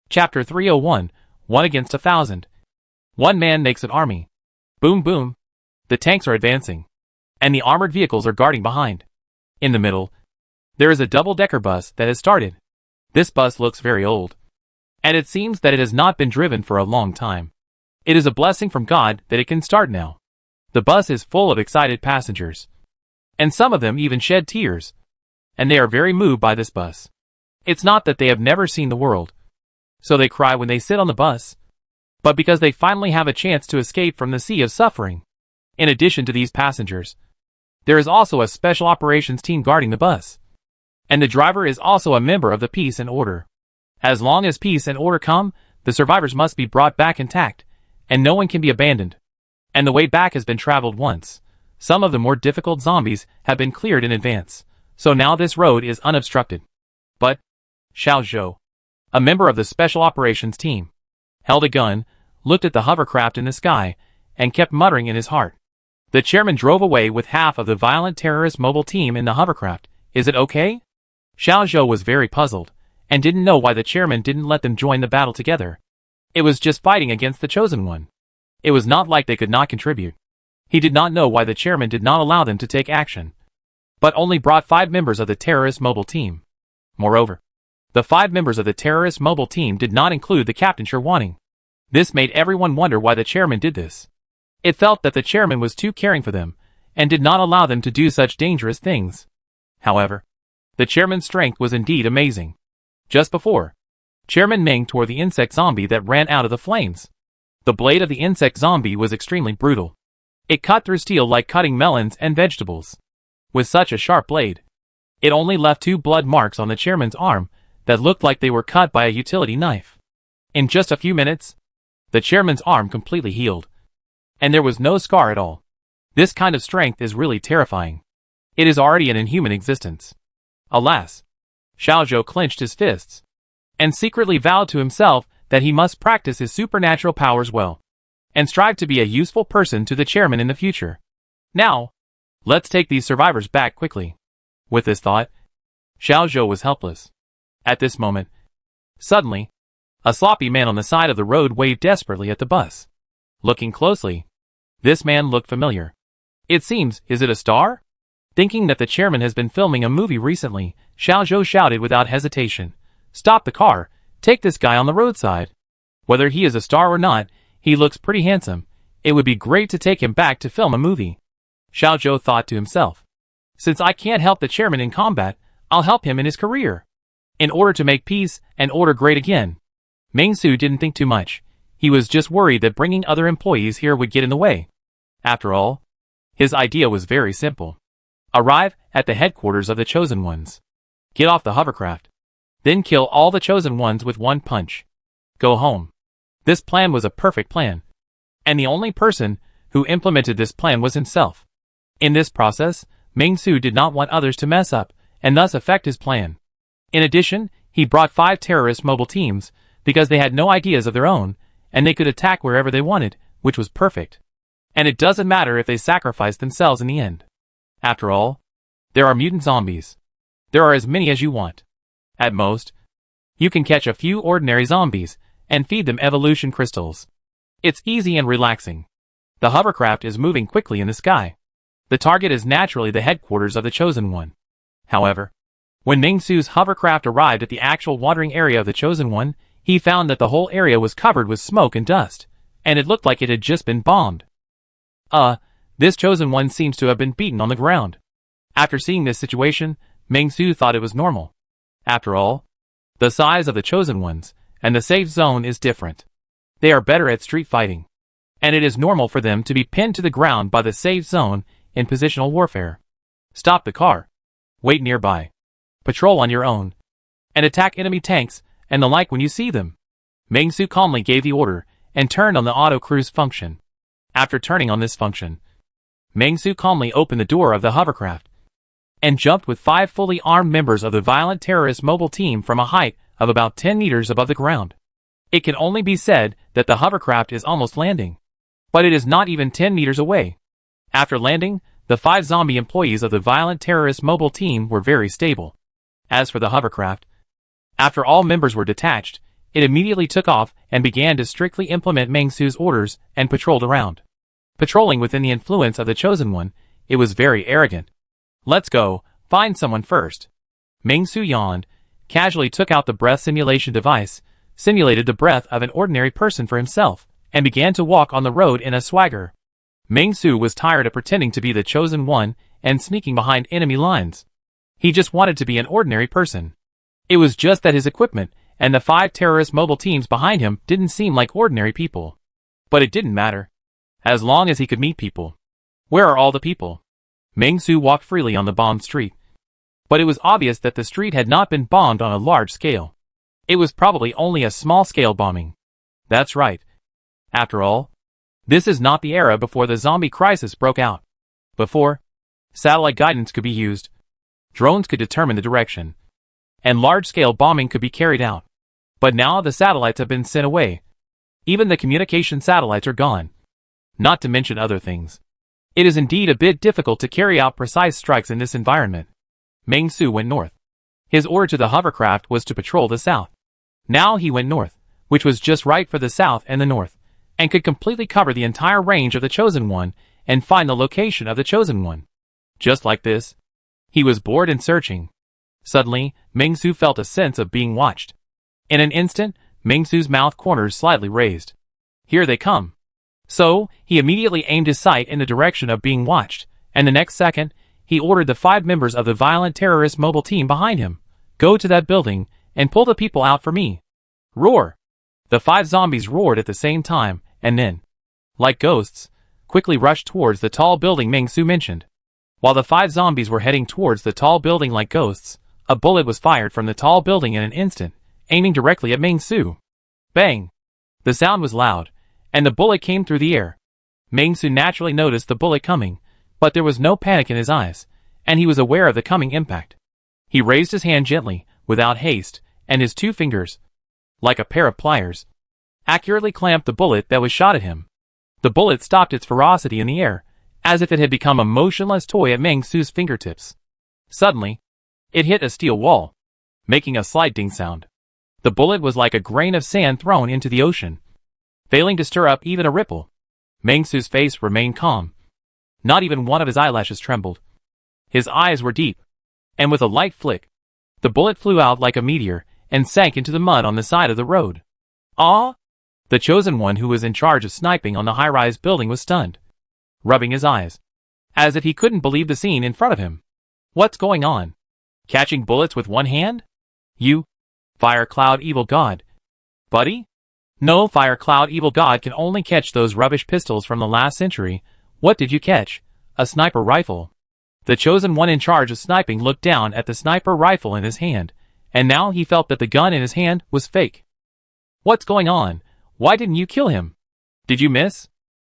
Chapter 301, One Against 1,000. One man makes an army. Boom boom. The tanks are advancing. And the armored vehicles are guarding behind. In the middle, there is a double-decker bus that has started. This bus looks very old. And it seems that it has not been driven for a long time. It is a blessing from God that it can start now. The bus is full of excited passengers. And some of them even shed tears. And they are very moved by this bus. It's not that they have never seen the world. So they cry when they sit on the bus. But because they finally have a chance to escape from the sea of suffering. In addition to these passengers, there is also a special operations team guarding the bus. And the driver is also a member of the peace and order. As long as peace and order come, the survivors must be brought back intact, and no one can be abandoned. And the way back has been traveled once. Some of the more difficult zombies have been cleared in advance, so now this road is unobstructed. But Xiao Zhou, a member of the special operations team, held a gun, looked at the hovercraft in the sky, and kept muttering in his heart. The chairman drove away with half of the violent terrorist mobile team in the hovercraft. Is it okay? Xiao Zhou was very puzzled, and didn't know why the chairman didn't let them join the battle together. It was just fighting against the chosen one. It was not like they could not contribute. He did not know why the chairman did not allow them to take action, but only brought 5 members of the terrorist mobile team. Moreover, the 5 members of the terrorist mobile team did not include the captain Wanting. This made everyone wonder why the chairman did this. It felt that the chairman was too caring for them, and did not allow them to do such dangerous things. However, the chairman's strength was indeed amazing. Just before, Chairman Ming tore the insect zombie that ran out of the flames. The blade of the insect zombie was extremely brutal. It cut through steel like cutting melons and vegetables. With such a sharp blade, it only left 2 blood marks on the chairman's arm that looked like they were cut by a utility knife. In just a few minutes, the chairman's arm completely healed. And there was no scar at all. This kind of strength is really terrifying. It is already an inhuman existence. Alas, Xiao Zhou clenched his fists, and secretly vowed to himself that he must practice his supernatural powers well, and strive to be a useful person to the chairman in the future. Now, let's take these survivors back quickly. With this thought, Xiao Zhou was helpless. At this moment, suddenly, a sloppy man on the side of the road waved desperately at the bus. Looking closely, this man looked familiar. It seems, is it a star? Thinking that the chairman has been filming a movie recently, Xiao Zhou shouted without hesitation, "Stop the car, take this guy on the roadside. Whether he is a star or not, he looks pretty handsome. It would be great to take him back to film a movie." Xiao Zhou thought to himself, "Since I can't help the chairman in combat, I'll help him in his career. In order to make peace and order great again." Ming Su didn't think too much. He was just worried that bringing other employees here would get in the way. After all, his idea was very simple. Arrive at the headquarters of the Chosen Ones. Get off the hovercraft. Then kill all the Chosen Ones with one punch. Go home. This plan was a perfect plan. And the only person who implemented this plan was himself. In this process, Ming Su did not want others to mess up, and thus affect his plan. In addition, he brought 5 terrorist mobile teams, because they had no ideas of their own, and they could attack wherever they wanted, which was perfect. And it doesn't matter if they sacrificed themselves in the end. After all, there are mutant zombies. There are as many as you want. At most, you can catch a few ordinary zombies, and feed them evolution crystals. It's easy and relaxing. The hovercraft is moving quickly in the sky. The target is naturally the headquarters of the Chosen One. However, when Ming Su's hovercraft arrived at the actual watering area of the Chosen One, he found that the whole area was covered with smoke and dust, and it looked like it had just been bombed. This Chosen One seems to have been beaten on the ground. After seeing this situation, Ming Su thought it was normal. After all, the size of the Chosen Ones and the safe zone is different. They are better at street fighting, and it is normal for them to be pinned to the ground by the safe zone in positional warfare. Stop the car. Wait nearby. Patrol on your own. And attack enemy tanks and the like when you see them. Ming Su calmly gave the order and turned on the auto cruise function. After turning on this function, Ming Su calmly opened the door of the hovercraft and jumped with 5 fully armed members of the violent terrorist mobile team from a height of about 10 meters above the ground. It can only be said that the hovercraft is almost landing, but it is not even 10 meters away. After landing, the 5 zombie employees of the violent terrorist mobile team were very stable. As for the hovercraft, after all members were detached, it immediately took off and began to strictly implement Meng Su's orders and patrolled around. Patrolling within the influence of the Chosen One, it was very arrogant. Let's go, find someone first. Meng Su yawned, casually took out the breath simulation device, simulated the breath of an ordinary person for himself, and began to walk on the road in a swagger. Meng Su was tired of pretending to be the Chosen One and sneaking behind enemy lines. He just wanted to be an ordinary person. It was just that his equipment and the 5 terrorist mobile teams behind him didn't seem like ordinary people. But it didn't matter. As long as he could meet people. Where are all the people? Meng Su walked freely on the bombed street. But it was obvious that the street had not been bombed on a large scale. It was probably only a small-scale bombing. That's right. After all, this is not the era before the zombie crisis broke out. Before, satellite guidance could be used, drones could determine the direction, and large-scale bombing could be carried out. But now the satellites have been sent away. Even the communication satellites are gone. Not to mention other things. It is indeed a bit difficult to carry out precise strikes in this environment. Meng Su went north. His order to the hovercraft was to patrol the south. Now he went north, which was just right for the south and the north, and could completely cover the entire range of the Chosen One and find the location of the Chosen One. Just like this. He was bored and searching. Suddenly, Meng Su felt a sense of being watched. In an instant, Meng Su's mouth corners slightly raised. Here they come. So, he immediately aimed his sight in the direction of being watched, and the next second, he ordered the 5 members of the violent terrorist mobile team behind him, go to that building, and pull the people out for me. Roar! The 5 zombies roared at the same time, and then, like ghosts, quickly rushed towards the tall building Meng Su mentioned. While the 5 zombies were heading towards the tall building like ghosts, a bullet was fired from the tall building in an instant, aiming directly at Meng Su. Bang! The sound was loud, and the bullet came through the air. Meng Su naturally noticed the bullet coming, but there was no panic in his eyes, and he was aware of the coming impact. He raised his hand gently, without haste, and his 2 fingers, like a pair of pliers, accurately clamped the bullet that was shot at him. The bullet stopped its ferocity in the air, as if it had become a motionless toy at Meng Su's fingertips. Suddenly, it hit a steel wall, making a slight ding sound. The bullet was like a grain of sand thrown into the ocean, failing to stir up even a ripple. Meng Su's face remained calm. Not even one of his eyelashes trembled. His eyes were deep, and with a light flick, the bullet flew out like a meteor and sank into the mud on the side of the road. Ah! The Chosen One who was in charge of sniping on the high-rise building was stunned, rubbing his eyes, as if he couldn't believe the scene in front of him. What's going on? Catching bullets with one hand? You, Fire Cloud Evil God. Buddy? No, Fire Cloud Evil God can only catch those rubbish pistols from the last century. What did you catch? A sniper rifle. The Chosen One in charge of sniping looked down at the sniper rifle in his hand, and now he felt that the gun in his hand was fake. What's going on? Why didn't you kill him? Did you miss?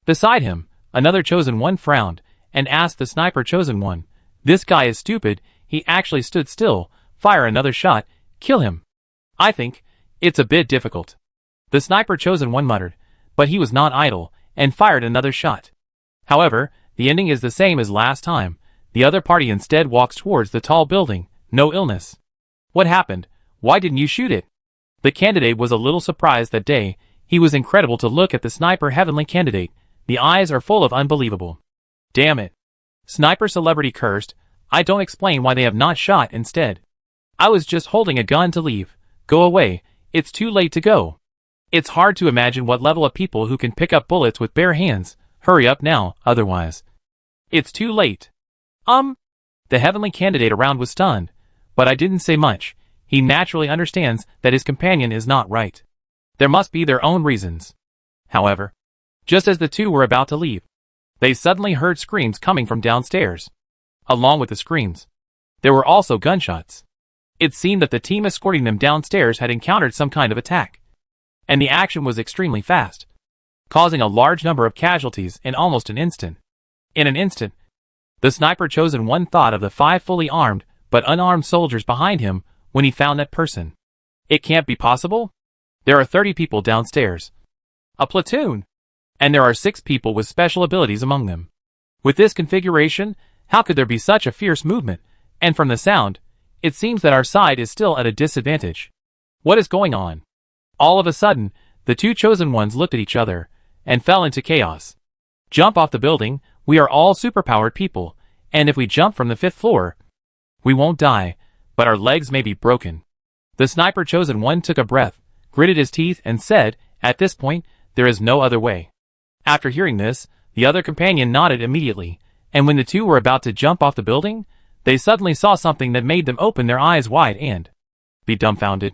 Beside him, another Chosen One frowned, and asked the sniper Chosen One, "This guy is stupid, he actually stood still, fire another shot, kill him." I think it's a bit difficult. The sniper Chosen One muttered, but he was not idle, and fired another shot. However, the ending is the same as last time. The other party instead walks towards the tall building, no illness. What happened? Why didn't you shoot it? The candidate was a little surprised that day. He was incredible to look at the sniper heavenly candidate. The eyes are full of unbelievable. Damn it. Sniper celebrity cursed. I don't explain why they have not shot instead. I was just holding a gun to leave. Go away. It's too late to go. It's hard to imagine what level of people who can pick up bullets with bare hands. Hurry up now, otherwise. It's too late. The heavenly candidate around was stunned, but I didn't say much. He naturally understands that his companion is not right. There must be their own reasons. However, just as the two were about to leave, they suddenly heard screams coming from downstairs. Along with the screams, there were also gunshots. It seemed that the team escorting them downstairs had encountered some kind of attack, and the action was extremely fast, causing a large number of casualties in almost an instant. In an instant, the sniper Chosen One thought of the 5 fully armed but unarmed soldiers behind him when he found that person. It can't be possible? There are 30 people downstairs. A platoon! And there are 6 people with special abilities among them. With this configuration, how could there be such a fierce movement? And from the sound, it seems that our side is still at a disadvantage. What is going on? All of a sudden, the two chosen ones looked at each other and fell into chaos. Jump off the building, we are all superpowered people, and if we jump from the 5th floor, we won't die, but our legs may be broken. The sniper chosen one took a breath, gritted his teeth and said, at this point, there is no other way. After hearing this, the other companion nodded immediately, and when the two were about to jump off the building, they suddenly saw something that made them open their eyes wide and be dumbfounded.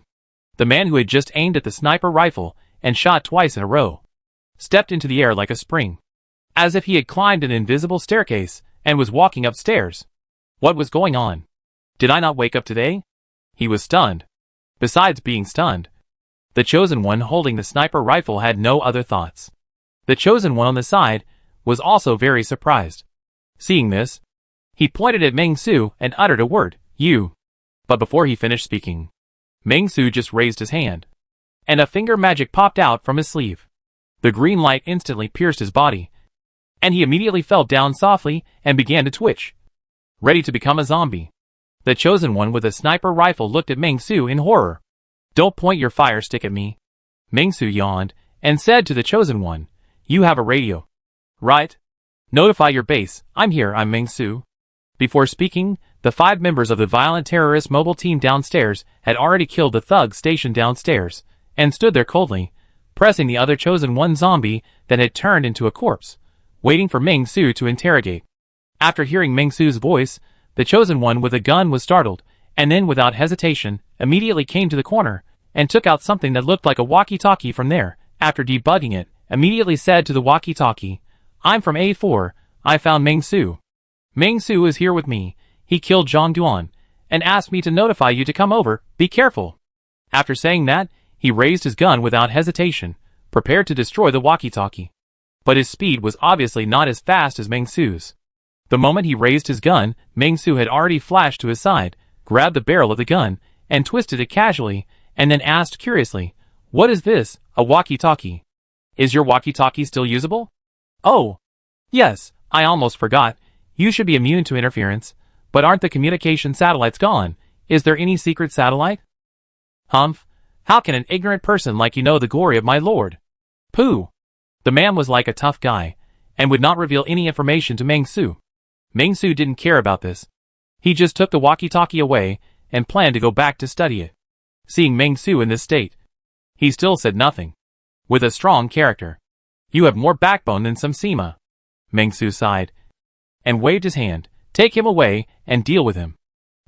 The man who had just aimed at the sniper rifle and shot twice in a row stepped into the air like a spring, as if he had climbed an invisible staircase and was walking upstairs. What was going on? Did I not wake up today? He was stunned. Besides being stunned, the chosen one holding the sniper rifle had no other thoughts. The chosen one on the side was also very surprised. Seeing this, he pointed at Meng Su and uttered a word, "You." But before he finished speaking, Meng Su just raised his hand, and a finger magic popped out from his sleeve. The green light instantly pierced his body, and he immediately fell down softly and began to twitch, ready to become a zombie. The chosen one with a sniper rifle looked at Meng Su in horror. "Don't point your fire stick at me." Meng Su yawned and said to the chosen one, "You have a radio, right? Notify your base. I'm here, I'm Meng Su." Before speaking, the 5 members of the violent terrorist mobile team downstairs had already killed the thugs stationed downstairs, and stood there coldly, pressing the other chosen one zombie that had turned into a corpse, waiting for Meng Su to interrogate. After hearing Meng Su's voice, the chosen one with a gun was startled, and then without hesitation, immediately came to the corner, and took out something that looked like a walkie-talkie from there. After debugging it, immediately said to the walkie-talkie, "I'm from A4, I found Meng Su. Meng Su is here with me. He killed Zhang Duan, and asked me to notify you to come over, be careful." After saying that, he raised his gun without hesitation, prepared to destroy the walkie-talkie. But his speed was obviously not as fast as Meng Su's. The moment he raised his gun, Meng Su had already flashed to his side, grabbed the barrel of the gun, and twisted it casually, and then asked curiously, "What is this, a walkie-talkie? Is your walkie-talkie still usable?" "Oh, yes, I almost forgot. You should be immune to interference, but aren't the communication satellites gone? Is there any secret satellite?" "Humph, how can an ignorant person like you know the glory of my lord?" "Pooh." The man was like a tough guy, and would not reveal any information to Meng Su. Meng Su didn't care about this. He just took the walkie-talkie away, and planned to go back to study it. Seeing Meng Su in this state, he still said nothing. With a strong character, "You have more backbone than some Sima." Meng Su sighed, and waved his hand. "Take him away, and deal with him.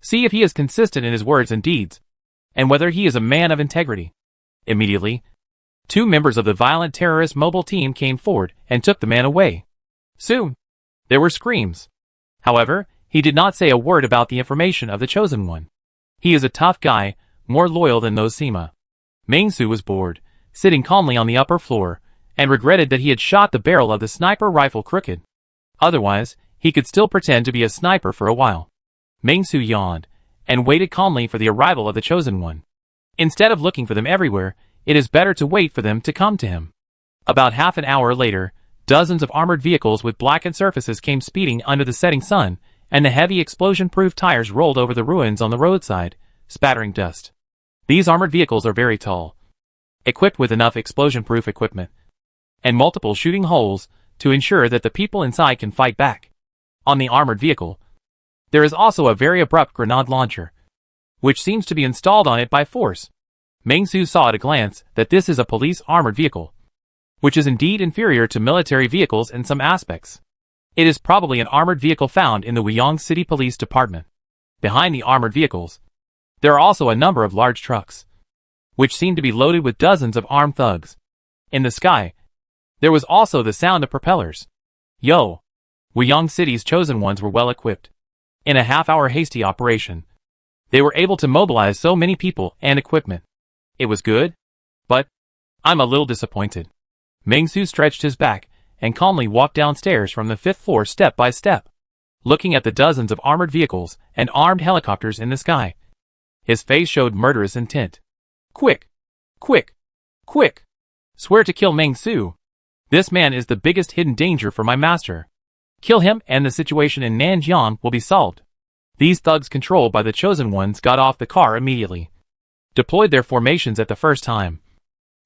See if he is consistent in his words and deeds, and whether he is a man of integrity." Immediately, 2 members of the violent terrorist mobile team came forward and took the man away. Soon, there were screams. However, he did not say a word about the information of the chosen one. He is a tough guy, more loyal than those Sima. Meng Su was bored, sitting calmly on the upper floor, and regretted that he had shot the barrel of the sniper rifle crooked. Otherwise, he could still pretend to be a sniper for a while. Meng Su yawned, and waited calmly for the arrival of the chosen one. Instead of looking for them everywhere, it is better to wait for them to come to him. About half an hour later, dozens of armored vehicles with blackened surfaces came speeding under the setting sun, and the heavy explosion-proof tires rolled over the ruins on the roadside, spattering dust. These armored vehicles are very tall, equipped with enough explosion-proof equipment, and multiple shooting holes to ensure that the people inside can fight back. On the armored vehicle, there is also a very abrupt grenade launcher, which seems to be installed on it by force. Meng Su saw at a glance that this is a police armored vehicle, which is indeed inferior to military vehicles in some aspects. It is probably an armored vehicle found in the Wyong City Police Department. Behind the armored vehicles, there are also a number of large trucks, which seem to be loaded with dozens of armed thugs. In the sky, there was also the sound of propellers. Yo! Wyong City's chosen ones were well equipped. In a half-hour hasty operation, they were able to mobilize so many people and equipment. It was good, but I'm a little disappointed. Meng Su stretched his back and calmly walked downstairs from the 5th floor step by step, looking at the dozens of armored vehicles and armed helicopters in the sky. His face showed murderous intent. Quick! Quick! Quick! Swear to kill Meng Su. This man is the biggest hidden danger for my master. Kill him and the situation in Nanjiang will be solved. These thugs controlled by the chosen ones got off the car immediately, deployed their formations at the first time,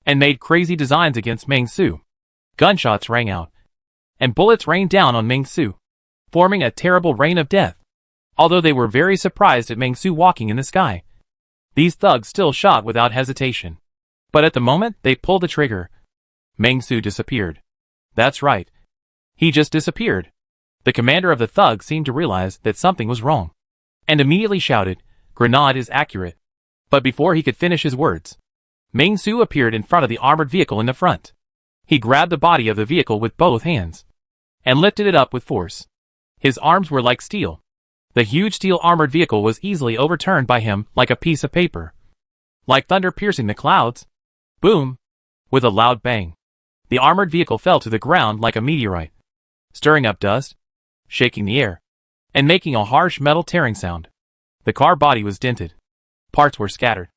and made crazy designs against Meng Su. Gunshots rang out, and bullets rained down on Meng Su, forming a terrible rain of death. Although they were very surprised at Meng Su walking in the sky, these thugs still shot without hesitation. But at the moment they pulled the trigger, Meng Su disappeared. That's right. He just disappeared. The commander of the thugs seemed to realize that something was wrong, and immediately shouted, "Grenade is accurate." But before he could finish his words, Meng Su appeared in front of the armored vehicle in the front. He grabbed the body of the vehicle with both hands, and lifted it up with force. His arms were like steel. The huge steel armored vehicle was easily overturned by him like a piece of paper. Like thunder piercing the clouds. Boom! With a loud bang, the armored vehicle fell to the ground like a meteorite, stirring up dust, shaking the air, and making a harsh metal tearing sound. The car body was dented. Parts were scattered,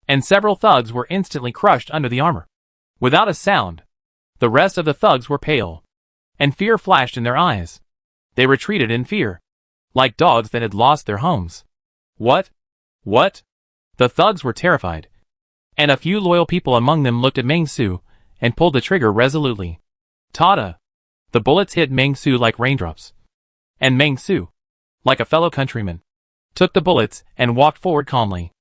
and several thugs were instantly crushed under the armor. Without a sound, the rest of the thugs were pale, and fear flashed in their eyes. They retreated in fear, like dogs that had lost their homes. What? What? The thugs were terrified, and a few loyal people among them looked at Meng Su and pulled the trigger resolutely. Tada! The bullets hit Meng Su like raindrops, and Meng Su, like a fellow countryman, took the bullets and walked forward calmly.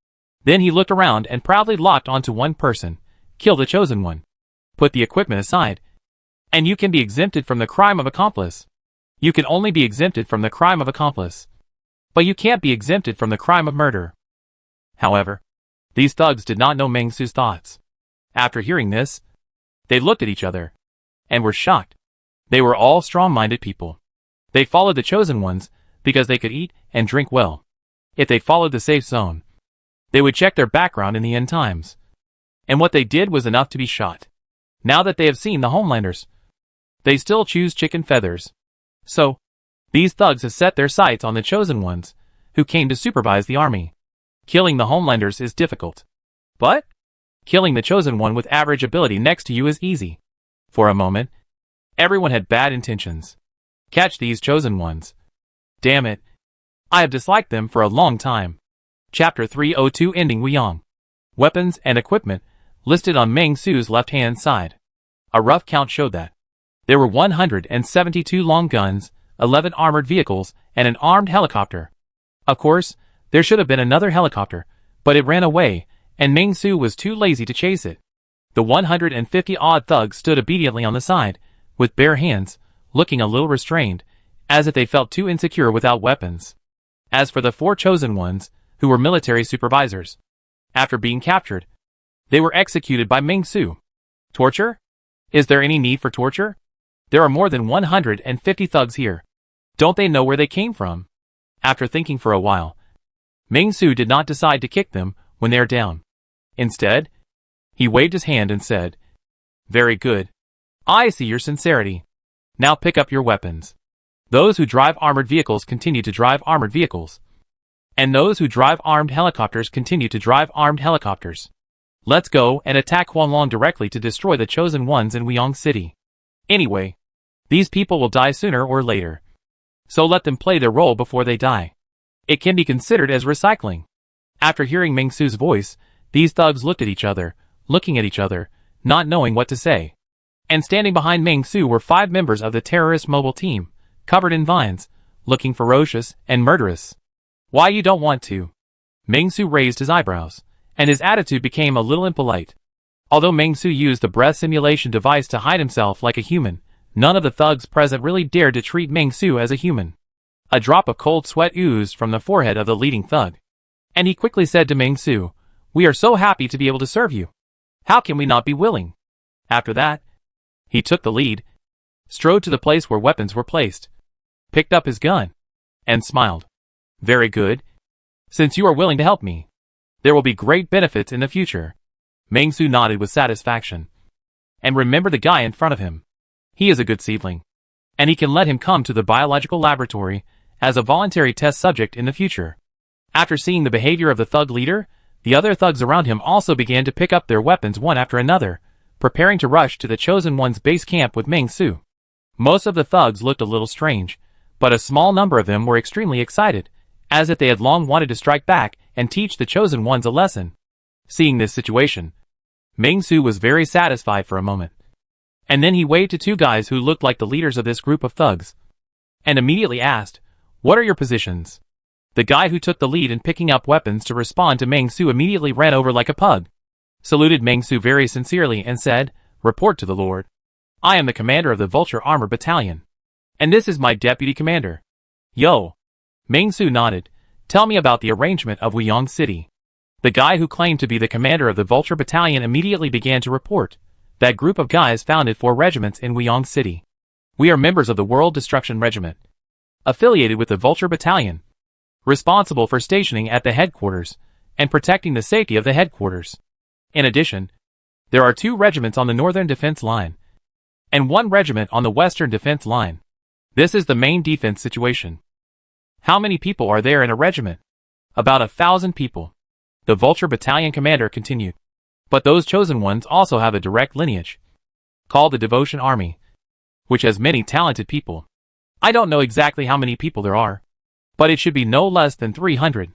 Then he looked around and proudly locked onto one person. Kill the chosen one. Put the equipment aside, and you can be exempted from the crime of accomplice. You can only be exempted from the crime of accomplice, but you can't be exempted from the crime of murder. However, these thugs did not know Meng Su's thoughts. After hearing this, they looked at each other, and were shocked. They were all strong-minded people. They followed the chosen ones because they could eat and drink well. If they followed the safe zone, they would check their background in the end times. And what they did was enough to be shot. Now that they have seen the Homelanders, they still choose chicken feathers. So, these thugs have set their sights on the chosen ones, who came to supervise the army. Killing the Homelanders is difficult. But, killing the chosen one with average ability next to you is easy. For a moment, everyone had bad intentions. Catch these chosen ones. Damn it. I have disliked them for a long time. Chapter 302 Ending Wuyong. Weapons and equipment listed on Meng Su's left-hand side. A rough count showed that there were 172 long guns, 11 armored vehicles, and an armed helicopter. Of course, there should have been another helicopter, but it ran away, and Meng Su was too lazy to chase it. The 150-odd thugs stood obediently on the side, with bare hands, looking a little restrained, as if they felt too insecure without weapons. As for the 4 chosen ones, who were military supervisors, after being captured, they were executed by Meng Su. Torture? Is there any need for torture? There are more than 150 thugs here. Don't they know where they came from? After thinking for a while, Meng Su did not decide to kick them when they are down. Instead, he waved his hand and said, "Very good. I see your sincerity. Now pick up your weapons. Those who drive armored vehicles continue to drive armored vehicles, and those who drive armed helicopters continue to drive armed helicopters. Let's go and attack Huanglong directly to destroy the chosen ones in Wuyong City. Anyway, these people will die sooner or later, so let them play their role before they die. It can be considered as recycling." After hearing Meng Su's voice, these thugs looked at each other, looking at each other, not knowing what to say. And standing behind Meng Su were 5 members of the terrorist mobile team, covered in vines, looking ferocious and murderous. "Why you don't want to?" Meng Su raised his eyebrows, and his attitude became a little impolite. Although Meng Su used the breath simulation device to hide himself like a human, none of the thugs present really dared to treat Meng Su as a human. A drop of cold sweat oozed from the forehead of the leading thug, and he quickly said to Meng Su, "We are so happy to be able to serve you. How can we not be willing?" After that, he took the lead, strode to the place where weapons were placed, picked up his gun, and smiled. "Very good. Since you are willing to help me, there will be great benefits in the future." Meng Su nodded with satisfaction, and remembered the guy in front of him. He is a good seedling, and he can let him come to the biological laboratory as a voluntary test subject in the future. After seeing the behavior of the thug leader, the other thugs around him also began to pick up their weapons one after another, preparing to rush to the chosen one's base camp with Meng Su. Most of the thugs looked a little strange, but a small number of them were extremely excited, as if they had long wanted to strike back and teach the chosen ones a lesson. Seeing this situation, Meng Su was very satisfied for a moment. And then he waved to two guys who looked like the leaders of this group of thugs, and immediately asked, "What are your positions?" The guy who took the lead in picking up weapons to respond to Meng Su immediately ran over like a pug, saluted Meng Su very sincerely and said, "Report to the Lord. I am the commander of the Vulture Armor Battalion. And this is my deputy commander." "Yo." Meng Su nodded. "Tell me about the arrangement of Wuyong City." The guy who claimed to be the commander of the Vulture Battalion immediately began to report. That group of guys founded 4 regiments in Wuyong City. "We are members of the World Destruction Regiment, affiliated with the Vulture Battalion, responsible for stationing at the headquarters and protecting the safety of the headquarters. In addition, there are 2 regiments on the Northern Defense Line and 1 regiment on the Western Defense Line. This is the main defense situation." "How many people are there in a regiment?" "About 1,000 people." The Vulture Battalion commander continued. "But those chosen ones also have a direct lineage, called the Devotion Army, which has many talented people. I don't know exactly how many people there are, but it should be no less than 300.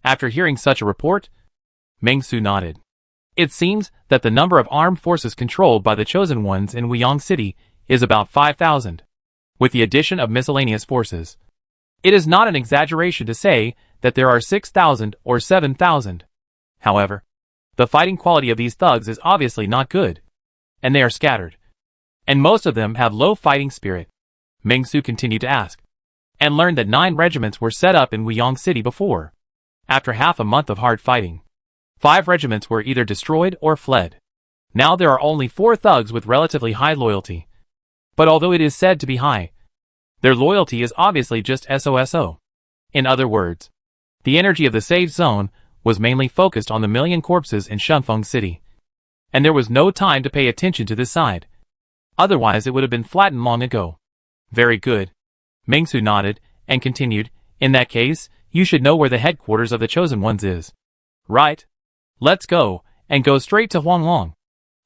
After hearing such a report, Meng Su nodded. It seems that the number of armed forces controlled by the chosen ones in Wuyong City is about 5,000, with the addition of miscellaneous forces. It is not an exaggeration to say that there are 6,000 or 7,000. However, the fighting quality of these thugs is obviously not good, and they are scattered, and most of them have low fighting spirit." Meng Su continued to ask, and learned that 9 regiments were set up in Wuyong City before. After half a month of hard fighting, 5 regiments were either destroyed or fled. Now there are only 4 thugs with relatively high loyalty. But although it is said to be high, their loyalty is obviously just SOSO. In other words, the energy of the save zone was mainly focused on the million corpses in Shunfeng City, and there was no time to pay attention to this side. Otherwise it would have been flattened long ago. "Very good." Meng Su nodded, and continued, "In that case, you should know where the headquarters of the Chosen Ones is." "Right. Let's go, and go straight to Huanglong.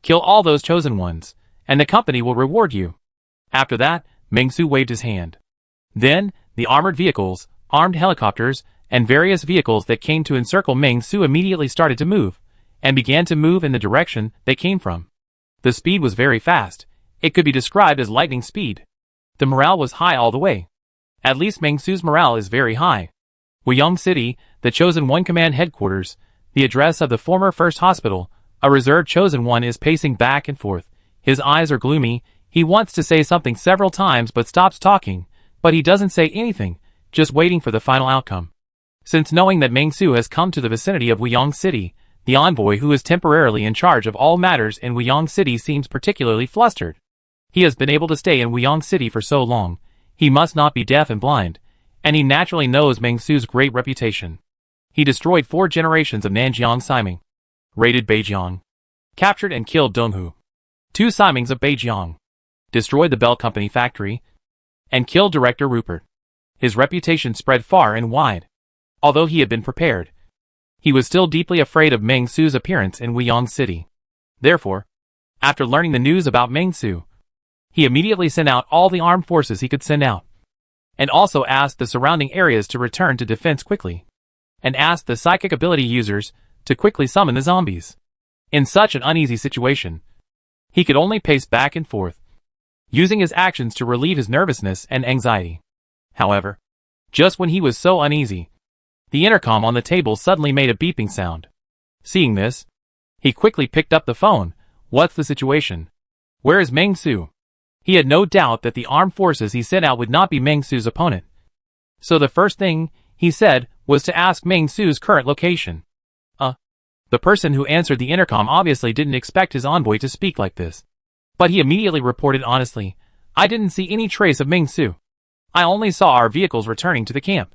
Kill all those Chosen Ones, and the company will reward you." After that, Meng Su waved his hand. Then, the armored vehicles, armed helicopters, and various vehicles that came to encircle Meng Su immediately started to move, and began to move in the direction they came from. The speed was very fast. It could be described as lightning speed. The morale was high all the way. At least Meng Su's morale is very high. Wuyong City, the Chosen One Command Headquarters, the address of the former First Hospital, a reserved Chosen One is pacing back and forth. His eyes are gloomy. He wants to say something several times but stops talking, but he doesn't say anything, just waiting for the final outcome. Since knowing that Meng Su has come to the vicinity of Wuyong City, the envoy who is temporarily in charge of all matters in Wuyong City seems particularly flustered. He has been able to stay in Wuyong City for so long, he must not be deaf and blind, and he naturally knows Meng Su's great reputation. He destroyed 4 generations of Nanjiang Siming, raided Beijiang, captured and killed Donghu, 2 Simings of Beijiang, destroyed the Bell Company factory, and killed Director Rupert. His reputation spread far and wide. Although he had been prepared, he was still deeply afraid of Meng Su's appearance in Wuyong City. Therefore, after learning the news about Meng Su, he immediately sent out all the armed forces he could send out, and also asked the surrounding areas to return to defense quickly, and asked the psychic ability users to quickly summon the zombies. In such an uneasy situation, he could only pace back and forth, using his actions to relieve his nervousness and anxiety. However, just when he was so uneasy, the intercom on the table suddenly made a beeping sound. Seeing this, he quickly picked up the phone. "What's the situation? Where is Meng Su?" He had no doubt that the armed forces he sent out would not be Meng Su's opponent. So the first thing he said was to ask Meng Su's current location. The person who answered the intercom obviously didn't expect his envoy to speak like this. But he immediately reported honestly, "I didn't see any trace of Meng Su. I only saw our vehicles returning to the camp.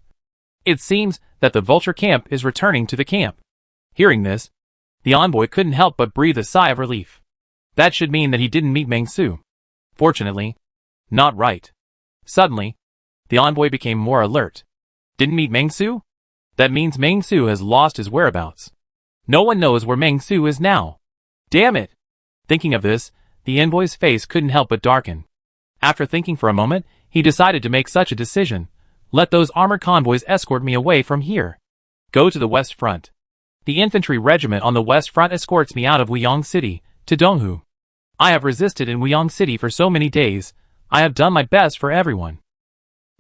It seems that the Vulture camp is returning to the camp." Hearing this, the envoy couldn't help but breathe a sigh of relief. That should mean that he didn't meet Meng Su. Fortunately, not right. Suddenly, the envoy became more alert. Didn't meet Meng Su? That means Meng Su has lost his whereabouts. No one knows where Meng Su is now. Damn it! Thinking of this, the envoy's face couldn't help but darken. After thinking for a moment, he decided to make such a decision. "Let those armored convoys escort me away from here. Go to the west front. The infantry regiment on the west front escorts me out of Wyong City, to Donghu. I have resisted in Wyong City for so many days, I have done my best for everyone.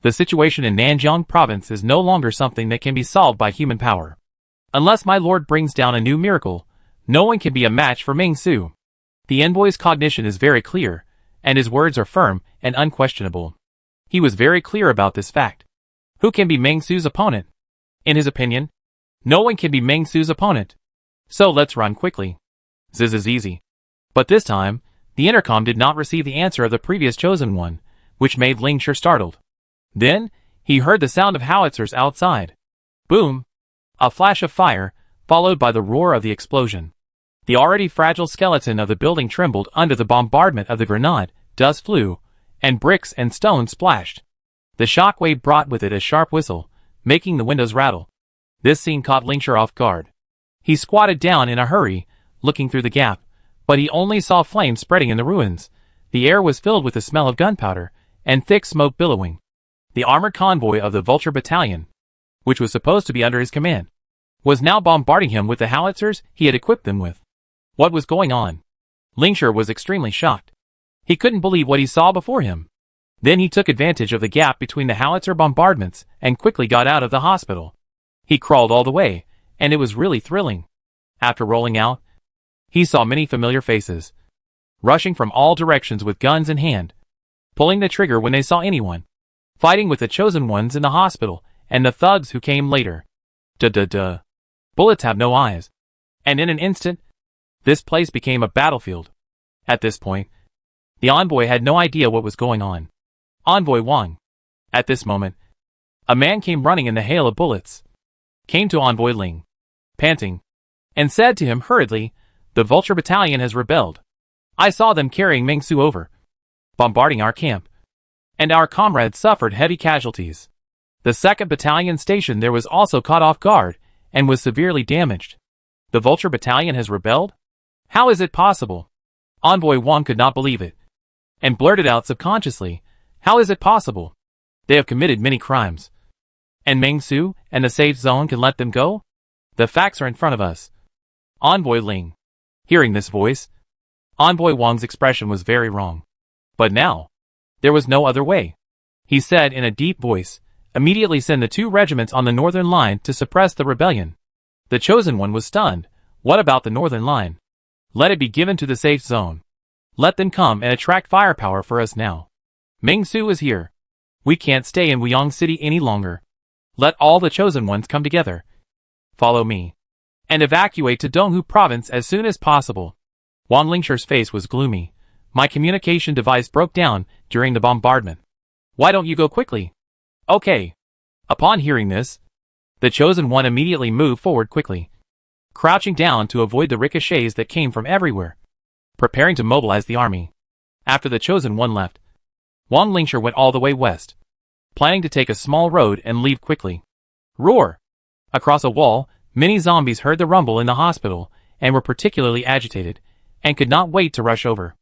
The situation in Nanjiang province is no longer something that can be solved by human power. Unless my lord brings down a new miracle, no one can be a match for Meng Su. The envoy's cognition is very clear, and his words are firm and unquestionable. He was very clear about this fact. Who can be Meng Su's opponent? In his opinion, no one can be Meng Su's opponent. So let's run quickly. This is easy. But this time, the intercom did not receive the answer of the previous chosen one, which made Ling Shi startled. Then, he heard the sound of howitzers outside. Boom! A flash of fire, followed by the roar of the explosion. The already fragile skeleton of the building trembled under the bombardment of the grenade, dust flew, and bricks and stones splashed. The shockwave brought with it a sharp whistle, making the windows rattle. This scene caught Ling Shi off guard. He squatted down in a hurry, looking through the gap, but he only saw flames spreading in the ruins. The air was filled with the smell of gunpowder, and thick smoke billowing. The armored convoy of the Vulture Battalion, which was supposed to be under his command, was now bombarding him with the howitzers he had equipped them with. What was going on? Ling Shi was extremely shocked. He couldn't believe what he saw before him. Then he took advantage of the gap between the howitzer bombardments and quickly got out of the hospital. He crawled all the way, and it was really thrilling. After rolling out, he saw many familiar faces, rushing from all directions with guns in hand, pulling the trigger when they saw anyone, fighting with the chosen ones in the hospital and the thugs who came later. Duh. Bullets have no eyes. And in an instant, this place became a battlefield. At this point, the envoy had no idea what was going on. Envoy Wang. At this moment, a man came running in the hail of bullets, came to Envoy Ling, panting, and said to him hurriedly, "The Vulture Battalion has rebelled. I saw them carrying Meng Su over, bombarding our camp, and our comrades suffered heavy casualties. The 2nd Battalion station there was also caught off guard and was severely damaged. The Vulture Battalion has rebelled? How is it possible?" Envoy Wang could not believe it, and blurted out subconsciously, "How is it possible? They have committed many crimes. And Meng Su and the safe zone can let them go? The facts are in front of us." Envoy Ling. Hearing this voice, Envoy Wang's expression was very wrong. But now, there was no other way. He said in a deep voice, "Immediately send the 2 regiments on the northern line to suppress the rebellion." The chosen one was stunned. What about the northern line? Let it be given to the safe zone. Let them come and attract firepower for us now. Meng Su is here. We can't stay in Wyong City any longer. Let all the chosen ones come together. Follow me. And evacuate to Donghu province as soon as possible. Wang Lingshi's face was gloomy. My communication device broke down during the bombardment. Why don't you go quickly? Okay. Upon hearing this, the chosen one immediately moved forward quickly, crouching down to avoid the ricochets that came from everywhere, preparing to mobilize the army. After the chosen one left, Wang Lingshi went all the way west, planning to take a small road and leave quickly. Roar! Across a wall, many zombies heard the rumble in the hospital and were particularly agitated, and could not wait to rush over.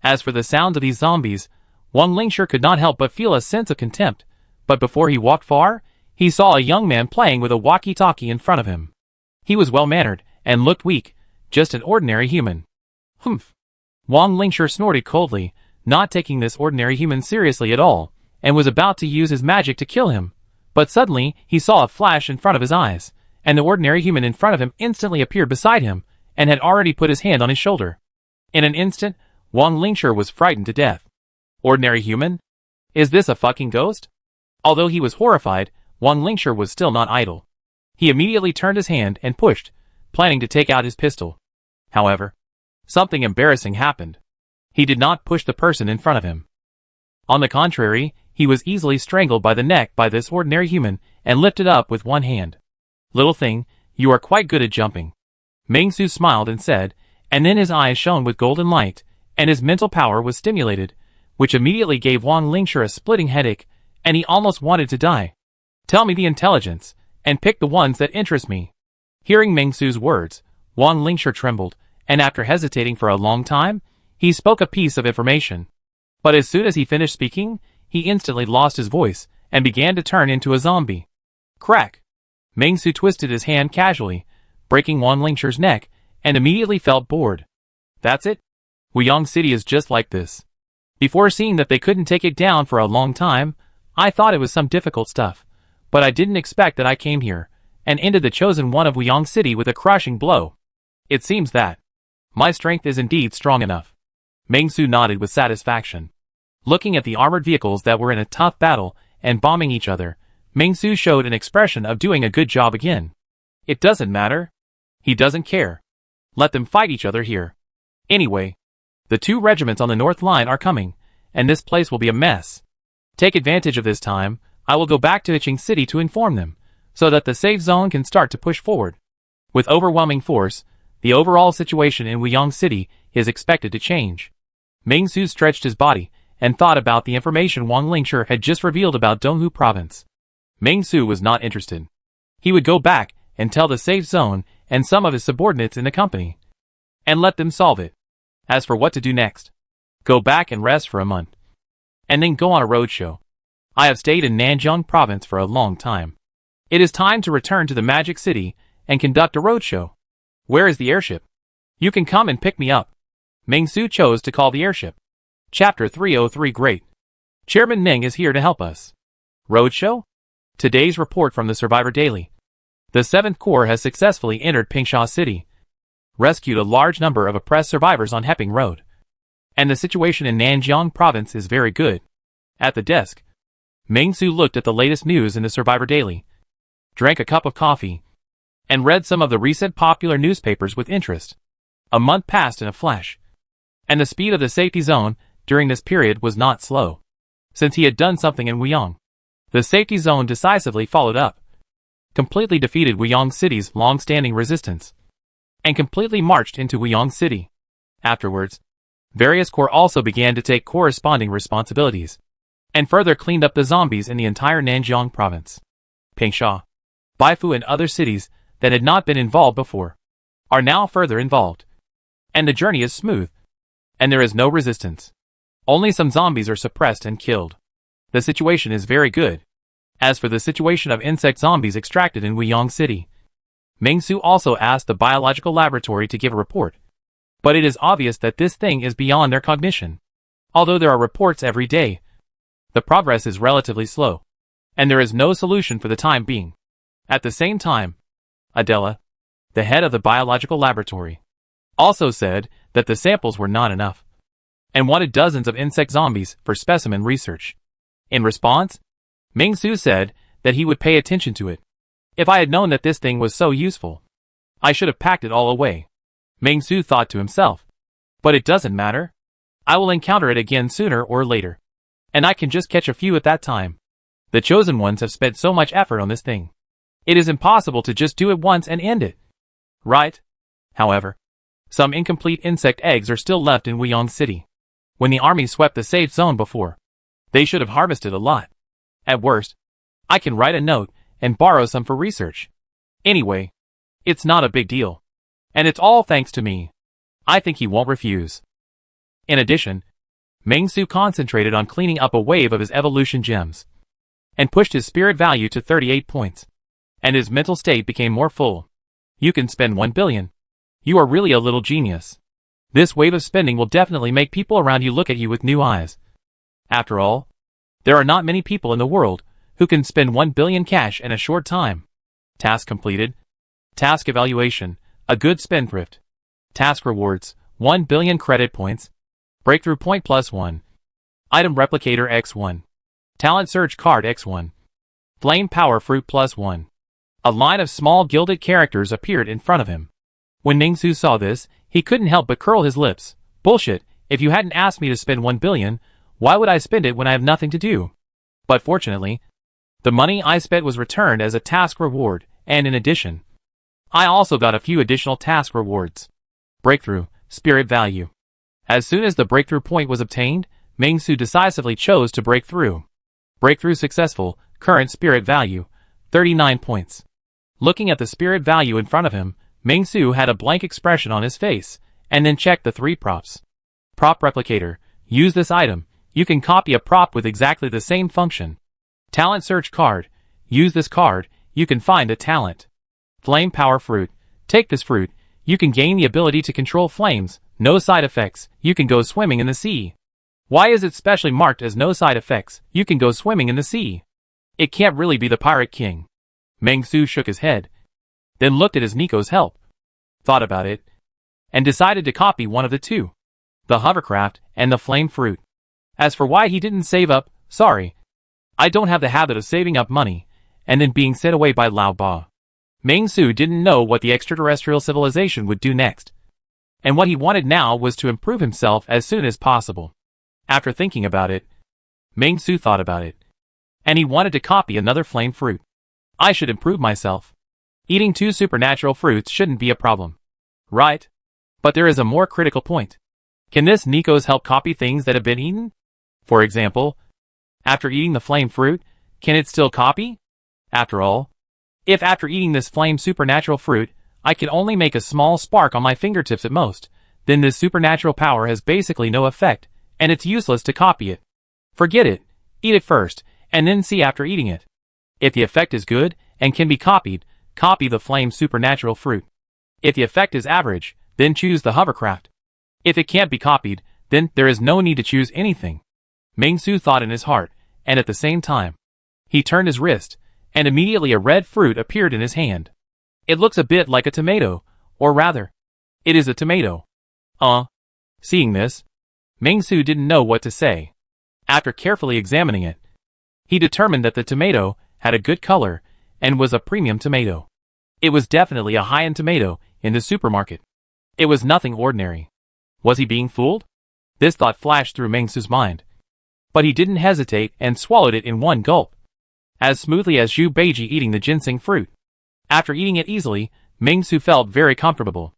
As for the sounds of these zombies, Wang Lingshi could not help but feel a sense of contempt, but before he walked far, he saw a young man playing with a walkie-talkie in front of him. He was well-mannered and looked weak, just an ordinary human. Humph! Wang Lingshi snorted coldly, not taking this ordinary human seriously at all, and was about to use his magic to kill him. But suddenly, he saw a flash in front of his eyes, and the ordinary human in front of him instantly appeared beside him, and had already put his hand on his shoulder. In an instant, Wang Lingshi was frightened to death. Ordinary human? Is this a fucking ghost? Although he was horrified, Wang Lingshi was still not idle. He immediately turned his hand and pushed, planning to take out his pistol. However, something embarrassing happened. He did not push the person in front of him. On the contrary, he was easily strangled by the neck by this ordinary human and lifted up with one hand. "Little thing, you are quite good at jumping." Meng Su smiled and said, and then his eyes shone with golden light, and his mental power was stimulated, which immediately gave Wang Lingshi a splitting headache, and he almost wanted to die. "Tell me the intelligence, and pick the ones that interest me." Hearing Meng Su's words, Wang Lingshi trembled, and after hesitating for a long time, he spoke a piece of information. But as soon as he finished speaking, he instantly lost his voice, and began to turn into a zombie. Crack! Meng Su twisted his hand casually, breaking Wang Lingshi's neck, and immediately felt bored. That's it? Wuyang City is just like this. Before seeing that they couldn't take it down for a long time, I thought it was some difficult stuff, but I didn't expect that I came here, and ended the chosen one of Wuyang City with a crushing blow. It seems that my strength is indeed strong enough. Meng Su nodded with satisfaction. Looking at the armored vehicles that were in a tough battle and bombing each other, Meng Su showed an expression of doing a good job again. It doesn't matter. He doesn't care. Let them fight each other here. Anyway, the 2 regiments on the north line are coming, and this place will be a mess. Take advantage of this time. I will go back to Iching City to inform them, so that the safe zone can start to push forward. With overwhelming force, the overall situation in Wuyang City is expected to change. Meng Su stretched his body and thought about the information Wang Lingshi had just revealed about Donghu Province. Meng Su was not interested. He would go back and tell the safe zone and some of his subordinates in the company, and let them solve it. As for what to do next, go back and rest for a month, and then go on a roadshow. I have stayed in Nanjiang Province for a long time. It is time to return to the Magic City and conduct a roadshow. Where is the airship? You can come and pick me up. Meng Su chose to call the airship. Chapter 303 Great. Chairman Meng is here to help us. Roadshow? Today's report from the Survivor Daily. The 7th Corps has successfully entered Pingsha City, rescued a large number of oppressed survivors on Heping Road, and the situation in Nanjiang Province is very good. At the desk, Meng Su looked at the latest news in the Survivor Daily, drank a cup of coffee, and read some of the recent popular newspapers with interest. A month passed in a flash, and the speed of the safety zone during this period was not slow. Since he had done something in Wuyang, the safety zone decisively followed up, completely defeated Wuyang City's long-standing resistance, and completely marched into Wuyang City. Afterwards, various corps also began to take corresponding responsibilities, and further cleaned up the zombies in the entire Nanjiang Province. Pingsha, Baifu and other cities that had not been involved before are now further involved, and the journey is smooth, and there is no resistance. Only some zombies are suppressed and killed. The situation is very good. As for the situation of insect zombies extracted in Wuyang City, Meng Su also asked the biological laboratory to give a report, but it is obvious that this thing is beyond their cognition. Although there are reports every day, the progress is relatively slow, and there is no solution for the time being. At the same time, Adela, the head of the biological laboratory, also said that the samples were not enough, and wanted dozens of insect zombies for specimen research. In response, Meng Su said that he would pay attention to it. If I had known that this thing was so useful, I should have packed it all away. Meng Su thought to himself. But it doesn't matter. I will encounter it again sooner or later, and I can just catch a few at that time. The chosen ones have spent so much effort on this thing. It is impossible to just do it once and end it. Right? However, some incomplete insect eggs are still left in Wuyang City. When the army swept the safe zone before, they should have harvested a lot. At worst, I can write a note and borrow some for research. Anyway, it's not a big deal. And it's all thanks to me. I think he won't refuse. In addition, Meng Su concentrated on cleaning up a wave of his evolution gems, and pushed his spirit value to 38 points. And his mental state became more full. You can spend 1 billion. You are really a little genius. This wave of spending will definitely make people around you look at you with new eyes. After all, there are not many people in the world who can spend 1 billion cash in a short time. Task completed. Task evaluation, a good spendthrift. Task rewards, 1 billion credit points. Breakthrough point +1. Item replicator X1. Talent surge card X1. Flame power fruit +1. A line of small gilded characters appeared in front of him. When Meng Su saw this, he couldn't help but curl his lips. Bullshit, if you hadn't asked me to spend 1 billion, why would I spend it when I have nothing to do? But fortunately, the money I spent was returned as a task reward, and in addition, I also got a few additional task rewards. Breakthrough, spirit value. As soon as the breakthrough point was obtained, Meng Su decisively chose to break through. Breakthrough successful, current spirit value, 39 points. Looking at the spirit value in front of him, Meng Su had a blank expression on his face, and then checked the 3 props. Prop replicator. Use this item. You can copy a prop with exactly the same function. Talent search card. Use this card. You can find a talent. Flame power fruit. Take this fruit. You can gain the ability to control flames. No side effects. You can go swimming in the sea. Why is it specially marked as no side effects? You can go swimming in the sea. It can't really be the Pirate King. Meng-Su shook his head, then looked at his Nico's help, thought about it, and decided to copy one of the two. The hovercraft and the flame fruit. As for why he didn't save up, sorry. I don't have the habit of saving up money, and then being sent away by Lao Ba. Meng-Su didn't know what the extraterrestrial civilization would do next, and what he wanted now was to improve himself as soon as possible. After thinking about it, Meng-Su thought about it, and he wanted to copy another flame fruit. I should improve myself. Eating 2 supernatural fruits shouldn't be a problem. Right? But there is a more critical point. Can this Nico's help copy things that have been eaten? For example, after eating the flame fruit, can it still copy? After all, if after eating this flame supernatural fruit, I can only make a small spark on my fingertips at most, then this supernatural power has basically no effect, and it's useless to copy it. Forget it. Eat it first, and then see after eating it. If the effect is good, and can be copied, copy the flame supernatural fruit. If the effect is average, then choose the hovercraft. If it can't be copied, then there is no need to choose anything. Meng-Su thought in his heart, and at the same time, he turned his wrist, and immediately a red fruit appeared in his hand. It looks a bit like a tomato, or rather, it is a tomato. Seeing this, Meng-Su didn't know what to say. After carefully examining it, he determined that the tomato had a good color and was a premium tomato. It was definitely a high-end tomato in the supermarket. It was nothing ordinary. Was he being fooled? This thought flashed through Meng-Su's mind. But he didn't hesitate and swallowed it in one gulp, as smoothly as Zhu Beiji eating the ginseng fruit. After eating it easily, Meng-Su felt very comfortable.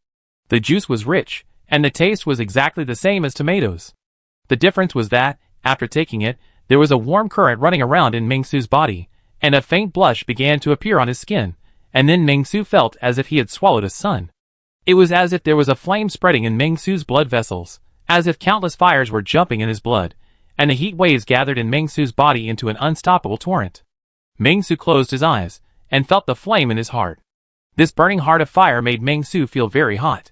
The juice was rich, and the taste was exactly the same as tomatoes. The difference was that, after taking it, there was a warm current running around in Meng-Su's body, and a faint blush began to appear on his skin, and then Meng-Su felt as if he had swallowed a sun. It was as if there was a flame spreading in Meng-Su's blood vessels, as if countless fires were jumping in his blood, and the heat waves gathered in Meng-Su's body into an unstoppable torrent. Meng-Su closed his eyes, and felt the flame in his heart. This burning heart of fire made Meng-Su feel very hot.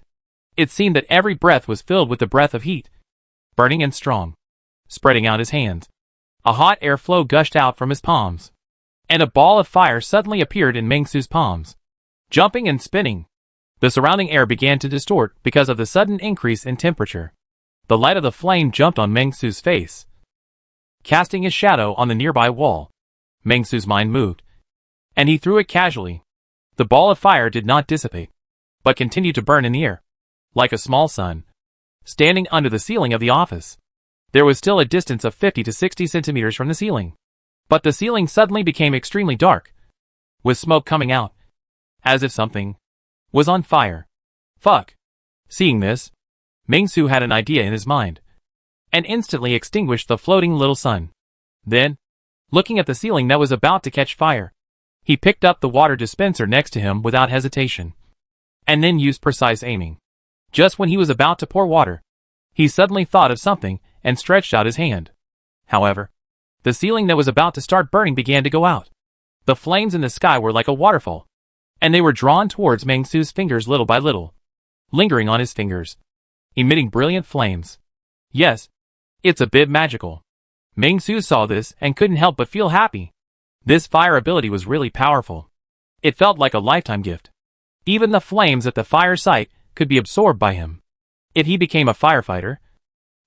It seemed that every breath was filled with the breath of heat, burning and strong. Spreading out his hands, a hot airflow gushed out from his palms, and a ball of fire suddenly appeared in Meng-Su's palms. Jumping and spinning, the surrounding air began to distort because of the sudden increase in temperature. The light of the flame jumped on Meng-Su's face, casting his shadow on the nearby wall. Meng-Su's mind moved, and he threw it casually. The ball of fire did not dissipate, but continued to burn in the air, like a small sun, standing under the ceiling of the office. There was still a distance of 50 to 60 centimeters from the ceiling, but the ceiling suddenly became extremely dark, with smoke coming out, as if something was on fire. Fuck. Seeing this, Meng-Su had an idea in his mind, and instantly extinguished the floating little sun. Then, looking at the ceiling that was about to catch fire, he picked up the water dispenser next to him without hesitation, and then used precise aiming. Just when he was about to pour water, he suddenly thought of something and stretched out his hand. However, the ceiling that was about to start burning began to go out. The flames in the sky were like a waterfall, and they were drawn towards Meng-Su's fingers little by little, lingering on his fingers, emitting brilliant flames. Yes, it's a bit magical. Meng-Su saw this and couldn't help but feel happy. This fire ability was really powerful. It felt like a lifetime gift. Even the flames at the fire site could be absorbed by him. If he became a firefighter,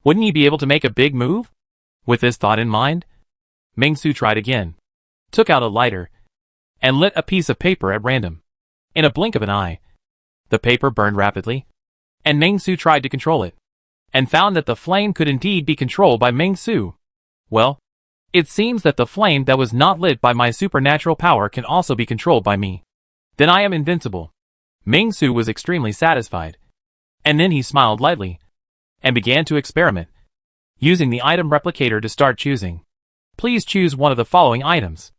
wouldn't he be able to make a big move? With this thought in mind, Meng-Su tried again, took out a lighter, and lit a piece of paper at random. In a blink of an eye, the paper burned rapidly, and Meng-Su tried to control it, and found that the flame could indeed be controlled by Meng-Su. Well, it seems that the flame that was not lit by my supernatural power can also be controlled by me. Then I am invincible. Meng-Su was extremely satisfied, and then he smiled lightly, and began to experiment, using the item replicator to start choosing. Please choose one of the following items: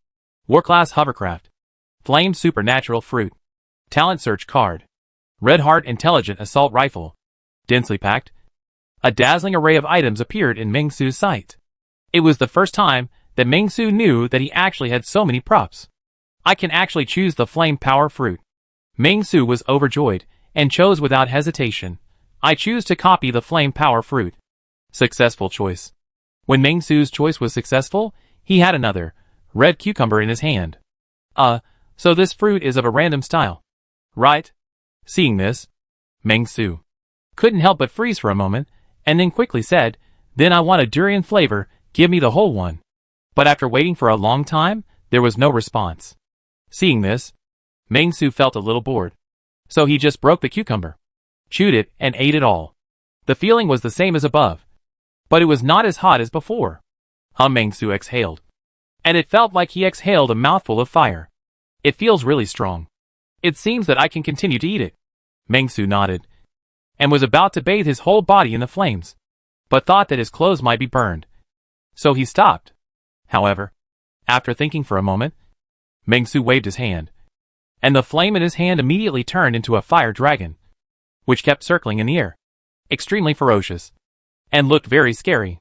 War-class hovercraft, Flame supernatural fruit, Talent search card, Red Heart intelligent assault rifle. Densely packed. A dazzling array of items appeared in Meng-Su's sight. It was the first time that Meng-Su knew that he actually had so many props. I can actually choose the flame power fruit. Meng Su was overjoyed, and chose without hesitation. I choose to copy the flame power fruit. Successful choice. When Meng Su's choice was successful, he had another, red cucumber in his hand. So this fruit is of a random style. Right? Seeing this, Meng Su couldn't help but freeze for a moment, and then quickly said, "Then I want a durian flavor, give me the whole one." But after waiting for a long time, there was no response. Seeing this, Meng Su felt a little bored. So he just broke the cucumber, chewed it, and ate it all. The feeling was the same as above, but it was not as hot as before. Meng Su exhaled, and it felt like he exhaled a mouthful of fire. It feels really strong. It seems that I can continue to eat it. Meng Su nodded, and was about to bathe his whole body in the flames, but thought that his clothes might be burned. So he stopped. However, after thinking for a moment, Meng Su waved his hand, and the flame in his hand immediately turned into a fire dragon, which kept circling in the air, extremely ferocious, and looked very scary.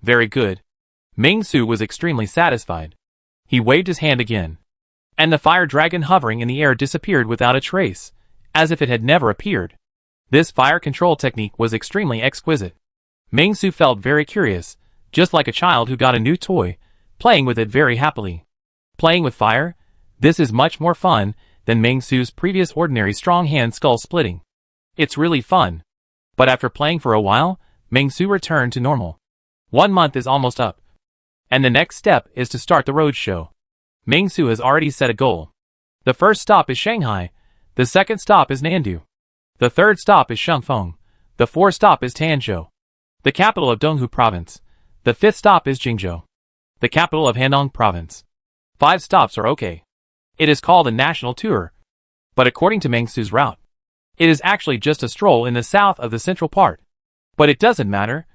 Very good. Meng Su was extremely satisfied. He waved his hand again, and the fire dragon hovering in the air disappeared without a trace, as if it had never appeared. This fire control technique was extremely exquisite. Meng Su felt very curious, just like a child who got a new toy, playing with it very happily. Playing with fire? This is much more fun than Meng Su's previous ordinary strong hand skull splitting. It's really fun. But after playing for a while, Meng Su returned to normal. 1 month is almost up, and the next step is to start the road show. Meng Su has already set a goal. The first stop is Shanghai, the second stop is Nandu, the third stop is Shangfeng, the fourth stop is Tanzhou, the capital of Donghu Province, the fifth stop is Jingzhou, the capital of Handong Province. 5 stops are okay. It is called a national tour, but according to Meng Su's route, it is actually just a stroll in the south of the central part. But it doesn't matter.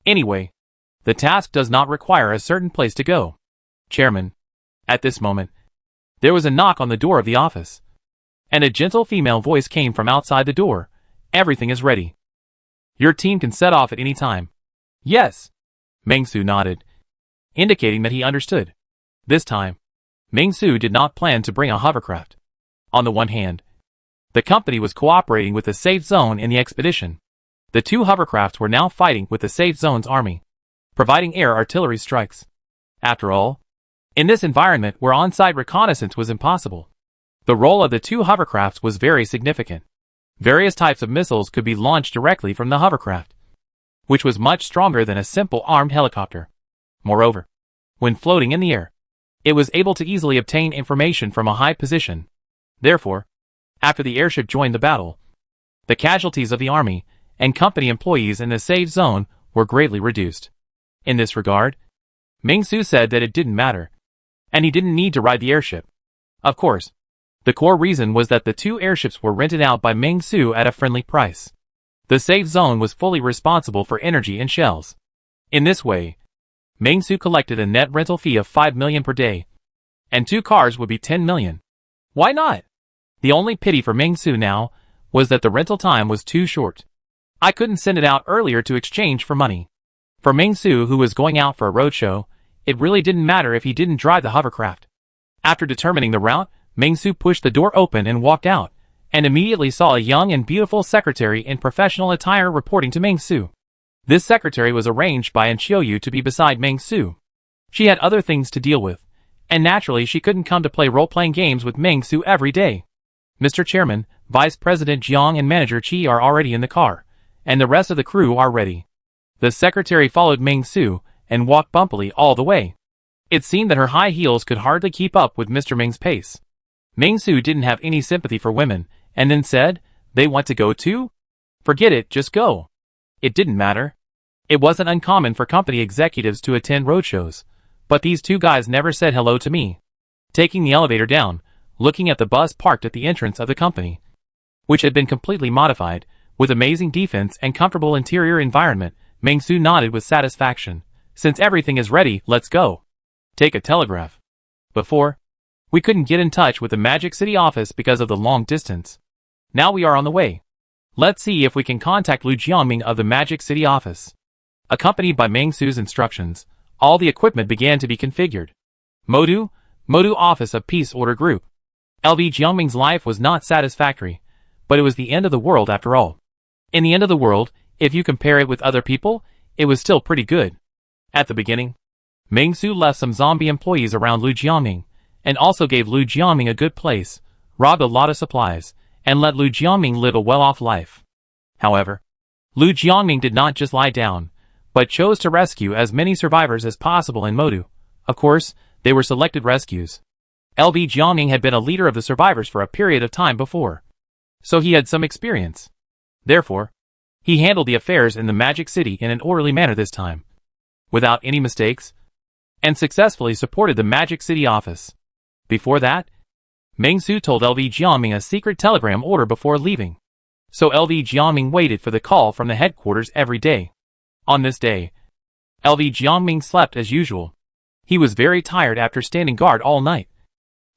Anyway, the task does not require a certain place to go. Chairman. At this moment, there was a knock on the door of the office, and a gentle female voice came from outside the door. Everything is ready. Your team can set off at any time. Yes. Meng Su nodded, indicating that he understood. This time, Meng Su did not plan to bring a hovercraft. On the one hand, the company was cooperating with the safe zone in the expedition. The 2 hovercrafts were now fighting with the safe zone's army, providing air artillery strikes. After all, in this environment where on-site reconnaissance was impossible, the role of the 2 hovercrafts was very significant. Various types of missiles could be launched directly from the hovercraft, which was much stronger than a simple armed helicopter. Moreover, when floating in the air, it was able to easily obtain information from a high position. Therefore, after the airship joined the battle, the casualties of the army and company employees in the safe zone were greatly reduced. In this regard, Meng Su said that it didn't matter, and he didn't need to ride the airship. Of course, the core reason was that the 2 airships were rented out by Meng Su at a friendly price. The safe zone was fully responsible for energy and shells. In this way, Meng Su collected a net rental fee of 5 million per day, and 2 cars would be 10 million. Why not? The only pity for Meng Su now was that the rental time was too short. I couldn't send it out earlier to exchange for money. For Meng Su, who was going out for a roadshow, it really didn't matter if he didn't drive the hovercraft. After determining the route, Meng Su pushed the door open and walked out, and immediately saw a young and beautiful secretary in professional attire reporting to Meng Su. This secretary was arranged by Anchioyu to be beside Meng Su. She had other things to deal with, and naturally she couldn't come to play role-playing games with Meng Su every day. Mr. Chairman, Vice President Jiang and Manager Qi are already in the car, and the rest of the crew are ready. The secretary followed Meng Su and walked bumpily all the way. It seemed that her high heels could hardly keep up with Mr. Meng's pace. Meng Su didn't have any sympathy for women, and then said, "They want to go too? Forget it, just go." It didn't matter. It wasn't uncommon for company executives to attend roadshows, but these 2 guys never said hello to me. Taking the elevator down, looking at the bus parked at the entrance of the company, which had been completely modified, with amazing defense and comfortable interior environment, Meng Su nodded with satisfaction. Since everything is ready, let's go. Take a telegraph. Before, we couldn't get in touch with the Magic City office because of the long distance. Now we are on the way. Let's see if we can contact Lu Jiangming of the Magic City office. Accompanied by Meng Su's instructions, all the equipment began to be configured. Modu Office of Peace Order Group. LV Jiangming's life was not satisfactory, but it was the end of the world after all. In the end of the world, if you compare it with other people, it was still pretty good. At the beginning, Meng Su left some zombie employees around Lu Jiangming, and also gave Lu Jiangming a good place, robbed a lot of supplies, and let Lu Jiangming live a well-off life. However, Lu Jiangming did not just lie down, but chose to rescue as many survivors as possible in Modu. Of course, they were selected rescues. LV Jiangming had been a leader of the survivors for a period of time before, so he had some experience. Therefore, he handled the affairs in the Magic City in an orderly manner this time, without any mistakes, and successfully supported the Magic City office. Before that, Meng Su told LV Jiangming a secret telegram order before leaving, so LV Jiangming waited for the call from the headquarters every day. On this day, LV Jiangming slept as usual. He was very tired after standing guard all night,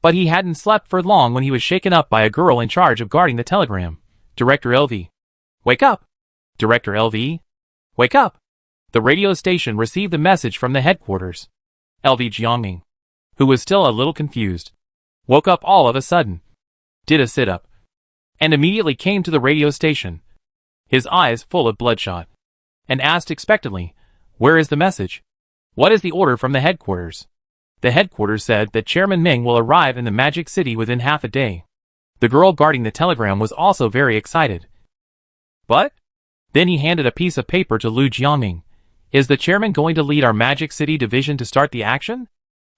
but he hadn't slept for long when he was shaken up by a girl in charge of guarding the telegram. Director LV. Wake up! Director LV. Wake up! The radio station received a message from the headquarters. LV Jiangming, who was still a little confused, woke up all of a sudden, did a sit-up, and immediately came to the radio station, his eyes full of bloodshot, and asked expectantly, "Where is the message? What is the order from the headquarters?" The headquarters said that Chairman Ming will arrive in the Magic City within half a day. The girl guarding the telegram was also very excited. But? Then he handed a piece of paper to Lu Jiangming. "Is the chairman going to lead our Magic City division to start the action?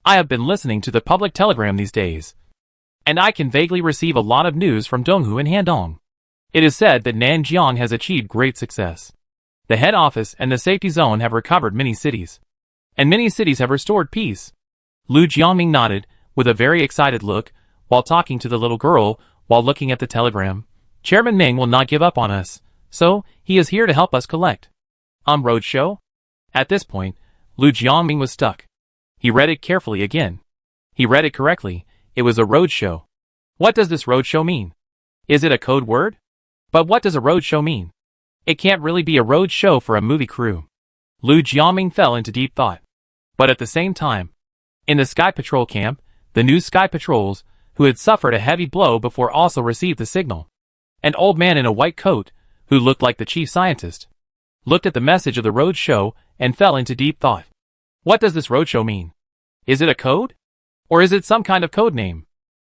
I have been listening to the public telegram these days, and I can vaguely receive a lot of news from Donghu and Handong. It is said that Nanjiang has achieved great success. The head office and the safety zone have recovered many cities, and many cities have restored peace." Lu Jiangming nodded, with a very excited look, while talking to the little girl, while looking at the telegram. "Chairman Ming will not give up on us, so he is here to help us collect." Roadshow? At this point, Lu Jiangming was stuck. He read it carefully again. He read it correctly. It was a roadshow. What does this roadshow mean? Is it a code word? But what does a roadshow mean? It can't really be a roadshow for a movie crew. Lu Jiangming fell into deep thought. But at the same time, in the Sky Patrol camp, the new Sky Patrols, who had suffered a heavy blow before, also received the signal. An old man in a white coat, who looked like the chief scientist, looked at the message of the roadshow and fell into deep thought. What does this roadshow mean? Is it a code? Or is it some kind of code name?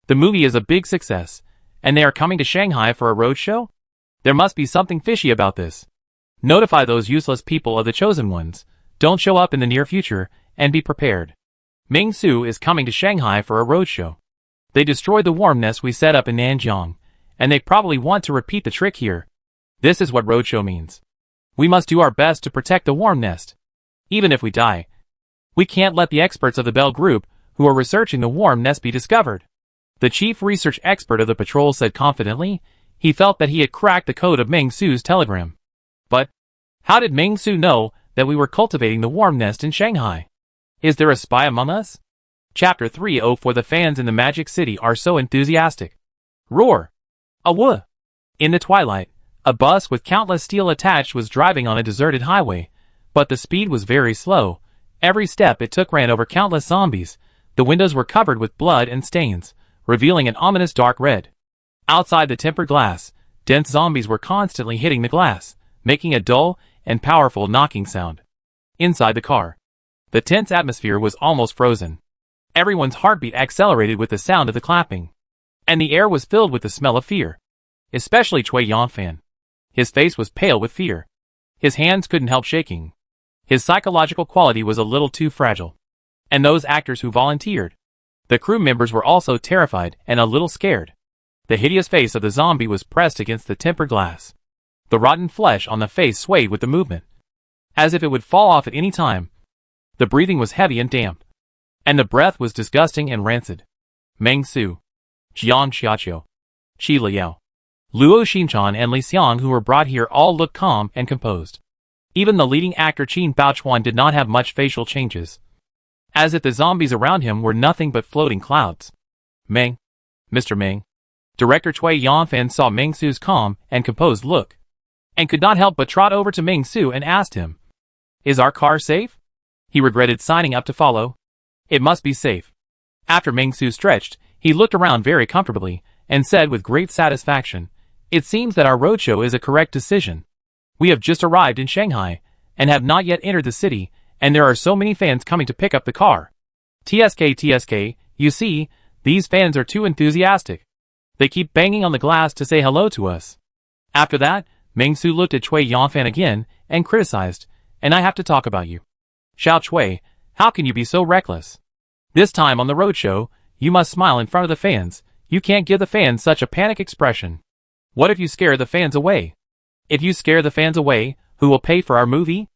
The movie is a big success, and they are coming to Shanghai for a roadshow? There must be something fishy about this. Notify those useless people of the chosen ones. Don't show up in the near future, and be prepared. Meng Su is coming to Shanghai for a roadshow. They destroyed the worm nest we set up in Nanjiang, and they probably want to repeat the trick here. This is what roadshow means. We must do our best to protect the worm nest. Even if we die, we can't let the experts of the Bell Group, who are researching the worm nest, be discovered. The chief research expert of the patrol said confidently. He felt that he had cracked the code of Meng Su's telegram. But how did Meng Su know that we were cultivating the worm nest in Shanghai? Is there a spy among us? Chapter 304. The fans in the Magic City are so enthusiastic. Roar! Awoo! In the twilight, a bus with countless steel attached was driving on a deserted highway, but the speed was very slow. Every step it took ran over countless zombies. The windows were covered with blood and stains, revealing an ominous dark red. Outside the tempered glass, dense zombies were constantly hitting the glass, making a dull and powerful knocking sound. Inside the car, the tense atmosphere was almost frozen. Everyone's heartbeat accelerated with the sound of the clapping, and the air was filled with the smell of fear. Especially Cui Yanfan. His face was pale with fear. His hands couldn't help shaking. His psychological quality was a little too fragile. And those actors who volunteered, the crew members, were also terrified and a little scared. The hideous face of the zombie was pressed against the tempered glass. The rotten flesh on the face swayed with the movement, as if it would fall off at any time. The breathing was heavy and damp, and the breath was disgusting and rancid. Meng Su, Jiang Xiaqiu, Shi Liao, Luo Xinchan, and Li Xiang, who were brought here, all looked calm and composed. Even the leading actor Qin Baochuan did not have much facial changes, as if the zombies around him were nothing but floating clouds. Meng, Mr. Meng. Director Cui Yanfan saw Meng Su's calm and composed look, and could not help but trot over to Meng Su and asked him, "Is our car safe?" He regretted signing up to follow. It must be safe. After Meng Su stretched, He looked around very comfortably, and said with great satisfaction, "It seems that our roadshow is a correct decision. We have just arrived in Shanghai, and have not yet entered the city, and there are so many fans coming to pick up the car. TSK, you see, these fans are too enthusiastic. They keep banging on the glass to say hello to us." After that, Meng-Su looked at Cui Yanfan again, and criticized, "And I have to talk about you. Xiao Cui, how can you be so reckless? This time on the roadshow, you must smile in front of the fans. You can't give the fans such a panic expression. What if you scare the fans away? If you scare the fans away, who will pay for our movie?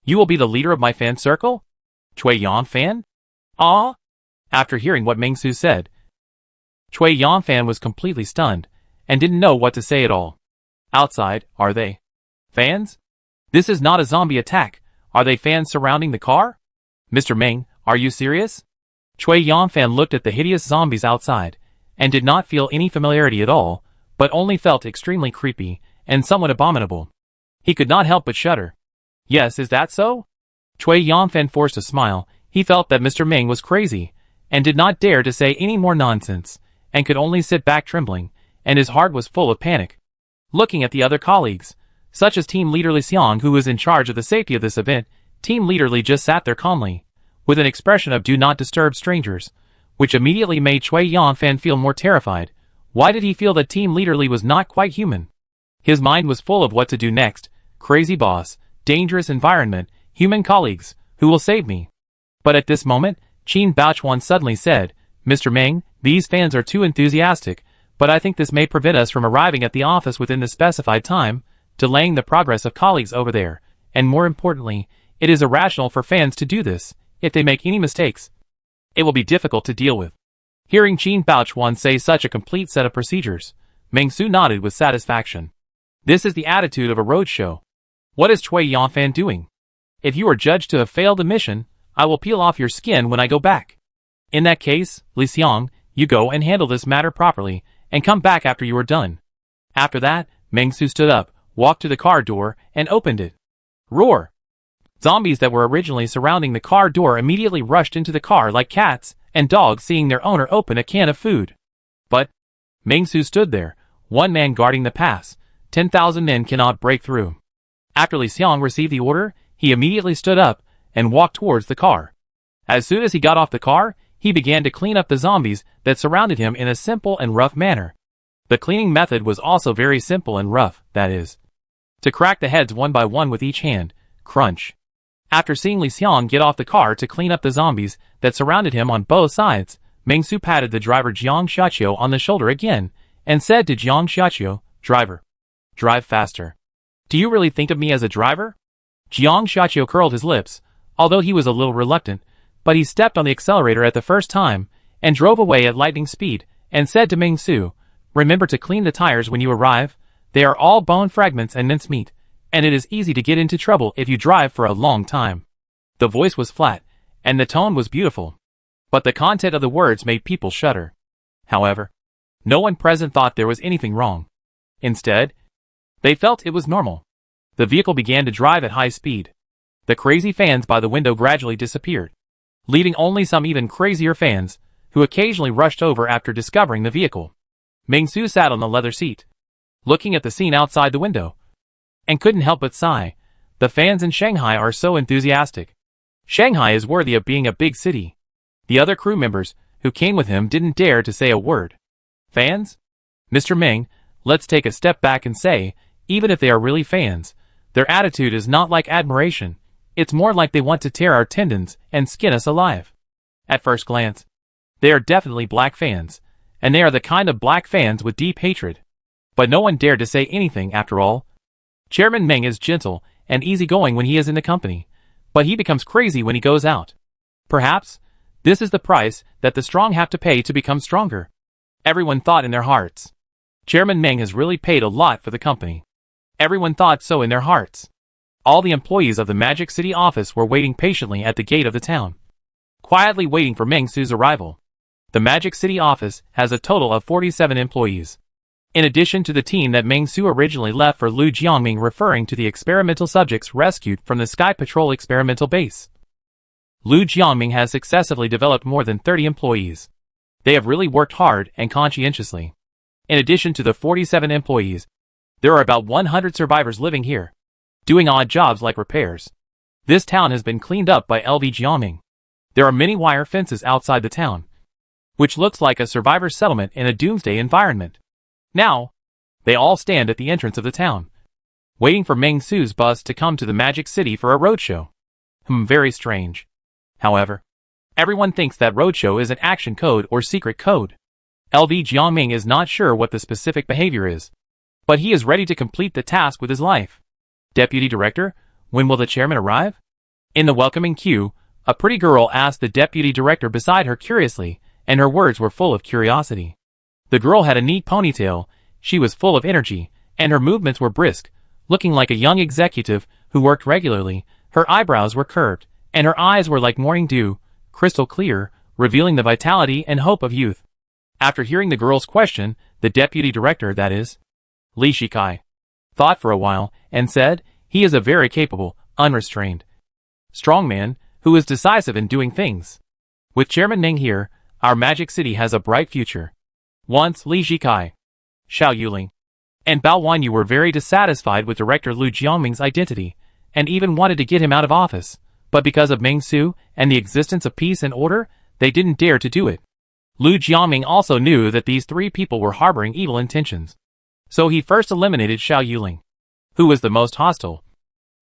You will be the leader of my fan circle? Cui Yanfan? Ah?" After hearing what Meng-Su said, Cui Yanfan was completely stunned, and didn't know what to say at all. "Outside, are they fans? This is not a zombie attack. Are they fans surrounding the car? Mr. Meng, are you serious?" Cui Yanfan looked at the hideous zombies outside, and did not feel any familiarity at all, but only felt extremely creepy, and somewhat abominable. He could not help but shudder. "Yes, is that so?" Cui Yanfan forced a smile. He felt that Mr. Meng was crazy, and did not dare to say any more nonsense, and could only sit back trembling, and his heart was full of panic. Looking at the other colleagues, such as Team Leader Li Xiang, who was in charge of the safety of this event, Team Leader Li just sat there calmly, with an expression of "do not disturb strangers," which immediately made Cui Yanfan feel more terrified. Why did he feel that Team Leader Li was not quite human? His mind was full of what to do next. Crazy boss, dangerous environment, human colleagues, who will save me? But at this moment, Qin Baochuan suddenly said, "Mr. Meng, these fans are too enthusiastic, but I think this may prevent us from arriving at the office within the specified time, delaying the progress of colleagues over there, and more importantly, it is irrational for fans to do this. If they make any mistakes, it will be difficult to deal with." Hearing Qin Baochuan say such a complete set of procedures, Meng-Su nodded with satisfaction. This is the attitude of a roadshow. What is Cui Yanfan doing? If you are judged to have failed the mission, I will peel off your skin when I go back. In that case, Li Xiang, you go and handle this matter properly, and come back after you are done. After that, Meng-Su stood up, walked to the car door, and opened it. Roar! Zombies that were originally surrounding the car door immediately rushed into the car like cats and dogs seeing their owner open a can of food. But Meng-Su stood there, one man guarding the pass. 10,000 men cannot break through. After Li Xiang received the order, he immediately stood up and walked towards the car. As soon as he got off the car, he began to clean up the zombies that surrounded him in a simple and rough manner. The cleaning method was also very simple and rough, that is, to crack the heads one by one with each hand. Crunch. After seeing Li Xiang get off the car to clean up the zombies that surrounded him on both sides, Meng-Su patted the driver Jiang Xiaqiu on the shoulder again, and said to Jiang Xiaqiu, "Driver, drive faster. Do you really think of me as a driver?" Jiang Xiaqiu curled his lips, although he was a little reluctant, but he stepped on the accelerator at the first time, and drove away at lightning speed, and said to Meng-Su, "Remember to clean the tires when you arrive. They are all bone fragments and mincemeat, and it is easy to get into trouble if you drive for a long time." The voice was flat, and the tone was beautiful, but the content of the words made people shudder. However, no one present thought there was anything wrong. Instead, they felt it was normal. The vehicle began to drive at high speed. The crazy fans by the window gradually disappeared, leaving only some even crazier fans, who occasionally rushed over after discovering the vehicle. Meng-Su sat on the leather seat, looking at the scene outside the window, and couldn't help but sigh. The fans in Shanghai are so enthusiastic. Shanghai is worthy of being a big city. The other crew members, who came with him, didn't dare to say a word. Fans? Mr. Meng, let's take a step back and say, even if they are really fans, their attitude is not like admiration. It's more like they want to tear our tendons and skin us alive. At first glance, they are definitely black fans, and they are the kind of black fans with deep hatred. But no one dared to say anything after all. Chairman Meng is gentle and easygoing when he is in the company, but he becomes crazy when he goes out. Perhaps, this is the price that the strong have to pay to become stronger. Everyone thought in their hearts. Chairman Meng has really paid a lot for the company. Everyone thought so in their hearts. All the employees of the Magic City office were waiting patiently at the gate of the town, quietly waiting for Meng-Su's arrival. The Magic City office has a total of 47 employees, in addition to the team that Meng-Su originally left for Lu Jiangming, referring to the experimental subjects rescued from the Sky Patrol experimental base. Lu Jiangming has successively developed more than 30 employees. They have really worked hard and conscientiously. In addition to the 47 employees, there are about 100 survivors living here, doing odd jobs like repairs. This town has been cleaned up by LV Jiaming. There are many wire fences outside the town, which looks like a survivor settlement in a Doomsday environment. Now, they all stand at the entrance of the town, waiting for Meng Su's bus to come to the Magic City for a roadshow. Very strange. However, everyone thinks that roadshow is an action code or secret code. LV Jiaming is not sure what the specific behavior is, but he is ready to complete the task with his life. Deputy Director, when will the chairman arrive? In the welcoming queue, a pretty girl asked the deputy director beside her curiously, and her words were full of curiosity. The girl had a neat ponytail, she was full of energy, and her movements were brisk, looking like a young executive who worked regularly. Her eyebrows were curved, and her eyes were like morning dew, crystal clear, revealing the vitality and hope of youth. After hearing the girl's question, the deputy director, that is, Li Shikai, thought for a while, and said, he is a very capable, unrestrained, strong man, who is decisive in doing things. With Chairman Meng here, our Magic City has a bright future. Once Li Shikai, Xiao Yuling, and Bao Wanyu were very dissatisfied with Director Lu Jiaming's identity, and even wanted to get him out of office, but because of Meng Su and the existence of peace and order, they didn't dare to do it. Lu Jiaming also knew that these three people were harboring evil intentions. So he first eliminated Xiao Yuling, who was the most hostile,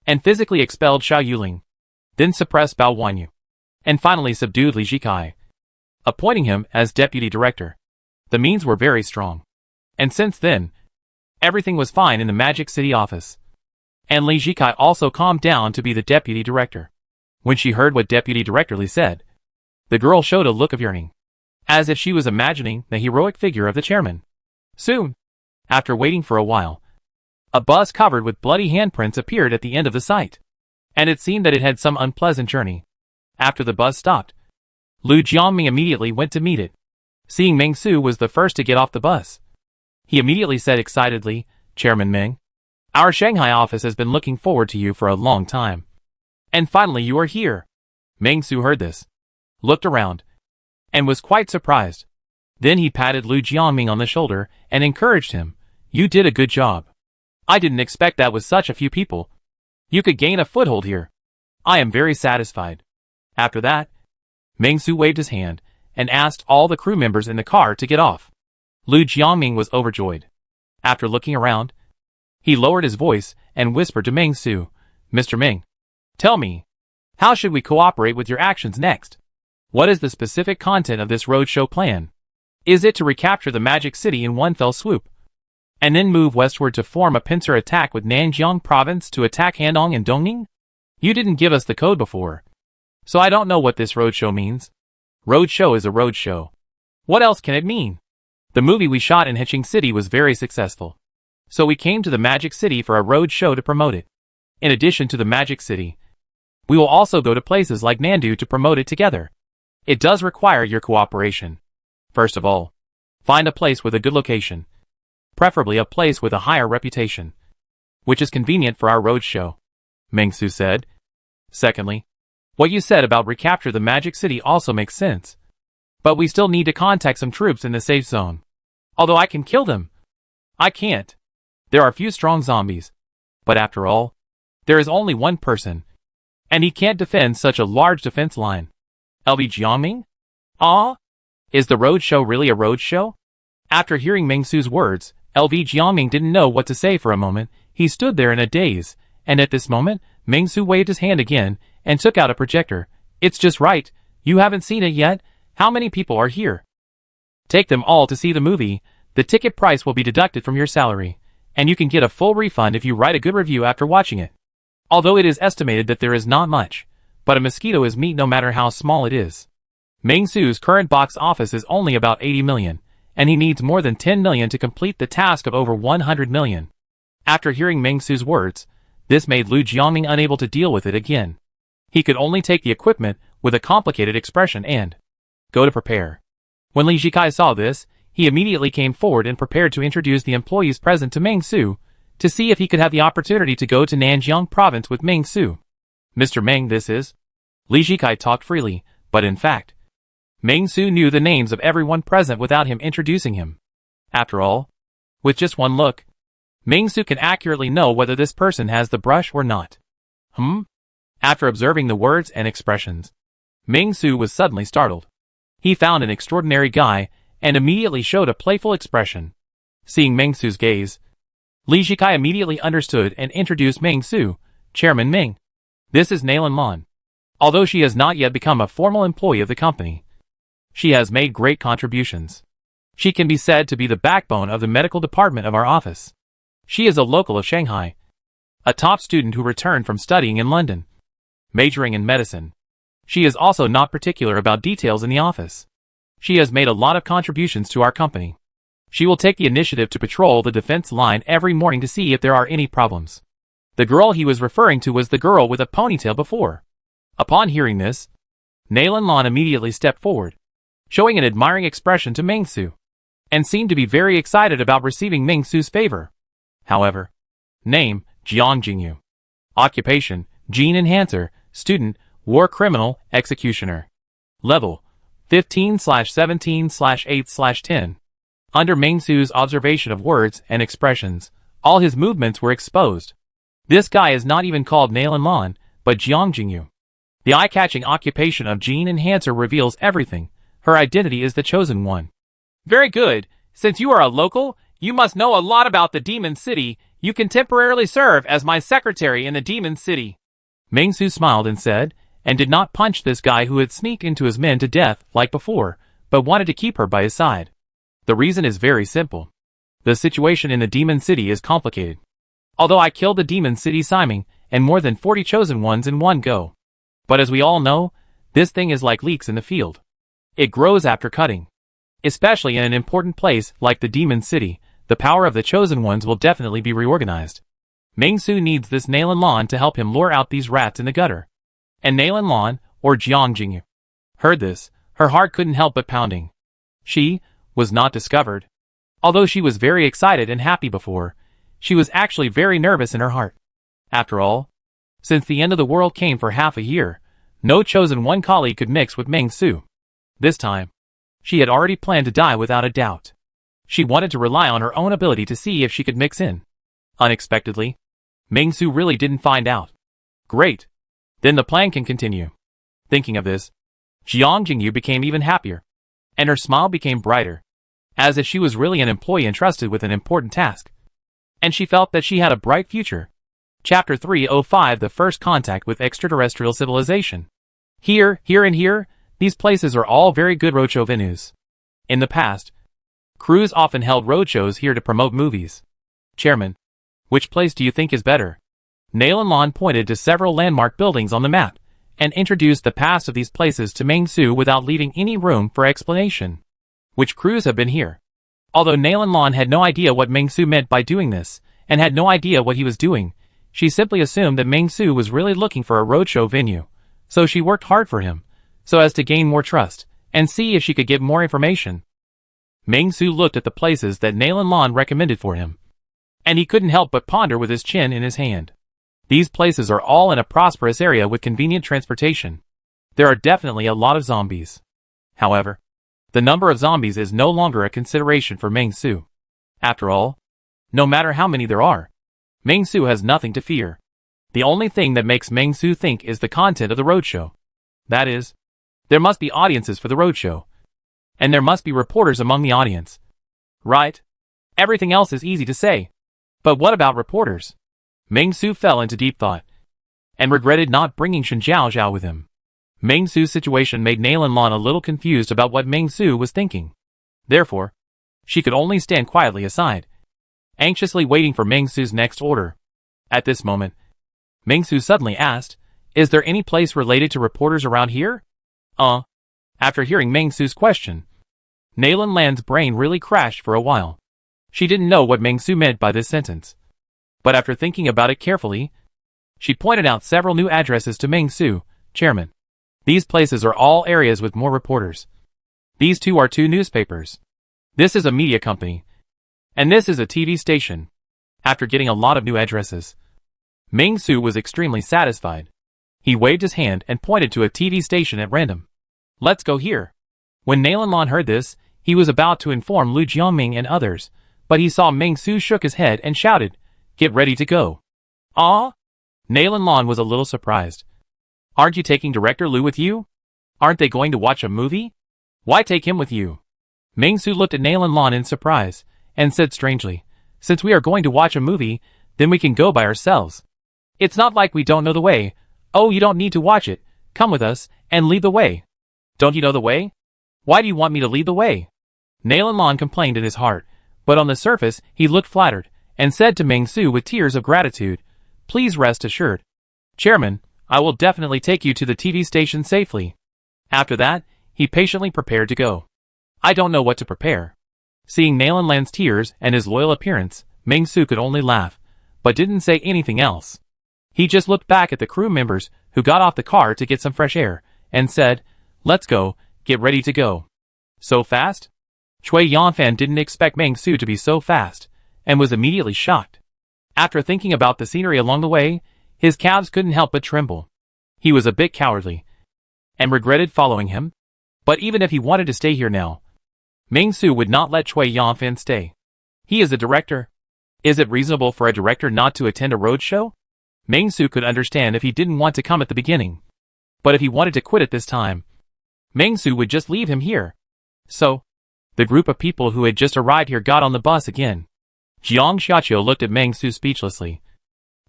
and physically expelled Xiao Yuling, then suppressed Bao Wanyu, and finally subdued Li Shikai, appointing him as deputy director. The means were very strong. And since then, everything was fine in the Magic City office. And Li Shikai also calmed down to be the deputy director. When she heard what Deputy Director Li said, the girl showed a look of yearning, as if she was imagining the heroic figure of the chairman. Soon, after waiting for a while, a bus covered with bloody handprints appeared at the end of the site, and it seemed that it had some unpleasant journey. After the bus stopped, Lu Jiaming immediately went to meet it. Seeing Meng Su was the first to get off the bus, he immediately said excitedly, Chairman Meng, our Shanghai office has been looking forward to you for a long time. And finally you are here. Meng Su heard this, looked around, and was quite surprised. Then he patted Lu Jiaming on the shoulder and encouraged him. You did a good job. I didn't expect that with such a few people. You could gain a foothold here. I am very satisfied. After that, Meng Su waved his hand and asked all the crew members in the car to get off. Lu Jiaming was overjoyed. After looking around, he lowered his voice and whispered to Meng Su, Mr. Meng, tell me, how should we cooperate with your actions next? What is the specific content of this roadshow plan? Is it to recapture the Magic City in one fell swoop, and then move westward to form a pincer attack with Nanjiang Province to attack Handong and Dongning? You didn't give us the code before, so I don't know what this roadshow means. Roadshow is a roadshow. What else can it mean? The movie we shot in Heqing City was very successful, so we came to the Magic City for a roadshow to promote it. In addition to the Magic City, we will also go to places like Nandu to promote it together. It does require your cooperation. First of all, find a place with a good location, preferably a place with a higher reputation, which is convenient for our roadshow, Meng Su said. Secondly, what you said about recapture the Magic City also makes sense, but we still need to contact some troops in the safe zone. Although I can kill them, I can't. There are few strong zombies, but after all, there is only one person, and he can't defend such a large defense line. LV Jiaming? Ah? Is the roadshow really a roadshow? After hearing Meng Su's words, LV Jiaming didn't know what to say for a moment. He stood there in a daze, and at this moment, Meng Su waved his hand again and took out a projector. It's just right. You haven't seen it yet? How many people are here? Take them all to see the movie. The ticket price will be deducted from your salary, and you can get a full refund if you write a good review after watching it. Although it is estimated that there is not much, but a mosquito is meat no matter how small it is. Meng Su's current box office is only about 80 million, and he needs more than 10 million to complete the task of over 100 million. After hearing Meng Su's words, this made Lu Jiaming unable to deal with it again. He could only take the equipment with a complicated expression and go to prepare. When Li Shikai saw this, he immediately came forward and prepared to introduce the employees present to Meng Su, to see if he could have the opportunity to go to Nanjiang Province with Meng Su. Mr. Meng, this is. Li Shikai talked freely, but in fact, Meng Su knew the names of everyone present without him introducing him. After all, with just one look, Meng Su can accurately know whether this person has the brush or not. After observing the words and expressions, Meng Su was suddenly startled. He found an extraordinary guy and immediately showed a playful expression. Seeing Meng Su's gaze, Li Shikai immediately understood and introduced Meng Su, Chairman Meng. This is Nalan Lan. Although she has not yet become a formal employee of the company, she has made great contributions. She can be said to be the backbone of the medical department of our office. She is a local of Shanghai, a top student who returned from studying in London, majoring in medicine. She is also not particular about details in the office. She has made a lot of contributions to our company. She will take the initiative to patrol the defense line every morning to see if there are any problems. The girl he was referring to was the girl with a ponytail before. Upon hearing this, Nalan Lan immediately stepped forward, showing an admiring expression to Meng Su, and seemed to be very excited about receiving Meng Su's favor. However, name, Jiang Jingyu. Occupation, Gene Enhancer. Student, War Criminal, Executioner. Level, 15/17/8/10. Under Meng Su's observation of words and expressions, all his movements were exposed. This guy is not even called Nalan Lan, but Jiang Jingyu. The eye-catching occupation of Gene Enhancer reveals everything. Her identity is the Chosen One. Very good. Since you are a local, you must know a lot about the Demon City. You can temporarily serve as my secretary in the Demon City. Meng Su smiled and said, and did not punch this guy who had sneaked into his men to death like before, but wanted to keep her by his side. The reason is very simple. The situation in the Demon City is complicated. Although I killed the Demon City Simon and more than 40 Chosen Ones in one go. But as we all know, this thing is like leeks in the field. It grows after cutting. Especially in an important place like the Demon City, the power of the Chosen Ones will definitely be reorganized. Meng Su needs this Nalan Lan to help him lure out these rats in the gutter. And Nalan Lan, or Jiang Jingyu, heard this, her heart couldn't help but pounding. She was not discovered. Although she was very excited and happy before, she was actually very nervous in her heart. After all, since the end of the world came for half a year, no Chosen One colleague could mix with Meng Su. This time, she had already planned to die without a doubt. She wanted to rely on her own ability to see if she could mix in. Unexpectedly, Meng Su really didn't find out. Great. Then the plan can continue. Thinking of this, Jiang Jingyu became even happier, and her smile became brighter, as if she was really an employee entrusted with an important task. And she felt that she had a bright future. Chapter 305: The First Contact with Extraterrestrial Civilization. Here, these places are all very good roadshow venues. In the past, crews often held roadshows here to promote movies. Chairman, which place do you think is better? Nalan Lan pointed to several landmark buildings on the map, and introduced the past of these places to Meng Su without leaving any room for explanation. Which crews have been here? Although Nalan Lan had no idea what Meng Su meant by doing this, and had no idea what he was doing, she simply assumed that Meng Su was really looking for a roadshow venue, so she worked hard for him, so as to gain more trust, and see if she could get more information. Meng Su looked at the places that Nalan Lan recommended for him, and he couldn't help but ponder with his chin in his hand. These places are all in a prosperous area with convenient transportation. There are definitely a lot of zombies. However, the number of zombies is no longer a consideration for Meng Su. After all, no matter how many there are, Meng Su has nothing to fear. The only thing that makes Meng Su think is the content of the roadshow. That is, there must be audiences for the roadshow, and there must be reporters among the audience. Right? Everything else is easy to say. But what about reporters? Meng Su fell into deep thought, and regretted not bringing Shen Zhao with him. Meng Su's situation made Nalan Lan a little confused about what Meng Su was thinking. Therefore, she could only stand quietly aside, anxiously waiting for Meng Su's next order. At this moment, Meng Su suddenly asked, "Is there any place related to reporters around here?" After hearing Meng Su's question, Nalan Lan's brain really crashed for a while. She didn't know what Meng Su meant by this sentence. But after thinking about it carefully, she pointed out several new addresses to Meng Su. Chairman, these places are all areas with more reporters. These two are two newspapers. This is a media company. And this is a TV station. After getting a lot of new addresses, Meng Su was extremely satisfied. He waved his hand and pointed to a TV station at random. Let's go here. When Nalanlan heard this, he was about to inform Lu Jiangming and others, but he saw Meng Su shook his head and shouted, "Get ready to go." "Ah?" Nalanlan was a little surprised. "Aren't you taking Director Lu with you? Aren't they going to watch a movie? Why take him with you?" Meng Su looked at Nalanlan in surprise, and said strangely, "Since we are going to watch a movie, then we can go by ourselves. It's not like we don't know the way. Oh, you don't need to watch it. Come with us, and lead the way." "Don't you know the way? Why do you want me to lead the way?" Nalanlan complained in his heart, but on the surface he looked flattered, and said to Meng Su with tears of gratitude, "Please rest assured, Chairman, I will definitely take you to the TV station safely." After that, he patiently prepared to go. I don't know what to prepare. Seeing Nalanlan's tears and his loyal appearance, Meng Su could only laugh, but didn't say anything else. He just looked back at the crew members who got off the car to get some fresh air, and said, "Let's go, get ready to go." So fast? Cui Yanfan didn't expect Meng Su to be so fast, and was immediately shocked. After thinking about the scenery along the way, his calves couldn't help but tremble. He was a bit cowardly, and regretted following him. But even if he wanted to stay here now, Meng Su would not let Cui Yanfan stay. He is a director. Is it reasonable for a director not to attend a roadshow? Meng Su could understand if he didn't want to come at the beginning. But if he wanted to quit at this time, Meng Su would just leave him here. So, the group of people who had just arrived here got on the bus again. Jiang Xiaqiu looked at Meng Su speechlessly,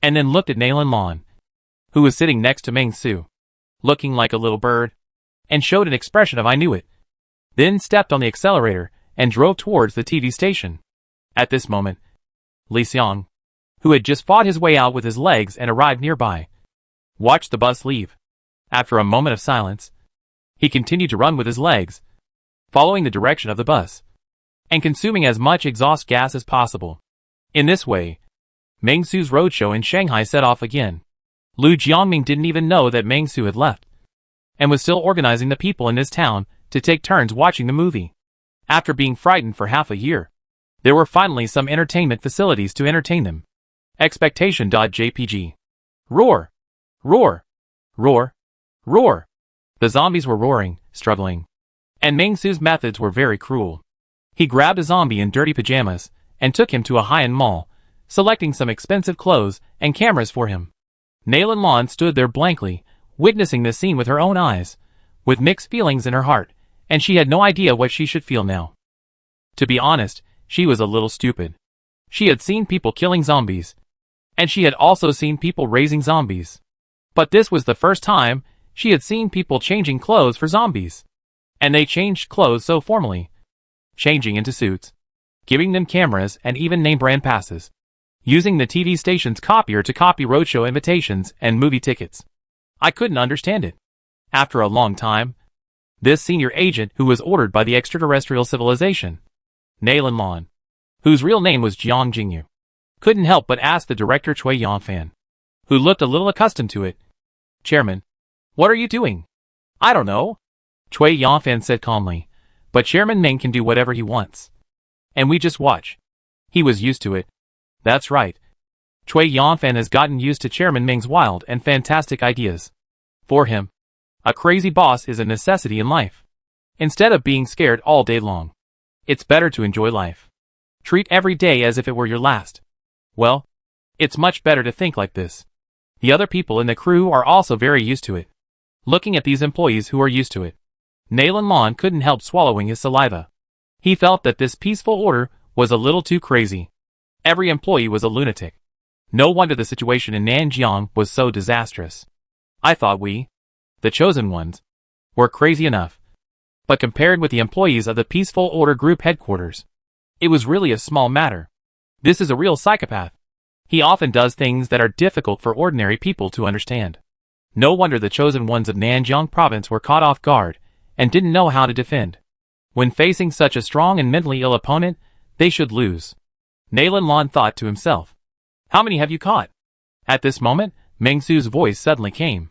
and then looked at Nalanlan, who was sitting next to Meng Su, looking like a little bird, and showed an expression of "I knew it," then stepped on the accelerator and drove towards the TV station. At this moment, Li Xiang, who had just fought his way out with his legs and arrived nearby, watched the bus leave. After a moment of silence, he continued to run with his legs, following the direction of the bus, and consuming as much exhaust gas as possible. In this way, Meng Su's roadshow in Shanghai set off again. Lu Jiangming didn't even know that Meng Su had left, and was still organizing the people in his town to take turns watching the movie. After being frightened for half a year, there were finally some entertainment facilities to entertain them. Expectation.jpg. Roar! Roar! Roar! Roar! The zombies were roaring, struggling, and Meng Su's methods were very cruel. He grabbed a zombie in dirty pajamas, and took him to a high-end mall, selecting some expensive clothes and cameras for him. Nalanlan stood there blankly, witnessing this scene with her own eyes, with mixed feelings in her heart, and she had no idea what she should feel now. To be honest, she was a little stupid. She had seen people killing zombies, and she had also seen people raising zombies. But this was the first time she had seen people changing clothes for zombies. And they changed clothes so formally, changing into suits, giving them cameras and even name brand passes, using the TV station's copier to copy roadshow invitations and movie tickets. I couldn't understand it. After a long time, this senior agent who was ordered by the extraterrestrial civilization, Nalanlan, whose real name was Jiang Jingyu, couldn't help but ask the director Cui Yanfan, who looked a little accustomed to it, "Chairman, what are you doing?" "I don't know," Cui Yanfan said calmly, "but Chairman Ming can do whatever he wants. And we just watch." He was used to it. That's right. Cui Yanfan has gotten used to Chairman Ming's wild and fantastic ideas. For him, a crazy boss is a necessity in life. Instead of being scared all day long, it's better to enjoy life. Treat every day as if it were your last. Well, it's much better to think like this. The other people in the crew are also very used to it. Looking at these employees who are used to it, Nalanlan couldn't help swallowing his saliva. He felt that this peaceful order was a little too crazy. Every employee was a lunatic. No wonder the situation in Nanjiang was so disastrous. I thought we, the chosen ones, were crazy enough. But compared with the employees of the Peaceful Order Group headquarters, it was really a small matter. This is a real psychopath. He often does things that are difficult for ordinary people to understand. No wonder the chosen ones of Nanjiang province were caught off guard, and didn't know how to defend. When facing such a strong and mentally ill opponent, they should lose. Nalanlan thought to himself. "How many have you caught?" At this moment, Meng Su's voice suddenly came.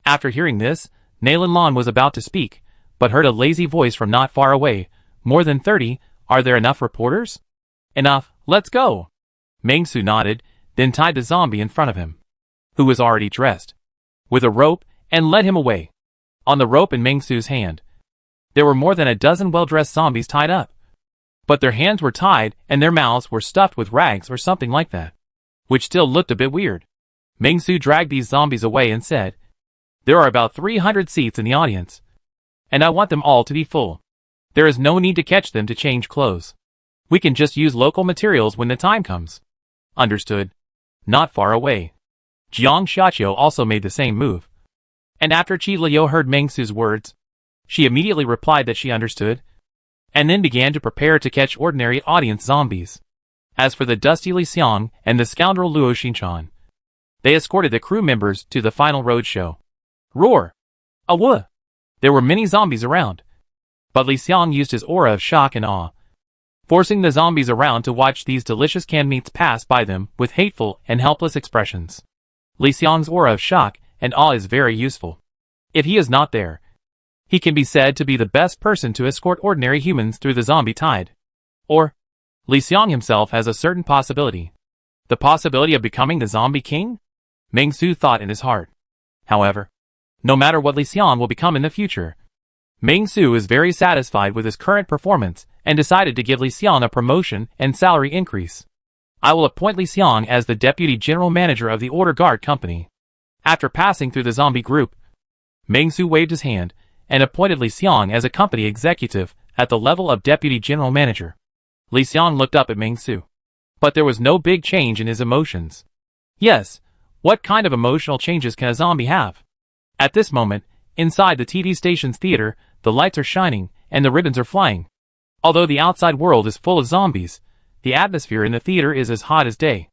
After hearing this, Nalanlan was about to speak, but heard a lazy voice from not far away. "More than 30, are there enough reporters?" "Enough, let's go." Meng Su nodded, then tied the zombie in front of him, who was already dressed, with a rope, and led him away. On the rope in Meng Su's hand, There were more than a dozen well-dressed zombies tied up. But their hands were tied and their mouths were stuffed with rags or something like that, which still looked a bit weird. Ming-Su dragged these zombies away and said, "There are about 300 seats in the audience, and I want them all to be full. There is no need to catch them to change clothes. We can just use local materials when the time comes." Understood. Not far away, Jiang Xiaqiu also made the same move. And after Qi Liu heard Ming-Su's words, she immediately replied that she understood, and then began to prepare to catch ordinary audience zombies. As for the dusty Li Xiang and the scoundrel Luo Xinchan, they escorted the crew members to the final roadshow. Roar! Awoo! There were many zombies around, but Li Xiang used his aura of shock and awe, forcing the zombies around to watch these delicious canned meats pass by them with hateful and helpless expressions. Li Xiang's aura of shock and awe is very useful. If he is not there, he can be said to be the best person to escort ordinary humans through the zombie tide. Or, Li Xiang himself has a certain possibility. The possibility of becoming the zombie king? Ming-Su thought in his heart. However, no matter what Li Xiang will become in the future, Ming-Su is very satisfied with his current performance and decided to give Li Xiang a promotion and salary increase. I will appoint Li Xiang as the deputy general manager of the Order Guard Company. After passing through the zombie group, Ming-Su waved his hand and appointed Li Xiang as a company executive at the level of deputy general manager. Li Xiang looked up at Ming-Su, but there was no big change in his emotions. Yes, what kind of emotional changes can a zombie have? At this moment, inside the TV station's theater, the lights are shining and the ribbons are flying. Although the outside world is full of zombies, the atmosphere in the theater is as hot as day.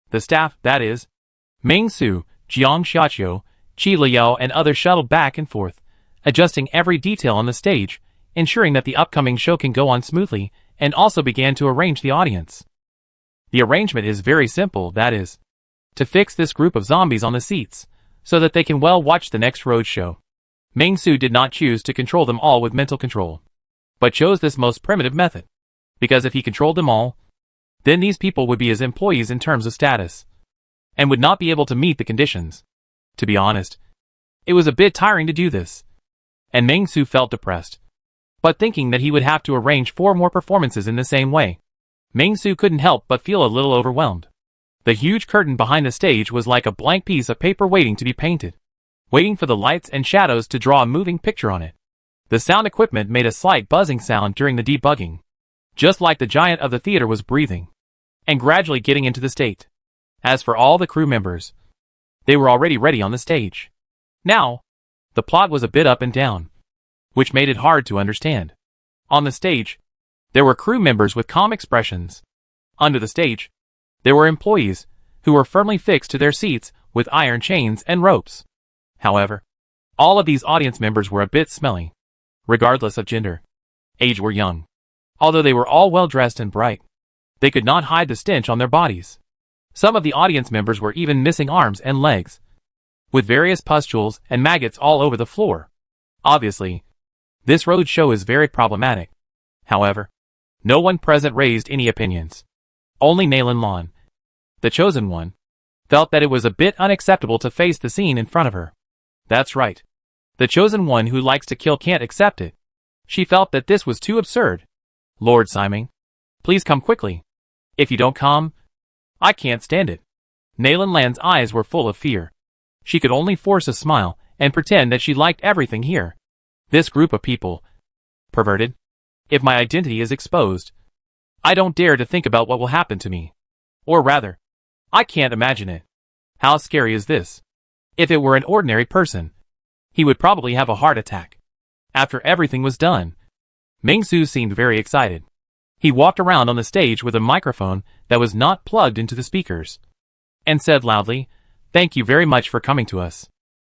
The staff, that is, Ming-Su, Jiang Xiaqiu, Qi Liu and others shuttled back and forth, adjusting every detail on the stage, ensuring that the upcoming show can go on smoothly, and also began to arrange the audience. The arrangement is very simple, that is, to fix this group of zombies on the seats, so that they can well watch the next roadshow. Ming-Su did not choose to control them all with mental control, but chose this most primitive method, because if he controlled them all, then these people would be his employees in terms of status, and would not be able to meet the conditions. To be honest, it was a bit tiring to do this, and Ming-Su felt depressed. But thinking that he would have to arrange 4 more performances in the same way, Ming-Su couldn't help but feel a little overwhelmed. The huge curtain behind the stage was like a blank piece of paper waiting to be painted, waiting for the lights and shadows to draw a moving picture on it. The sound equipment made a slight buzzing sound during the debugging, just like the giant of the theater was breathing, and gradually getting into the state. As for all the crew members, they were already ready on the stage. Now, the plot was a bit up and down, which made it hard to understand. On the stage, there were crew members with calm expressions. Under the stage, there were employees who were firmly fixed to their seats with iron chains and ropes. However, all of these audience members were a bit smelly, regardless of gender, age or young. Although they were all well dressed and bright, they could not hide the stench on their bodies. Some of the audience members were even missing arms and legs, with various pustules and maggots all over the floor. Obviously, this road show is very problematic. However, no one present raised any opinions. Only Nailin Lan, the chosen one, felt that it was a bit unacceptable to face the scene in front of her. That's right. The chosen one who likes to kill can't accept it. She felt that this was too absurd. Lord Simon, please come quickly. If you don't come, I can't stand it. Nailin Lan's eyes were full of fear. She could only force a smile and pretend that she liked everything here. This group of people, perverted. If my identity is exposed, I don't dare to think about what will happen to me. Or rather, I can't imagine it. How scary is this? If it were an ordinary person, he would probably have a heart attack. After everything was done, Ming-Su seemed very excited. He walked around on the stage with a microphone that was not plugged into the speakers, and said loudly, "Thank you very much for coming to us.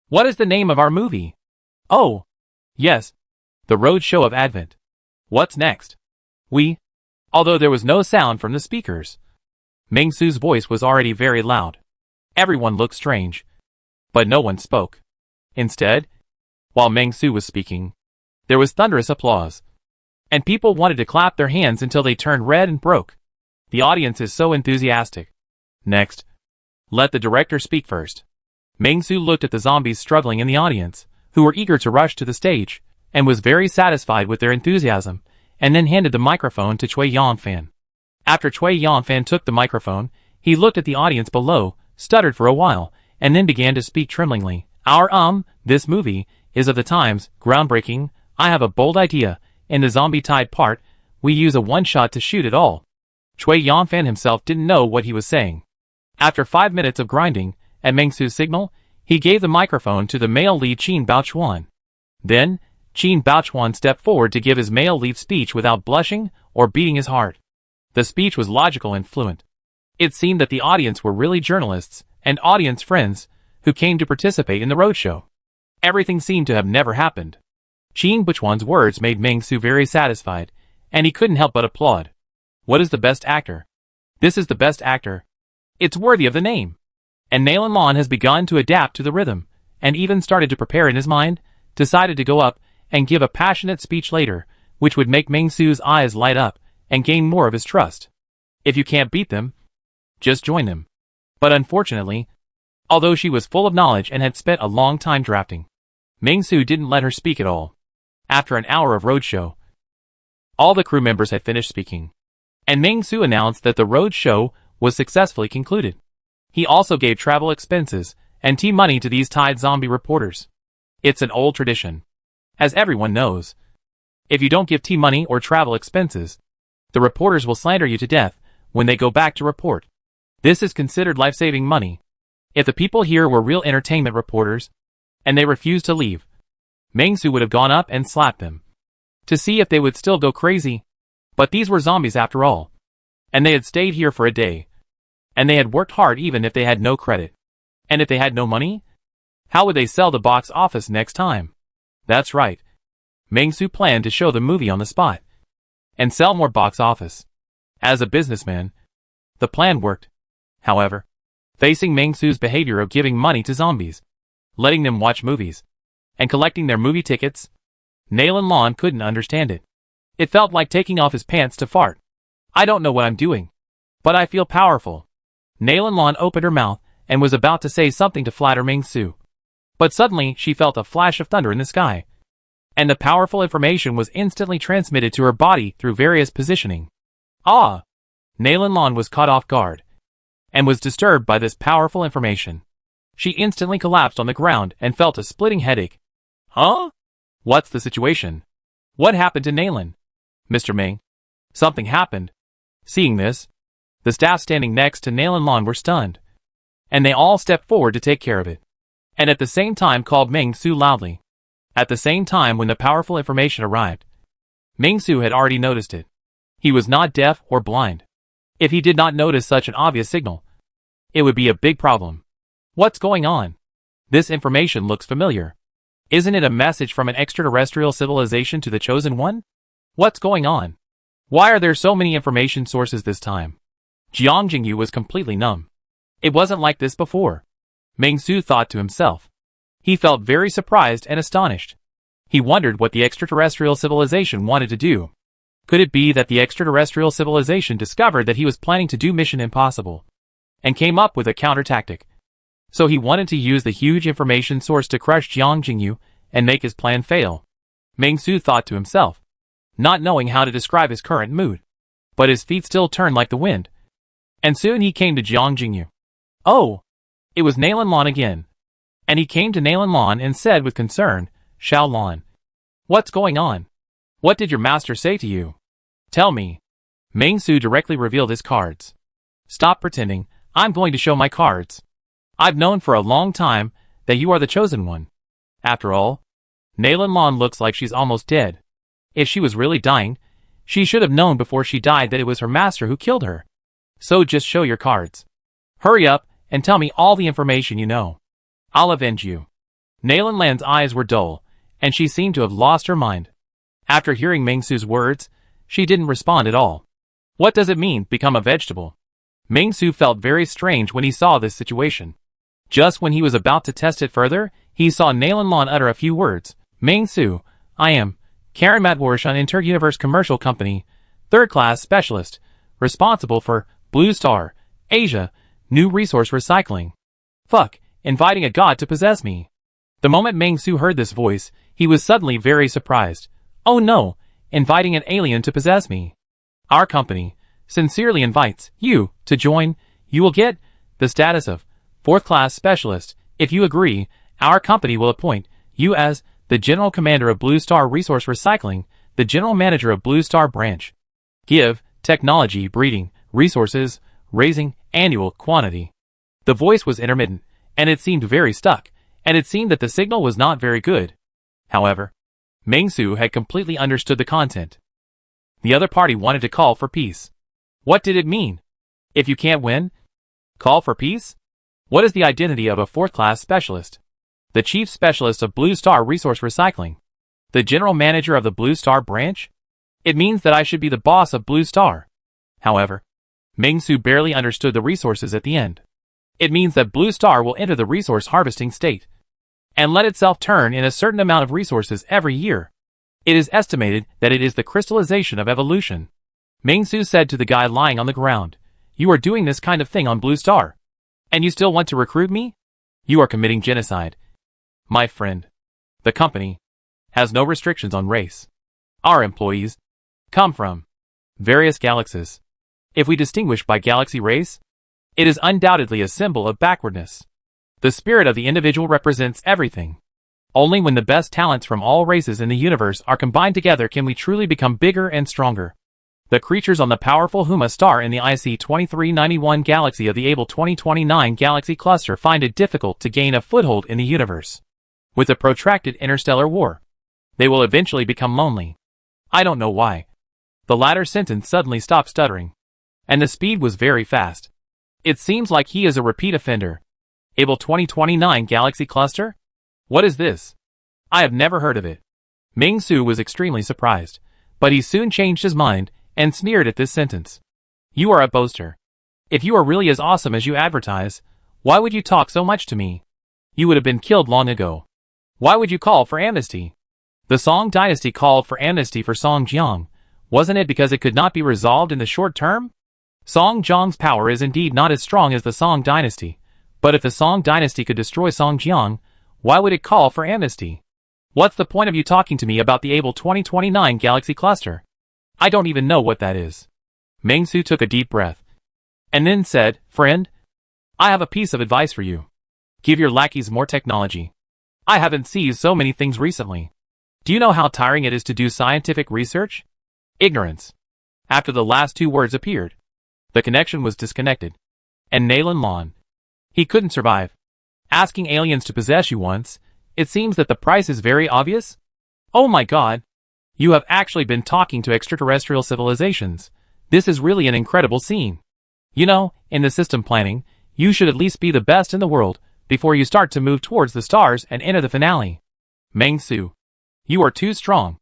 What is the name of our movie?" "Oh, yes, The Road Show of Advent. What's next?" Although there was no sound from the speakers, Ming-Su's voice was already very loud. Everyone looked strange, but no one spoke. Instead, while Ming-Su was speaking, there was thunderous applause, and people wanted to clap their hands until they turned red and broke. The audience is so enthusiastic. Next, let the director speak first. Ming-Su looked at the zombies struggling in the audience, who were eager to rush to the stage, and was very satisfied with their enthusiasm, and then handed the microphone to Cui Yongfan. After Cui Yongfan took the microphone, he looked at the audience below, stuttered for a while, and then began to speak tremblingly. This movie is of the times, groundbreaking. I have a bold idea. In the zombie tide part, we use a one-shot to shoot it all. Cui Yongfan himself didn't know what he was saying. After 5 minutes of grinding, at Mengsu's signal, he gave the microphone to the male lead Qin Baochuan. Then, Qin Baochuan stepped forward to give his male lead speech without blushing or beating his heart. The speech was logical and fluent. It seemed that the audience were really journalists and audience friends who came to participate in the roadshow. Everything seemed to have never happened. Qin Baochuan's words made Mengsu very satisfied, and he couldn't help but applaud. What is the best actor? This is the best actor. It's worthy of the name. And Nalan Lan has begun to adapt to the rhythm, and even started to prepare in his mind, decided to go up and give a passionate speech later, which would make Mengsu's eyes light up and gain more of his trust. If you can't beat them, just join them. But unfortunately, although she was full of knowledge and had spent a long time drafting, Mengsu didn't let her speak at all. After an hour of roadshow, all the crew members had finished speaking, and Mengsu announced that the roadshow was successfully concluded. He also gave travel expenses and tea money to these Tide zombie reporters. It's an old tradition. As everyone knows, if you don't give tea money or travel expenses, the reporters will slander you to death when they go back to report. This is considered life-saving money. If the people here were real entertainment reporters, and they refused to leave, Mengsu would have gone up and slapped them, to see if they would still go crazy. But these were zombies after all, and they had stayed here for a day, and they had worked hard even if they had no credit. And if they had no money, how would they sell the box office next time? That's right. Mengsu planned to show the movie on the spot, and sell more box office. As a businessman, the plan worked. However, facing Mengsu's behavior of giving money to zombies, letting them watch movies, and collecting their movie tickets, Nalan Lan couldn't understand it. It felt like taking off his pants to fart. I don't know what I'm doing, but I feel powerful. Nalan Lan opened her mouth and was about to say something to flatter Mengsu. But suddenly she felt a flash of thunder in the sky, and the powerful information was instantly transmitted to her body through various positioning. Ah! Nalan Lan was caught off guard, and was disturbed by this powerful information. She instantly collapsed on the ground and felt a splitting headache. Huh? What's the situation? What happened to Nalan? Mr. Ming? Something happened. Seeing this, the staff standing next to Nalan Lan were stunned, and they all stepped forward to take care of it, and at the same time called Mengsu loudly. At the same time when the powerful information arrived, Mengsu had already noticed it. He was not deaf or blind. If he did not notice such an obvious signal, it would be a big problem. What's going on? This information looks familiar. Isn't it a message from an extraterrestrial civilization to the Chosen One? What's going on? Why are there so many information sources this time? Jiang Jingyu was completely numb. It wasn't like this before. Mengsu thought to himself. He felt very surprised and astonished. He wondered what the extraterrestrial civilization wanted to do. Could it be that the extraterrestrial civilization discovered that he was planning to do Mission Impossible, and came up with a counter-tactic? So he wanted to use the huge information source to crush Jiang Jingyu and make his plan fail. Mengsu thought to himself, not knowing how to describe his current mood. But his feet still turned like the wind. And soon he came to Jiang Jingyu. Oh! It was Nalan Lan again. And he came to Nalan Lan and said with concern, Xiao Lan, what's going on? What did your master say to you? Tell me. Mengsu directly revealed his cards. Stop pretending, I'm going to show my cards. I've known for a long time that you are the Chosen One. After all, Nalan Lan looks like she's almost dead. If she was really dying, she should have known before she died that it was her master who killed her. So just show your cards. Hurry up and tell me all the information you know. I'll avenge you. Nalan Lan's eyes were dull, and she seemed to have lost her mind. After hearing Mengsu's words, she didn't respond at all. What does it mean, become a vegetable? Mengsu felt very strange when he saw this situation. Just when he was about to test it further, he saw Nalan Lan utter a few words. Mengsu, I am Karen Matwarshan Inter-Universe Commercial Company, third-class specialist, responsible for Blue Star, Asia, new resource recycling. Fuck, inviting a god to possess me. The moment Mengsu heard this voice, He was suddenly very surprised. Oh no, inviting an alien to possess me. Our company sincerely invites you to join. You will get the status of fourth-class specialist. If you agree, our company will appoint you as the General Commander of Blue Star Resource Recycling, the General Manager of Blue Star Branch. Give, technology, breeding, resources, raising, annual, quantity. The voice was intermittent, and it seemed very stuck, and it seemed that the signal was not very good. However, Meng-Su had completely understood the content. The other party wanted to call for peace. What did it mean? If you can't win, call for peace? What is the identity of a fourth-class specialist? The Chief Specialist of Blue Star Resource Recycling. The General Manager of the Blue Star Branch? It means that I should be the boss of Blue Star. However, Meng-Su barely understood the resources at the end. It means that Blue Star will enter the resource harvesting state and let itself turn in a certain amount of resources every year. It is estimated that it is the crystallization of evolution. Meng-Su said to the guy lying on the ground, "You are doing this kind of thing on Blue Star, and you still want to recruit me? You are committing genocide." My friend, the company has no restrictions on race. Our employees come from various galaxies. If we distinguish by galaxy race, it is undoubtedly a symbol of backwardness. The spirit of the individual represents everything. Only when the best talents from all races in the universe are combined together can we truly become bigger and stronger. The creatures on the powerful Huma star in the IC 2391 galaxy of the Able 2029 galaxy cluster find it difficult to gain a foothold in the universe. With a protracted interstellar war, they will eventually become lonely. I don't know why. The latter sentence suddenly stopped stuttering, and the speed was very fast. It seems like he is a repeat offender. Able 2029 galaxy cluster? What is this? I have never heard of it. Meng-Su was extremely surprised, but he soon changed his mind and sneered at this sentence. You are a boaster. If you are really as awesome as you advertise, why would you talk so much to me? You would have been killed long ago. Why would you call for amnesty? The Song dynasty called for amnesty for Song Jiang. Wasn't it because it could not be resolved in the short term? Song Jiang's power is indeed not as strong as the Song dynasty, but if the Song dynasty could destroy Song Jiang, why would it call for amnesty? What's the point of you talking to me about the Able 2029 galaxy cluster? I don't even know what that is. Meng-Su took a deep breath, and then said, "Friend, I have a piece of advice for you. Give your lackeys more technology. I haven't seized so many things recently. Do you know how tiring it is to do scientific research? Ignorance." After the last two words appeared, the connection was disconnected. And Nalan Lon. He couldn't survive. Asking aliens to possess you once, it seems that the price is very obvious? Oh my god. You have actually been talking to extraterrestrial civilizations. This is really an incredible scene. You know, in the system planning, you should at least be the best in the world before you start to move towards the stars and enter the finale. Meng-Su. You are too strong.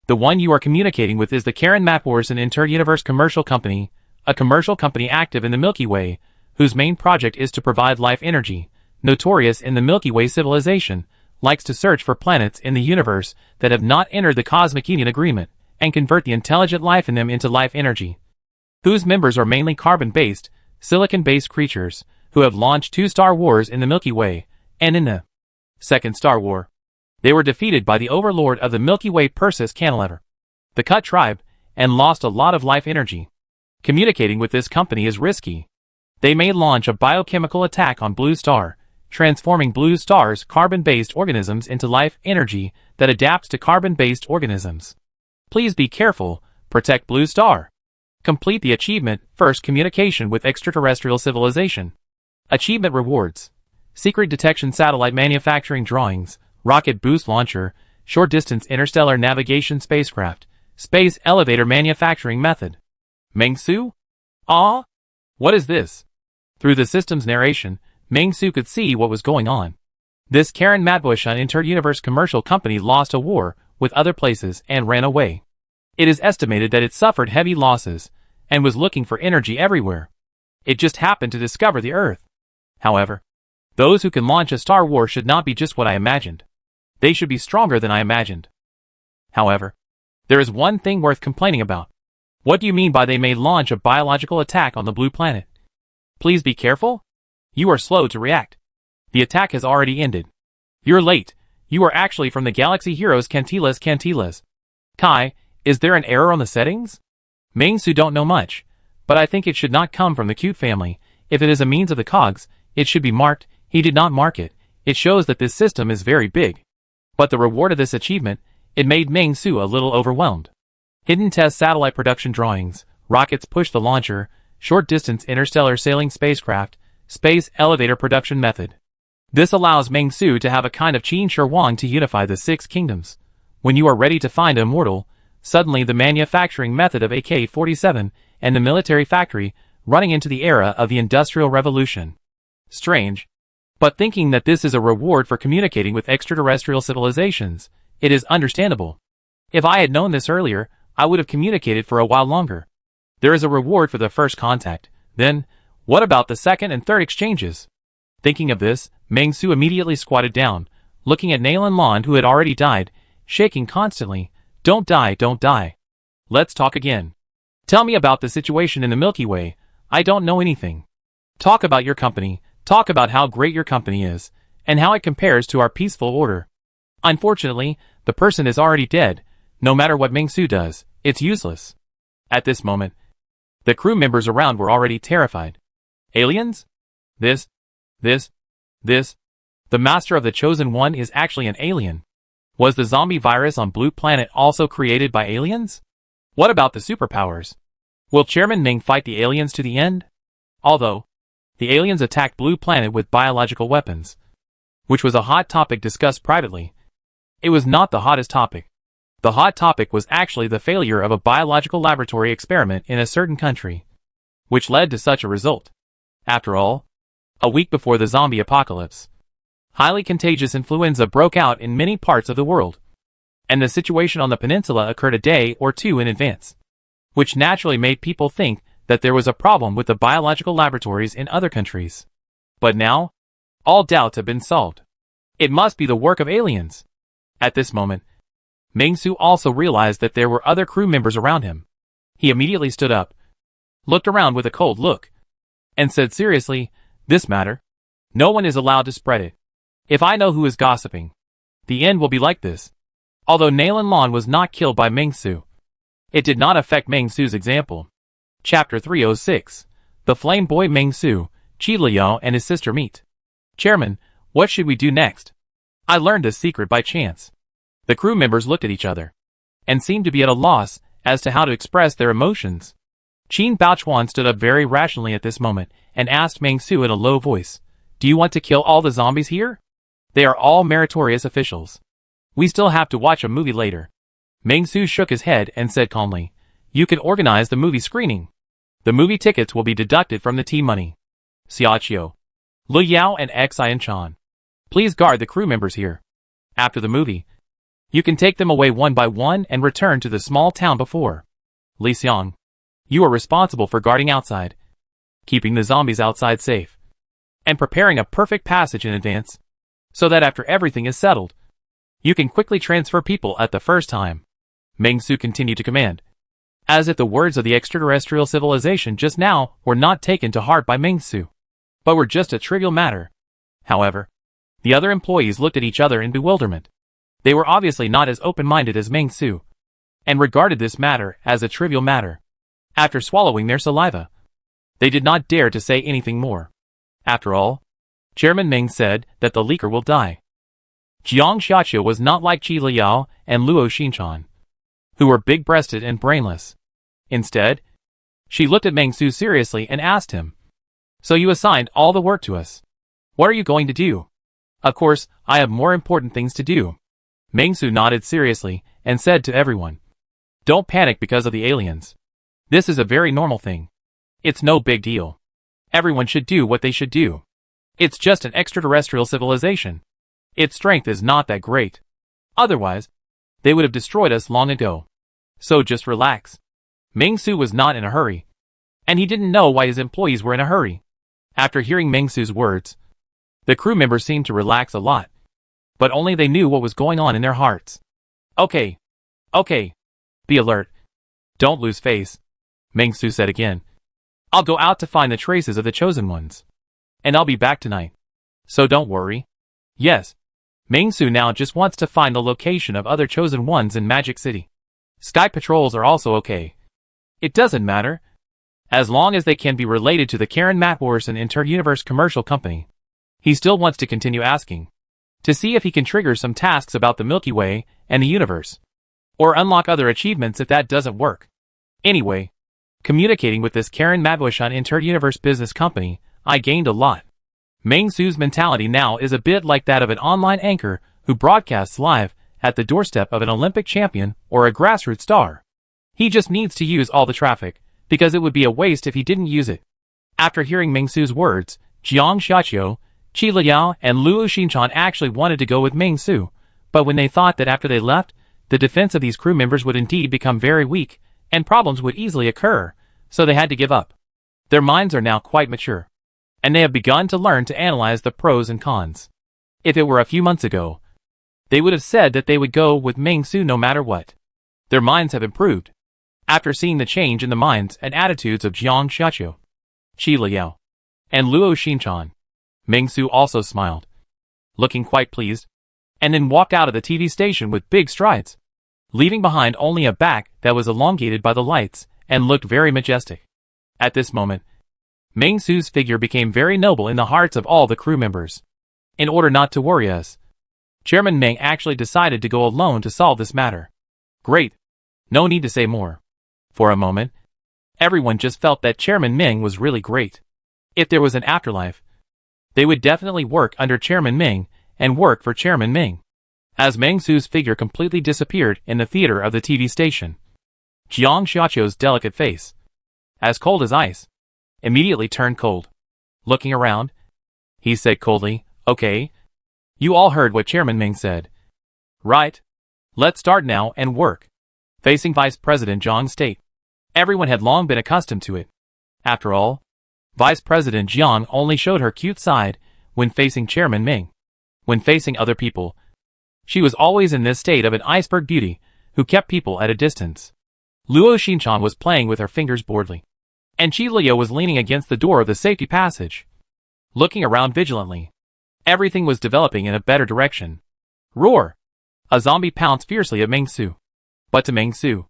The one you are communicating with is the Karen Mapworks, an inter-universe commercial company, a commercial company active in the Milky Way, whose main project is to provide life energy, notorious in the Milky Way civilization, likes to search for planets in the universe that have not entered the Cosmic Union Agreement, and convert the intelligent life in them into life energy. Whose members are mainly carbon-based, silicon-based creatures, who have launched 2 Star Wars in the Milky Way, and in the second Star War, they were defeated by the overlord of the Milky Way, Persis Cantilever, the Cut tribe, and lost a lot of life energy. Communicating with this company is risky. They may launch a biochemical attack on Blue Star, transforming Blue Star's carbon-based organisms into life energy that adapts to carbon-based organisms. Please be careful, protect Blue Star. Complete the achievement, first communication with extraterrestrial civilization. Achievement rewards. Secret detection satellite manufacturing drawings, rocket boost launcher, short-distance interstellar navigation spacecraft, space elevator manufacturing method. Meng-Su? Ah? What is this? Through the system's narration, Meng-Su could see what was going on. This Karen Mapworks, an inter-universe commercial company, lost a war with other places and ran away. It is estimated that it suffered heavy losses and was looking for energy everywhere. It just happened to discover the Earth. However, those who can launch a Star War should not be just what I imagined. They should be stronger than I imagined. However, there is one thing worth complaining about. What do you mean by they may launch a biological attack on the blue planet? Please be careful. You are slow to react. The attack has already ended. You're late. You are actually from the Galaxy Heroes Cantilas. Kai, is there an error on the settings? Meng-Su don't know much, but I think it should not come from the cute family. If it is a means of the cogs, it should be marked. He did not mark it. It shows that this system is very big. But the reward of this achievement, it made Meng-Su a little overwhelmed. Hidden test satellite production drawings, rockets push the launcher, short distance interstellar sailing spacecraft, space elevator production method. This allows Meng-Su to have a kind of Qin Shi Huang to unify the 6 kingdoms. When you are ready to find immortal, suddenly the manufacturing method of AK-47 and the military factory running into the era of the Industrial Revolution. Strange. But thinking that this is a reward for communicating with extraterrestrial civilizations, it is understandable. If I had known this earlier, I would have communicated for a while longer. There is a reward for the first contact. Then, what about the second and third exchanges? Thinking of this, Meng-Su immediately squatted down, looking at Nalan Lond who had already died, shaking constantly. Don't die. Let's talk again. Tell me about the situation in the Milky Way. I don't know anything. Talk about your company. Talk about how great your company is, and how it compares to our peaceful order. Unfortunately, the person is already dead. No matter what Meng-Su does, it's useless. At this moment, the crew members around were already terrified. Aliens? This. The master of the Chosen One is actually an alien. Was the zombie virus on Blue Planet also created by aliens? What about the superpowers? Will Chairman Ming fight the aliens to the end? Although, the aliens attacked Blue Planet with biological weapons, which was a hot topic discussed privately. It was not the hottest topic. The hot topic was actually the failure of a biological laboratory experiment in a certain country, which led to such a result. After all, a week before the zombie apocalypse, highly contagious influenza broke out in many parts of the world, and the situation on the peninsula occurred a day or two in advance, which naturally made people think that there was a problem with the biological laboratories in other countries. But now, all doubts have been solved. It must be the work of aliens. At this moment, Meng-Su also realized that there were other crew members around him. He immediately stood up, looked around with a cold look, and said seriously, "This matter? No one is allowed to spread it. If I know who is gossiping, the end will be like this." Although Nalan Lon was not killed by Meng-Su, it did not affect Meng-Su's example. Chapter 306. The Flame Boy Meng-Su, Qi Liao and his sister meet. Chairman, what should we do next? I learned this secret by chance. The crew members looked at each other, and seemed to be at a loss as to how to express their emotions. Qin Baochuan stood up very rationally at this moment, and asked Meng-Su in a low voice, "Do you want to kill all the zombies here? They are all meritorious officials. We still have to watch a movie later." Meng-Su shook his head and said calmly, "You can organize the movie screening. The movie tickets will be deducted from the tea money. Xiaoqiu, Lu Yao and Xian Chan, please guard the crew members here. After the movie, you can take them away one by one and return to the small town before. Li Xiang, you are responsible for guarding outside, keeping the zombies outside safe, and preparing a perfect passage in advance, so that after everything is settled, you can quickly transfer people at the first time." Meng-Su continued to command, as if the words of the extraterrestrial civilization just now were not taken to heart by Meng-Su, but were just a trivial matter. However, the other employees looked at each other in bewilderment. They were obviously not as open-minded as Meng-Su, and regarded this matter as a trivial matter. After swallowing their saliva, they did not dare to say anything more. After all, Chairman Ming said that the leaker will die. Jiang Xiaqiu was not like Qi Liao and Luo Xinchan, who were big-breasted and brainless. Instead, she looked at Meng-Su seriously and asked him, "So you assigned all the work to us. What are you going to do?" "Of course, I have more important things to do." Meng-Su nodded seriously and said to everyone, "Don't panic because of the aliens. This is a very normal thing. It's no big deal. Everyone should do what they should do. It's just an extraterrestrial civilization. Its strength is not that great. Otherwise, they would have destroyed us long ago. So just relax." Meng-Su was not in a hurry, and he didn't know why his employees were in a hurry. After hearing Meng-Su's words, the crew members seemed to relax a lot, but only they knew what was going on in their hearts. Okay. Be alert. Don't lose face," Meng-Su said again. "I'll go out to find the traces of the Chosen Ones, and I'll be back tonight. So don't worry." "Yes. Ming-Su now just wants to find the location of other chosen ones in Magic City. Sky patrols are also okay. It doesn't matter, as long as they can be related to the Karen Matt Morrison Inter-Universe Commercial Company. He still wants to continue asking, to see if he can trigger some tasks about the Milky Way and the universe, or unlock other achievements if that doesn't work. Anyway, communicating with this Karen Matwishon Inter-Universe Business Company, I gained a lot. Ming-Su's mentality now is a bit like that of an online anchor who broadcasts live at the doorstep of an Olympic champion or a grassroots star. He just needs to use all the traffic, because it would be a waste if he didn't use it. After hearing Ming-Su's words, Jiang Xiaqiu, Qi Liao, and Luo Xinchan actually wanted to go with Ming-Su, but when they thought that after they left, the defense of these crew members would indeed become very weak, and problems would easily occur, so they had to give up. Their minds are now quite mature, and they have begun to learn to analyze the pros and cons. If it were a few months ago, they would have said that they would go with Ming-Su no matter what. Their minds have improved. After seeing the change in the minds and attitudes of Jiang Xiaqiu, Qi Liao, and Luo Xinchan, Ming-Su also smiled, looking quite pleased, and then walked out of the TV station with big strides, leaving behind only a back that was elongated by the lights and looked very majestic. At this moment, Ming-Su's figure became very noble in the hearts of all the crew members. In order not to worry us, Chairman Ming actually decided to go alone to solve this matter. Great. No need to say more. For a moment, everyone just felt that Chairman Ming was really great. If there was an afterlife, they would definitely work under Chairman Ming and work for Chairman Ming. As Ming-Su's figure completely disappeared in the theater of the TV station, Jiang Xiaqiu's delicate face, as cold as ice, immediately turned cold. Looking around, he said coldly, "Okay, you all heard what Chairman Ming said, right? Let's start now and work." Facing Vice President Jiang's state, everyone had long been accustomed to it. After all, Vice President Jiang only showed her cute side when facing Chairman Ming. When facing other people, she was always in this state of an iceberg beauty who kept people at a distance. Luo Xinchan was playing with her fingers boredly, and Qi Liao was leaning against the door of the safety passage, looking around vigilantly. Everything was developing in a better direction. Roar! A zombie pounced fiercely at Ming-Su. But to Ming-Su,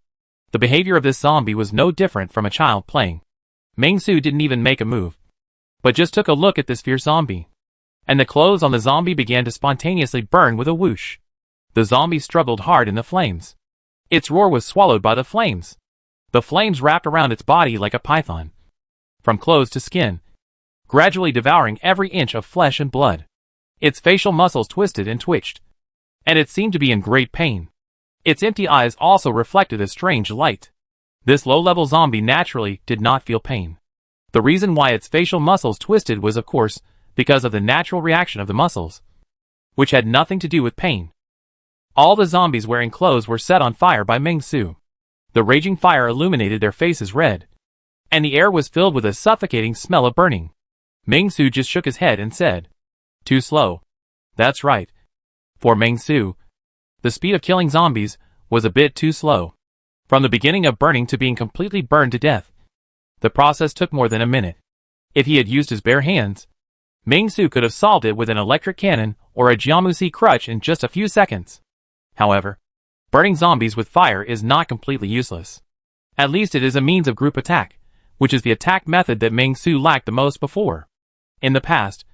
the behavior of this zombie was no different from a child playing. Ming-Su didn't even make a move, but just took a look at this fierce zombie, and the clothes on the zombie began to spontaneously burn with a whoosh. The zombie struggled hard in the flames. Its roar was swallowed by the flames. The flames wrapped around its body like a python, from clothes to skin, gradually devouring every inch of flesh and blood. Its facial muscles twisted and twitched, and it seemed to be in great pain. Its empty eyes also reflected a strange light. This low-level zombie naturally did not feel pain. The reason why its facial muscles twisted was, of course, because of the natural reaction of the muscles, which had nothing to do with pain. All the zombies wearing clothes were set on fire by Ming-Su. The raging fire illuminated their faces red, and the air was filled with a suffocating smell of burning. Ming-Su just shook his head and said, "Too slow." That's right. For Ming-Su, the speed of killing zombies was a bit too slow. From the beginning of burning to being completely burned to death, the process took more than a minute. If he had used his bare hands, Ming-Su could have solved it with an electric cannon or a Jiamusi crutch in just a few seconds. However, burning zombies with fire is not completely useless. At least it is a means of group attack, which is the attack method that Ming-Su lacked the most before. In the past,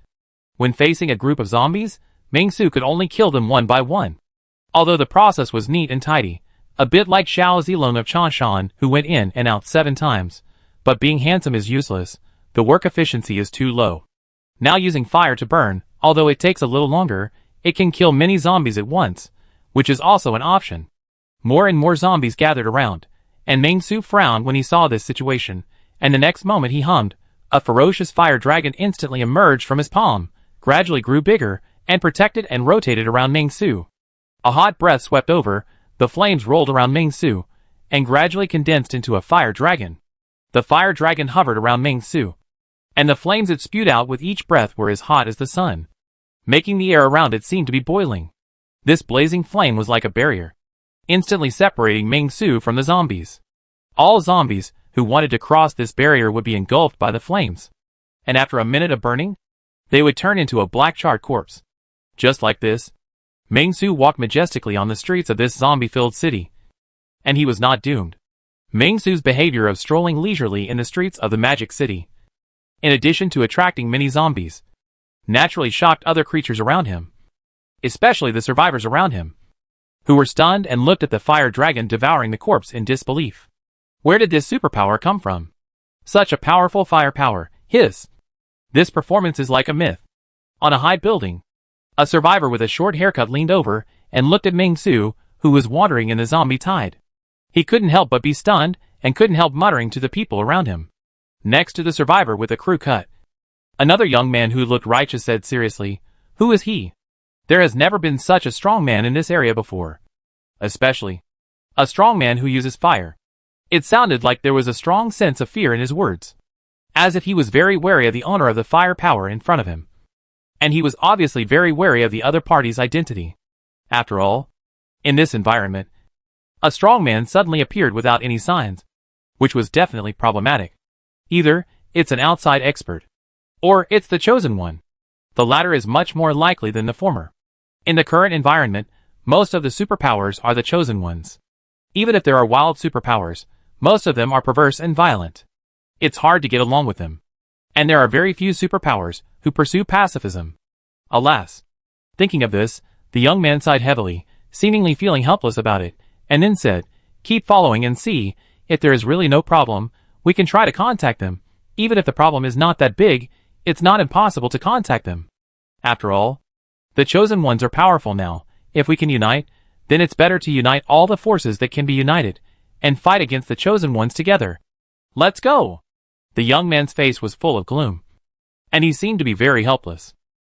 when facing a group of zombies, Ming-Su could only kill them one by one. Although the process was neat and tidy, a bit like Xiao Zilong of Chanshan, who went in and out 7 times, but being handsome is useless, the work efficiency is too low. Now using fire to burn, although it takes a little longer, it can kill many zombies at once, which is also an option. More and more zombies gathered around, and Ming-Su frowned when he saw this situation, and the next moment he hummed. A ferocious fire dragon instantly emerged from his palm, gradually grew bigger, and protected and rotated around Ming-Su. A hot breath swept over, the flames rolled around Ming-Su, and gradually condensed into a fire dragon. The fire dragon hovered around Ming-Su, and the flames it spewed out with each breath were as hot as the sun, making the air around it seem to be boiling. This blazing flame was like a barrier, instantly separating Ming-Su from the zombies. All zombies who wanted to cross this barrier would be engulfed by the flames, and after a minute of burning, they would turn into a black charred corpse. Just like this, Meng Su walked majestically on the streets of this zombie-filled city. And he was not doomed. Meng Su's behavior of strolling leisurely in the streets of the Magic City, in addition to attracting many zombies, naturally shocked other creatures around him, especially the survivors around him, who were stunned and looked at the fire dragon devouring the corpse in disbelief. Where did this superpower come from? Such a powerful fire power, his. This performance is like a myth. On a high building, a survivor with a short haircut leaned over and looked at Meng Su, who was wandering in the zombie tide. He couldn't help but be stunned and couldn't help muttering to the people around him. Next to the survivor with a crew cut, another young man who looked righteous said seriously, "Who is he? There has never been such a strong man in this area before. Especially a strong man who uses fire." It sounded like there was a strong sense of fear in his words, as if he was very wary of the owner of the fire power in front of him. And he was obviously very wary of the other party's identity. After all, in this environment, a strong man suddenly appeared without any signs, which was definitely problematic. Either it's an outside expert, or it's the chosen one. The latter is much more likely than the former. In the current environment, most of the superpowers are the chosen ones. Even if there are wild superpowers, most of them are perverse and violent. It's hard to get along with them. And there are very few superpowers who pursue pacifism. Alas. Thinking of this, the young man sighed heavily, seemingly feeling helpless about it, and then said, "Keep following and see, if there is really no problem, we can try to contact them. Even if the problem is not that big, it's not impossible to contact them. After all, the chosen ones are powerful now. If we can unite, then it's better to unite all the forces that can be united, and fight against the chosen ones together. Let's go!" The young man's face was full of gloom, and he seemed to be very helpless.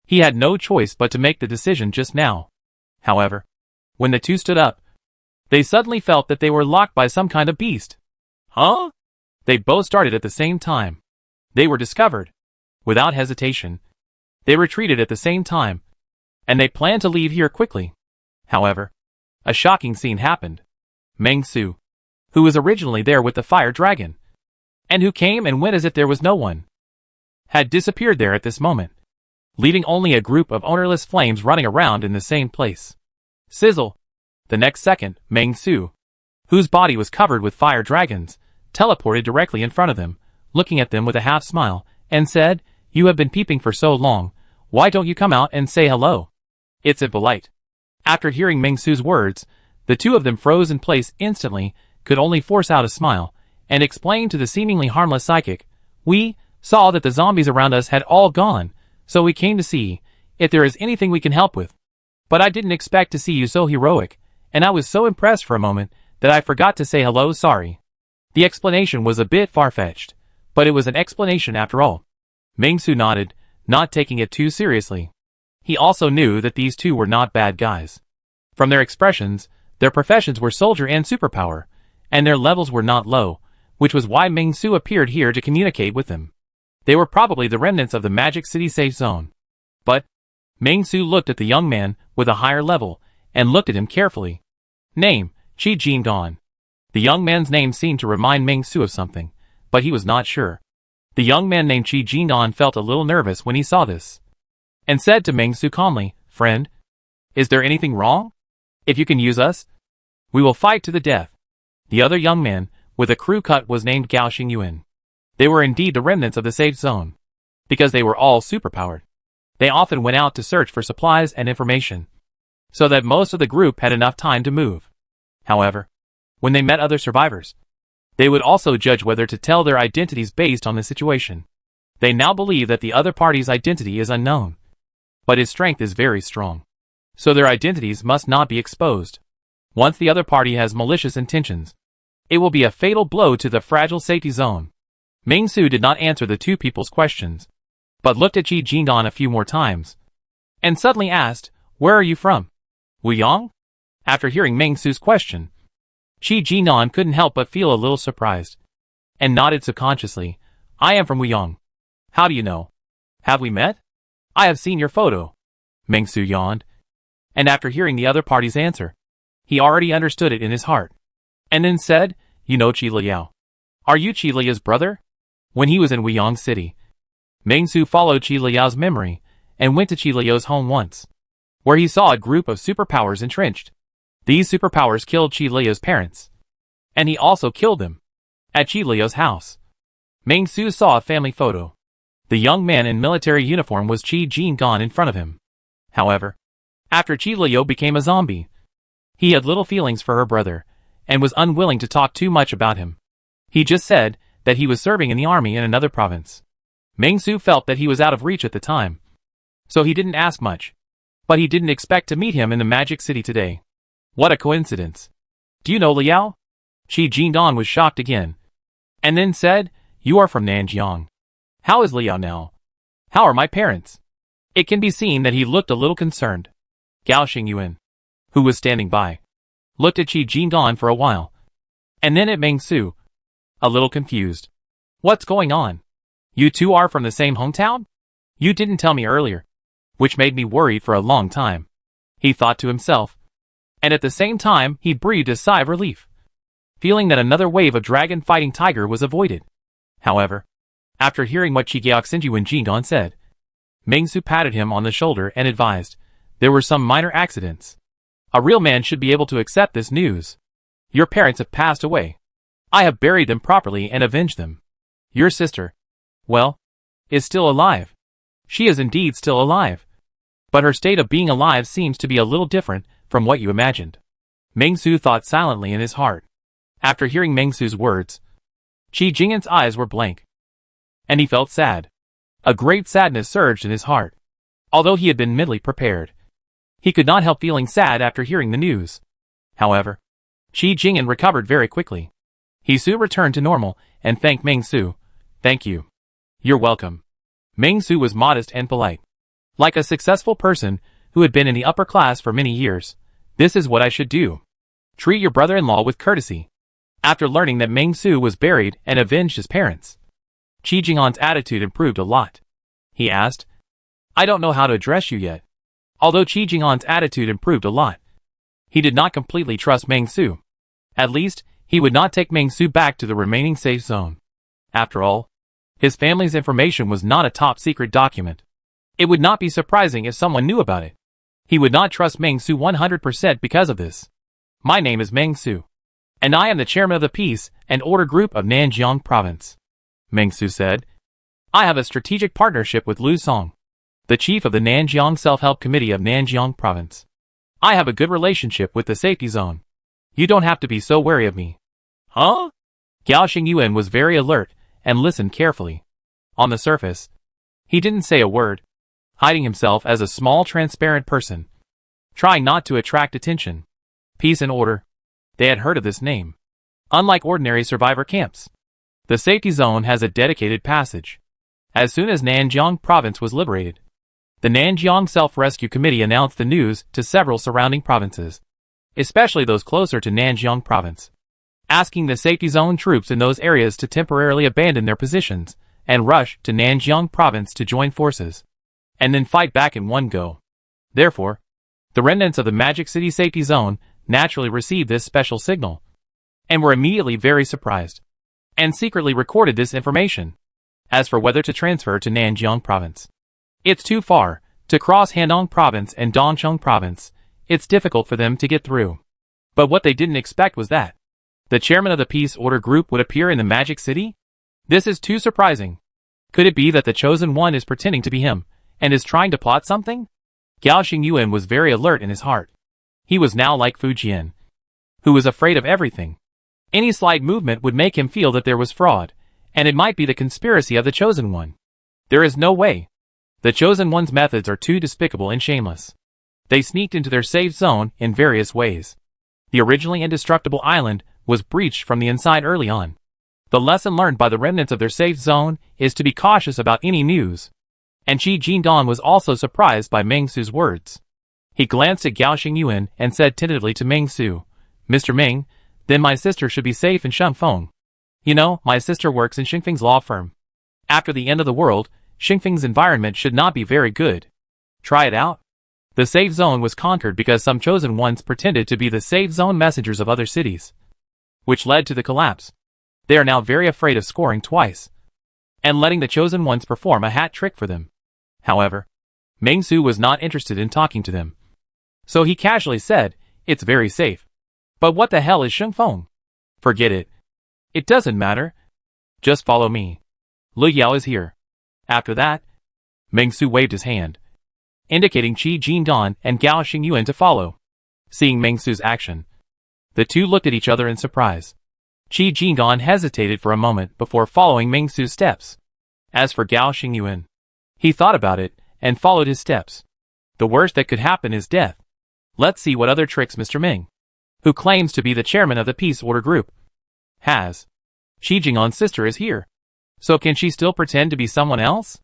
He had no choice but to make the decision just now. However, when the two stood up, they suddenly felt that they were locked by some kind of beast. Huh? They both started at the same time. They were discovered. Without hesitation, they retreated at the same time, and they planned to leave here quickly. However, a shocking scene happened. Meng Su, who was originally there with the fire dragon, and who came and went as if there was no one, had disappeared there at this moment, leaving only a group of ownerless flames running around in the same place. Sizzle! The next second, Meng Su, whose body was covered with fire dragons, teleported directly in front of them, looking at them with a half smile, and said, "You have been peeping for so long, why don't you come out and say hello? It's impolite." After hearing Meng Su's words, the two of them froze in place instantly, could only force out a smile, and explained to the seemingly harmless psychic, "We saw that the zombies around us had all gone, so we came to see if there is anything we can help with. But I didn't expect to see you so heroic, and I was so impressed for a moment that I forgot to say hello, sorry." The explanation was a bit far-fetched, but it was an explanation after all. Meng Su nodded, not taking it too seriously. He also knew that these two were not bad guys. From their expressions, their professions were soldier and superpower, and their levels were not low, which was why Meng Su appeared here to communicate with them. They were probably the remnants of the Magic City safe zone. But Meng Su looked at the young man with a higher level, and looked at him carefully. Name, Qi Jingdan. The young man's name seemed to remind Meng Su of something, but he was not sure. The young man named Qi Jingdan felt a little nervous when he saw this, and said to Meng Su calmly, "Friend, is there anything wrong? If you can use us, we will fight to the death." The other young man, with a crew cut, was named Gao Xingyuan. They were indeed the remnants of the safe zone, because they were all superpowered. They often went out to search for supplies and information, so that most of the group had enough time to move. However, when they met other survivors, they would also judge whether to tell their identities based on the situation. They now believe that the other party's identity is unknown, but his strength is very strong, so their identities must not be exposed. Once the other party has malicious intentions, it will be a fatal blow to the fragile safety zone. Meng Su did not answer the two people's questions, but looked at Qi Jingdan a few more times, and suddenly asked, "Where are you from? Wuyang?" After hearing Meng Su's question, Qi Jingdan couldn't help but feel a little surprised, and nodded subconsciously, "I am from Wuyang. How do you know? Have we met? I have seen your photo." Meng Su yawned, and after hearing the other party's answer, he already understood it in his heart, and then said, "You know Qi Liao. Are you Qi Liao's brother?" When he was in Wuyang City, Meng Su followed Qi Liao's memory, and went to Qi Liao's home once. where he saw a group of superpowers entrenched. These superpowers killed Qi Liu's parents. And he also killed them. At Qi Liu's house, Meng Su saw a family photo. The young man in military uniform was Qi Jingan in front of him. However, after Qi Liu became a zombie, he had little feelings for her brother, and was unwilling to talk too much about him. He just said that he was serving in the army in another province. Meng Su felt that he was out of reach at the time, so he didn't ask much. But he didn't expect to meet him in the Magic City today. What a coincidence. Do you know Liao? Qi Jindan was shocked again, and then said, "You are from Nanjiang. How is Liao now? How are my parents?" It can be seen that he looked a little concerned. Gao Xingyuan, who was standing by, looked at Qi Jindan for a while, and then at Meng Su, a little confused. "What's going on? You two are from the same hometown? You didn't tell me earlier," which made me worried for a long time, he thought to himself, and at the same time he breathed a sigh of relief, feeling that another wave of dragon fighting tiger was avoided. However, after hearing what Qi Xingyuan Jindan said, Meng Su patted him on the shoulder and advised, "There were some minor accidents. A real man should be able to accept this news. Your parents have passed away. I have buried them properly and avenged them. Your sister, well, is still alive. She is indeed still alive. But her state of being alive seems to be a little different from what you imagined." Meng Su thought silently in his heart. After hearing Meng Su's words, Qi Jingyan's eyes were blank, and he felt sad. A great sadness surged in his heart. Although he had been mentally prepared, he could not help feeling sad after hearing the news. However, Qi Jingyan recovered very quickly. He soon returned to normal and thanked Meng Su. "Thank you. You're welcome." Meng Su was modest and polite. Like a successful person who had been in the upper class for many years, this is what I should do. Treat your brother-in-law with courtesy. After learning that Meng Su was buried and avenged his parents, Qi Jingyan's attitude improved a lot. He asked, "I don't know how to address you yet." Although Qi Jingyan's attitude improved a lot, he did not completely trust Meng Su. At least, he would not take Meng Su back to the remaining safe zone. After all, his family's information was not a top-secret document. It would not be surprising if someone knew about it. He would not trust Meng Su 100% because of this. "My name is Meng Su, and I am the chairman of the Peace and Order Group of Nanjiang Province," Meng Su said. "I have a strategic partnership with Lu Song, the chief of the Nanjiang Self-Help Committee of Nanjiang Province. I have a good relationship with the safety zone. You don't have to be so wary of me." "Huh?" Gao Xingyuan was very alert and listened carefully. On the surface, he didn't say a word, hiding himself as a small transparent person, trying not to attract attention. Peace and Order. They had heard of this name. Unlike ordinary survivor camps, the safety zone has a dedicated passage. As soon as Nanjiang Province was liberated, the Nanjiang Self-Rescue Committee announced the news to several surrounding provinces, especially those closer to Nanjiang Province, asking the safety zone troops in those areas to temporarily abandon their positions and rush to Nanjiang Province to join forces, and then fight back in one go. Therefore, the remnants of the Magic City Safety Zone naturally received this special signal, and were immediately very surprised, and secretly recorded this information. As for whether to transfer to Nanjiang Province, it's too far. To cross Handong Province and Dongcheng Province, it's difficult for them to get through. But what they didn't expect was that the chairman of the Peace Order Group would appear in the Magic City? This is too surprising. Could it be that the Chosen One is pretending to be him, and is trying to plot something? Gao Xingyuan was very alert in his heart. He was now like Fu Jian, who was afraid of everything. Any slight movement would make him feel that there was fraud, and it might be the conspiracy of the Chosen One. There is no way. The Chosen One's methods are too despicable and shameless. They sneaked into their safe zone in various ways. The originally indestructible island was breached from the inside early on. The lesson learned by the remnants of their safe zone is to be cautious about any news. And Qi Jindan was also surprised by Meng Su's words. He glanced at Gao Xingyuan and said tentatively to Meng Su, "Mr. Meng, then my sister should be safe in Shangfeng. You know, my sister works in Xingfeng's law firm. After the end of the world, Xingfeng's environment should not be very good. Try it out." The safe zone was conquered because some chosen ones pretended to be the safe zone messengers of other cities, which led to the collapse. They are now very afraid of scoring twice, and letting the chosen ones perform a hat trick for them. However, Meng Su was not interested in talking to them. So he casually said, "It's very safe." But what the hell is Sheng Feng? Forget it. It doesn't matter. Just follow me. Lu Yao is here. After that, Meng Su waved his hand, indicating Qi Jingdan and Gao Xingyuan to follow. Seeing Meng Su's action, the two looked at each other in surprise. Qi Jingdan hesitated for a moment before following Meng Su's steps. As for Gao Xingyuan, he thought about it and followed his steps. The worst that could happen is death. Let's see what other tricks Mr. Ming, who claims to be the chairman of the Peace Order Group, has. Qi Jingdan's sister is here. So can she still pretend to be someone else?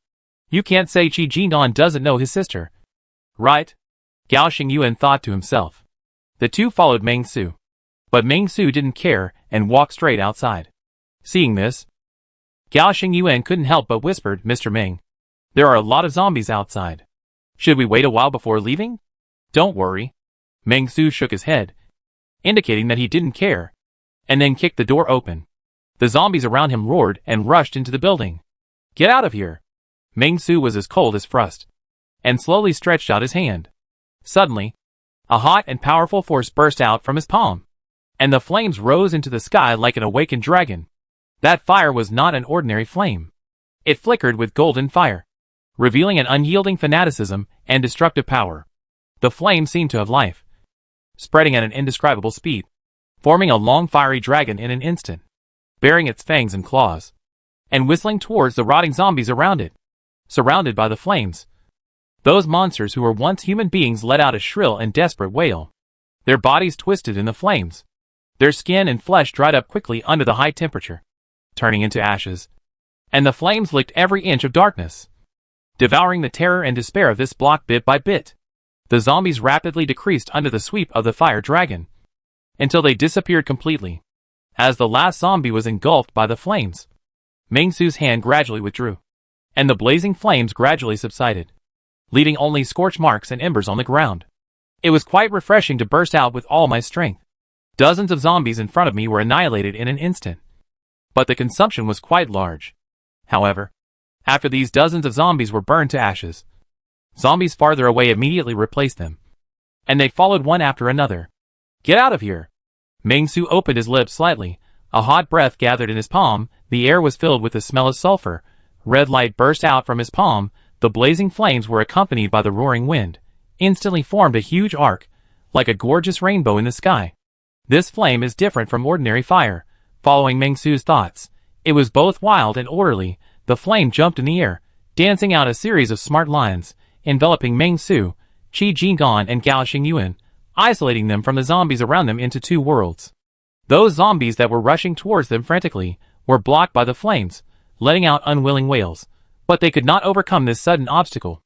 You can't say Qi Jingdan doesn't know his sister, right? Gao Xingyuan thought to himself. The two followed Meng Su. But Meng Su didn't care and walked straight outside. Seeing this, Gao Xingyuan couldn't help but whispered, "Mr. Ming, there are a lot of zombies outside. Should we wait a while before leaving?" "Don't worry." Meng Su shook his head, indicating that he didn't care, and then kicked the door open. The zombies around him roared and rushed into the building. "Get out of here!" Meng Su was as cold as frost, and slowly stretched out his hand. Suddenly, a hot and powerful force burst out from his palm, and the flames rose into the sky like an awakened dragon. That fire was not an ordinary flame. It flickered with golden fire, revealing an unyielding fanaticism and destructive power. The flame seemed to have life, spreading at an indescribable speed, forming a long fiery dragon in an instant, baring its fangs and claws, and whistling towards the rotting zombies around it. Surrounded by the flames, those monsters who were once human beings let out a shrill and desperate wail. Their bodies twisted in the flames. Their skin and flesh dried up quickly under the high temperature, turning into ashes, and the flames licked every inch of darkness, devouring the terror and despair of this block bit by bit. The zombies rapidly decreased under the sweep of the fire dragon, until they disappeared completely. As the last zombie was engulfed by the flames, Meng Su's hand gradually withdrew, and the blazing flames gradually subsided, leaving only scorch marks and embers on the ground. It was quite refreshing to burst out with all my strength. Dozens of zombies in front of me were annihilated in an instant, but the consumption was quite large. However, after these dozens of zombies were burned to ashes, zombies farther away immediately replaced them, and they followed one after another. "Get out of here!" Meng Su opened his lips slightly. A hot breath gathered in his palm. The air was filled with the smell of sulfur. Red light burst out from his palm. The blazing flames were accompanied by the roaring wind, instantly formed a huge arc, like a gorgeous rainbow in the sky. This flame is different from ordinary fire. Following Meng Su's thoughts, it was both wild and orderly. The flame jumped in the air, dancing out a series of smart lines, enveloping Meng Su, Qi Jingdan and Gao Xingyuan, isolating them from the zombies around them into two worlds. Those zombies that were rushing towards them frantically were blocked by the flames, letting out unwilling wails, but they could not overcome this sudden obstacle.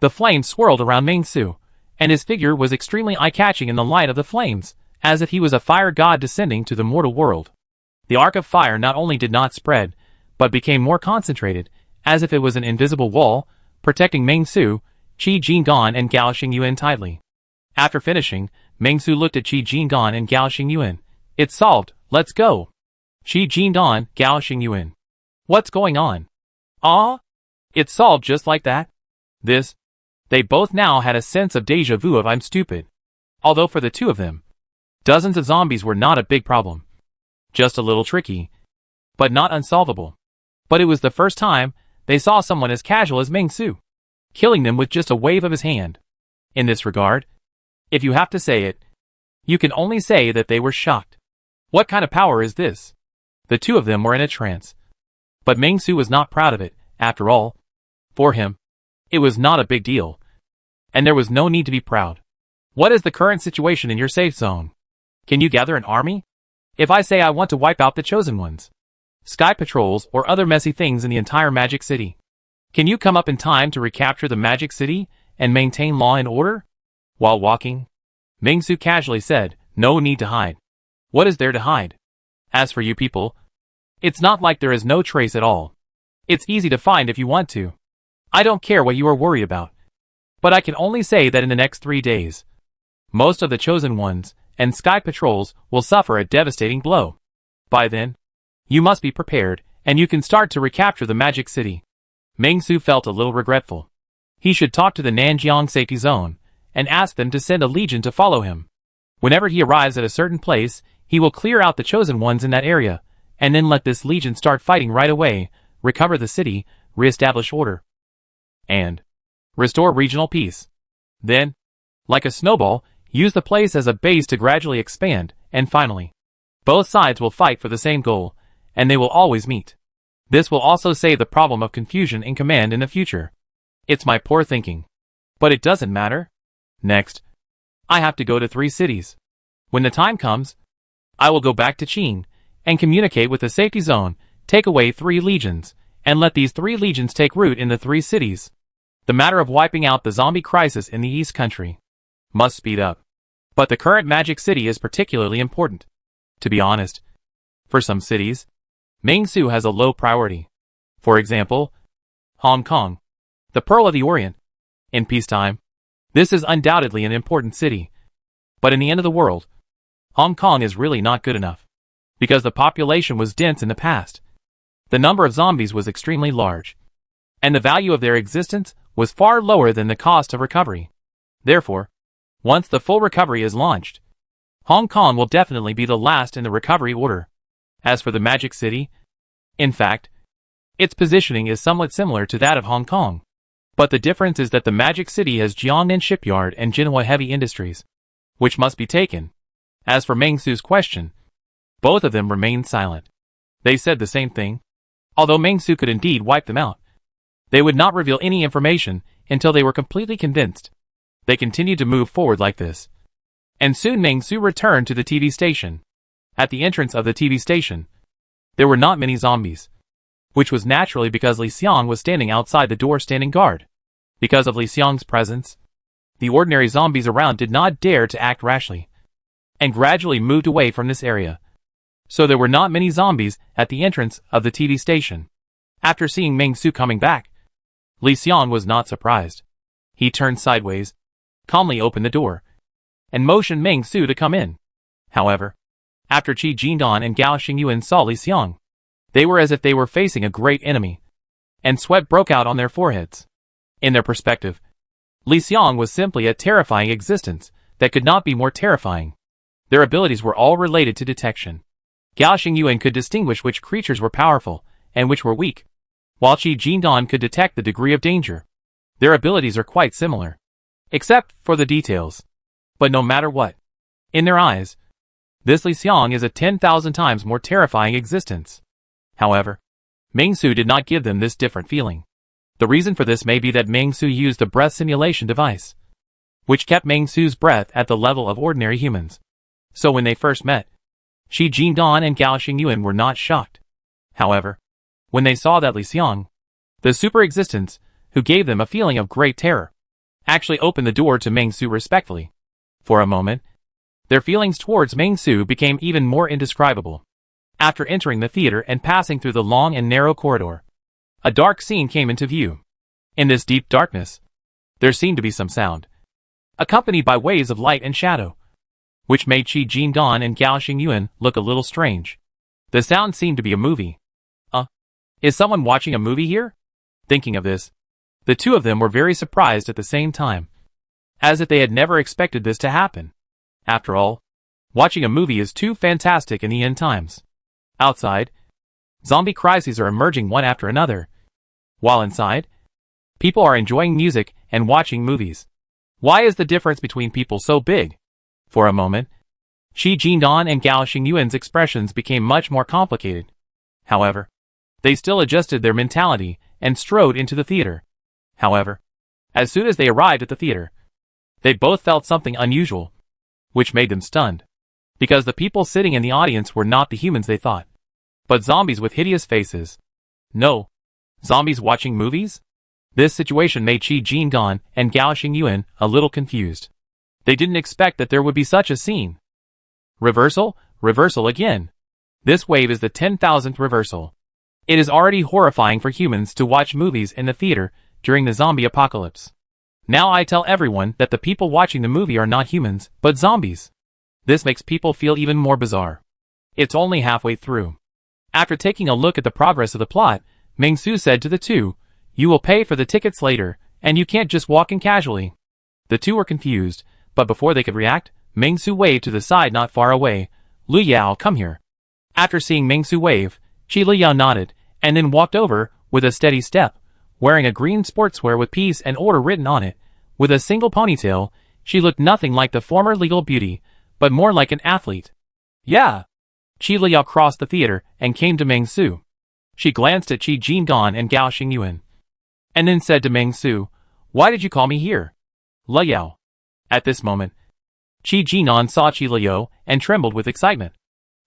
The flames swirled around Meng Su, and his figure was extremely eye-catching in the light of the flames, as if he was a fire god descending to the mortal world. The arc of fire not only did not spread, but became more concentrated, as if it was an invisible wall, protecting Meng Su, Qi Jingdan and Gao Xingyuan tightly. After finishing, Meng Su looked at Qi Jingdan and Gao Xingyuan. "It's solved, let's go." Qi Jingdan, Gao Xingyuan. "What's going on?" "Ah? It's solved just like that?" They both now had a sense of déjà vu of "I'm stupid." Although for the two of them, dozens of zombies were not a big problem. Just a little tricky, but not unsolvable. But it was the first time they saw someone as casual as Meng Su, killing them with just a wave of his hand. In this regard, if you have to say it, you can only say that they were shocked. What kind of power is this? The two of them were in a trance. But Meng Su was not proud of it, after all. For him, it was not a big deal, and there was no need to be proud. "What is the current situation in your safe zone? Can you gather an army? If I say I want to wipe out the chosen ones, sky patrols, or other messy things in the entire Magic City, can you come up in time to recapture the Magic City and maintain law and order?" While walking, Meng Su casually said, "No need to hide. What is there to hide? As for you people, it's not like there is no trace at all. It's easy to find if you want to. I don't care what you are worried about. But I can only say that in the next 3 days, most of the chosen ones and sky patrols will suffer a devastating blow. By then, you must be prepared, and you can start to recapture the Magic City." Meng Su felt a little regretful. He should talk to the Nanjiang Safety Zone, and ask them to send a legion to follow him. Whenever he arrives at a certain place, he will clear out the chosen ones in that area, and then let this legion start fighting right away, recover the city, re-establish order, and restore regional peace. Then, like a snowball, use the place as a base to gradually expand, and finally, both sides will fight for the same goal, and they will always meet. This will also save the problem of confusion in command in the future. It's my poor thinking. But it doesn't matter. Next, I have to go to 3 cities. When the time comes, I will go back to Qin, and communicate with the safety zone, take away 3 legions, and let these 3 legions take root in the 3 cities. The matter of wiping out the zombie crisis in the East Country must speed up. But the current Magic City is particularly important. To be honest, for some cities, Mengsu has a low priority. For example, Hong Kong, the Pearl of the Orient. In peacetime, this is undoubtedly an important city. But in the end of the world, Hong Kong is really not good enough. Because the population was dense in the past. The number of zombies was extremely large. And the value of their existence was far lower than the cost of recovery. Therefore, once the full recovery is launched, Hong Kong will definitely be the last in the recovery order. As for the Magic City, in fact, its positioning is somewhat similar to that of Hong Kong. But the difference is that the Magic City has Jiangnan Shipyard and Jinhua Heavy Industries, which must be taken. As for Mengsu's question, both of them remained silent. They said the same thing. Although Mengsu could indeed wipe them out, they would not reveal any information until they were completely convinced. They continued to move forward like this. And soon Mengsu returned to the TV station. At the entrance of the TV station, there were not many zombies, which was naturally because Li Xiang was standing outside the door standing guard. Because of Li Xiang's presence, the ordinary zombies around did not dare to act rashly, and gradually moved away from this area. So there were not many zombies at the entrance of the TV station. After seeing Mengsu coming back, Li Xiang was not surprised. He turned sideways, calmly opened the door, and motioned Mengsu to come in. However, after Qi Jindan and Gao Xingyuan saw Li Xiang, they were as if they were facing a great enemy, and sweat broke out on their foreheads. In their perspective, Li Xiang was simply a terrifying existence that could not be more terrifying. Their abilities were all related to detection. Gao Xingyuan could distinguish which creatures were powerful and which were weak, while Qi Jindan could detect the degree of danger. Their abilities are quite similar, except for the details. But no matter what, in their eyes, this Li Xiang is a 10,000 times more terrifying existence. However, Mengsu did not give them this different feeling. The reason for this may be that Mengsu used the breath simulation device, which kept Mengsu's breath at the level of ordinary humans. So when they first met, Qi Jindan and Gao Xingyuan were not shocked. However, when they saw that Li Xiang, the super existence, who gave them a feeling of great terror, actually opened the door to Mengsu respectfully. For a moment, their feelings towards Mengsu became even more indescribable. After entering the theater and passing through the long and narrow corridor, a dark scene came into view. In this deep darkness, there seemed to be some sound, accompanied by waves of light and shadow, which made Qi Jindan and Gao Xingyuan look a little strange. The sound seemed to be a movie. Is someone watching a movie here? Thinking of this, the two of them were very surprised at the same time, as if they had never expected this to happen. After all, watching a movie is too fantastic in the end times. Outside, zombie crises are emerging one after another, while inside, people are enjoying music and watching movies. Why is the difference between people so big? For a moment, Qi Jindan and Gao Xingyuan's expressions became much more complicated. However, they still adjusted their mentality and strode into the theater. However, as soon as they arrived at the theater, they both felt something unusual, which made them stunned. Because the people sitting in the audience were not the humans they thought, but zombies with hideous faces. No, zombies watching movies? This situation made Qi Jindan and Gao Xingyuan a little confused. They didn't expect that there would be such a scene. Reversal, reversal again. This wave is the 10,000th reversal. It is already horrifying for humans to watch movies in the theater during the zombie apocalypse. Now I tell everyone that the people watching the movie are not humans, but zombies. This makes people feel even more bizarre. It's only halfway through. After taking a look at the progress of the plot, Mengsu said to the two, "You will pay for the tickets later, and you can't just walk in casually." The two were confused, but before they could react, Ming Su waved to the side not far away. Lu Yao, come here. After seeing Ming Su wave, Qi Lu Yao nodded, and then walked over, with a steady step, wearing a green sportswear with peace and order written on it. With a single ponytail, she looked nothing like the former legal beauty, but more like an athlete. Yeah. Qi Lu Yao crossed the theater and came to Ming Su. She glanced at Qi Jingdan and Gao Xingyuan, and then said to Ming Su, "Why did you call me here?" Lu Yao. At this moment, Qi Jingdan saw Qi Lu Yao and trembled with excitement.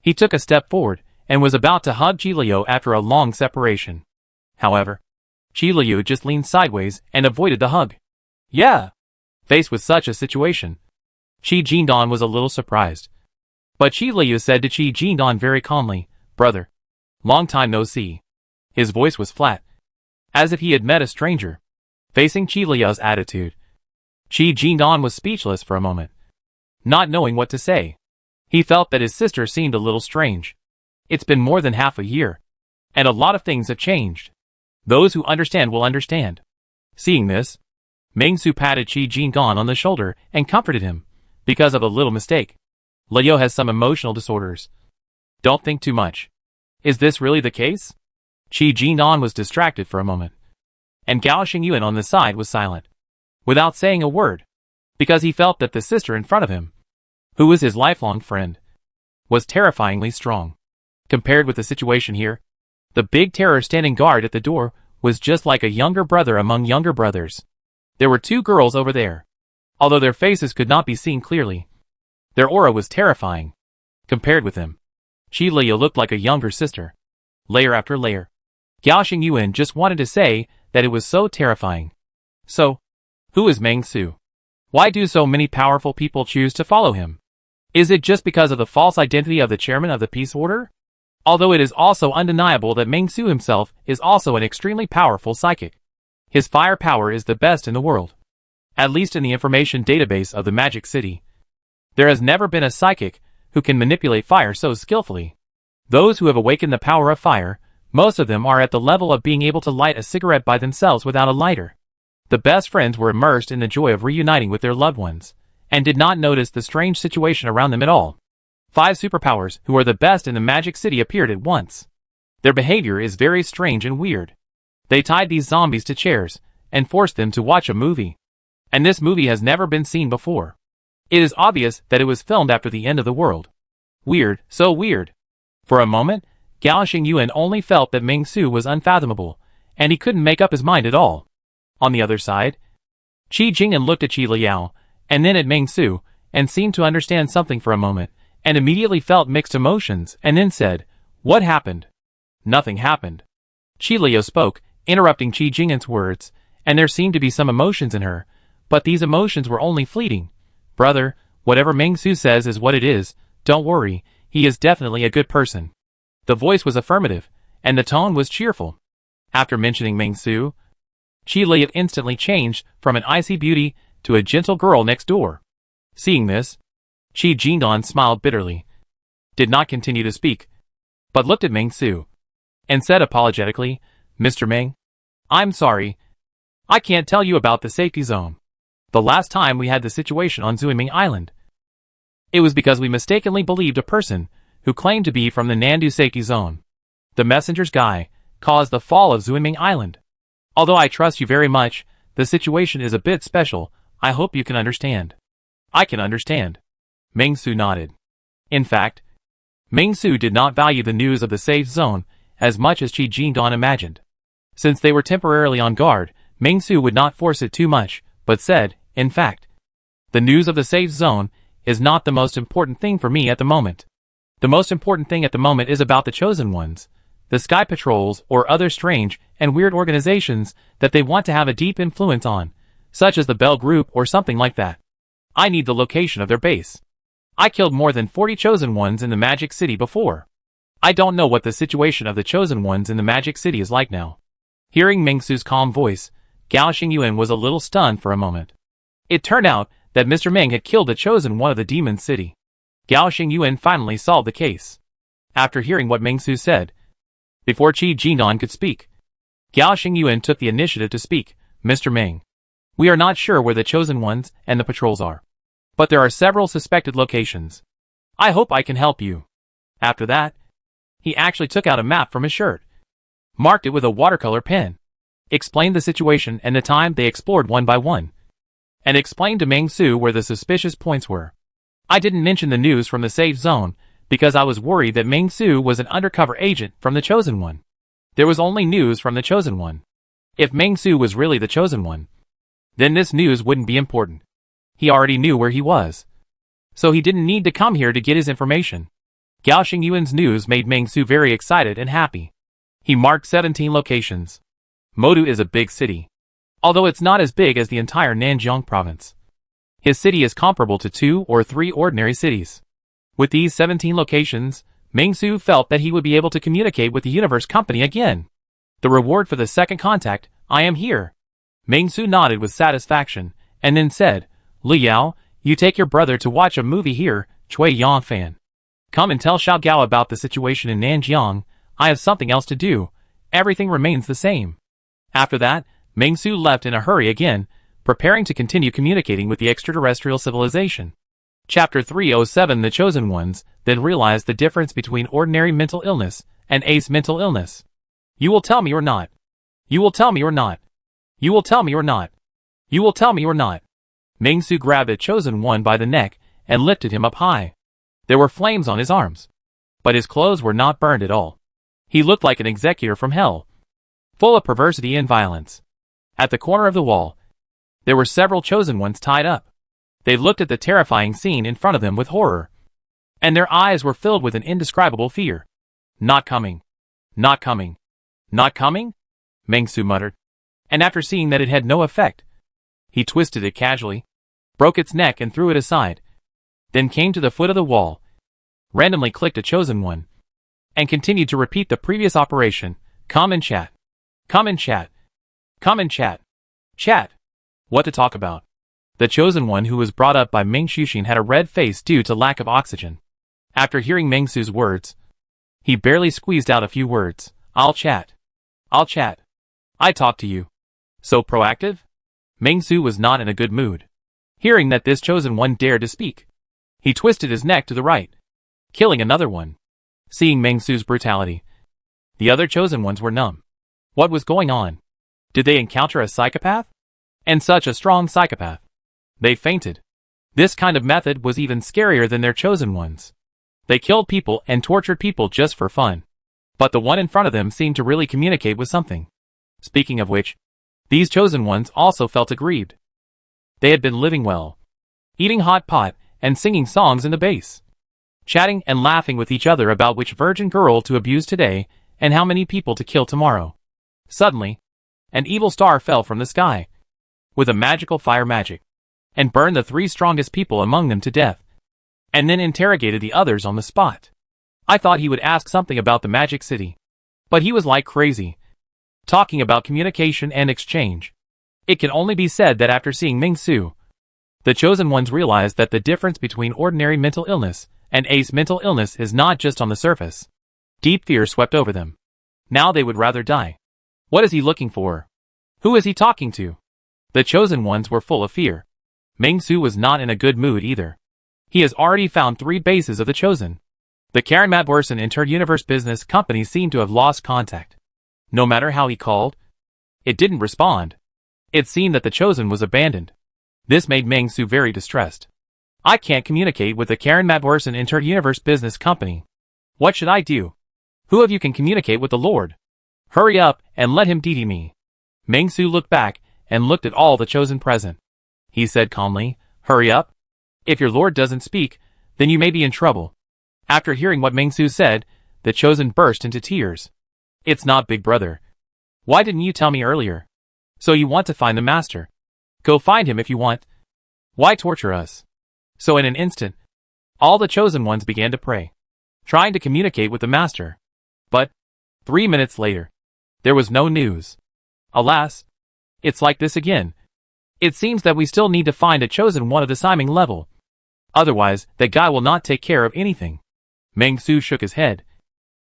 He took a step forward and was about to hug Qi Lu Yao after a long separation. However, Qi Lu Yao just leaned sideways and avoided the hug. Yeah. Faced with such a situation, Qi Jingdan was a little surprised. But Qi Lu Yao said to Qi Jingdan very calmly, "Brother, long time no see." His voice was flat, as if he had met a stranger. Facing Qi Lu Yao's attitude, Qi Jingdan was speechless for a moment, not knowing what to say. He felt that his sister seemed a little strange. It's been more than half a year, and a lot of things have changed. Those who understand will understand. Seeing this, Ming Su patted Qi Jingdan on the shoulder and comforted him, because of a little mistake. Lu Yao has some emotional disorders. Don't think too much. Is this really the case? Qi Jingdan was distracted for a moment, and Gao Xingyuan on the side was silent, without saying a word, because he felt that the sister in front of him, who was his lifelong friend, was terrifyingly strong. Compared with the situation here, the big terror standing guard at the door was just like a younger brother among younger brothers. There were two girls over there. Although their faces could not be seen clearly, their aura was terrifying. Compared with him, Qi Lu Yao looked like a younger sister. Layer after layer. Gao Xingyuan just wanted to say that it was so terrifying. So, who is Ming Su? Why do so many powerful people choose to follow him? Is it just because of the false identity of the chairman of the peace order? Although it is also undeniable that Ming Su himself is also an extremely powerful psychic. His fire power is the best in the world. At least in the information database of the Magic City. There has never been a psychic who can manipulate fire so skillfully. Those who have awakened the power of fire, most of them are at the level of being able to light a cigarette by themselves without a lighter. The best friends were immersed in the joy of reuniting with their loved ones, and did not notice the strange situation around them at all. 5 superpowers who are the best in the Magic City appeared at once. Their behavior is very strange and weird. They tied these zombies to chairs, and forced them to watch a movie. And this movie has never been seen before. It is obvious that it was filmed after the end of the world. Weird, so weird. For a moment, Gao Xingyuan only felt that Ming Su was unfathomable, and he couldn't make up his mind at all. On the other side, Qi Jingdan looked at Qi Lu Yao, and then at Ming Su, and seemed to understand something for a moment, and immediately felt mixed emotions, and then said, "What happened?" Nothing happened. Qi Lu Yao spoke, interrupting Qi Jingdan's words, and there seemed to be some emotions in her, but these emotions were only fleeting. "Brother, whatever Ming Su says is what it is, don't worry, he is definitely a good person." The voice was affirmative, and the tone was cheerful. After mentioning Ming Su, Qi Lu Yao instantly changed from an icy beauty to a gentle girl next door. Seeing this, Qi Jingdan smiled bitterly, did not continue to speak, but looked at Ming Su, and said apologetically, "Mr. Ming, I'm sorry. I can't tell you about the safety zone. The last time we had the situation on Zuiming Island, it was because we mistakenly believed a person who claimed to be from the Nandu safety zone. The messenger's guy caused the fall of Zuiming Island. Although I trust you very much, the situation is a bit special. I hope you can understand." "I can understand." Ming Su nodded. In fact, Ming Su did not value the news of the safe zone as much as Qi Jingdan imagined. Since they were temporarily on guard, Ming Su would not force it too much, but said, "In fact, the news of the safe zone is not the most important thing for me at the moment. The most important thing at the moment is about the chosen ones, the sky patrols or other strange and weird organizations that they want to have a deep influence on, such as the Bell Group or something like that. I need the location of their base. I killed more than 40 chosen ones in the Magic City before. I don't know what the situation of the chosen ones in the Magic City is like now." Hearing Ming Su's calm voice, Gao Xingyuan was a little stunned for a moment. It turned out that Mr. Ming had killed the chosen one of the Demon City. Gao Xingyuan finally solved the case. After hearing what Ming Su said, before Qi Jingdan could speak, Gao Xingyuan took the initiative to speak. "Mr. Ming, We are not sure where the Chosen Ones and the patrols are, but there are several suspected locations. I hope I can help you." After that, he actually took out a map from his shirt, marked it with a watercolor pen, explained the situation and the time they explored one by one, and explained to Meng Su where the suspicious points were. I didn't mention the news from the safe zone because I was worried that Meng Su was an undercover agent from the Chosen One. There was only news from the Chosen One. If Meng Su was really the Chosen One, then this news wouldn't be important. He already knew where he was, so he didn't need to come here to get his information. Gao Xingyuan's news made Meng Su very excited and happy. He marked 17 locations. Modu is a big city, although it's not as big as the entire Nanjiang province. His city is comparable to 2 or 3 ordinary cities. With these 17 locations, Meng Su felt that he would be able to communicate with the Universe Company again. The reward for the second contact, I am here. Meng Su nodded with satisfaction, and then said, "Li Yao, you take your brother to watch a movie here, Cui Yang Fan. Come and tell Xiao Gao about the situation in Nanjiang. I have something else to do. Everything remains the same." After that, Meng Su left in a hurry again, preparing to continue communicating with the extraterrestrial civilization. Chapter 307. The Chosen Ones then realized the difference between ordinary mental illness and ace mental illness. "You will tell me or not. You will tell me or not. You will tell me or not. You will tell me or not." Meng Su grabbed the Chosen One by the neck and lifted him up high. There were flames on his arms, but his clothes were not burned at all. He looked like an executor from hell, full of perversity and violence. At the corner of the wall, there were several Chosen Ones tied up. They looked at the terrifying scene in front of them with horror, and their eyes were filled with an indescribable fear. "Not coming. Not coming. Not coming?" Meng Su muttered, and after seeing that it had no effect, he twisted it casually, broke its neck and threw it aside, then came to the foot of the wall, randomly clicked a Chosen One, and continued to repeat the previous operation. "Come and chat. Come and chat. Come and chat. Chat." What to talk about? The Chosen One who was brought up by Meng Xuxin had a red face due to lack of oxygen. After hearing Meng Su's words, he barely squeezed out a few words. "I'll chat. I'll chat. I talk to you." So proactive? Meng Su was not in a good mood. Hearing that this Chosen One dared to speak, he twisted his neck to the right, killing another one. Seeing Meng Su's brutality, the other Chosen Ones were numb. What was going on? Did they encounter a psychopath? And such a strong psychopath. They fainted. This kind of method was even scarier than their Chosen Ones. They killed people and tortured people just for fun. But the one in front of them seemed to really communicate with something. Speaking of which, these Chosen Ones also felt aggrieved. They had been living well, eating hot pot and singing songs in the bass, chatting and laughing with each other about which virgin girl to abuse today and how many people to kill tomorrow. Suddenly, an evil star fell from the sky, with a magical fire magic, and burned the 3 strongest people among them to death, and then interrogated the others on the spot. I thought he would ask something about the magic city, but he was like crazy, talking about communication and exchange. It can only be said that after seeing Meng Su, the Chosen Ones realized that the difference between ordinary mental illness and ace mental illness is not just on the surface. Deep fear swept over them. Now they would rather die. What is he looking for? Who is he talking to? The Chosen Ones were full of fear. Meng Su was not in a good mood either. He has already found 3 bases of the Chosen. The Karen Madwerson Inter-Universe Business Company seemed to have lost contact. No matter how he called, it didn't respond. It seemed that the Chosen was abandoned. This made Meng Su very distressed. I can't communicate with the Karen Madwerson Inter-Universe Business Company. What should I do? Who of you can communicate with the Lord? Hurry up and let him DD me. Meng Su looked back and looked at all the Chosen present. He said calmly, "Hurry up. If your Lord doesn't speak, then you may be in trouble." After hearing what Meng Su said, the Chosen burst into tears. "It's not Big Brother. Why didn't you tell me earlier? So you want to find the Master. Go find him if you want. Why torture us?" So in an instant, all the Chosen Ones began to pray, trying to communicate with the Master. But 3 minutes later, there was no news. Alas, it's like this again. It seems that we still need to find a Chosen One of the Siming level. Otherwise, that guy will not take care of anything. Meng Su shook his head,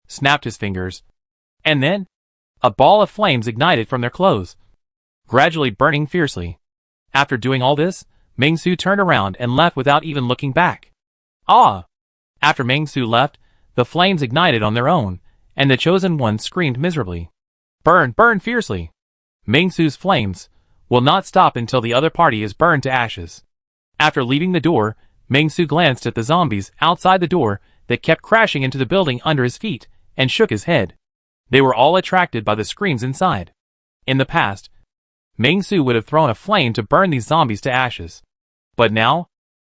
snapped his fingers, and then, a ball of flames ignited from their clothes, gradually burning fiercely. After doing all this, Meng-Su turned around and left without even looking back. Ah! After Meng-Su left, the flames ignited on their own, and the chosen one screamed miserably. Burn, burn fiercely! Meng-Su's flames will not stop until the other party is burned to ashes. After leaving the door, Meng-Su glanced at the zombies outside the door that kept crashing into the building under his feet, and shook his head. They were all attracted by the screams inside. In the past, Meng-Su would have thrown a flame to burn these zombies to ashes. But now,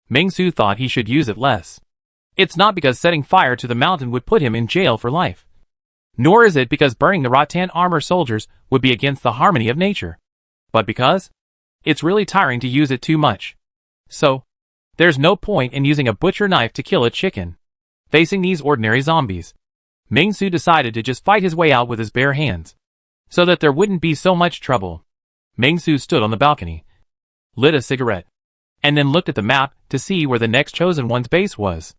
Meng-Su thought he should use it less. It's not because setting fire to the mountain would put him in jail for life. Nor is it because burning the rattan armor soldiers would be against the harmony of nature. But because it's really tiring to use it too much. So, there's no point in using a butcher knife to kill a chicken. Facing these ordinary zombies, Meng-Su decided to just fight his way out with his bare hands, so that there wouldn't be so much trouble. Meng-Su stood on the balcony, lit a cigarette, and then looked at the map to see where the next chosen one's base was.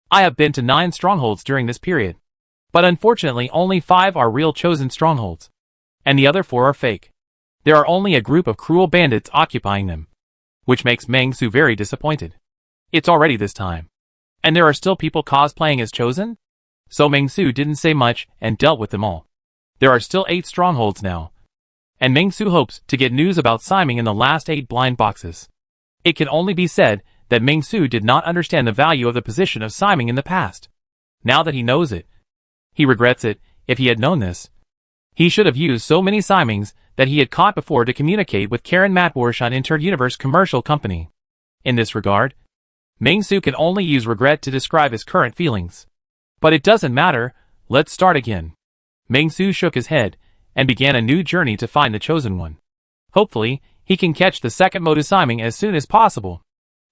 I have been to 9 strongholds during this period, but unfortunately only 5 are real chosen strongholds, and the other 4 are fake. There are only a group of cruel bandits occupying them, which makes Meng-Su very disappointed. It's already this time, and there are still people cosplaying as chosen? So Meng-Su didn't say much and dealt with them all. There are still 8 strongholds now, and Meng-Su hopes to get news about Siming in the last 8 blind boxes. It can only be said that Meng-Su did not understand the value of the position of Siming in the past. Now that he knows it, he regrets it. If he had known this, he should have used so many Simings that he had caught before to communicate with Karen Matbush on Inter-Universe Commercial Company. In this regard, Meng-Su can only use regret to describe his current feelings. But it doesn't matter, let's start again. Meng-Su shook his head and began a new journey to find the chosen one. Hopefully, he can catch the second Motosiming as soon as possible.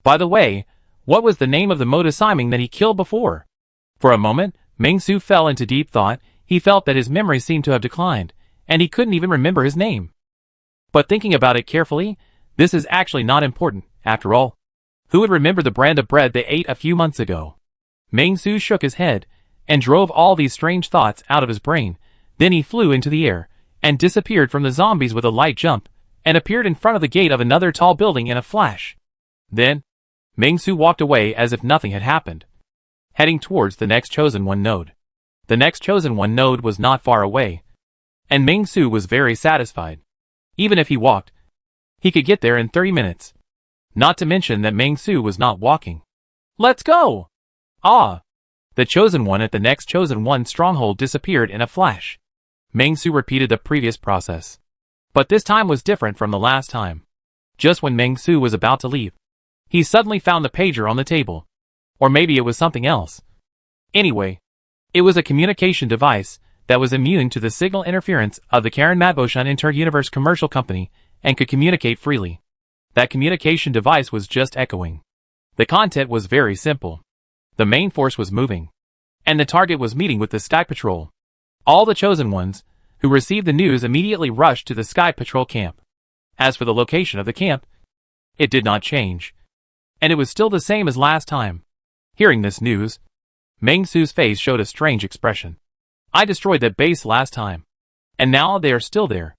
By the way, what was the name of the Motosiming that he killed before? For a moment, Meng-Su fell into deep thought. He felt that his memory seemed to have declined, and he couldn't even remember his name. But thinking about it carefully, this is actually not important, after all. Who would remember the brand of bread they ate a few months ago? Meng-Su shook his head and drove all these strange thoughts out of his brain. Then he flew into the air and disappeared from the zombies with a light jump and appeared in front of the gate of another tall building in a flash. Then, Meng-Su walked away as if nothing had happened, heading towards the next chosen one node. The next chosen one node was not far away, and Meng-Su was very satisfied. Even if he walked, he could get there in 30 minutes. Not to mention that Meng-Su was not walking. Let's go! Ah! The chosen one at the next chosen one stronghold disappeared in a flash. Meng-Su repeated the previous process. But this time was different from the last time. Just when Meng-Su was about to leave, he suddenly found the pager on the table. Or maybe it was something else. Anyway, it was a communication device that was immune to the signal interference of the Karen Matboshan Inter-Universe Commercial Company and could communicate freely. That communication device was just echoing. The content was very simple. The main force was moving, and the target was meeting with the Sky Patrol. All the chosen ones who received the news immediately rushed to the Sky Patrol camp. As for the location of the camp, it did not change, and it was still the same as last time. Hearing this news, Meng-Su's face showed a strange expression. I destroyed that base last time, and now they are still there.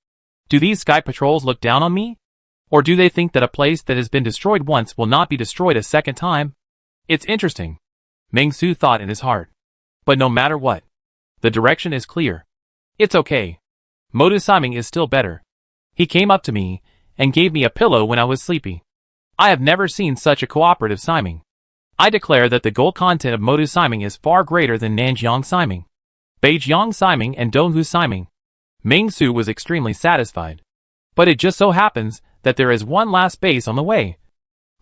Do these Sky Patrols look down on me? Or do they think that a place that has been destroyed once will not be destroyed a second time? It's interesting, Meng-Su thought in his heart. But no matter what, the direction is clear. It's okay. Motosiming is still better. He came up to me and gave me a pillow when I was sleepy. I have never seen such a cooperative Siming. I declare that the gold content of Motosiming is far greater than Nanjiang Siming, Beijiang Siming and Donghu Siming. Meng-Su was extremely satisfied. But it just so happens that there is one last base on the way.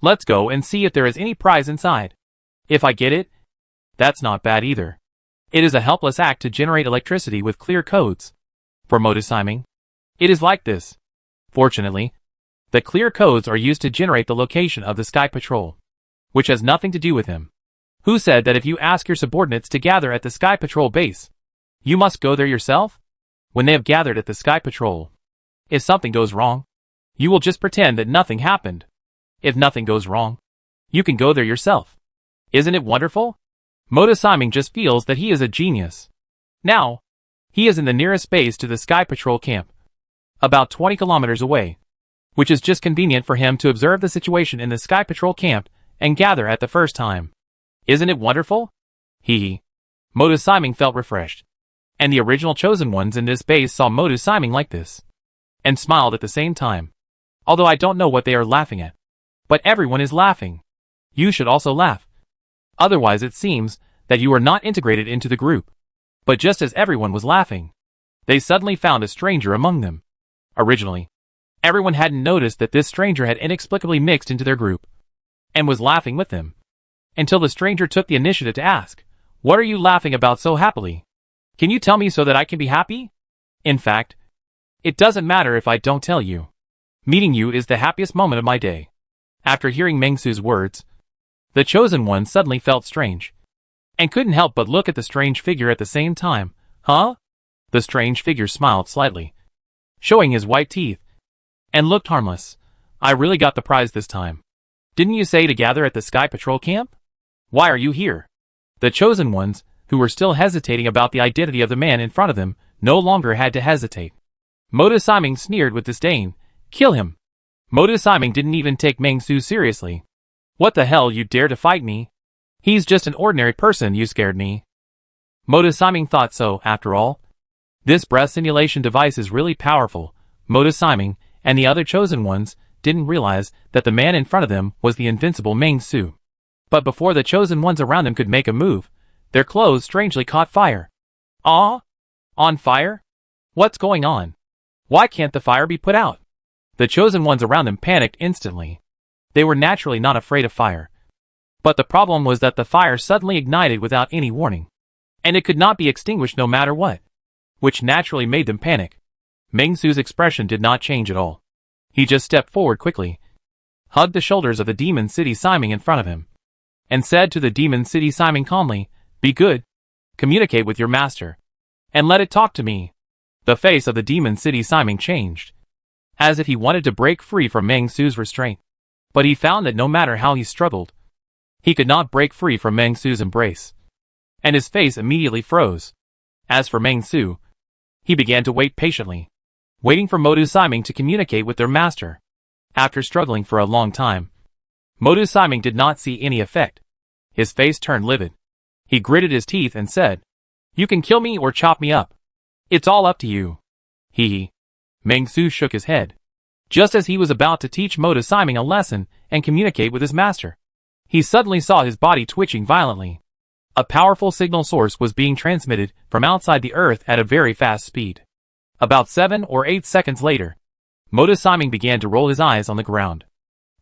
Let's go and see if there is any prize inside. If I get it, that's not bad either. It is a helpless act to generate electricity with clear codes. For Motosiming, it is like this. Fortunately, the clear codes are used to generate the location of the Sky Patrol, which has nothing to do with him. Who said that if you ask your subordinates to gather at the Sky Patrol base, you must go there yourself? When they have gathered at the Sky Patrol, if something goes wrong, you will just pretend that nothing happened. If nothing goes wrong, you can go there yourself. Isn't it wonderful? Motosiming just feels that he is a genius. Now, he is in the nearest base to the Sky Patrol camp, about 20 kilometers away. which is just convenient for him to observe the situation in the Sky Patrol camp and gather at the first time. Isn't it wonderful? Hee. Modu Siming felt refreshed. And the original chosen ones in this base saw Modu Siming like this. And smiled at the same time. Although I don't know what they are laughing at. But everyone is laughing. You should also laugh. Otherwise it seems that you are not integrated into the group. But just as everyone was laughing, they suddenly found a stranger among them. Originally, everyone hadn't noticed that this stranger had inexplicably mixed into their group, and was laughing with them. Until the stranger took the initiative to ask, "What are you laughing about so happily? Can you tell me so that I can be happy? In fact, it doesn't matter if I don't tell you. Meeting you is the happiest moment of my day." After hearing Mengsu's words, the chosen one suddenly felt strange, and couldn't help but look at the strange figure at the same time. Huh? The strange figure smiled slightly, showing his white teeth, and looked harmless. I really got the prize this time. Didn't you say to gather at the Sky Patrol camp? Why are you here? The chosen ones, who were still hesitating about the identity of the man in front of them, no longer had to hesitate. Modu Siming sneered with disdain. Kill him. Modu Siming didn't even take Mengsu seriously. What the hell, you dare to fight me? He's just an ordinary person, you scared me. Modu Siming thought so, after all. This breath simulation device is really powerful. Modu Siming and the other chosen ones didn't realize that the man in front of them was the invincible Mengsu. But before the chosen ones around them could make a move, their clothes strangely caught fire. Ah? On fire? What's going on? Why can't the fire be put out? The chosen ones around them panicked instantly. They were naturally not afraid of fire. But the problem was that the fire suddenly ignited without any warning. And it could not be extinguished no matter what. Which naturally made them panic. Mengsu's expression did not change at all. He just stepped forward quickly, hugged the shoulders of the Demon City Siming in front of him, and said to the Demon City Siming calmly, "Be good, communicate with your master, and let it talk to me." The face of the Demon City Siming changed, as if he wanted to break free from Mengsu's restraint. But he found that no matter how he struggled, he could not break free from Mengsu's embrace, and his face immediately froze. As for Mengsu, he began to wait patiently, waiting for Modu Siming to communicate with their master. After struggling for a long time, Modu Siming did not see any effect. His face turned livid. He gritted his teeth and said, "You can kill me or chop me up. It's all up to you." Hee. Mengsu shook his head, just as he was about to teach Modu Siming a lesson and communicate with his master. He suddenly saw his body twitching violently. A powerful signal source was being transmitted from outside the earth at a very fast speed. About 7 or 8 seconds later, Modu Siming began to roll his eyes on the ground.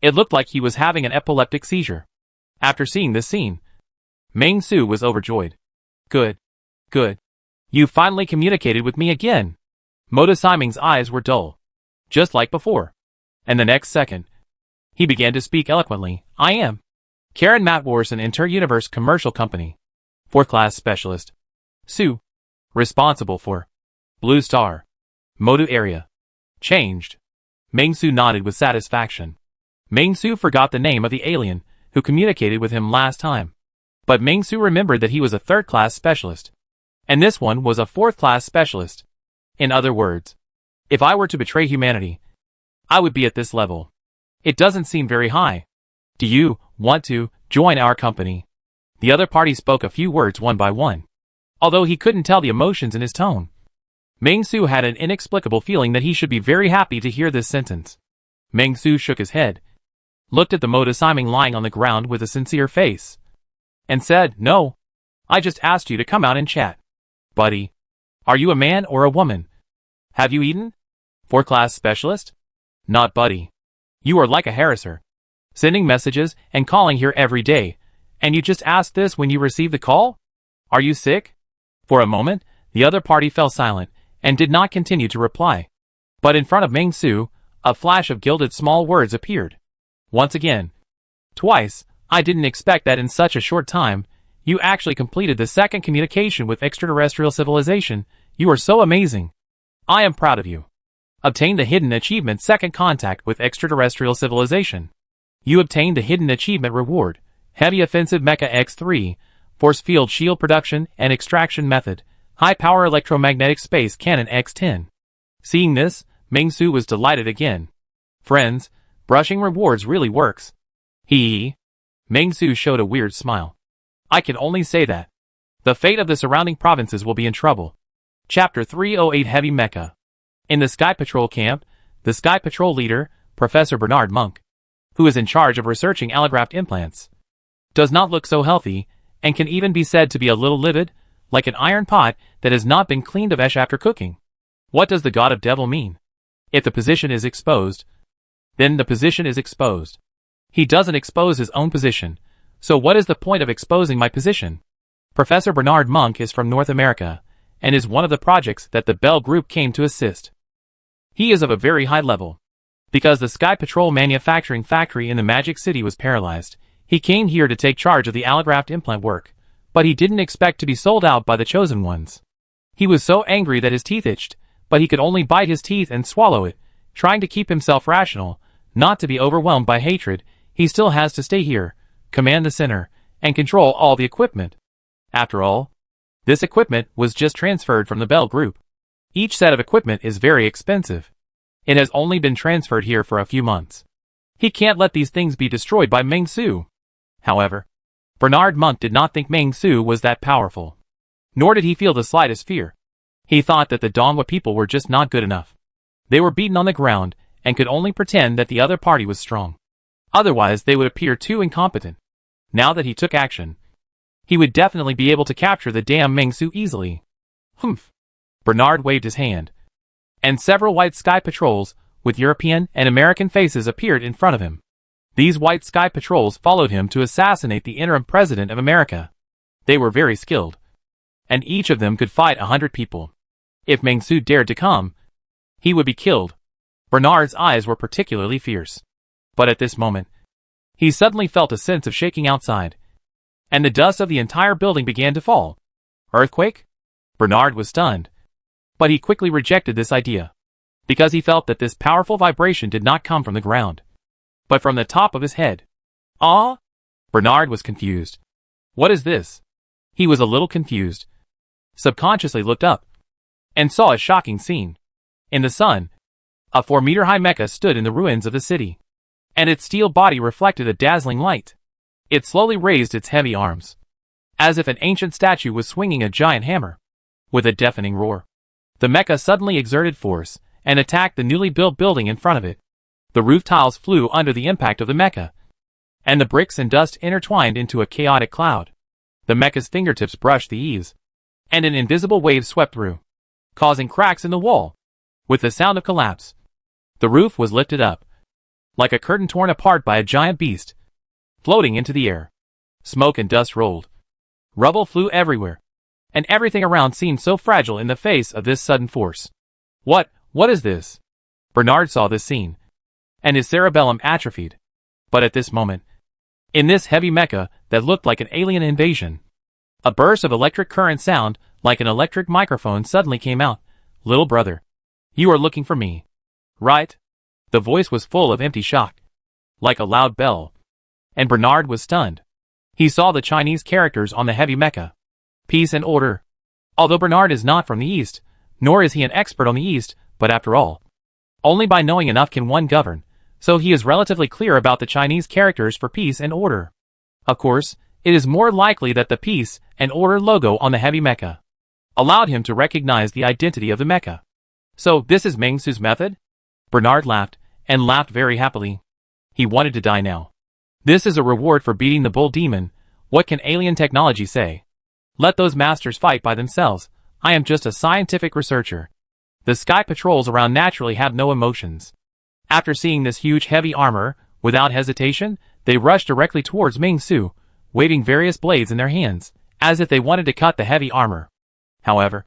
It looked like he was having an epileptic seizure. After seeing this scene, Mengsu was overjoyed. Good. Good. You finally communicated with me again." Modu Siming's eyes were dull, just like before. And the next second, he began to speak eloquently. "I am Karen Matwarson, Inter-Universe Commercial Company, 4th Class Specialist. Sue. Responsible for Blue Star. Modu area. Changed." Mengsu nodded with satisfaction. Mengsu forgot the name of the alien who communicated with him last time. But Mengsu remembered that he was a 3rd Class Specialist, and this one was a 4th Class Specialist. In other words, if I were to betray humanity, I would be at this level. It doesn't seem very high. Do you want to join our company? The other party spoke a few words one by one, although he couldn't tell the emotions in his tone. Mengsu had an inexplicable feeling that he should be very happy to hear this sentence. Mengsu shook his head, looked at the Modu Siming lying on the ground with a sincere face, and said, "No. I just asked you to come out and chat. Buddy, are you a man or a woman? Have you eaten? 4th Class Specialist? Not buddy. You are like a harasser, sending messages and calling here every day, and you just asked this when you received the call? Are you sick?" For a moment, the other party fell silent and did not continue to reply. But in front of Mengsu, a flash of gilded small words appeared. Once again. Twice. "I didn't expect that in such a short time. You actually completed the 2nd communication with extraterrestrial civilization. You are so amazing. I am proud of you. Obtained the hidden achievement 2nd contact with extraterrestrial civilization. You obtained the hidden achievement reward, Heavy Offensive Mecha X3, Force Field Shield Production and Extraction Method, High Power Electromagnetic Space Cannon X10. Seeing this, Mengsu was delighted again. Friends, brushing rewards really works. Hee. Meng Su showed a weird smile. I can only say that. The fate of the surrounding provinces will be in trouble. Chapter 308 Heavy Mecha. In the Sky Patrol camp, the Sky Patrol leader, Professor Bernard Monk, who is in charge of researching allograft implants, does not look so healthy, and can even be said to be a little livid, like an iron pot that has not been cleaned of ash after cooking. What does the God of Devil mean? If the position is exposed, then the position is exposed. He doesn't expose his own position, so what is the point of exposing my position? Professor Bernard Monk is from North America, and is one of the projects that the Bell Group came to assist. He is of a very high level. Because the Sky Patrol manufacturing factory in the Magic City was paralyzed, he came here to take charge of the allograft implant work, but he didn't expect to be sold out by the chosen ones. He was so angry that his teeth itched, but he could only bite his teeth and swallow it, trying to keep himself rational, not to be overwhelmed by hatred. He still has to stay here, command the center, and control all the equipment. After all, this equipment was just transferred from the Bell Group. Each set of equipment is very expensive. It has only been transferred here for a few months. He can't let these things be destroyed by Meng Su. However, Bernard Monk did not think Meng Su was that powerful. Nor did he feel the slightest fear. He thought that the Dongwa people were just not good enough. They were beaten on the ground, and could only pretend that the other party was strong. Otherwise they would appear too incompetent. Now that he took action, he would definitely be able to capture the damn Meng Su easily. Humph. Bernard waved his hand, and several white sky patrols, with European and American faces, appeared in front of him. These white sky patrols followed him to assassinate the interim president of America. They were very skilled, and each of them could fight 100 people. If Meng Su dared to come, he would be killed. Bernard's eyes were particularly fierce. But at this moment, he suddenly felt a sense of shaking outside, and the dust of the entire building began to fall. Earthquake? Bernard was stunned. But he quickly rejected this idea, because he felt that this powerful vibration did not come from the ground, but from the top of his head. Ah? Bernard was confused. What is this? He was a little confused. Subconsciously looked up, and saw a shocking scene. In the sun, a 4-meter-high mecha stood in the ruins of the city, and its steel body reflected a dazzling light. It slowly raised its heavy arms, as if an ancient statue was swinging a giant hammer. With a deafening roar, the mecha suddenly exerted force, and attacked the newly built building in front of it. The roof tiles flew under the impact of the mecha, and the bricks and dust intertwined into a chaotic cloud. The mecha's fingertips brushed the eaves, and an invisible wave swept through, causing cracks in the wall. With the sound of collapse, the roof was lifted up, like a curtain torn apart by a giant beast, floating into the air. Smoke and dust rolled. Rubble flew everywhere, and everything around seemed so fragile in the face of this sudden force. What is this? Bernard saw this scene, and his cerebellum atrophied. But at this moment, in this heavy mecha that looked like an alien invasion, a burst of electric current sound, like an electric microphone, suddenly came out. Little brother, you are looking for me, right? The voice was full of empty shock, like a loud bell, and Bernard was stunned. He saw the Chinese characters on the heavy mecha. Peace and order. Although Bernard is not from the East, nor is he an expert on the East, but after all, only by knowing enough can one govern, so he is relatively clear about the Chinese characters for peace and order. Of course, it is more likely that the peace and order logo on the heavy mecha allowed him to recognize the identity of the mecha. So this is Meng Su's method? Bernard laughed, and laughed very happily. He wanted to die now. This is a reward for beating the bull demon. What can alien technology say? Let those masters fight by themselves. I am just a scientific researcher. The sky patrols around naturally have no emotions. After seeing this huge heavy armor, without hesitation, they rushed directly towards Meng Su, waving various blades in their hands, as if they wanted to cut the heavy armor. However,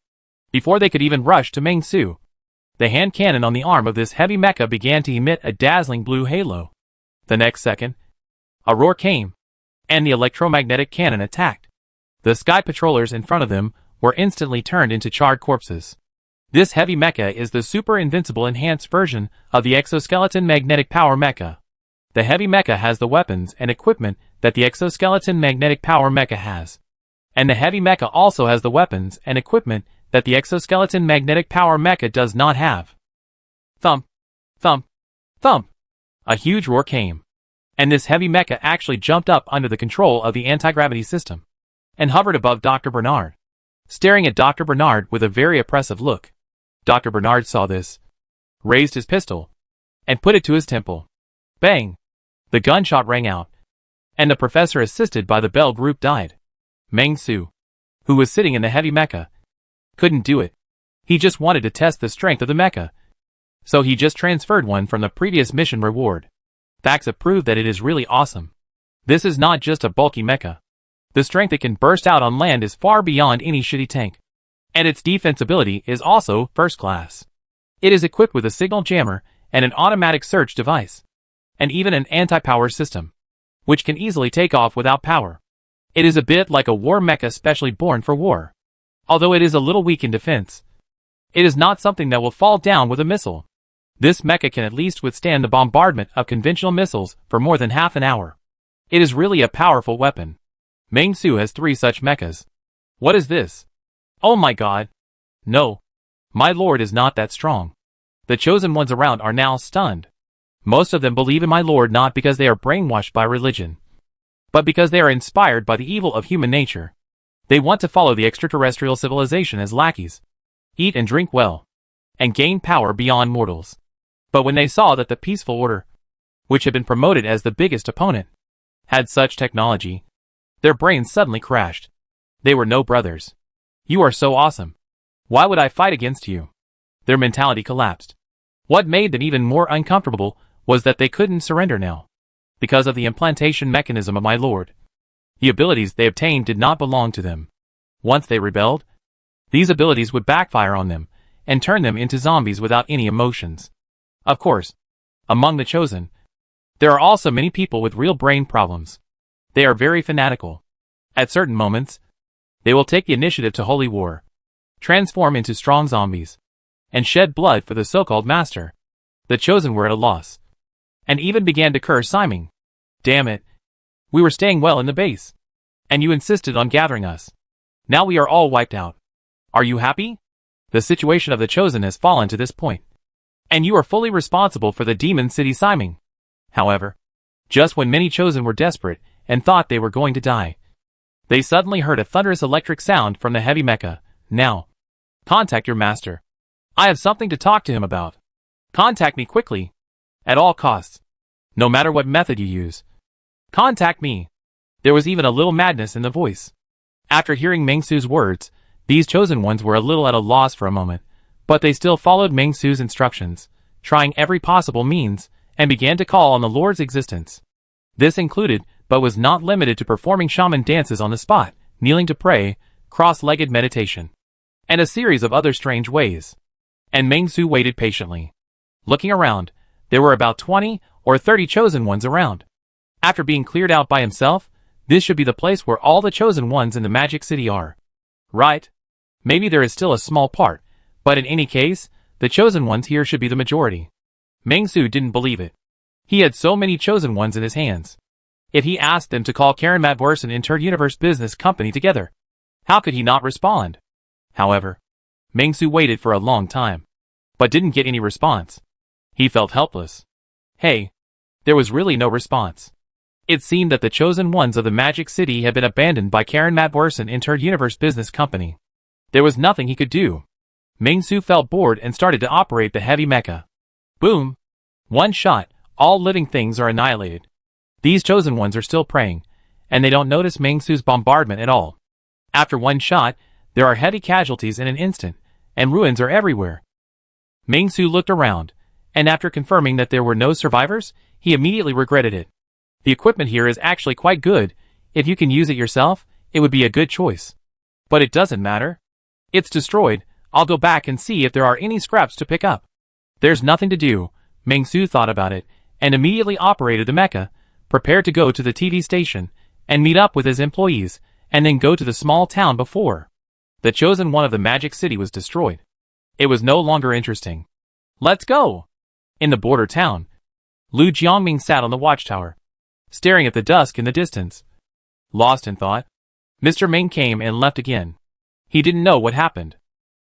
before they could even rush to Meng Su, the hand cannon on the arm of this heavy mecha began to emit a dazzling blue halo. The next second, a roar came, and the electromagnetic cannon attacked. The sky patrollers in front of them were instantly turned into charred corpses. This heavy mecha is the super invincible enhanced version of the exoskeleton magnetic power mecha. The heavy mecha has the weapons and equipment that the exoskeleton magnetic power mecha has. And the heavy mecha also has the weapons and equipment that the exoskeleton magnetic power mecha does not have. Thump, thump, thump. A huge roar came. And this heavy mecha actually jumped up under the control of the anti-gravity system and hovered above Dr. Bernard, staring at Dr. Bernard with a very oppressive look. Dr. Bernard saw this, raised his pistol, and put it to his temple. Bang! The gunshot rang out, and the professor, assisted by the Bell group, died. Meng Su, who was sitting in the heavy mecha, couldn't do it. He just wanted to test the strength of the mecha, so he just transferred one from the previous mission reward. Facts have proved that it is really awesome. This is not just a bulky mecha. The strength it can burst out on land is far beyond any shitty tank. And its defensibility is also first class. It is equipped with a signal jammer and an automatic search device, and even an anti-power system, which can easily take off without power. It is a bit like a war mecha specially born for war. Although it is a little weak in defense, it is not something that will fall down with a missile. This mecha can at least withstand the bombardment of conventional missiles for more than half an hour. It is really a powerful weapon. Meng Su has 3 such mechas. What is this? Oh my god. No. My lord is not that strong. The chosen ones around are now stunned. Most of them believe in my lord not because they are brainwashed by religion, but because they are inspired by the evil of human nature. They want to follow the extraterrestrial civilization as lackeys, eat and drink well, and gain power beyond mortals. But when they saw that the peaceful order, which had been promoted as the biggest opponent, had such technology, their brains suddenly crashed. They were no brothers. You are so awesome. Why would I fight against you? Their mentality collapsed. What made them even more uncomfortable was that they couldn't surrender now, because of the implantation mechanism of my lord. The abilities they obtained did not belong to them. Once they rebelled, these abilities would backfire on them and turn them into zombies without any emotions. Of course, among the chosen, there are also many people with real brain problems. They are very fanatical. At certain moments, they will take the initiative to holy war, transform into strong zombies, and shed blood for the so-called master. The chosen were at a loss, and even began to curse Simon. Damn it. We were staying well in the base, and you insisted on gathering us. Now we are all wiped out. Are you happy? The situation of the chosen has fallen to this point, and you are fully responsible for the demon city Simon. However, just when many chosen were desperate and thought they were going to die, they suddenly heard a thunderous electric sound from the heavy mecha. Now, contact your master. I have something to talk to him about. Contact me quickly. At all costs. No matter what method you use. Contact me. There was even a little madness in the voice. After hearing Meng Su's words, these chosen ones were a little at a loss for a moment, but they still followed Meng Su's instructions, trying every possible means, and began to call on the Lord's existence. This included, but was not limited to, performing shaman dances on the spot, kneeling to pray, cross-legged meditation, and a series of other strange ways. And Meng Su waited patiently. Looking around, there were about 20 or 30 chosen ones around. After being cleared out by himself, this should be the place where all the chosen ones in the Magic City are. Right? Maybe there is still a small part, but in any case, the chosen ones here should be the majority. Meng Su didn't believe it. He had so many chosen ones in his hands. If he asked them to call Karen Madverson Inter-Universe Business Company together, how could he not respond? However, Meng Su waited for a long time, but didn't get any response. He felt helpless. Hey, there was really no response. It seemed that the chosen ones of the Magic City had been abandoned by Karen Madverson Inter-Universe Business Company. There was nothing he could do. Meng Su felt bored and started to operate the heavy mecha. Boom! One shot, all living things are annihilated. These chosen ones are still praying, and they don't notice Meng Su's bombardment at all. After one shot, there are heavy casualties in an instant, and ruins are everywhere. Meng Su looked around, and after confirming that there were no survivors, he immediately regretted it. The equipment here is actually quite good. If you can use it yourself, it would be a good choice. But it doesn't matter. It's destroyed. I'll go back and see if there are any scraps to pick up. There's nothing to do. Meng Su thought about it, and immediately operated the mecha, prepared to go to the TV station, and meet up with his employees, and then go to the small town before the chosen one of the Magic City was destroyed. It was no longer interesting. Let's go! In the border town, Lu Jiangming sat on the watchtower, staring at the dusk in the distance. Lost in thought, Mr. Ming came and left again. He didn't know what happened,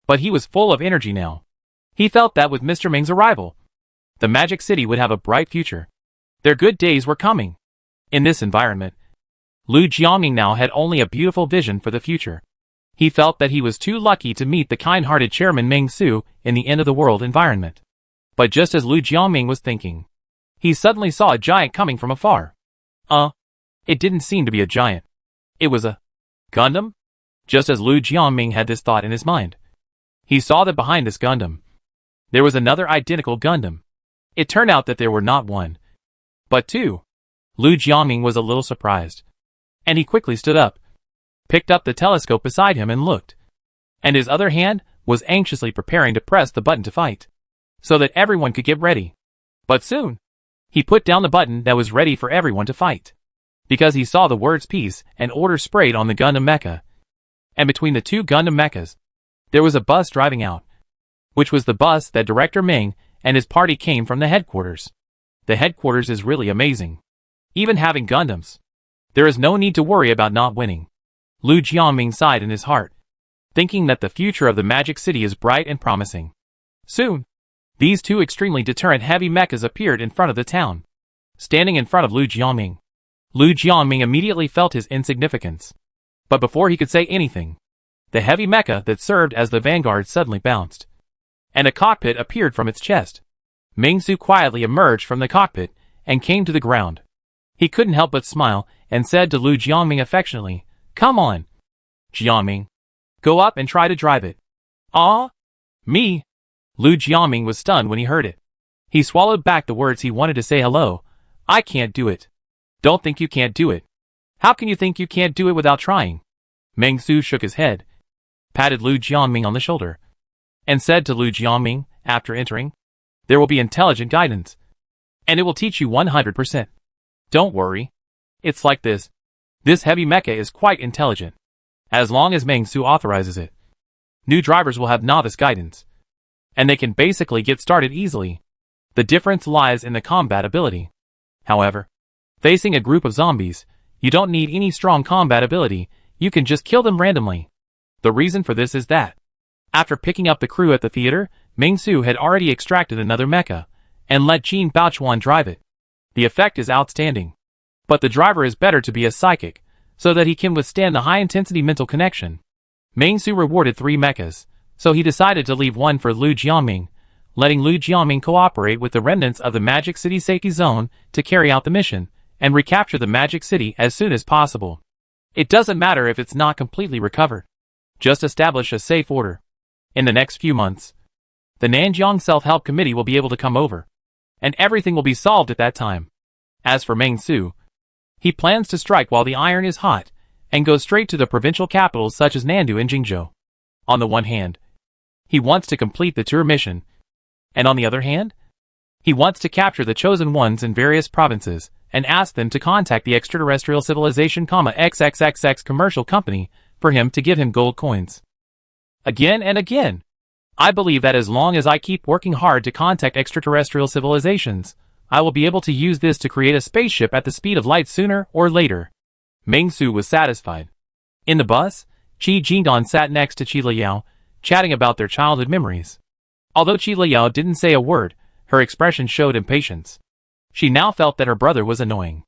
but he was full of energy now. He felt that with Mr. Ming's arrival, the Magic City would have a bright future. Their good days were coming. In this environment, Lu Jiaming now had only a beautiful vision for the future. He felt that he was too lucky to meet the kind-hearted chairman Meng Su in the end-of-the-world environment. But just as Lu Jiaming was thinking, he suddenly saw a giant coming from afar. It didn't seem to be a giant. It was a Gundam? Just as Lu Jiaming had this thought in his mind, he saw that behind this Gundam, there was another identical Gundam. It turned out that there were not one, but two. Lu Jiaming was a little surprised, and he quickly stood up, picked up the telescope beside him and looked, and his other hand was anxiously preparing to press the button to fight, so that everyone could get ready. But soon, he put down the button that was ready for everyone to fight, because he saw the words peace and order sprayed on the Gundam mecha. And between the two Gundam mechas, there was a bus driving out, which was the bus that Director Ming and his party came from the headquarters. The headquarters is really amazing. Even having Gundams, there is no need to worry about not winning. Lu Jiaming sighed in his heart, thinking that the future of the Magic City is bright and promising. Soon, these two extremely deterrent heavy mechas appeared in front of the town. Standing in front of Lu Jiaming immediately felt his insignificance. But before he could say anything, the heavy mecha that served as the vanguard suddenly bounced, and a cockpit appeared from its chest. Meng Su quietly emerged from the cockpit and came to the ground. He couldn't help but smile and said to Lu Jiaming affectionately, "Come on, Jiaming. Go up and try to drive it." "Ah? Me?" Lu Jiaming was stunned when he heard it. He swallowed back the words he wanted to say. "Hello, I can't do it." "Don't think you can't do it. How can you think you can't do it without trying?" Meng Su shook his head, patted Lu Jiaming on the shoulder, and said to Lu Jiaming, after entering, "There will be intelligent guidance, and it will teach you 100%. Don't worry. It's like this. This heavy mecha is quite intelligent. As long as Meng Su authorizes it, new drivers will have novice guidance, and they can basically get started easily. The difference lies in the combat ability. However, facing a group of zombies, you don't need any strong combat ability, you can just kill them randomly. The reason for this is that, after picking up the crew at the theater, Meng Su had already extracted another mecha, and let Jin Baochuan drive it. The effect is outstanding. But the driver is better to be a psychic, so that he can withstand the high-intensity mental connection. Meng Su rewarded 3 mechas, so he decided to leave one for Lu Jiaming, letting Lu Jiaming cooperate with the remnants of the Magic City safety zone to carry out the mission, and recapture the Magic City as soon as possible. It doesn't matter if it's not completely recovered. Just establish a safe order. In the next few months, the Nanjiang Self-Help Committee will be able to come over, and everything will be solved at that time. As for Meng Su, he plans to strike while the iron is hot, and go straight to the provincial capitals such as Nandu and Jingzhou. On the one hand, he wants to complete the tour mission, and on the other hand, he wants to capture the chosen ones in various provinces, and ask them to contact the extraterrestrial civilization, XXXX commercial company, for him to give him gold coins. Again and again. I believe that as long as I keep working hard to contact extraterrestrial civilizations, I will be able to use this to create a spaceship at the speed of light sooner or later. Meng Su was satisfied. In the bus, Qi Jingdan sat next to Qi Liao, chatting about their childhood memories. Although Qi Liao didn't say a word, her expression showed impatience. She now felt that her brother was annoying.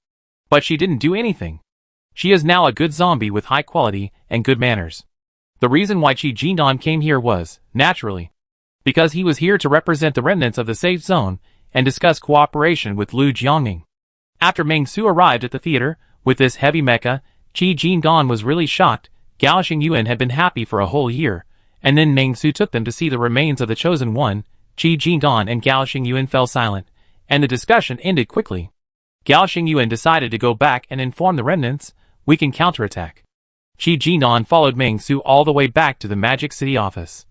But she didn't do anything. She is now a good zombie with high quality and good manners. The reason why Qi Jingdan came here was, naturally, because he was here to represent the remnants of the safe zone and discuss cooperation with Lu Jiaming. After Meng Su arrived at the theater, with this heavy mecha, Qi Jingdan was really shocked. Gao Xingyuan had been happy for a whole year, and then Meng Su took them to see the remains of the chosen one. Qi Jingdan and Gao Xingyuan fell silent, and the discussion ended quickly. Gao Xingyuan decided to go back and inform the remnants, we can counterattack. Qi Jingdan followed Meng Su all the way back to the Magic City office,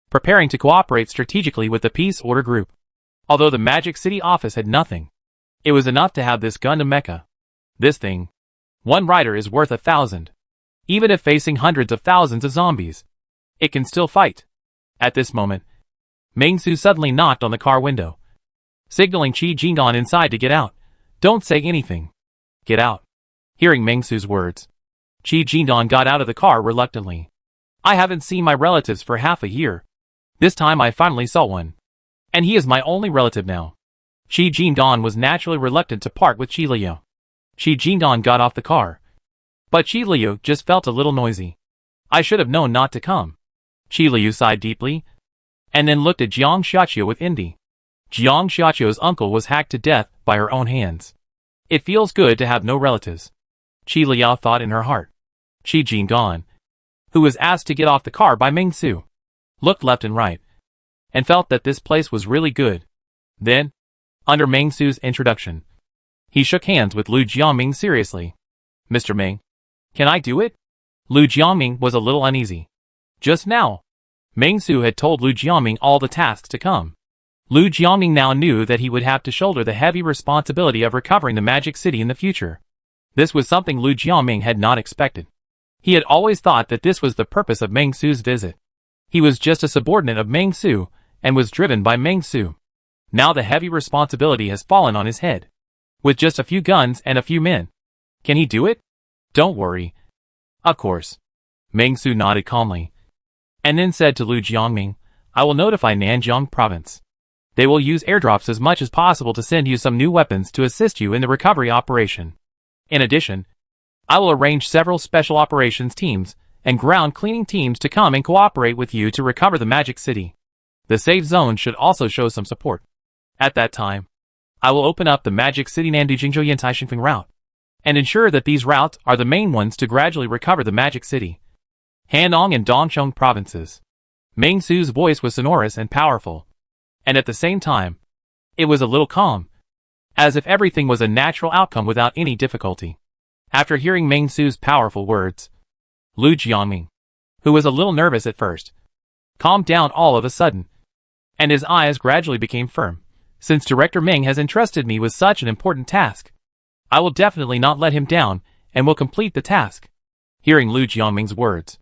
preparing to cooperate strategically with the Peace Order group. Although the Magic City office had nothing, it was enough to have this Gundam mecha. This thing, one rider is worth 1,000. Even if facing hundreds of thousands of zombies, it can still fight. At this moment, Meng Su suddenly knocked on the car window, signaling Qi Jingdan inside to get out. Don't say anything. Get out. Hearing Meng Su's words, Qi Jingdan got out of the car reluctantly. I haven't seen my relatives for half a year. This time I finally saw one. And he is my only relative now. Shi Jingdan was naturally reluctant to part with Qi Liu. Shi Jingdan got off the car. But Qi Liu just felt a little noisy. I should have known not to come. Qi Liu sighed deeply, and then looked at Jiang Xiaqiu with envy. Jiang Xiaqiu's uncle was hacked to death by her own hands. It feels good to have no relatives. Qi Liu thought in her heart. Shi Jingdan, who was asked to get off the car by Meng Su, looked left and right, and felt that this place was really good. Then, under Meng Su's introduction, he shook hands with Lu Jiaming seriously. Mr. Meng, can I do it? Lu Jiaming was a little uneasy. Just now, Meng Su had told Lu Jiaming all the tasks to come. Lu Jiaming now knew that he would have to shoulder the heavy responsibility of recovering the Magic City in the future. This was something Lu Jiaming had not expected. He had always thought that this was the purpose of Meng Su's visit. He was just a subordinate of Meng Su, and was driven by Meng Su. Now the heavy responsibility has fallen on his head. With just a few guns and a few men. Can he do it? Don't worry. Of course. Meng Su nodded calmly, and then said to Lu Jiaming, I will notify Nanjiang province. They will use airdrops as much as possible to send you some new weapons to assist you in the recovery operation. In addition, I will arrange several special operations teams and ground cleaning teams to come and cooperate with you to recover the Magic City. The safe zone should also show some support. At that time, I will open up the Magic City Nandu Jingzhou Yantai Xingfeng route, and ensure that these routes are the main ones to gradually recover the Magic City. Hanong and Dongcheng provinces. Meng Su's voice was sonorous and powerful, and at the same time, it was a little calm, as if everything was a natural outcome without any difficulty. After hearing Meng Su's powerful words, Lu Jiaming, who was a little nervous at first, calmed down all of a sudden, and his eyes gradually became firm. Since Director Meng has entrusted me with such an important task, I will definitely not let him down, and will complete the task. Hearing Lu Jiaming's words,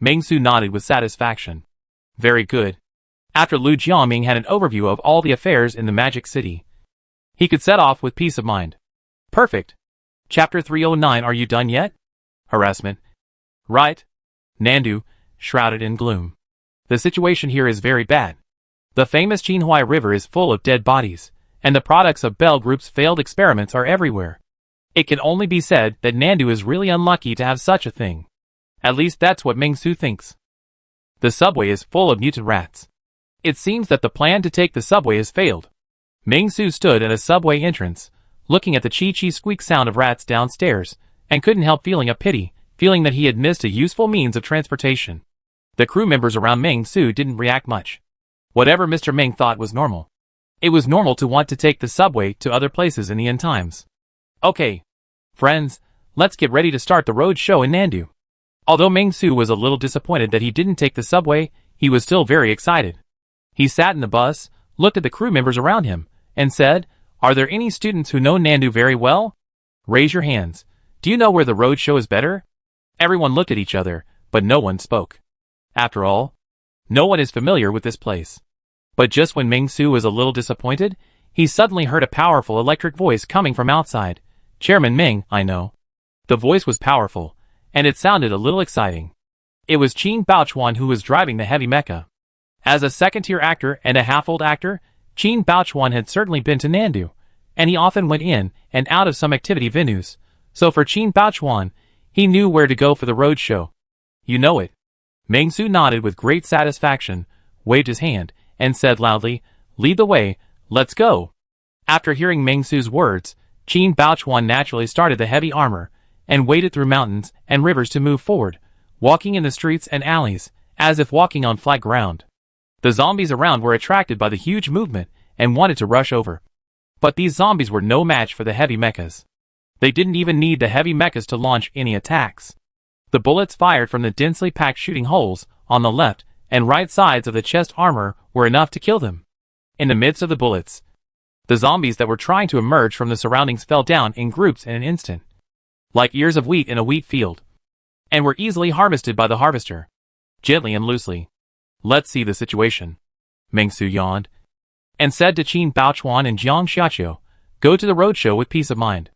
Meng Su nodded with satisfaction. Very good. After Lu Jiaming had an overview of all the affairs in the Magic City, he could set off with peace of mind. Perfect. Chapter 309. Are you done yet? Harassment. Right. Nandu, shrouded in gloom. The situation here is very bad. The famous Qinhuai River is full of dead bodies, and the products of Bell Group's failed experiments are everywhere. It can only be said that Nandu is really unlucky to have such a thing. At least that's what Meng Su thinks. The subway is full of mutant rats. It seems that the plan to take the subway has failed. Meng Su stood at a subway entrance, looking at the chi-chi squeak sound of rats downstairs, and couldn't help feeling a pity, feeling that he had missed a useful means of transportation. The crew members around Meng Su didn't react much. Whatever Mr. Meng thought was normal. It was normal to want to take the subway to other places in the end times. Okay, friends, let's get ready to start the road show in Nandu. Although Meng Su was a little disappointed that he didn't take the subway, he was still very excited. He sat in the bus, looked at the crew members around him, and said, Are there any students who know Nandu very well? Raise your hands. Do you know where the road show is better? Everyone looked at each other, but no one spoke. After all, no one is familiar with this place. But just when Meng Su was a little disappointed, he suddenly heard a powerful electric voice coming from outside. Chairman Meng, I know. The voice was powerful, and it sounded a little exciting. It was Qin Baochuan who was driving the heavy mecha. As a second-tier actor and a half-old actor, Qin Baochuan had certainly been to Nandu, and he often went in and out of some activity venues. So for Qin Baochuan, he knew where to go for the road show. You know it. Meng Su nodded with great satisfaction, waved his hand, and said loudly, Lead the way, let's go. After hearing Meng Su's words, Qin Baochuan naturally started the heavy armor, and waded through mountains and rivers to move forward, walking in the streets and alleys, as if walking on flat ground. The zombies around were attracted by the huge movement, and wanted to rush over. But these zombies were no match for the heavy mechas. They didn't even need the heavy mechas to launch any attacks. The bullets fired from the densely packed shooting holes on the left and right sides of the chest armor were enough to kill them. In the midst of the bullets, the zombies that were trying to emerge from the surroundings fell down in groups in an instant, like ears of wheat in a wheat field, and were easily harvested by the harvester, gently and loosely. Let's see the situation. Meng Su yawned, and said to Qin Baochuan and Jiang Xiaqiu, Go to the roadshow with peace of mind.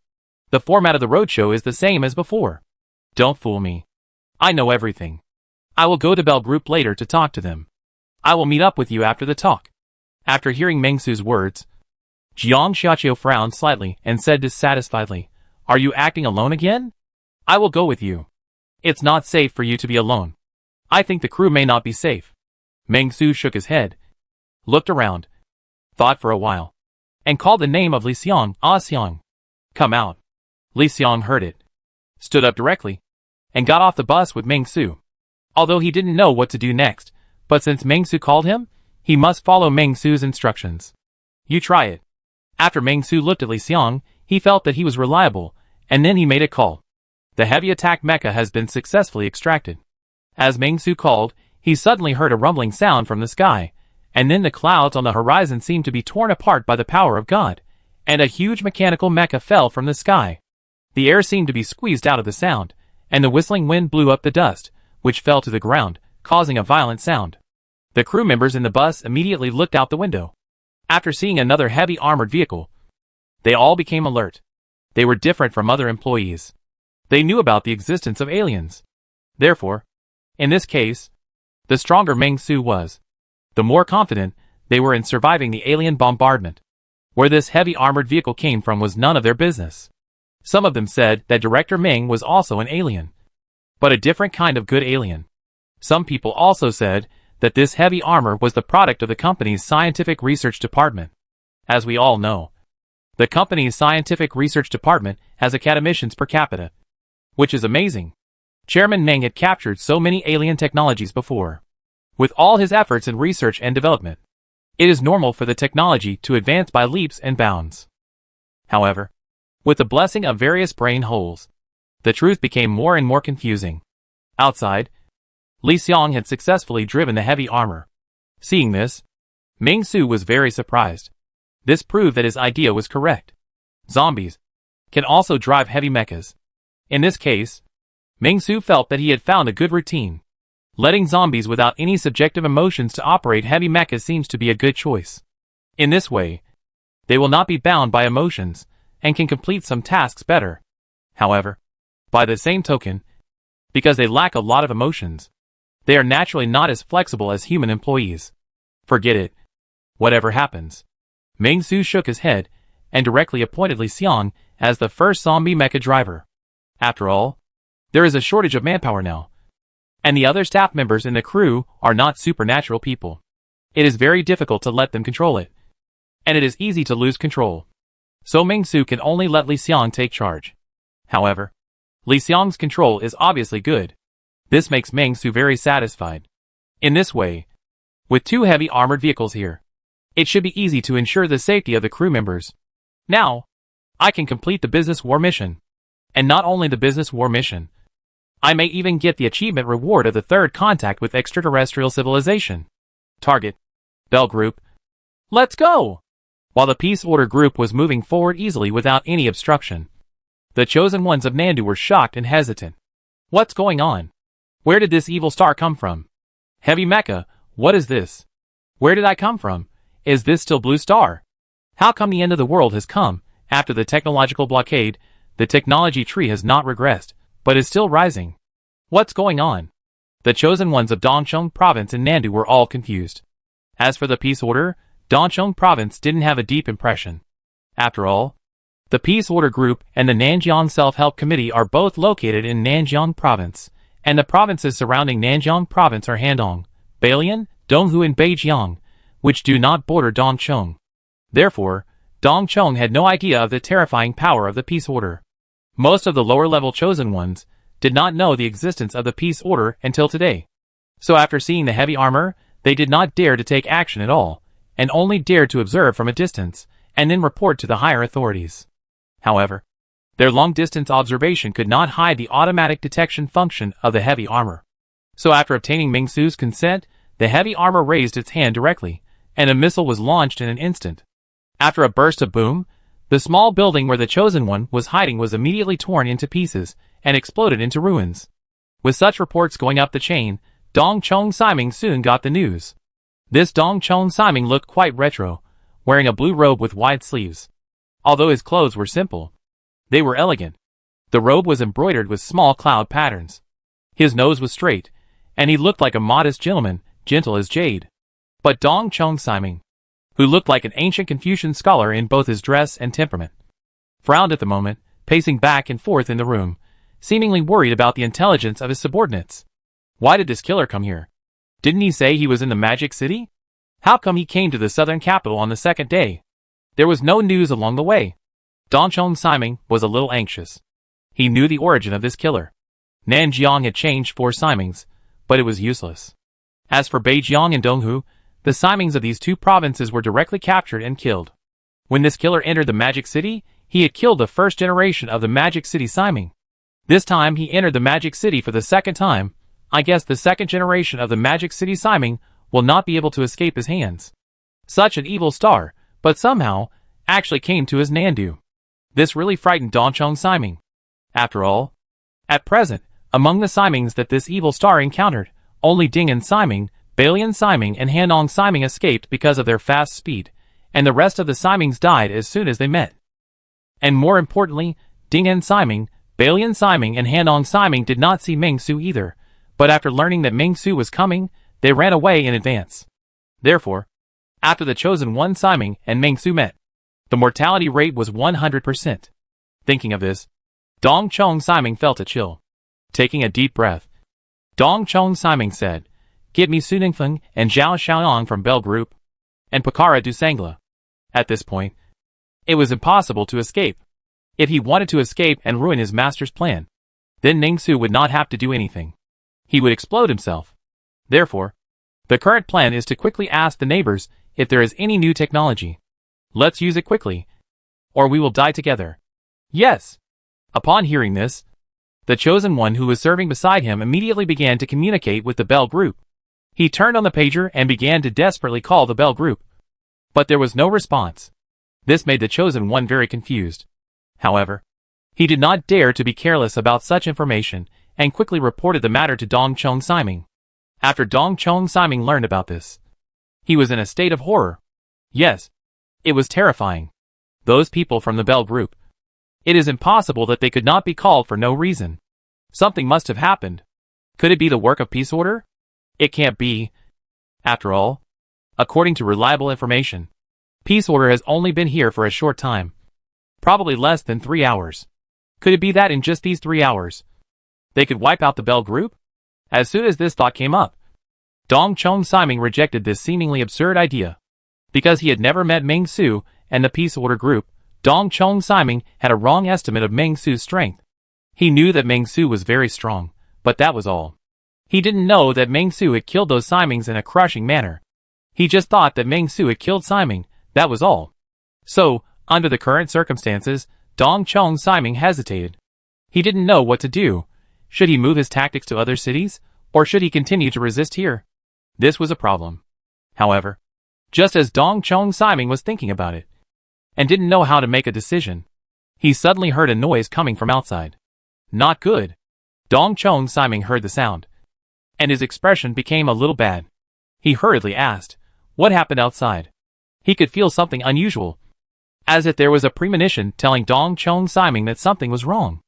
The format of the roadshow is the same as before. Don't fool me. I know everything. I will go to Bell Group later to talk to them. I will meet up with you after the talk. After hearing Meng Su's words, Jiang Xiaoqiu frowned slightly and said dissatisfiedly, "Are you acting alone again? I will go with you. It's not safe for you to be alone. I think the crew may not be safe." Meng Su shook his head, looked around, thought for a while, and called the name of Li Xiang. "Ah Xiang, come out." Li Xiang heard it, stood up directly, and got off the bus with Meng Su. Although he didn't know what to do next, but since Meng Su called him, he must follow Meng Su's instructions. "You try it." After Meng Su looked at Li Xiang, he felt that he was reliable, and then he made a call. The heavy attack mecha has been successfully extracted. As Meng Su called, he suddenly heard a rumbling sound from the sky, and then the clouds on the horizon seemed to be torn apart by the power of God, and a huge mechanical mecha fell from the sky. The air seemed to be squeezed out of the sound, and the whistling wind blew up the dust, which fell to the ground, causing a violent sound. The crew members in the bus immediately looked out the window. After seeing another heavy armored vehicle, they all became alert. They were different from other employees. They knew about the existence of aliens. Therefore, in this case, the stronger Meng Su was, the more confident they were in surviving the alien bombardment. Where this heavy armored vehicle came from was none of their business. Some of them said that Director Ming was also an alien, but a different kind of good alien. Some people also said that this heavy armor was the product of the company's scientific research department. As we all know, the company's scientific research department has academicians per capita, which is amazing. Chairman Meng had captured so many alien technologies before. With all his efforts in research and development, it is normal for the technology to advance by leaps and bounds. However, with the blessing of various brain holes, the truth became more and more confusing. Outside, Li Xiang had successfully driven the heavy armor. Seeing this, Meng Su was very surprised. This proved that his idea was correct. Zombies can also drive heavy mechas. In this case, Meng Su felt that he had found a good routine. Letting zombies without any subjective emotions to operate heavy mechas seems to be a good choice. In this way, they will not be bound by emotions, and can complete some tasks better. However, by the same token, because they lack a lot of emotions, they are naturally not as flexible as human employees. Forget it. Whatever happens. Meng Su shook his head, and directly appointed Li Xiang as the first zombie mecha driver. After all, there is a shortage of manpower now, and the other staff members in the crew are not supernatural people. It is very difficult to let them control it, and it is easy to lose control. So Meng Su can only let Li Xiang take charge. However, Li Xiang's control is obviously good. This makes Meng Su very satisfied. In this way, with two heavy armored vehicles here, it should be easy to ensure the safety of the crew members. Now, I can complete the business war mission. And not only the business war mission, I may even get the achievement reward of the third contact with extraterrestrial civilization. Target. Bell Group. Let's go! While the Peace Order group was moving forward easily without any obstruction, the chosen ones of Nandu were shocked and hesitant. What's going on? Where did this evil star come from? Heavy mecha, what is this? Where did I come from? Is this still Blue Star? How come the end of the world has come? After the technological blockade, the technology tree has not regressed, but is still rising. What's going on? The chosen ones of Dongcheng province and Nandu were all confused. As for the Peace Order, Dongcheng province didn't have a deep impression. After all, the Peace Order group and the Nanjiang Self-Help Committee are both located in Nanjiang province, and the provinces surrounding Nanjiang province are Handong, Balian, Donghu and Beijiang, which do not border Dongcheng. Therefore, Dongcheng had no idea of the terrifying power of the Peace Order. Most of the lower-level chosen ones did not know the existence of the Peace Order until today. So after seeing the heavy armor, they did not dare to take action at all, and only dared to observe from a distance, and then report to the higher authorities. However, their long-distance observation could not hide the automatic detection function of the heavy armor. So after obtaining Meng Su's consent, the heavy armor raised its hand directly, and a missile was launched in an instant. After a burst of boom, the small building where the chosen one was hiding was immediately torn into pieces, and exploded into ruins. With such reports going up the chain, Dongcheng Siming soon got the news. This Dongcheng Siming looked quite retro, wearing a blue robe with wide sleeves. Although his clothes were simple, they were elegant. The robe was embroidered with small cloud patterns. His nose was straight, and he looked like a modest gentleman, gentle as jade. But Dongcheng Siming who looked like an ancient Confucian scholar in both his dress and temperament, frowned at the moment, pacing back and forth in the room, seemingly worried about the intelligence of his subordinates. Why did this killer come here? Didn't he say he was in the Magic City? How come he came to the southern capital on the second day? There was no news along the way. Dong Siming was a little anxious. He knew the origin of this killer. Nanjiang had changed 4 Simings, but it was useless. As for Beijiang and Donghu, the Simings of these 2 provinces were directly captured and killed. When this killer entered the Magic City, he had killed the first generation of the Magic City Siming. This time he entered the Magic City for the second time. I guess the second generation of the Magic City Siming will not be able to escape his hands. Such an evil star, but somehow, actually came to his Nandu. This really frightened Dong Siming. After all, at present, among the Simings that this evil star encountered, only Ding'an Siming, Balian Siming and Hanong Siming escaped because of their fast speed, and the rest of the Simings died as soon as they met. And more importantly, Ding'an Siming, Balian Siming and Hanong Siming did not see Meng Su either, but after learning that Meng Su was coming, they ran away in advance. Therefore, after the chosen one Siming and Meng Su met, the mortality rate was 100%. Thinking of this, Dong Siming felt a chill. Taking a deep breath, Dong Siming said, "Get me Su Ningfeng and Zhao Xiaoyang from Bell Group, and Pakara du Sangla." At this point, it was impossible to escape. If he wanted to escape and ruin his master's plan, then Meng Su would not have to do anything. He would explode himself. Therefore, the current plan is to quickly ask the neighbors if there is any new technology. Let's use it quickly, or we will die together. Yes. Upon hearing this, the chosen one who was serving beside him immediately began to communicate with the Bell Group. He turned on the pager and began to desperately call the Bell Group. But there was no response. This made the chosen one very confused. However, he did not dare to be careless about such information and quickly reported the matter to Dong Siming. After Dong Siming learned about this, he was in a state of horror. Yes, it was terrifying. Those people from the Bell Group. It is impossible that they could not be called for no reason. Something must have happened. Could it be the work of peace order? It can't be. After all, according to reliable information, peace order has only been here for a short time. Probably less than 3 hours. Could it be that in just these 3 hours, they could wipe out the Bell Group? As soon as this thought came up, Dong Siming rejected this seemingly absurd idea. Because he had never met Meng Su and the peace order group, Dong Siming had a wrong estimate of Meng Su's strength. He knew that Meng Su was very strong, but that was all. He didn't know that Meng Su had killed those Simings in a crushing manner. He just thought that Meng Su had killed Siming, that was all. So, under the current circumstances, Dong Siming hesitated. He didn't know what to do. Should he move his tactics to other cities, or should he continue to resist here? This was a problem. However, just as Dong Siming was thinking about it, and didn't know how to make a decision, he suddenly heard a noise coming from outside. Not good. Dong Siming heard the sound, and his expression became a little bad. He hurriedly asked, "What happened outside?" He could feel something unusual, as if there was a premonition telling Dong Siming that something was wrong.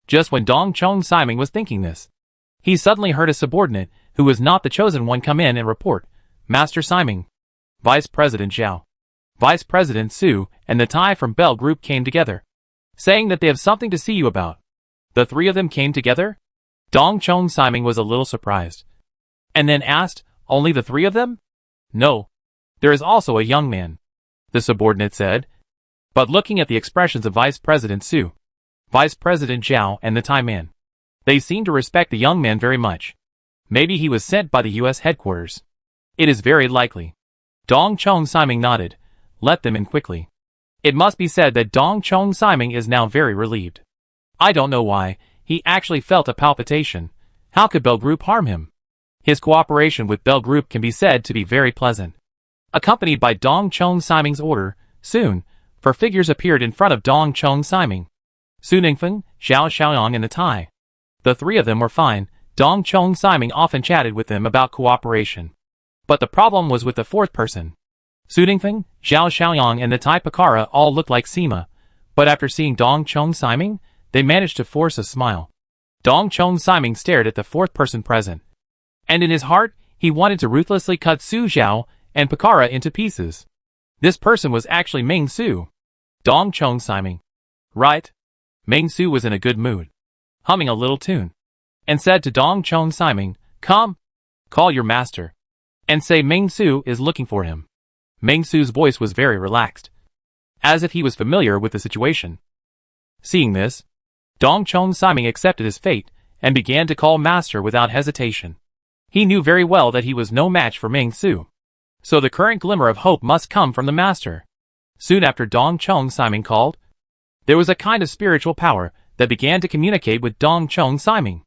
Just when Dong Siming was thinking this, he suddenly heard a subordinate, who was not the chosen one, come in and report, "Master Siming, Vice President Zhao, Vice President Su, and the Tai from Bell Group came together, saying that they have something to see you about." The 3 of them came together? Dong Siming was a little surprised, and then asked, "Only the 3 of them?" "No. There is also a young man," the subordinate said. But looking at the expressions of Vice President Su, Vice President Zhao, and the Tai man, they seemed to respect the young man very much. Maybe he was sent by the U.S. headquarters. It is very likely. Dong Siming nodded. Let them in quickly. It must be said that Dong Siming is now very relieved. I don't know why, he actually felt a palpitation. How could Bell Group harm him? His cooperation with Bell Group can be said to be very pleasant. Accompanied by Dong Siming's order, soon, 4 figures appeared in front of Dong Siming. Su Ningfeng, Zhao Xiaoyang and the Tai. The 3 of them were fine. Dong Siming often chatted with them about cooperation. But the problem was with the 4th person. Su Ningfeng, Zhao Xiaoyang and the Tai Pakara all looked like Sima, but after seeing Dong Siming, they managed to force a smile. Dong Siming stared at the 4th person present, and in his heart, he wanted to ruthlessly cut Su Zhao and Pakara into pieces. This person was actually Ming Su. Dong Chong Siming. Right? Ming Su was in a good mood, humming a little tune, and said to Dong Chong Siming, "Come, call your master, and say Ming Su is looking for him." Ming Su's voice was very relaxed, as if he was familiar with the situation. Seeing this, Dong Chong Siming accepted his fate and began to call master without hesitation. He knew very well that he was no match for Ming Su, so the current glimmer of hope must come from the master. Soon after Dong Chong Siming called, there was a kind of spiritual power that began to communicate with Dong Chong Siming.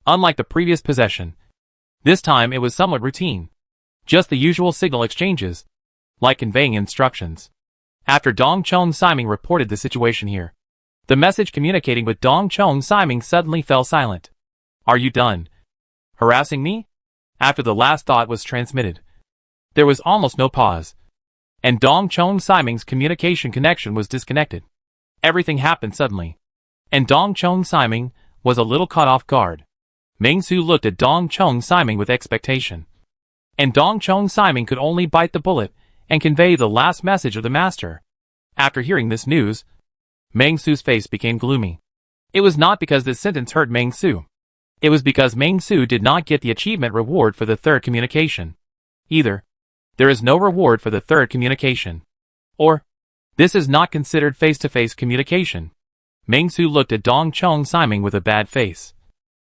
Unlike the previous possession, this time it was somewhat routine, just the usual signal exchanges, like conveying instructions. After Dong Chong Siming reported the situation here, the message communicating with Dong Chong Siming suddenly fell silent. "Are you done harassing me?" After the last thought was transmitted, there was almost no pause, and Dong Chong Siming's communication connection was disconnected. Everything happened suddenly, and Dong Chong Siming was a little caught off guard. Ming Su looked at Dong Chong Siming with expectation, and Dong Chong Siming could only bite the bullet and convey the last message of the master. After hearing this news, Ming Su's face became gloomy. It was not because this sentence hurt Ming Su. It was because Ming Su did not get the achievement reward for the third communication. Either there is no reward for the third communication, or this is not considered face-to-face communication. Ming Su looked at Dong Chong Siming with a bad face,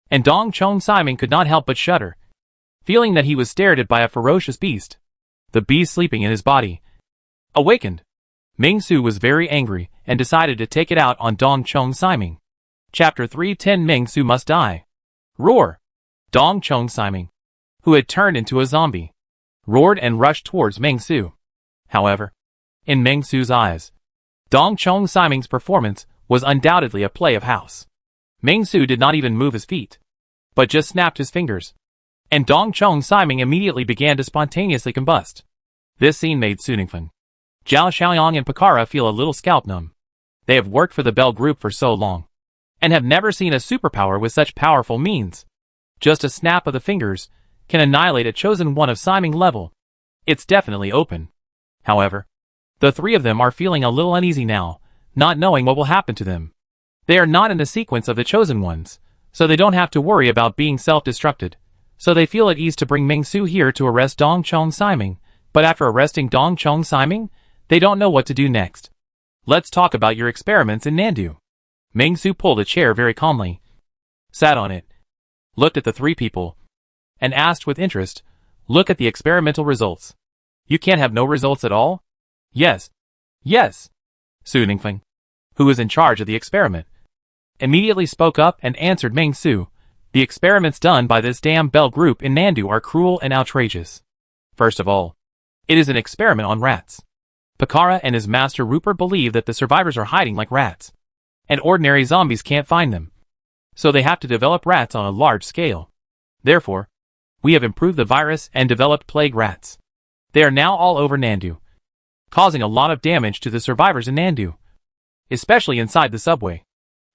and Dong Chong Siming could not help but shudder, feeling that he was stared at by a ferocious beast. The beast sleeping in his body. Awakened, Ming Su was very angry and decided to take it out on Dong Chong Siming. Chapter 310 Ming Su Must Die. Roar! Dong Chong Siming, who had turned into a zombie, roared and rushed towards Ming Su. However, in Ming Su's eyes, Dong Chong Siming's performance was undoubtedly a play of house. Ming Su did not even move his feet, but just snapped his fingers, and Dong Chong Siming immediately began to spontaneously combust. This scene made Suningfen, Zhao Xiaoyang and Pakara feel a little scalp numb. They have worked for the Bell Group for so long, and have never seen a superpower with such powerful means. Just a snap of the fingers can annihilate a chosen one of Siming level. It's definitely open. However, the three of them are feeling a little uneasy now, not knowing what will happen to them. They are not in the sequence of the chosen ones, so they don't have to worry about being self-destructed. So they feel at ease to bring Ming Su here to arrest Dong Chong Siming, but after arresting Dong Chong Siming, they don't know what to do next. Let's talk about your experiments in Nandu. Ming Su pulled a chair very calmly, sat on it, looked at the three people, and asked with interest, "Look at the experimental results. You can't have no results at all?" "Yes. Yes." Su Ningfeng, who was in charge of the experiment, immediately spoke up and answered Ming Su, "The experiments done by this damn Bell Group in Nandu are cruel and outrageous. First of all, it is an experiment on rats. Pakara and his master Rupert believe that the survivors are hiding like rats, and ordinary zombies can't find them. So they have to develop rats on a large scale. Therefore, we have improved the virus and developed plague rats. They are now all over Nandu, causing a lot of damage to the survivors in Nandu, especially inside the subway."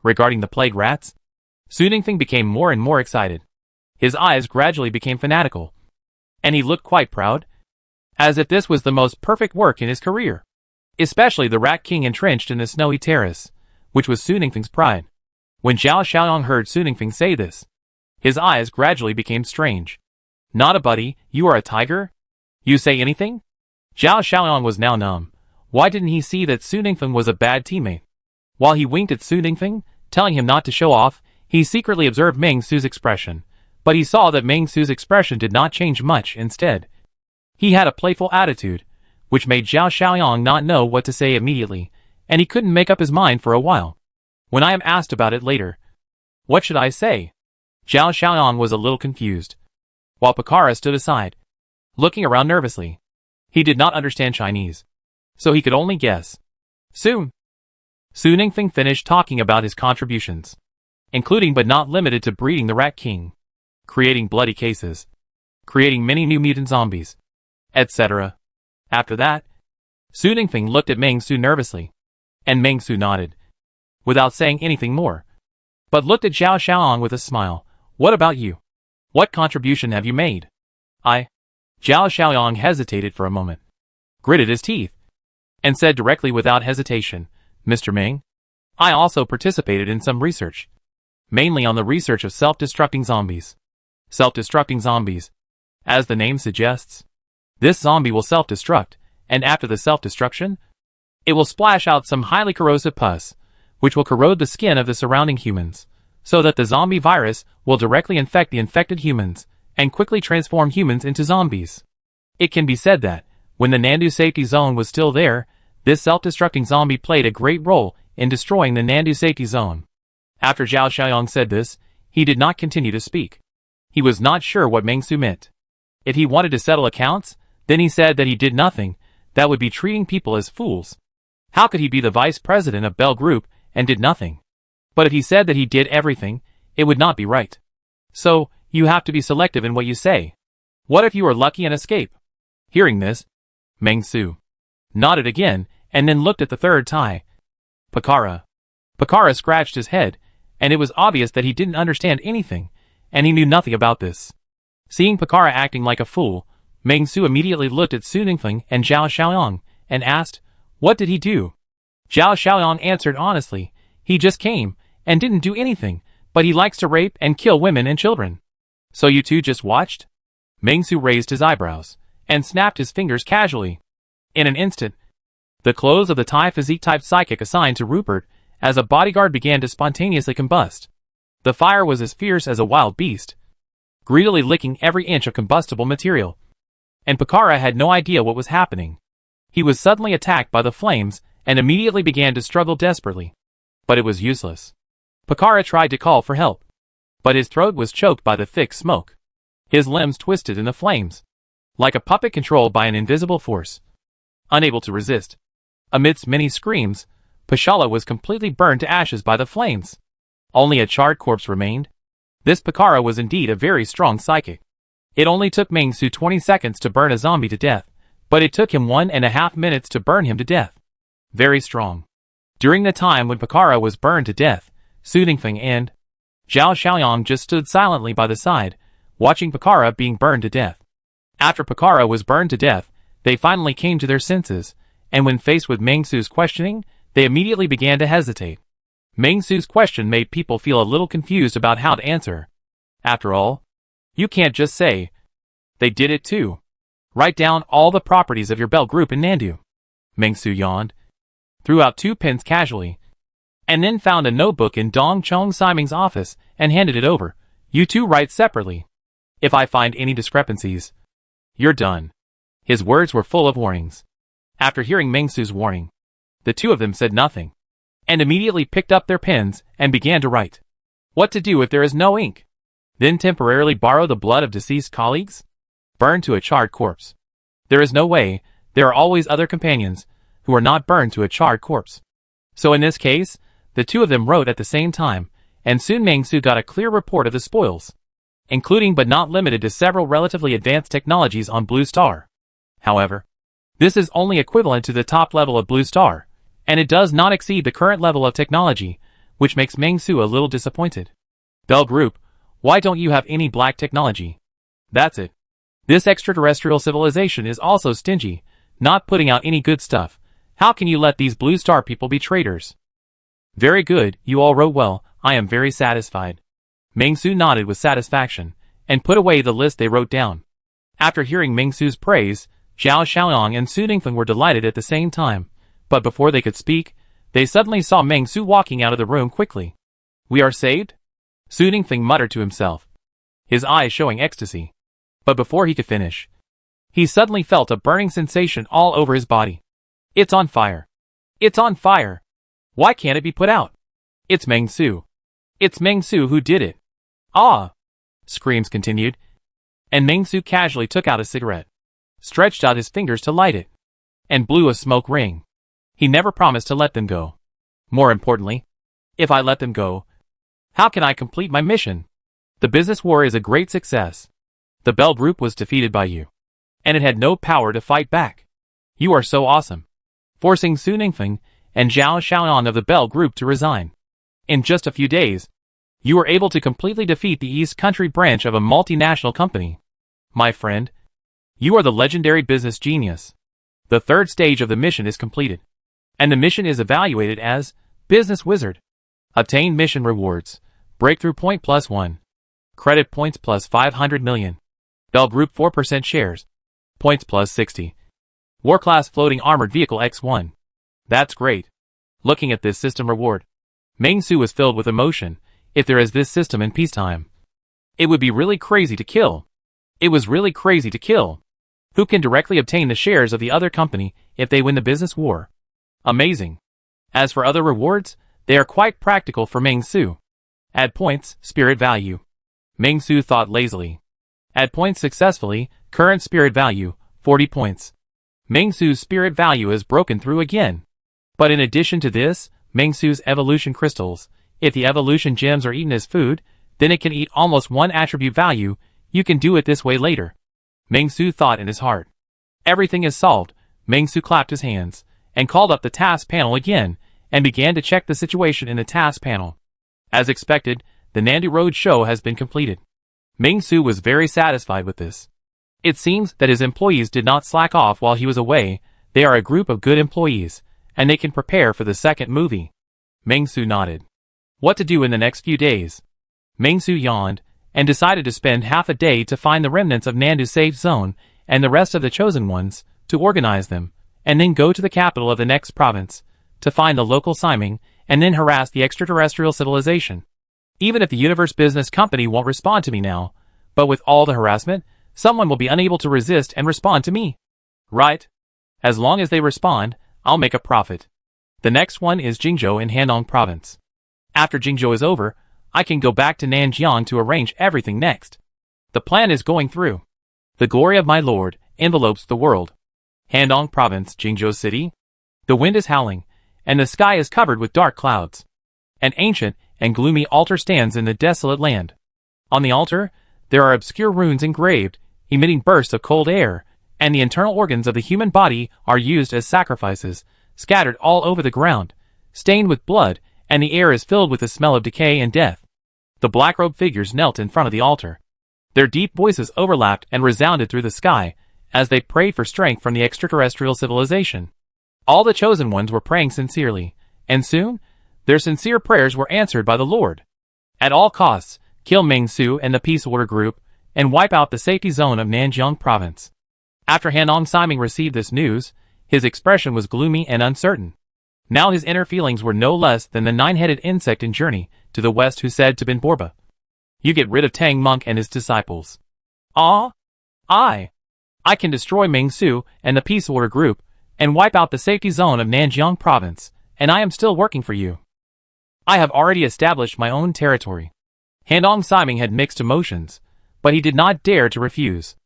Regarding the plague rats, Su Ningfeng became more and more excited. His eyes gradually became fanatical, and he looked quite proud, as if this was the most perfect work in his career. Especially the Rat King entrenched in the snowy terrace, which was Su Ningfeng's pride. When Zhao Xiaoyang heard Su Ningfeng say this, his eyes gradually became strange. "Not a buddy, you are a tiger? You say anything?" Zhao Xiaoyang was now numb. Why didn't he see that Su Ningfeng was a bad teammate? While he winked at Su Ningfeng, telling him not to show off, he secretly observed Ming Su's expression, but he saw that Ming Su's expression did not change much. Instead, he had a playful attitude, which made Zhao Xiaoyang not know what to say immediately, and he couldn't make up his mind for a while. "When I am asked about it later, what should I say?" Zhao Xiaoyang was a little confused, while Pakara stood aside, looking around nervously. He did not understand Chinese, so he could only guess. Soon, Su Ningfeng finished talking about his contributions, including but not limited to breeding the Rat King, creating bloody cases, creating many new mutant zombies, etc. After that, Su Ningfeng looked at Ming Su nervously, and Ming Su nodded, without saying anything more, but looked at Zhao Xiaoyang with a smile. "What about you? What contribution have you made?" Zhao Xiaoyang hesitated for a moment, gritted his teeth, and said directly without hesitation, "Mr. Meng, I also participated in some research, mainly on the research of self-destructing zombies." Self-destructing zombies. As the name suggests, this zombie will self-destruct, and after the self-destruction, it will splash out some highly corrosive pus, which will corrode the skin of the surrounding humans, so that the zombie virus will directly infect the infected humans, and quickly transform humans into zombies. It can be said that, when the Nandu safety zone was still there, this self-destructing zombie played a great role in destroying the Nandu safety zone. After Zhao Xiaoyang said this, he did not continue to speak. He was not sure what Meng Su meant. If he wanted to settle accounts, then he said that he did nothing. That would be treating people as fools. How could he be the vice president of Bell Group and did nothing? But if he said that he did everything, it would not be right. So, you have to be selective in what you say. What if you are lucky and escape? Hearing this, Meng Su nodded again and then looked at the third tie. Pakara. Pakara scratched his head, and it was obvious that he didn't understand anything, and he knew nothing about this. Seeing Pakara acting like a fool, Meng Su immediately looked at Su Ningfeng and Zhao Xiaoyang and asked, "What did he do?" Zhao Xiaoyang answered honestly, "He just came and didn't do anything, but he likes to rape and kill women and children." "So you two just watched?" Meng Su raised his eyebrows and snapped his fingers casually. In an instant, the clothes of the Thai physique-type psychic assigned to Rupert as a bodyguard began to spontaneously combust. The fire was as fierce as a wild beast, greedily licking every inch of combustible material. And Pakara had no idea what was happening. He was suddenly attacked by the flames and immediately began to struggle desperately. But it was useless. Pakara tried to call for help, but his throat was choked by the thick smoke. His limbs twisted in the flames, like a puppet controlled by an invisible force. Unable to resist, amidst many screams, Pashala was completely burned to ashes by the flames. Only a charred corpse remained. This Pakara was indeed a very strong psychic. It only took Meng Su 20 seconds to burn a zombie to death, but it took him 1.5 minutes to burn him to death. Very strong. During the time when Pakara was burned to death, Su Ningfeng and Zhao Xiaoyang just stood silently by the side, watching Pakara being burned to death. After Pakara was burned to death, they finally came to their senses, and when faced with Meng Su's questioning, they immediately began to hesitate. Meng Su's question made people feel a little confused about how to answer. After all, you can't just say, "They did it too." Write down all the properties of your Bell Group in Nandu. Meng Su yawned, threw out 2 pens casually, and then found a notebook in Dong Chong Siming's office and handed it over. "You two write separately. If I find any discrepancies, you're done." His words were full of warnings. After hearing Meng Su's warning, the two of them said nothing, and immediately picked up their pens and began to write. What to do if there is no ink? Then temporarily borrow the blood of deceased colleagues? Burn to a charred corpse. There is no way. There are always other companions who are not burned to a charred corpse. So in this case, the two of them wrote at the same time, and soon Meng Su got a clear report of the spoils, including but not limited to several relatively advanced technologies on Blue Star. However, this is only equivalent to the top level of Blue Star, and it does not exceed the current level of technology, which makes Meng Su a little disappointed. Bell Group, why don't you have any black technology? That's it. This extraterrestrial civilization is also stingy, not putting out any good stuff. How can you let these Blue Star people be traitors? Very good, you all wrote well, I am very satisfied. Meng Su nodded with satisfaction, and put away the list they wrote down. After hearing Meng Su's praise, Zhao Xiaoyang and Su Ningfeng were delighted at the same time, but before they could speak, they suddenly saw Meng Su walking out of the room quickly. We are saved? Su Ningfeng muttered to himself, his eyes showing ecstasy. But before he could finish, he suddenly felt a burning sensation all over his body. It's on fire. It's on fire. Why can't it be put out? It's Meng Su. It's Meng Su who did it. Ah! Screams continued, and Meng Su casually took out a cigarette, stretched out his fingers to light it, and blew a smoke ring. He never promised to let them go. More importantly, if I let them go, how can I complete my mission? The business war is a great success. The Bell Group was defeated by you, and it had no power to fight back. You are so awesome. Forcing Su Ningfeng and Zhao Xiaoyan of the Bell Group to resign. In just a few days, you were able to completely defeat the East Country branch of a multinational company. My friend, you are the legendary business genius. The third stage of the mission is completed, and the mission is evaluated as Business Wizard. Obtain mission rewards. Breakthrough point +1. Credit points +500 million. Bell Group 4% shares. Points +60. War Class Floating Armored Vehicle X1. That's great. Looking at this system reward, Meng-Su was filled with emotion. If there is this system in peacetime, it would be really crazy to kill. It was really crazy to kill. Who can directly obtain the shares of the other company if they win the business war? Amazing. As for other rewards, they are quite practical for Meng-Su. Add points, spirit value. Meng-Su thought lazily. Add points successfully, current spirit value, 40 points. Meng-Su's spirit value is broken through again. But in addition to this, Meng-Su's evolution crystals, if the evolution gems are eaten as food, then it can eat almost one attribute value. You can do it this way later. Meng-Su thought in his heart. Everything is solved. Meng-Su clapped his hands, and called up the task panel again, and began to check the situation in the task panel. As expected, the Nandu Road show has been completed. Meng-Su was very satisfied with this. It seems that his employees did not slack off while he was away. They are a group of good employees, and they can prepare for the second movie. Meng-Su nodded. What to do in the next few days? Meng-Su yawned, and decided to spend half a day to find the remnants of Nandu's safe zone and the rest of the chosen ones, to organize them, and then go to the capital of the next province, to find the local Siming, and then harass the extraterrestrial civilization. Even if the Universe Business Company won't respond to me now, but with all the harassment, someone will be unable to resist and respond to me. Right? As long as they respond, I'll make a profit. The next one is Jingzhou in Handong Province. After Jingzhou is over, I can go back to Nanjiang to arrange everything next. The plan is going through. The glory of my lord envelopes the world. Handong Province, Jingzhou City. The wind is howling, and the sky is covered with dark clouds. An ancient and gloomy altar stands in the desolate land. On the altar, there are obscure runes engraved, emitting bursts of cold air, and the internal organs of the human body are used as sacrifices, scattered all over the ground, stained with blood, and the air is filled with the smell of decay and death. The black-robed figures knelt in front of the altar. Their deep voices overlapped and resounded through the sky, as they prayed for strength from the extraterrestrial civilization. All the chosen ones were praying sincerely, and soon, their sincere prayers were answered by the Lord. At all costs, kill Meng-Su and the Peace Order Group, and wipe out the safety zone of Nanjiang Province. After Handong Siming received this news, his expression was gloomy and uncertain. Now his inner feelings were no less than the nine-headed insect in Journey to the West who said to Bin Borba, "You get rid of Tang Monk and his disciples." I can destroy Meng-Su and the Peace Order Group, and wipe out the safety zone of Nanjiang Province, and I am still working for you. I have already established my own territory. Handong Siming had mixed emotions, but he did not dare to refuse.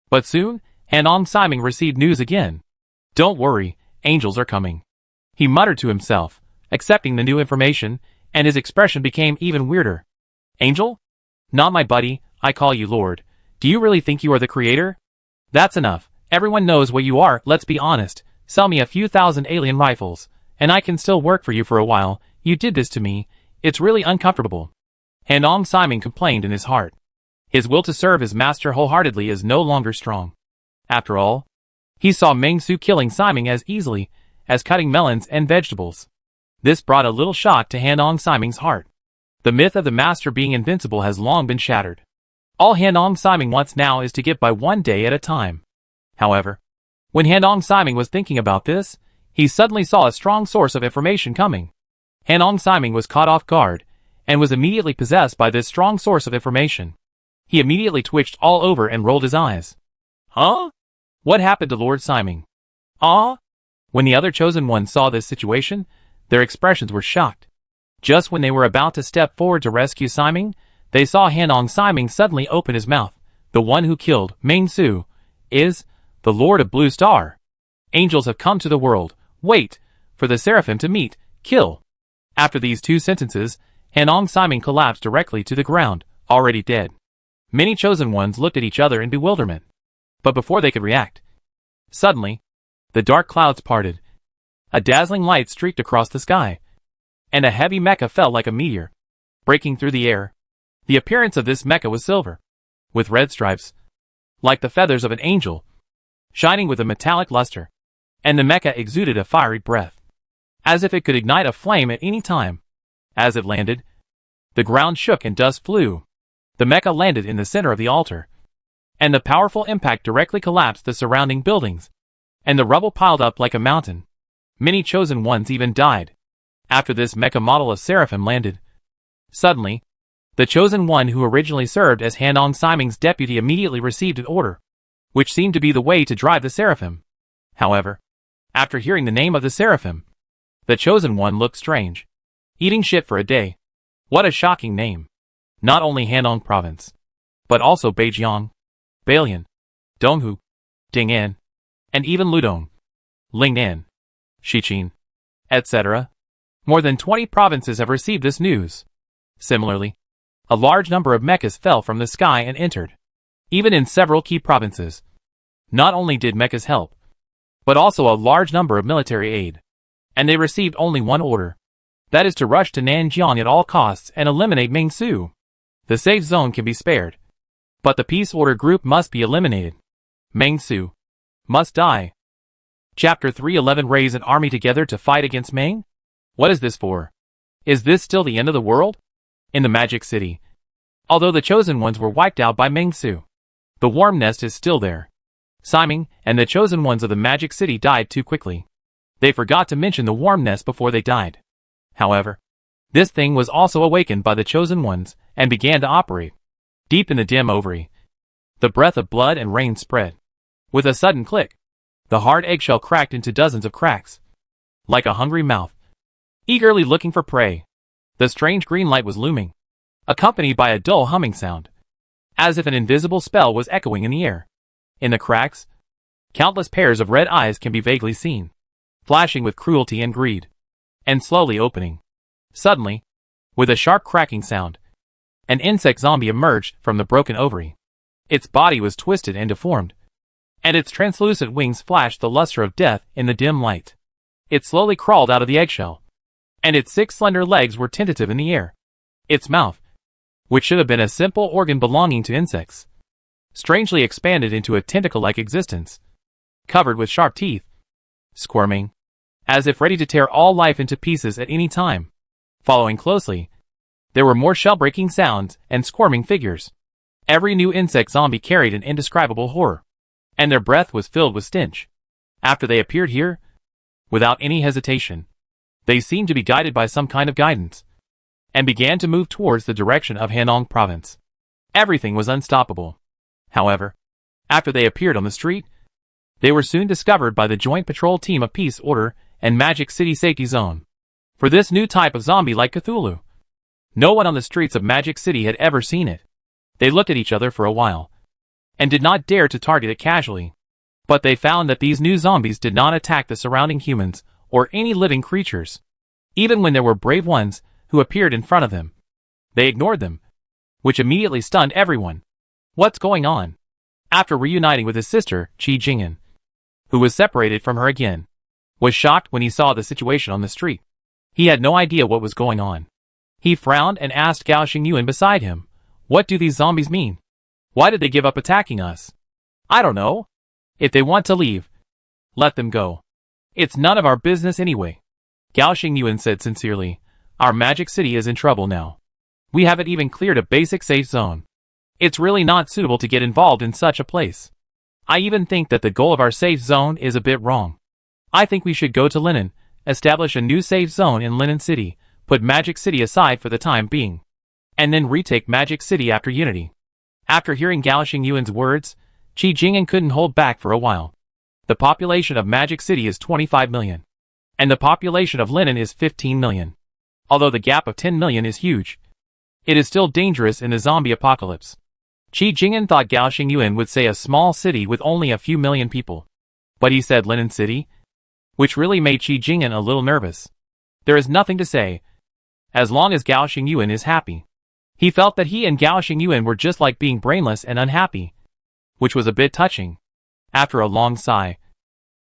But soon, Handong Siming received news again. Don't worry, angels are coming. He muttered to himself, accepting the new information, and his expression became even weirder. Angel? Not my buddy, I call you Lord. Do you really think you are the creator? That's enough. Everyone knows what you are, let's be honest. Sell me a few thousand alien rifles, and I can still work for you for a while. You did this to me. It's really uncomfortable. Handong Siming complained in his heart. His will to serve his master wholeheartedly is no longer strong. After all, he saw Meng-Su killing Siming as easily as cutting melons and vegetables. This brought a little shock to Handong Siming's heart. The myth of the master being invincible has long been shattered. All Handong Siming wants now is to get by one day at a time. However, when Handong Siming was thinking about this, he suddenly saw a strong source of information coming. Handong Siming was caught off guard, and was immediately possessed by this strong source of information. He immediately twitched all over and rolled his eyes. Huh? What happened to Lord Siming? When the other chosen ones saw this situation, their expressions were shocked. Just when they were about to step forward to rescue Siming, they saw Handong Siming suddenly open his mouth. The one who killed Meng-Su is the Lord of Blue Star. Angels have come to the world. Wait for the seraphim to meet. Kill. After these two sentences, Handong Siming collapsed directly to the ground, already dead. Many chosen ones looked at each other in bewilderment. But before they could react, suddenly, the dark clouds parted. A dazzling light streaked across the sky, and a heavy mecha fell like a meteor, breaking through the air. The appearance of this mecha was silver, with red stripes, like the feathers of an angel, shining with a metallic luster. and the mecha exuded a fiery breath, as if it could ignite a flame at any time. As it landed, the ground shook and dust flew. The mecha landed in the center of the altar, and the powerful impact directly collapsed the surrounding buildings, and the rubble piled up like a mountain. Many chosen ones even died. After this mecha model of Seraphim landed, suddenly, the chosen one who originally served as Handong Siming's deputy immediately received an order, which seemed to be the way to drive the Seraphim. However, after hearing the name of the Seraphim, the chosen one looked strange. Eating shit for a day. What a shocking name. Not only Handong province, but also Beijiang, Bailian, Donghu, Ding'an, and even Ludong, Lingnan, Xiqin, etc. More than 20 provinces have received this news. Similarly, a large number of mechas fell from the sky and entered. Even in several key provinces, not only did mechas help, but also a large number of military aid. And they received only one order. That is to rush to Nanjiang at all costs and eliminate Mingsu. The safe zone can be spared, but the peace order group must be eliminated. Mingsu must die. Chapter 311. Raise an army together to fight against Meng? What is this for? Is this still the end of the world? In the Magic City, although the chosen ones were wiped out by Mingsu, the warm nest is still there. Siming and the chosen ones of the Magic City died too quickly. They forgot to mention the warm nest before they died. However, this thing was also awakened by the chosen ones and began to operate. Deep in the dim ovary, the breath of blood and rain spread. With a sudden click, the hard eggshell cracked into dozens of cracks, like a hungry mouth, eagerly looking for prey. The strange green light was looming, accompanied by a dull humming sound, as if an invisible spell was echoing in the air. In the cracks, countless pairs of red eyes can be vaguely seen, flashing with cruelty and greed, and slowly opening. Suddenly, with a sharp cracking sound, an insect zombie emerged from the broken ovary. Its body was twisted and deformed, and its translucent wings flashed the luster of death in the dim light. It slowly crawled out of the eggshell, and its 6 slender legs were tentative in the air. Its mouth, which should have been a simple organ belonging to insects, strangely expanded into a tentacle-like existence, covered with sharp teeth, squirming, as if ready to tear all life into pieces at any time. Following closely, there were more shell-breaking sounds and squirming figures. Every new insect zombie carried an indescribable horror, and their breath was filled with stench. After they appeared here, without any hesitation, they seemed to be guided by some kind of guidance, and began to move towards the direction of Handong province. Everything was unstoppable. However, after they appeared on the street, they were soon discovered by the joint patrol team of Peace Order and Magic City Safety Zone. For this new type of zombie like Cthulhu, no one on the streets of Magic City had ever seen it. They looked at each other for a while, and did not dare to target it casually. But they found that these new zombies did not attack the surrounding humans or any living creatures. Even when there were brave ones who appeared in front of them, they ignored them, which immediately stunned everyone. What's going on? After reuniting with his sister, Qi Jing'an, who was separated from her again, was shocked when he saw the situation on the street. He had no idea what was going on. He frowned and asked Gao Xingyuan beside him, "What do these zombies mean? Why did they give up attacking us?" "I don't know. If they want to leave, let them go. It's none of our business anyway." Gao Xingyuan said sincerely, "Our Magic City is in trouble now. We haven't even cleared a basic safe zone. It's really not suitable to get involved in such a place. I even think that the goal of our safe zone is a bit wrong. I think we should go to Linen, establish a new safe zone in Linen City, put Magic City aside for the time being, and then retake Magic City after Unity." After hearing Gao Xingyuan's words, Qi Jing'an couldn't hold back for a while. The population of Magic City is 25 million, and the population of Linen is 15 million. Although the gap of 10 million is huge, it is still dangerous in the zombie apocalypse. Qi Jing'an thought Gao Xingyuan would say a small city with only a few million people, but he said Linen City, which really made Qi Jing'an a little nervous. There is nothing to say, as long as Gao Xingyuan is happy. He felt that he and Gao Xingyuan were just like being brainless and unhappy, which was a bit touching. After a long sigh,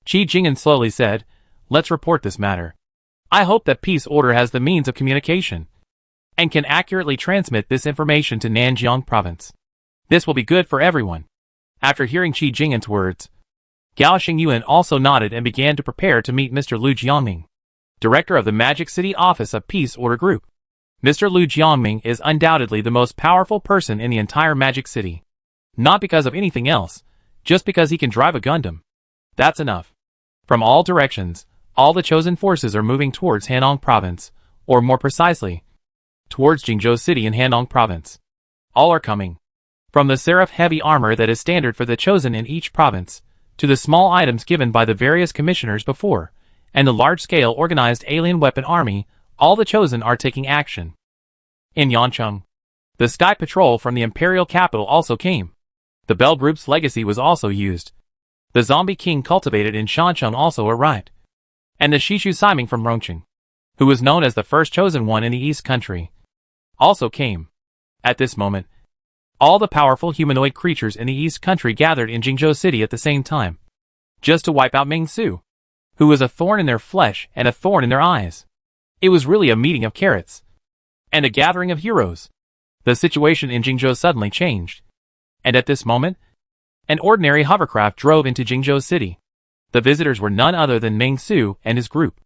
Qi Jing'an slowly said, "Let's report this matter. I hope that Peace Order has the means of communication, and can accurately transmit this information to Nanjiang province. This will be good for everyone." After hearing Qi Jing'an's words, Gao Xingyuan also nodded and began to prepare to meet Mr. Lu Jiangming, director of the Magic City Office of Peace Order Group. Mr. Lu Jiangming is undoubtedly the most powerful person in the entire Magic City. Not because of anything else, just because he can drive a Gundam. That's enough. From all directions, all the chosen forces are moving towards Hanong Province, or more precisely, towards Jingzhou City in Hanong Province. All are coming. From the Seraph heavy armor that is standard for the chosen in each province, to the small items given by the various commissioners before, and the large-scale organized alien weapon army, all the chosen are taking action. In Yancheng, the Sky Patrol from the Imperial Capital also came. The Bell Group's legacy was also used. The Zombie King cultivated in Shancheng also arrived. And the Shishu Siming from Rongqing, who was known as the first chosen one in the East Country, also came. At this moment, all the powerful humanoid creatures in the East Country gathered in Jingzhou City at the same time, just to wipe out Ming Su, who was a thorn in their flesh and a thorn in their eyes. It was really a meeting of carrots, and a gathering of heroes. The situation in Jingzhou suddenly changed. And at this moment, an ordinary hovercraft drove into Jingzhou City. The visitors were none other than Ming Su and his group.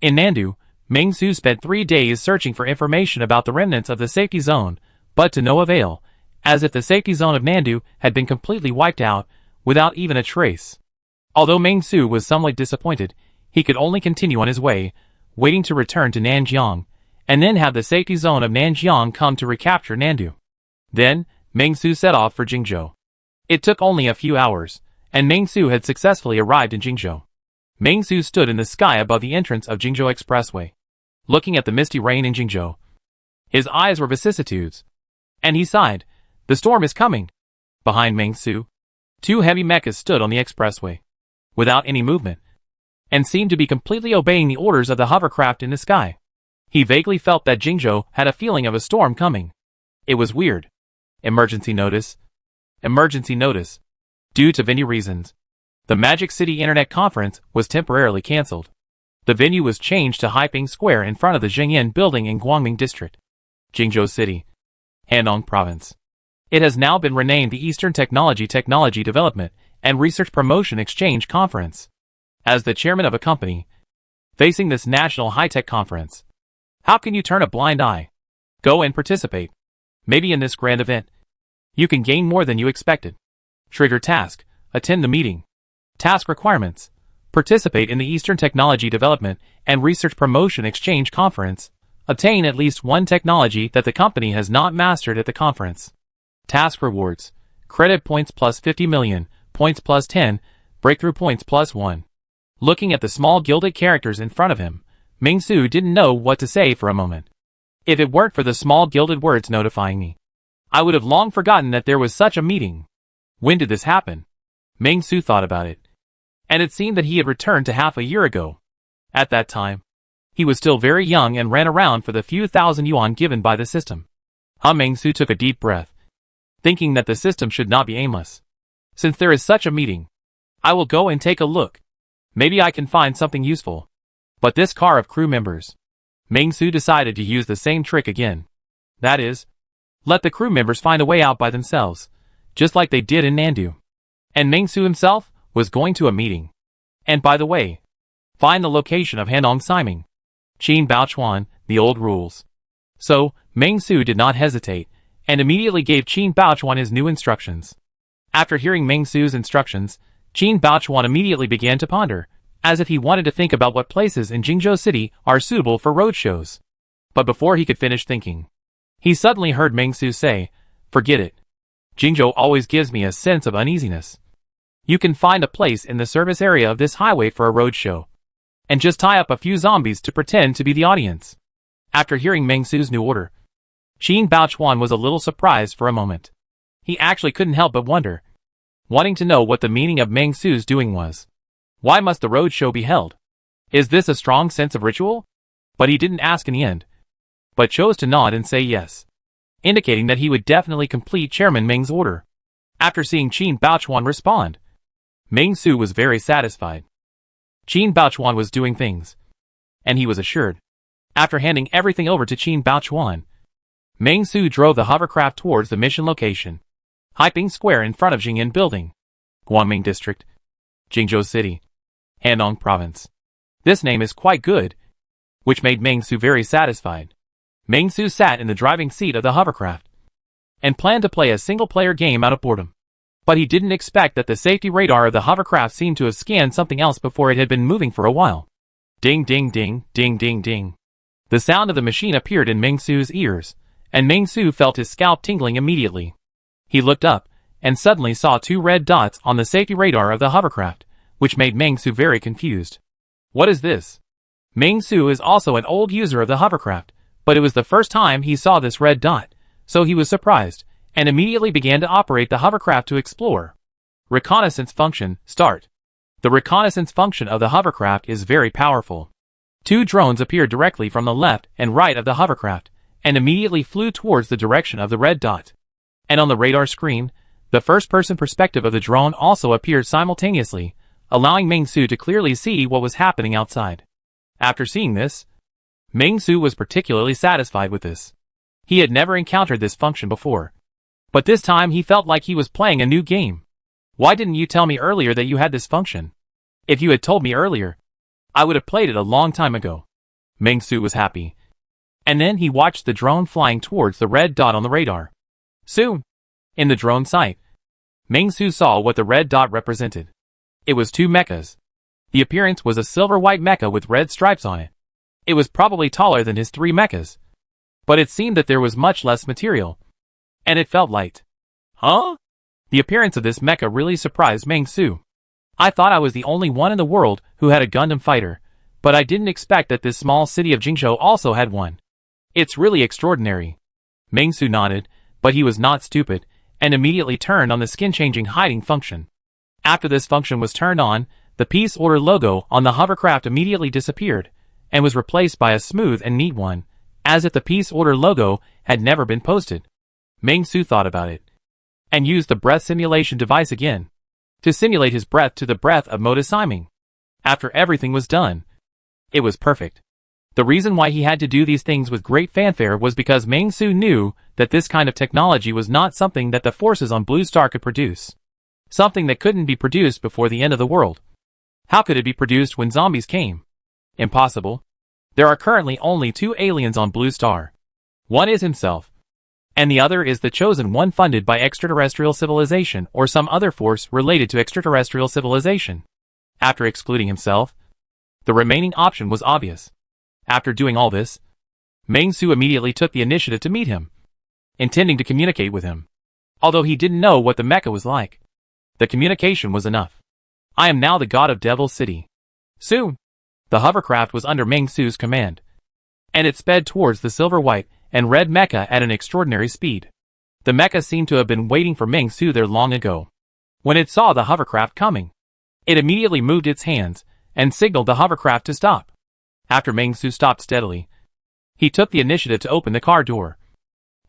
In Nandu, Ming Su spent 3 days searching for information about the remnants of the safety zone, but to no avail, as if the safety zone of Nandu had been completely wiped out, without even a trace. Although Ming Su was somewhat disappointed, he could only continue on his way, waiting to return to Nanjiang, and then have the safety zone of Nanjiang come to recapture Nandu. Then, Ming Su set off for Jingzhou. It took only a few hours, and Ming Su had successfully arrived in Jingzhou. Ming Su stood in the sky above the entrance of Jingzhou Expressway, looking at the misty rain in Jingzhou. His eyes were vicissitudes, and he sighed. The storm is coming. Behind Ming Su, 2 heavy mechas stood on the expressway, without any movement, and seemed to be completely obeying the orders of the hovercraft in the sky. He vaguely felt that Jingzhou had a feeling of a storm coming. It was weird. Emergency notice. Emergency notice. Due to venue reasons, the Magic City Internet Conference was temporarily cancelled. The venue was changed to Haiping Square in front of the Jingyan Building in Guangming District, Jingzhou City, Hanong Province. It has now been renamed the Eastern Technology Development and Research Promotion Exchange Conference. As the chairman of a company facing this national high-tech conference, how can you turn a blind eye? Go and participate. Maybe in this grand event, you can gain more than you expected. Trigger task: attend the meeting. Task requirements: participate in the Eastern Technology Development and Research Promotion Exchange Conference. Obtain at least one technology that the company has not mastered at the conference. Task rewards: credit points plus 50 million, points plus 10, breakthrough points plus 1. Looking at the small gilded characters in front of him, Ming Su didn't know what to say for a moment. If it weren't for the small gilded words notifying me, I would have long forgotten that there was such a meeting. When did this happen? Ming Su thought about it, and it seemed that he had returned to half a year ago. At that time, he was still very young and ran around for the few thousand yuan given by the system. Ming Su took a deep breath, thinking that the system should not be aimless. Since there is such a meeting, I will go and take a look. Maybe I can find something useful. But this car of crew members. Ming Su decided to use the same trick again. That is, let the crew members find a way out by themselves, just like they did in Nandu. And Ming Su himself was going to a meeting. And by the way, find the location of Hanong Siming. Qin Baochuan, the old rules. So, Ming Su did not hesitate, and immediately gave Qin Baochuan his new instructions. After hearing Ming Su's instructions, Qin Baochuan immediately began to ponder, as if he wanted to think about what places in Jingzhou City are suitable for road shows. But before he could finish thinking, he suddenly heard Ming Su say, "Forget it. Jingzhou always gives me a sense of uneasiness. You can find a place in the service area of this highway for a road show, and just tie up a few zombies to pretend to be the audience." After hearing Ming Su's new order, Qin Baochuan was a little surprised for a moment. He actually couldn't help but wonder, wanting to know what the meaning of Ming Su's doing was. Why must the road show be held? Is this a strong sense of ritual? But he didn't ask in the end, but chose to nod and say yes, indicating that he would definitely complete Chairman Ming's order. After seeing Qin Baochuan respond, Ming Su was very satisfied. Qin Baochuan was doing things, and he was assured. After handing everything over to Qin Baochuan, Ming Su drove the hovercraft towards the mission location, Haiping Square in front of Jingyan Building, Guangming District. Jingzhou City, Handong Province. This name is quite good, which made Meng Su very satisfied. Meng Su sat in the driving seat of the hovercraft and planned to play a single-player game out of boredom. But he didn't expect that the safety radar of the hovercraft seemed to have scanned something else before it had been moving for a while. Ding ding ding, ding ding ding. The sound of the machine appeared in Meng Su's ears, and Meng Su felt his scalp tingling immediately. He looked up, and suddenly saw 2 red dots on the safety radar of the hovercraft, which made Meng Su very confused. What is this? Meng Su is also an old user of the hovercraft, but it was the first time he saw this red dot, so he was surprised, and immediately began to operate the hovercraft to explore. Reconnaissance function, start. The reconnaissance function of the hovercraft is very powerful. 2 drones appeared directly from the left and right of the hovercraft, and immediately flew towards the direction of the red dot. And on the radar screen, the first-person perspective of the drone also appeared simultaneously, allowing Meng Su to clearly see what was happening outside. After seeing this, Meng Su was particularly satisfied with this. He had never encountered this function before, but this time he felt like he was playing a new game. Why didn't you tell me earlier that you had this function? If you had told me earlier, I would have played it a long time ago. Meng Su was happy. And then he watched the drone flying towards the red dot on the radar. Soon, in the drone sight, Meng Su saw what the red dot represented. It was 2 mechas. The appearance was a silver-white mecha with red stripes on it. It was probably taller than his 3 mechas, but it seemed that there was much less material, and it felt light. Huh? The appearance of this mecha really surprised Meng Su. I thought I was the only one in the world who had a Gundam fighter, but I didn't expect that this small city of Jingzhou also had one. It's really extraordinary. Meng Su nodded, but he was not stupid, and immediately turned on the skin-changing hiding function. After this function was turned on, the peace order logo on the hovercraft immediately disappeared, and was replaced by a smooth and neat one, as if the peace order logo had never been posted. Meng Su thought about it, and used the breath simulation device again, to simulate his breath to the breath of Mota Siming. After everything was done, it was perfect. The reason why he had to do these things with great fanfare was because Meng Su knew that this kind of technology was not something that the forces on Blue Star could produce. Something that couldn't be produced before the end of the world. How could it be produced when zombies came? Impossible. There are currently only 2 aliens on Blue Star. One is himself, and the other is the chosen one funded by extraterrestrial civilization or some other force related to extraterrestrial civilization. After excluding himself, the remaining option was obvious. After doing all this, Meng Su immediately took the initiative to meet him, intending to communicate with him. Although he didn't know what the mecha was like, the communication was enough. I am now the god of Devil City. Soon, the hovercraft was under Meng Su's command, and it sped towards the silver-white and red mecha at an extraordinary speed. The mecha seemed to have been waiting for Meng Su there long ago. When it saw the hovercraft coming, it immediately moved its hands and signaled the hovercraft to stop. After Meng Su stopped steadily, he took the initiative to open the car door,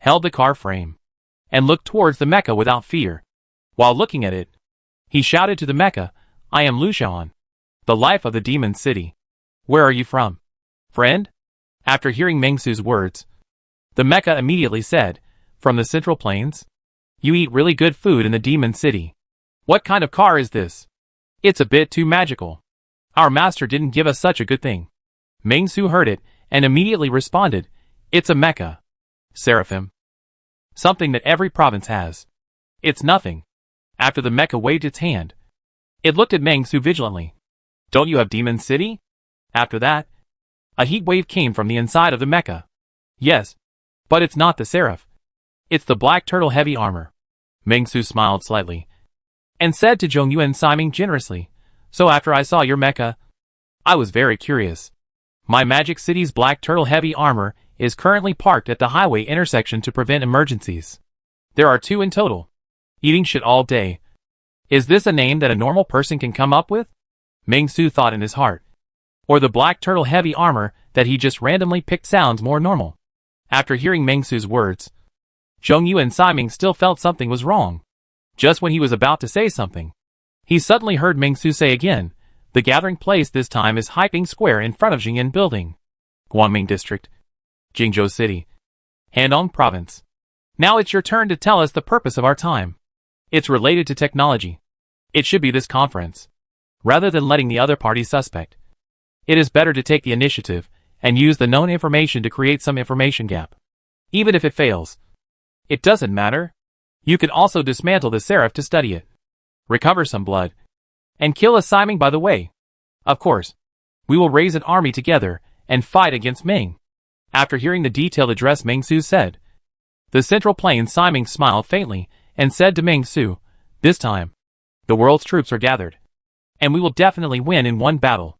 held the car frame, and looked towards the mecha without fear. While looking at it, he shouted to the mecha, I am Lu Xiaoan, the life of the demon city. Where are you from, friend? After hearing Meng Su's words, the mecha immediately said, from the Central Plains? You eat really good food in the demon city. What kind of car is this? It's a bit too magical. Our master didn't give us such a good thing. Meng Su heard it, and immediately responded, it's a mecha. Seraphim. Something that every province has. It's nothing. After the mecha waved its hand, it looked at Meng Su vigilantly. Don't you have Demon City? After that, a heat wave came from the inside of the mecha. Yes, but it's not the Seraph. It's the Black Turtle Heavy Armor. Meng Su smiled slightly, and said to Zhong Yuan Siming generously, so after I saw your mecha, I was very curious. My Magic City's Black Turtle Heavy Armor is currently parked at the highway intersection to prevent emergencies. There are 2 in total. Eating shit all day. Is this a name that a normal person can come up with? Meng Su thought in his heart. Or the Black Turtle Heavy Armor that he just randomly picked sounds more normal. After hearing Meng Su's words, Zhong Yuan Siming still felt something was wrong. Just when he was about to say something, he suddenly heard Meng Su say again, the gathering place this time is Hyping Square in front of Jingyan Building. Guangming District, Jingzhou City, Handong Province. Now it's your turn to tell us the purpose of our time. It's related to technology. It should be this conference. rather than letting the other party suspect. It is better to take the initiative and use the known information to create some information gap. Even if it fails, it doesn't matter. You can also dismantle the seraph to study it, recover some blood, and kill a Siming by the way. Of course, we will raise an army together and fight against Ming. After hearing the detailed address Ming Su said, the Central Plain Siming smiled faintly and said to Ming Su, this time, the world's troops are gathered, and we will definitely win in one battle.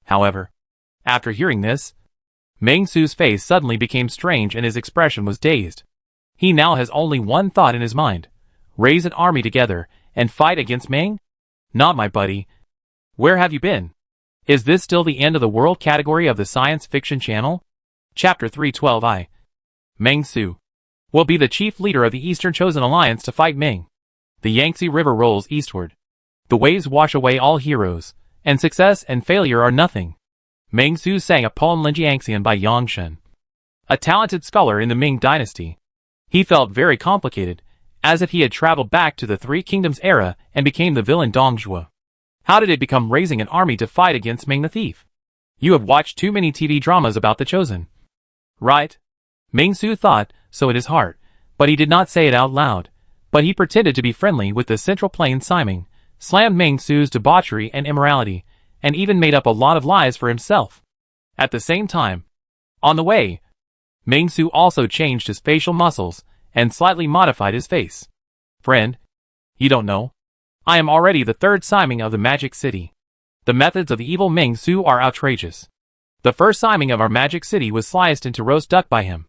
However, after hearing this, Ming Su's face suddenly became strange and his expression was dazed. He now has only one thought in his mind: raise an army together and fight against Ming? Not my buddy. Where have you been? Is this still the end of the world category of the science fiction channel? Chapter 312. Ming Su will be the chief leader of the Eastern Chosen Alliance to fight Ming. The Yangtze River rolls eastward. The waves wash away all heroes, and success and failure are nothing. Ming Su sang a poem Linjiangxian by Yang Shen, a talented scholar in the Ming dynasty. He felt very complicated, as if he had traveled back to the Three Kingdoms era and became the villain Dong Zhuo. How did it become raising an army to fight against Ming the thief? You have watched too many TV dramas about the Chosen, right? Ming Su thought so in his heart, but he did not say it out loud. But he pretended to be friendly with the Central Plain Siming, slammed Ming Su's debauchery and immorality, and even made up a lot of lies for himself. At the same time, on the way, Ming Su also changed his facial muscles and slightly modified his face. Friend, you don't know? I am already the third Siming of the Magic City. The methods of the evil Ming Su are outrageous. The first Siming of our Magic City was sliced into roast duck by him,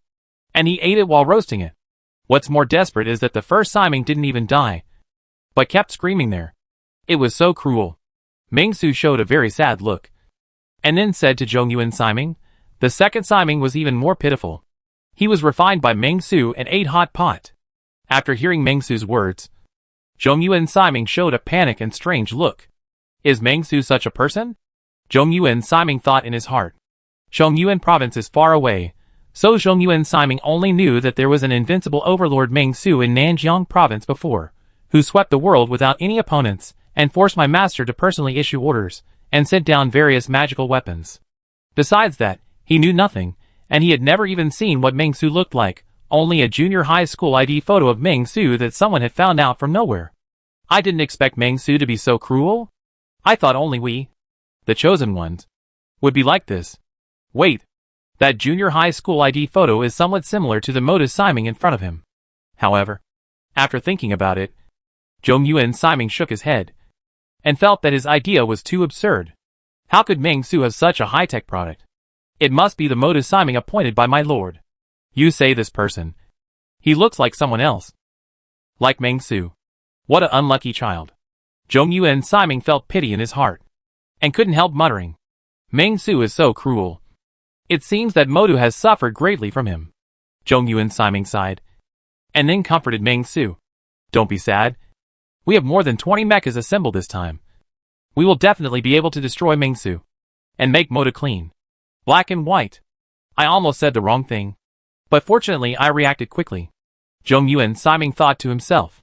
and he ate it while roasting it. What's more desperate is that the first Siming didn't even die, but kept screaming there. It was so cruel. Ming Su showed a very sad look, and then said to Zhongyuan Siming, the second Siming was even more pitiful. He was refined by Ming Su and ate hot pot. After hearing Ming Su's words, Zhongyuan Siming showed a panic and strange look. Is Ming Su such a person? Zhongyuan Siming thought in his heart. Zhongyuan province is far away, so Zhongyuan Siming only knew that there was an invincible overlord Ming Su in Nanjiang province before, who swept the world without any opponents, and forced my master to personally issue orders, and sent down various magical weapons. Besides that, he knew nothing, and he had never even seen what Ming Su looked like, only a junior high school ID photo of Ming Su that someone had found out from nowhere. I didn't expect Ming Su to be so cruel. I thought only we, the chosen ones, would be like this. Wait, that junior high school ID photo is somewhat similar to the modus Siming in front of him. However, after thinking about it, Zhongyuan Siming shook his head, and felt that his idea was too absurd. How could Ming Su have such a high-tech product? It must be the modus Siming appointed by my lord. You say this person. He looks like someone else. Like Ming Su. What an unlucky child. Zhongyuan Siming felt pity in his heart, and couldn't help muttering. Ming Su is so cruel. It seems that Modu has suffered greatly from him. Zhongyuan Siming sighed, and then comforted Ming Su. Don't be sad. We have more than 20 mechas assembled this time. We will definitely be able to destroy Ming Su, and make Modu clean. Black and white. I almost said the wrong thing, but fortunately I reacted quickly. Zhongyuan Siming thought to himself.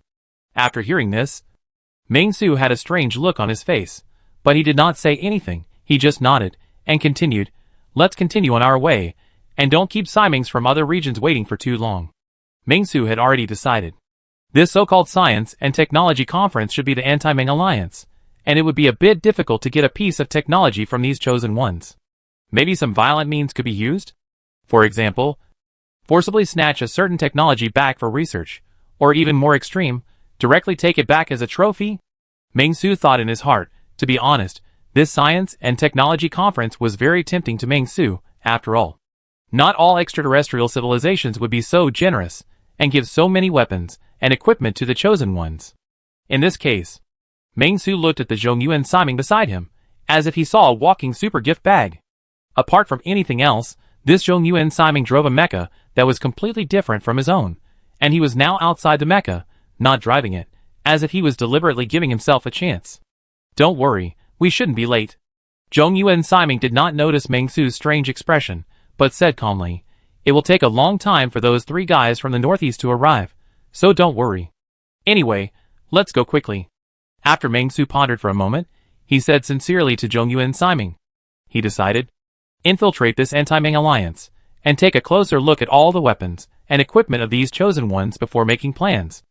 After hearing this, Ming Su had a strange look on his face, but he did not say anything. He just nodded, and continued, let's continue on our way, and don't keep Simings from other regions waiting for too long. Ming Su had already decided. This so-called science and technology conference should be the anti-Ming alliance, and it would be a bit difficult to get a piece of technology from these chosen ones. Maybe some violent means could be used? For example, forcibly snatch a certain technology back for research, or even more extreme, directly take it back as a trophy? Ming Su thought in his heart. To be honest, this science and technology conference was very tempting to Ming Su, after all. Not all extraterrestrial civilizations would be so generous, and give so many weapons and equipment to the chosen ones. In this case, Ming Su looked at the Zhongyuan Siming beside him, as if he saw a walking super gift bag. Apart from anything else, this Zhongyuan Siming drove a mecha that was completely different from his own, and he was now outside the mecha, not driving it, as if he was deliberately giving himself a chance. Don't worry, we shouldn't be late. Zhongyuan Siming did not notice Ming Su's strange expression, but said calmly, it will take a long time for those 3 guys from the northeast to arrive, so don't worry. Anyway, let's go quickly. After Ming Su pondered for a moment, he said sincerely to Zhongyuan Siming. He decided, infiltrate this anti-Ming alliance, and take a closer look at all the weapons and equipment of these chosen ones before making plans.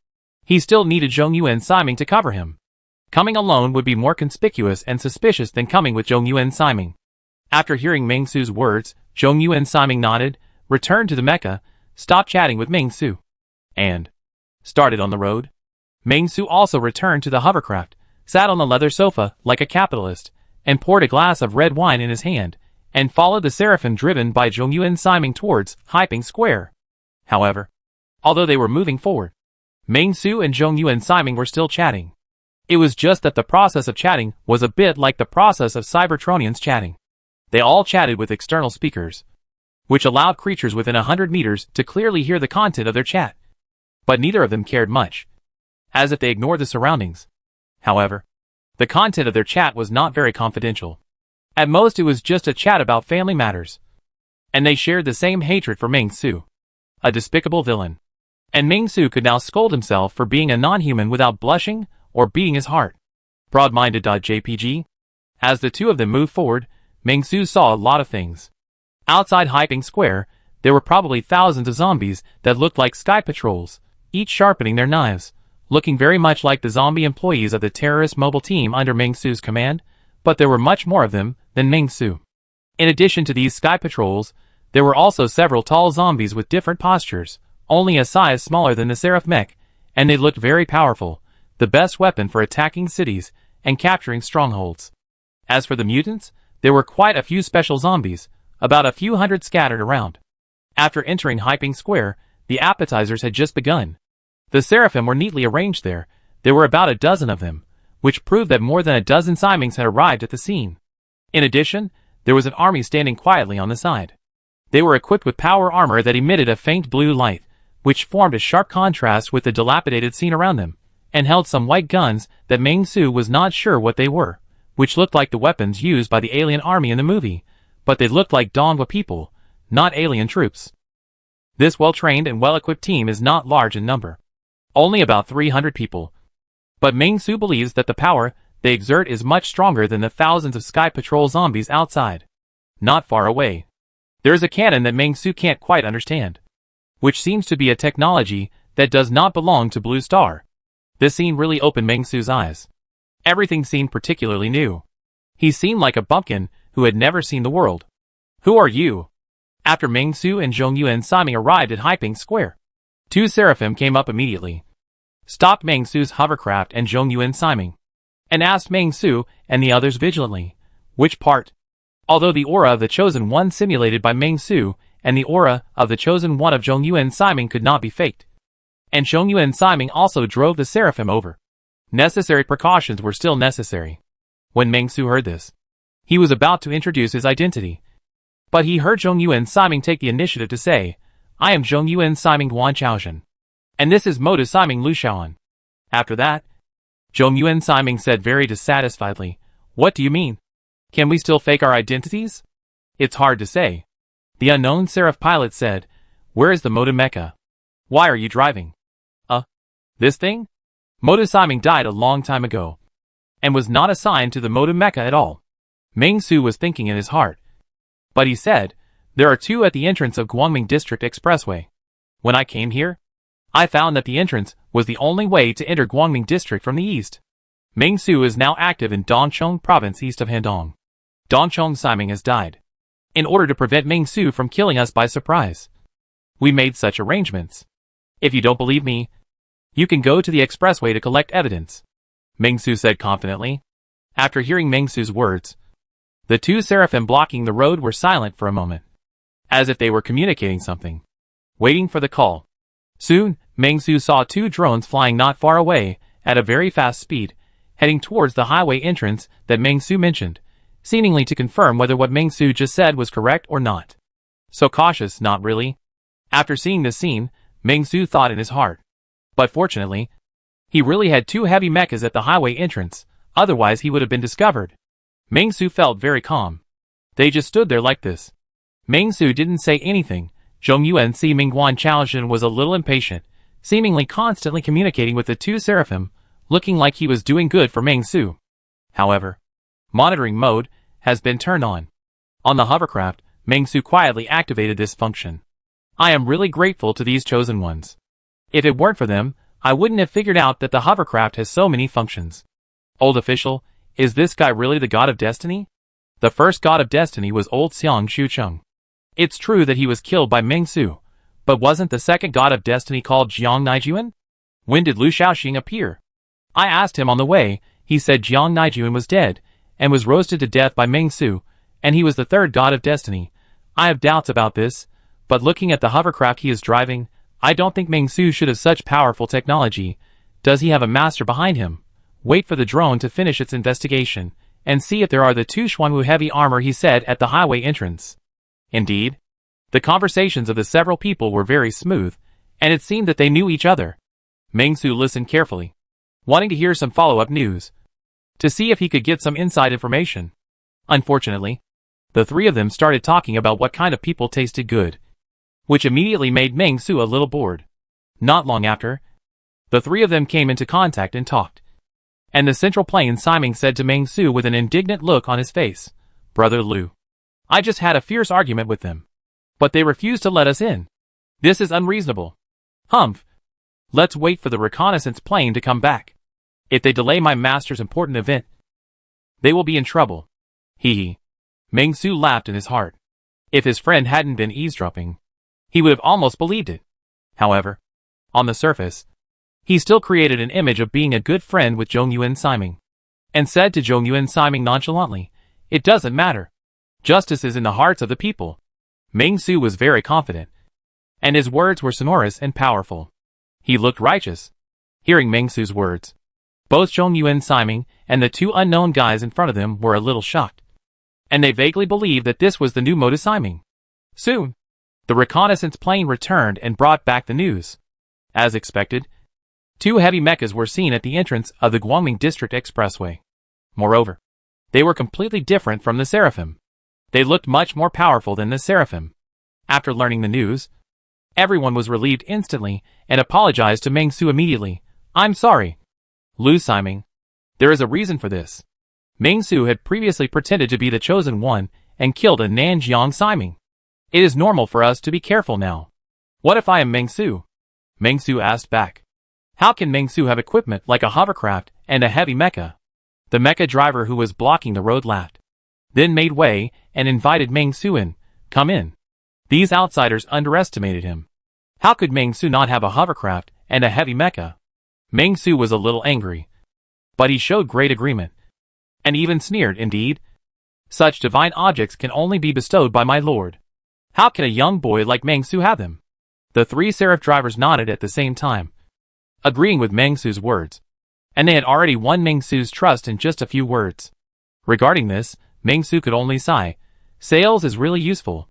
He still needed Zhongyuan Siming to cover him. Coming alone would be more conspicuous and suspicious than coming with Zhongyuan Siming. After hearing Ming Su's words, Zhongyuan Siming nodded, returned to the mecha, stopped chatting with Ming Su, and started on the road. Ming Su also returned to the hovercraft, sat on the leather sofa like a capitalist, and poured a glass of red wine in his hand, and followed the Seraphim driven by Zhongyuan Siming towards Hyping Square. However, although they were moving forward, Ming Su and Zhongyuan Siming were still chatting. It was just that the process of chatting was a bit like the process of Cybertronians chatting. They all chatted with external speakers, which allowed creatures within 100 meters to clearly hear the content of their chat. But neither of them cared much, as if they ignored the surroundings. However, the content of their chat was not very confidential. At most it was just a chat about family matters. And they shared the same hatred for Ming Su, a despicable villain. And Ming Su could now scold himself for being a non-human without blushing or beating his heart. Broad-minded.jpg. As the two of them moved forward, Ming Su saw a lot of things. Outside Hyping Square, there were probably thousands of zombies that looked like sky patrols, each sharpening their knives, looking very much like the zombie employees of the terrorist mobile team under Ming Su's command, but there were much more of them than Ming Su. In addition to these sky patrols, there were also several tall zombies with different postures, only a size smaller than the Seraph mech, and they looked very powerful, the best weapon for attacking cities and capturing strongholds. As for the mutants, there were quite a few special zombies, about a few hundred scattered around. After entering Hyping Square, the appetizers had just begun. The Seraphim were neatly arranged there were about a dozen of them, which proved that more than a dozen Simings had arrived at the scene. In addition, there was an army standing quietly on the side. They were equipped with power armor that emitted a faint blue light, which formed a sharp contrast with the dilapidated scene around them, and held some white guns that Ming Su was not sure what they were, which looked like the weapons used by the alien army in the movie, but they looked like Dongwa people, not alien troops. This well-trained and well-equipped team is not large in number. Only about 300 people. But Ming Su believes that the power they exert is much stronger than the thousands of Sky Patrol zombies outside. Not far away, there is a cannon that Ming Su can't quite understand, which seems to be a technology that does not belong to Blue Star. This scene really opened Ming Su's eyes. Everything seemed particularly new. He seemed like a bumpkin who had never seen the world. Who are you? After Ming Su and Zhongyuan Siming arrived at Hyping Square, two Seraphim came up immediately, stopped Ming Su's hovercraft and Zhongyuan Siming, and asked Ming Su and the others vigilantly, which part? Although the aura of the Chosen One simulated by Ming Su and the aura of the Chosen One of Zhongyuan Siming could not be faked. And Zhongyuan Siming also drove the Seraphim over. Necessary precautions were still necessary. When Ming Su heard this, he was about to introduce his identity. But he heard Zhongyuan Siming take the initiative to say, I am Zhongyuan Siming Guan Chaoxian. And this is Moda Siming Lu Xiaoan. After that, Zhongyuan Siming said very dissatisfiedly, what do you mean? Can we still fake our identities? It's hard to say. The unknown Seraph pilot said, where is the Moda mecha? Why are you driving? This thing? Moda Siming died a long time ago, and was not assigned to the Moda mecha at all. Ming Su was thinking in his heart. But he said, there are two at the entrance of Guangming District Expressway. When I came here, I found that the entrance was the only way to enter Guangming District from the east. Ming Su is now active in Dongcheng Province east of Handong. Dongcheng Siming has died. In order to prevent Ming Su from killing us by surprise, we made such arrangements. If you don't believe me, you can go to the expressway to collect evidence, Ming Su said confidently. After hearing Ming Su's words, the two Seraphim blocking the road were silent for a moment, as if they were communicating something, waiting for the call. Soon, Ming Su saw two drones flying not far away, at a very fast speed, heading towards the highway entrance that Ming Su mentioned, seemingly to confirm whether what Ming Su just said was correct or not. So cautious, not really. After seeing this scene, Ming Su thought in his heart. But fortunately, he really had two heavy mechas at the highway entrance, otherwise he would have been discovered. Ming Su felt very calm. They just stood there like this. Ming Su didn't say anything. Zhongyuan Siming Guan Chaoxian was a little impatient, seemingly constantly communicating with the two Seraphim, looking like he was doing good for Ming Su. However, Monitoring mode has been turned on. On the hovercraft, Meng-Su quietly activated this function. I am really grateful to these chosen ones. If it weren't for them, I wouldn't have figured out that the hovercraft has so many functions. Old official, is this guy really the god of destiny? The first god of destiny was old Xiang Shucheng. It's true that he was killed by Meng-Su, but wasn't the second god of destiny called Jiang Naijuan? When did Lu Shaoxing appear? I asked him on the way. He said Jiang Naijuan was dead, and was roasted to death by Meng-Su, and he was the third god of destiny. I have doubts about this, but looking at the hovercraft he is driving, I don't think Meng-Su should have such powerful technology. Does he have a master behind him? Wait for the drone to finish its investigation, and see if there are the two Xuanwu heavy armor he said at the highway entrance. Indeed, the conversations of the several people were very smooth, and it seemed that they knew each other. Meng-Su listened carefully, wanting to hear some follow-up news, to see if he could get some inside information. Unfortunately, the three of them started talking about what kind of people tasted good, which immediately made Meng-Su a little bored. Not long after, the three of them came into contact and talked. And the Central Plain Simon said to Meng-Su with an indignant look on his face, "Brother Lu, I just had a fierce argument with them, but they refused to let us in. This is unreasonable. Humph. Let's wait for the reconnaissance plane to come back. If they delay my master's important event, they will be in trouble." Hee. Meng-Su laughed in his heart. If his friend hadn't been eavesdropping, he would have almost believed it. However, on the surface, he still created an image of being a good friend with Zhongyuan Siming, and said to Zhongyuan Siming nonchalantly, "It doesn't matter. Justice is in the hearts of the people." Meng-Su was very confident, and his words were sonorous and powerful. He looked righteous. Hearing Meng-Su's words, both Zhongyuan Siming and the two unknown guys in front of them were a little shocked, and they vaguely believed that this was the new mode of Siming. Soon, the reconnaissance plane returned and brought back the news. As expected, two heavy mechas were seen at the entrance of the Guangming District Expressway. Moreover, they were completely different from the Seraphim. They looked much more powerful than the Seraphim. After learning the news, everyone was relieved instantly and apologized to Meng-Su immediately. "I'm sorry, Lu Siming. There is a reason for this. Meng-Su had previously pretended to be the chosen one and killed a Nanjiang Siming. It is normal for us to be careful now." "What if I am Meng-Su?" Meng-Su asked back. "How can Meng-Su have equipment like a hovercraft and a heavy mecha?" The mecha driver who was blocking the road laughed, then made way and invited Meng-Su in. "Come in." These outsiders underestimated him. How could Meng-Su not have a hovercraft and a heavy mecha? Meng-Su was a little angry, but he showed great agreement, and even sneered, "Indeed, such divine objects can only be bestowed by my lord. How can a young boy like Meng-Su have them?" The three Seraph drivers nodded at the same time, agreeing with Meng-Su's words, and they had already won Meng-Su's trust in just a few words. Regarding this, Meng-Su could only sigh. Sales is really useful.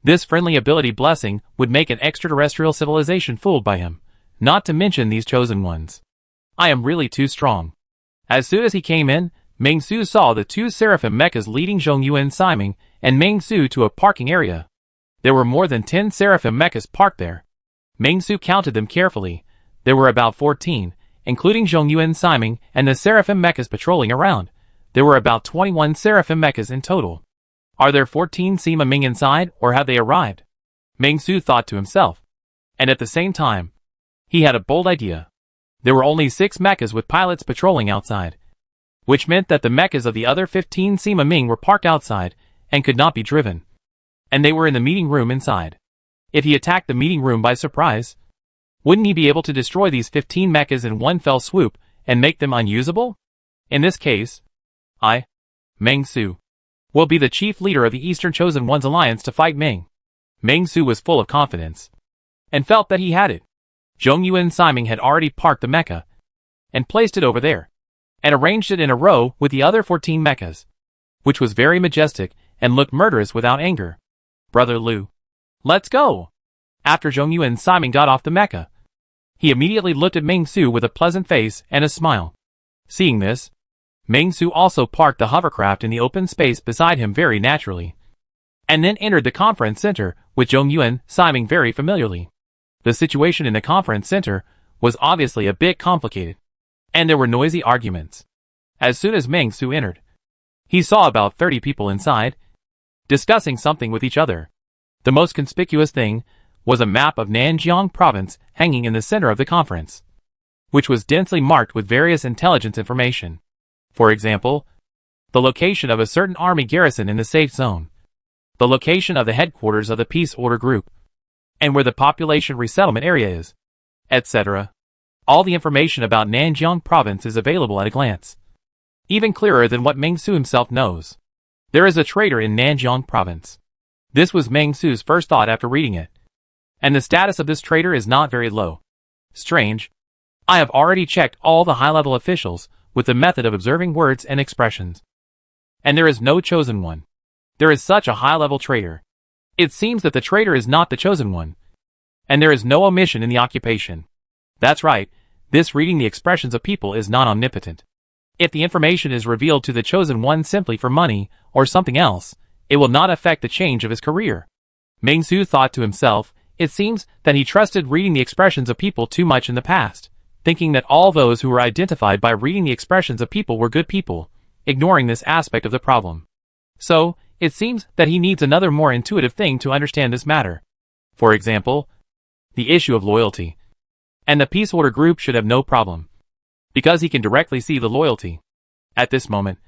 This friendly ability blessing would make an extraterrestrial civilization fooled by him, not to mention these chosen ones. I am really too strong. As soon as he came in, Meng-Su saw the two Seraphim mechas leading Zhongyuan Siming and Meng-Su to a parking area. There were more than 10 Seraphim mechas parked there. Meng-Su counted them carefully. There were about 14, including Zhongyuan Siming and the Seraphim mechas patrolling around. There were about 21 Seraphim mechas in total. Are there 14 Sima Ming inside, or have they arrived? Meng-Su thought to himself. And at the same time, he had a bold idea. There were only 6 mechas with pilots patrolling outside, which meant that the mechas of the other 15 Sima Ming were parked outside and could not be driven. And they were in the meeting room inside. If he attacked the meeting room by surprise, wouldn't he be able to destroy these 15 mechas in one fell swoop and make them unusable? In this case, I, Meng-Su, will be the chief leader of the Eastern Chosen One's alliance to fight Ming. Meng-Su was full of confidence, and felt that he had it. Zhongyuan Siming had already parked the mecha, and placed it over there, and arranged it in a row with the other 14 mechas, which was very majestic and looked murderous without anger. "Brother Lu, let's go." After Zhongyuan Siming got off the mecha, he immediately looked at Meng-Su with a pleasant face and a smile. Seeing this, Meng-Su also parked the hovercraft in the open space beside him very naturally, and then entered the conference center with Zhongyuan Siming very familiarly. The situation in the conference center was obviously a bit complicated, and there were noisy arguments. As soon as Meng-Su entered, He saw about 30 people inside, discussing something with each other. The most conspicuous thing was a map of Nanjiang province hanging in the center of the conference, which was densely marked with various intelligence information. For example, the location of a certain army garrison in the safe zone, the location of the headquarters of the peace order group, and where the population resettlement area is, etc. All the information about Nanjiang province is available at a glance. Even clearer than what Meng Su himself knows. There is a traitor in Nanjiang province. This was Meng Su's first thought after reading it. And the status of this traitor is not very low. Strange. I have already checked all the high-level officials with the method of observing words and expressions. And there is no chosen one. There is such a high-level traitor. It seems that the traitor is not the chosen one. And there is no omission in the occupation. That's right, this reading the expressions of people is not omnipotent. If the information is revealed to the chosen one simply for money or something else, it will not affect the change of his career. Meng Su thought to himself, it seems that he trusted reading the expressions of people too much in the past, thinking that all those who were identified by reading the expressions of people were good people, ignoring this aspect of the problem. So, it seems that he needs another more intuitive thing to understand this matter. For example, the issue of loyalty. And the peace order group should have no problem, because he can directly see the loyalty. At this moment,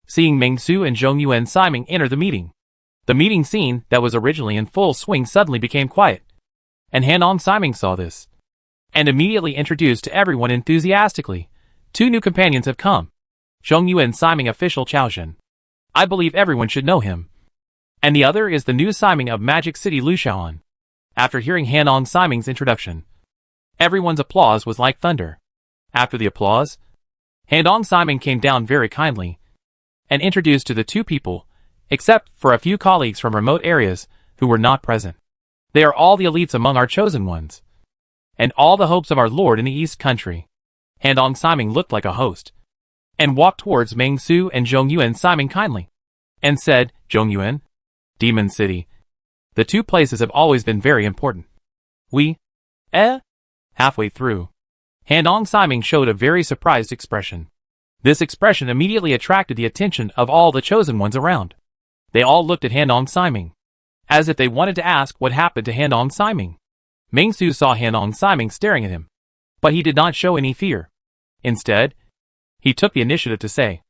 seeing Meng Su and Zhong Yuan Siming enter the meeting scene that was originally in full swing suddenly became quiet. And Han Siming saw this, and immediately introduced to everyone enthusiastically, 2 new companions have come. Zhong Yuan Siming official Chaozhen. I believe everyone should know him. And the other is the new Siming of Magic City Lu Shaoan. After hearing Han Siming's introduction, everyone's applause was like thunder. After the applause, Han Siming came down very kindly and introduced to the 2 people, except for a few colleagues from remote areas who were not present. They are all the elites among our chosen ones, and all the hopes of our lord in the East Country. Han Siming looked like a host, and walked towards Meng Su and Zhong Yuan Siming kindly, and said, Zhong Yuan, Demon City. The 2 places have always been very important. Halfway through, Han Siming showed a very surprised expression. This expression immediately attracted the attention of all the chosen ones around. They all looked at Han Siming, as if they wanted to ask what happened to Han Siming. Meng Su saw Han Siming staring at him, but he did not show any fear. Instead, he took the initiative to say,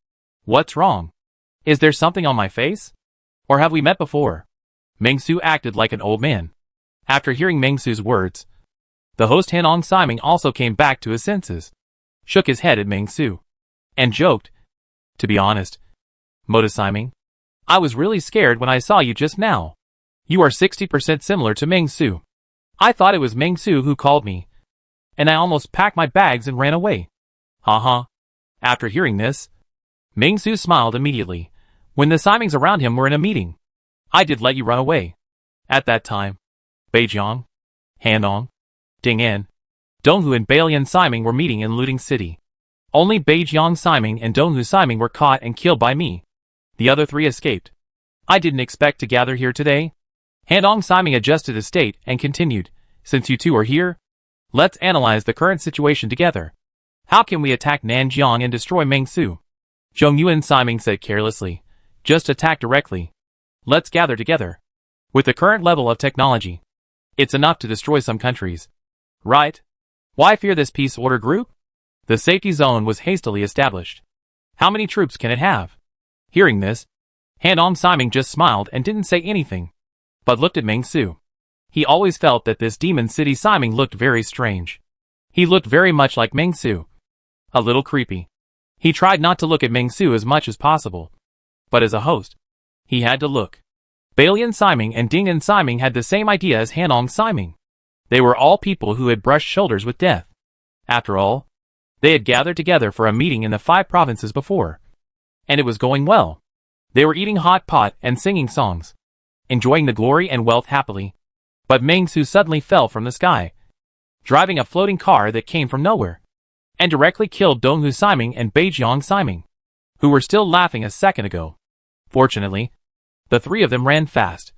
What's wrong? Is there something on my face? Or have we met before? Meng Su acted like an old man. After hearing Meng Su's words, the host Han Siming also came back to his senses, shook his head at Meng Su, and joked, To be honest, Moda Siming, I was really scared when I saw you just now. You are 60% similar to Meng Su. I thought it was Meng Su who called me, and I almost packed my bags and ran away. Haha. After hearing this, Meng Su smiled immediately. When the Simings around him were in a meeting, I did let you run away. At that time, Beijiang, Hanong, Ding'an, Donghu and Balian Siming were meeting in Looting City. Only Beijiang Siming and Donghu Siming were caught and killed by me. The other 3 escaped. I didn't expect to gather here today. Han Siming adjusted his state and continued, Since you 2 are here, let's analyze the current situation together. How can we attack Nanjiang and destroy Meng Su? Zhong Yuan Siming said carelessly, Just attack directly. Let's gather together. With the current level of technology, it's enough to destroy some countries. Right? Why fear this peace order group? The safety zone was hastily established. How many troops can it have? Hearing this, Han Siming just smiled and didn't say anything, but looked at Meng Su. He always felt that this Demon City Siming looked very strange. He looked very much like Meng Su. A little creepy. He tried not to look at Meng Su as much as possible, but as a host, he had to look. Balian Siming and Ding'an Siming had the same idea as Han Siming. They were all people who had brushed shoulders with death. After all, they had gathered together for a meeting in the 5 provinces before, and it was going well. They were eating hot pot and singing songs, enjoying the glory and wealth happily. But Meng Su suddenly fell from the sky, driving a floating car that came from nowhere, and directly killed Donghu Siming and Beijiang Siming, who were still laughing a second ago. Fortunately, the 3 of them ran fast.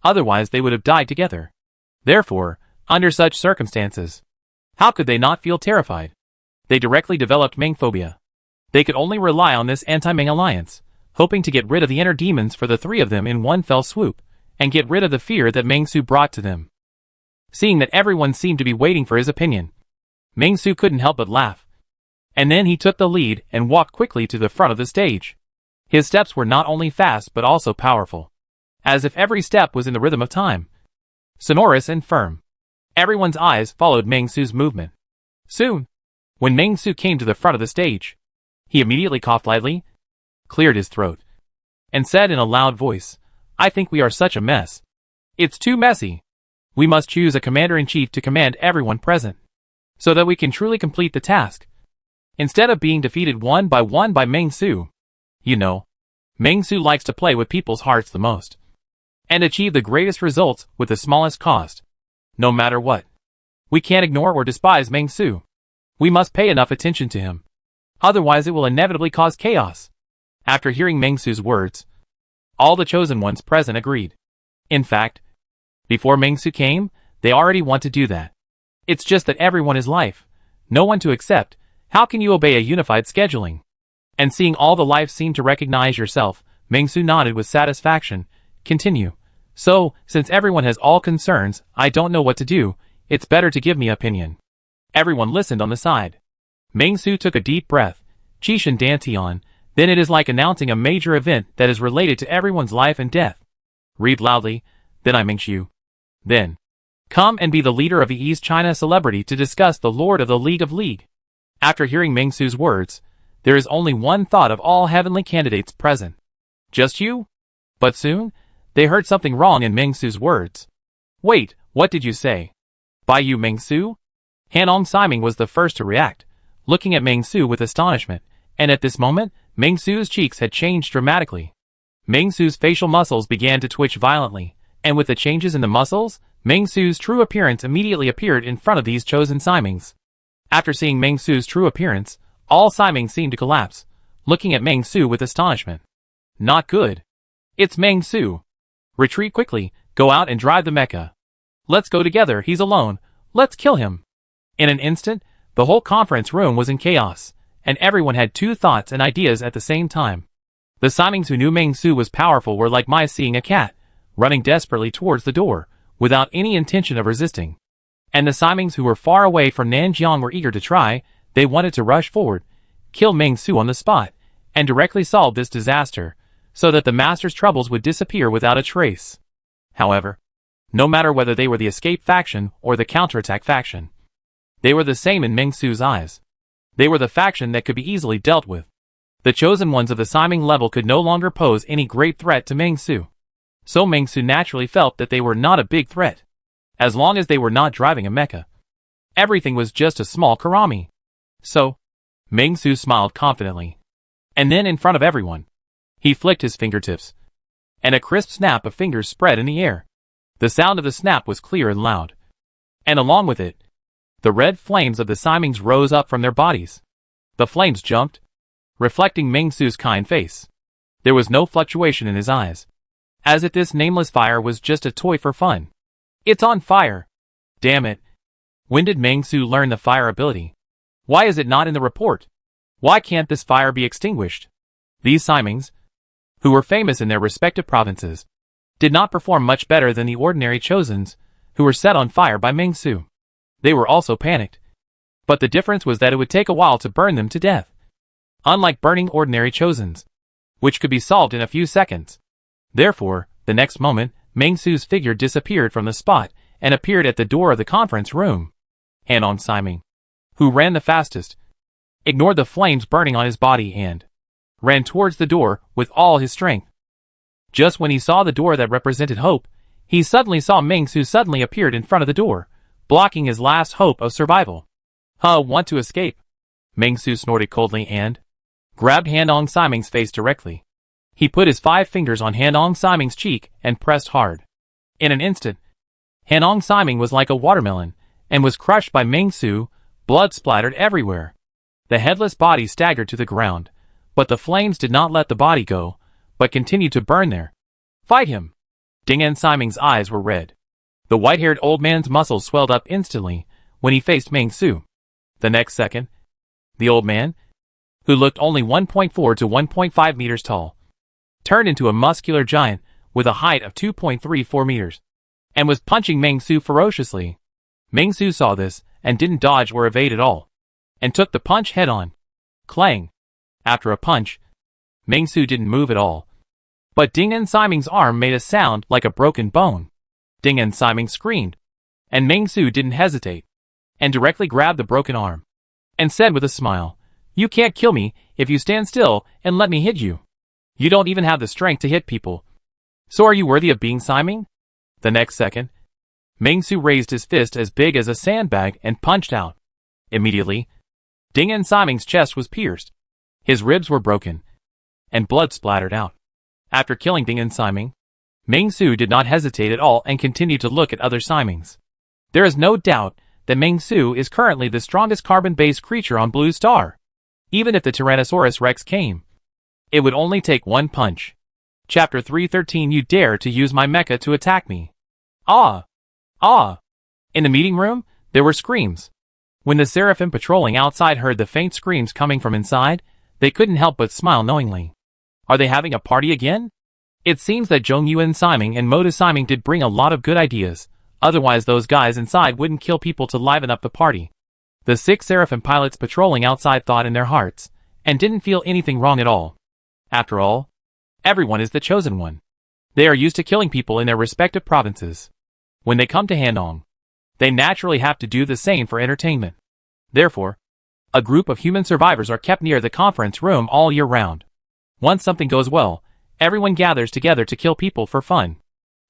Otherwise they would have died together. Therefore, under such circumstances, how could they not feel terrified? They directly developed Meng phobia. They could only rely on this anti-Meng alliance, hoping to get rid of the inner demons for the three of them in one fell swoop, and get rid of the fear that Meng Su brought to them. Seeing that everyone seemed to be waiting for his opinion, Meng Su couldn't help but laugh. And then he took the lead and walked quickly to the front of the stage. His steps were not only fast but also powerful, as if every step was in the rhythm of time, sonorous and firm. Everyone's eyes followed Meng Su's movement. Soon, when Meng Su came to the front of the stage, he immediately coughed lightly, cleared his throat, and said in a loud voice, "I think we are such a mess. It's too messy. We must choose a commander-in-chief to command everyone present, so that we can truly complete the task, instead of being defeated one by Meng Su. You know, Meng Su likes to play with people's hearts the most, and achieve the greatest results with the smallest cost, no matter what. We can't ignore or despise Meng Su. We must pay enough attention to him. Otherwise it will inevitably cause chaos." After hearing Meng Su's words, all the chosen ones present agreed. In fact, before Meng Su came, they already want to do that. It's just that everyone is life, no one to accept. How can you obey a unified scheduling? And seeing all the life seem to recognize yourself, Meng Su nodded with satisfaction. Continue. "So, since everyone has all concerns, I don't know what to do. It's better to give me opinion." Everyone listened on the side. Meng Su took a deep breath. "Qishan Dantian, then it is like announcing a major event that is related to everyone's life and death. Read loudly, then I Mengxiu. Then, come and be the leader of the East China celebrity to discuss the Lord of the League of League." After hearing Meng Su's words, there is only one thought of all heavenly candidates present. Just you? But soon, they heard something wrong in Meng Su's words. "Wait, what did you say? By you Meng Su?" Han Siming was the first to react, looking at Meng Su with astonishment, and at this moment, Meng Su's cheeks had changed dramatically. Meng Su's facial muscles began to twitch violently, and with the changes in the muscles, Meng Su's true appearance immediately appeared in front of these chosen Simings. After seeing Meng Su's true appearance, all Simings seemed to collapse, looking at Meng Su with astonishment. "Not good. It's Meng Su. Retreat quickly, go out and drive the mecha. Let's go together, he's alone, let's kill him." In an instant, the whole conference room was in chaos, and everyone had two thoughts and ideas at the same time. The Simings who knew Meng Su was powerful were like mice seeing a cat, running desperately towards the door, without any intention of resisting. And the Simings who were far away from Nanjiang were eager to try. They wanted to rush forward, kill Meng Su on the spot, and directly solve this disaster, so that the master's troubles would disappear without a trace. However, no matter whether they were the escape faction or the counterattack faction, they were the same in Meng Su's eyes. They were the faction that could be easily dealt with. The chosen ones of the Siming level could no longer pose any great threat to Meng Su. So Meng Su naturally felt that they were not a big threat. As long as they were not driving a mecha, everything was just a small karami. So, Meng Su smiled confidently. And then in front of everyone, he flicked his fingertips, and a crisp snap of fingers spread in the air. The sound of the snap was clear and loud. And along with it, the red flames of the Simings rose up from their bodies. The flames jumped, reflecting Meng Su's kind face. There was no fluctuation in his eyes, as if this nameless fire was just a toy for fun. "It's on fire! Damn it! When did Meng Su learn the fire ability? Why is it not in the report? Why can't this fire be extinguished?" These Simings, who were famous in their respective provinces, did not perform much better than the ordinary chosens, who were set on fire by Meng Su. They were also panicked. But the difference was that it would take a while to burn them to death, unlike burning ordinary chosens, which could be solved in a few seconds. Therefore, the next moment, Meng Su's figure disappeared from the spot and appeared at the door of the conference room. Han Siming, who ran the fastest, ignored the flames burning on his body and ran towards the door with all his strength. Just when he saw the door that represented hope, he suddenly saw Meng Su suddenly appeared in front of the door, blocking his last hope of survival. Want to escape?" Meng Su snorted coldly and grabbed Han Siming's face directly. He put his 5 fingers on Han Siming's cheek and pressed hard. In an instant, Han Siming was like a watermelon and was crushed by Meng Su. Blood splattered everywhere. The headless body staggered to the ground, but the flames did not let the body go, but continued to burn there. "Fight him!" Ding An Siming's eyes were red. The white-haired old man's muscles swelled up instantly when he faced Meng Su. The next second, the old man, who looked only 1.4 to 1.5 meters tall, turned into a muscular giant with a height of 2.34 meters, and was punching Meng Su ferociously. Meng Su saw this and didn't dodge or evade at all, and took the punch head-on. Clang! After a punch, Meng Su didn't move at all. But Ding and Siming's arm made a sound like a broken bone. Ding and Siming screamed, and Meng Su didn't hesitate, and directly grabbed the broken arm, and said with a smile, "You can't kill me if you stand still and let me hit you. You don't even have the strength to hit people. So are you worthy of being Siming?" The next second, Meng Su raised his fist as big as a sandbag and punched out. Immediately, Ding and Siming's chest was pierced. His ribs were broken, and blood splattered out. After killing Ding and Siming, Meng Su did not hesitate at all and continued to look at other Simings. There is no doubt that Meng Su is currently the strongest carbon-based creature on Blue Star. Even if the Tyrannosaurus Rex came, it would only take one punch. Chapter 313. You dare to use my mecha to attack me. Ah! Ah! In the meeting room, there were screams. When the Seraphim patrolling outside heard the faint screams coming from inside, they couldn't help but smile knowingly. Are they having a party again? It seems that Zhong Yuan Siming and Moda Siming did bring a lot of good ideas, otherwise those guys inside wouldn't kill people to liven up the party. The 6 Seraphim pilots patrolling outside thought in their hearts, and didn't feel anything wrong at all. After all, everyone is the chosen one. They are used to killing people in their respective provinces. When they come to Handong, they naturally have to do the same for entertainment. Therefore, a group of human survivors are kept near the conference room all year round. Once something goes well, everyone gathers together to kill people for fun.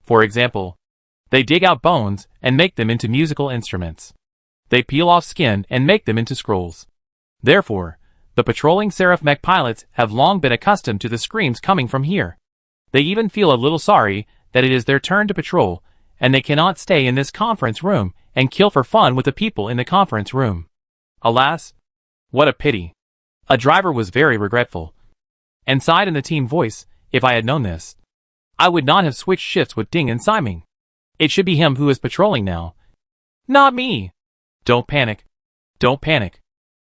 For example, they dig out bones and make them into musical instruments. They peel off skin and make them into scrolls. Therefore, the patrolling Seraph mech pilots have long been accustomed to the screams coming from here. They even feel a little sorry that it is their turn to patrol, and they cannot stay in this conference room and kill for fun with the people in the conference room. Alas, what a pity. A driver was very regretful, and sighed in the team voice, "If I had known this, I would not have switched shifts with Ding and Siming. It should be him who is patrolling now. Not me." "Don't panic. Don't panic."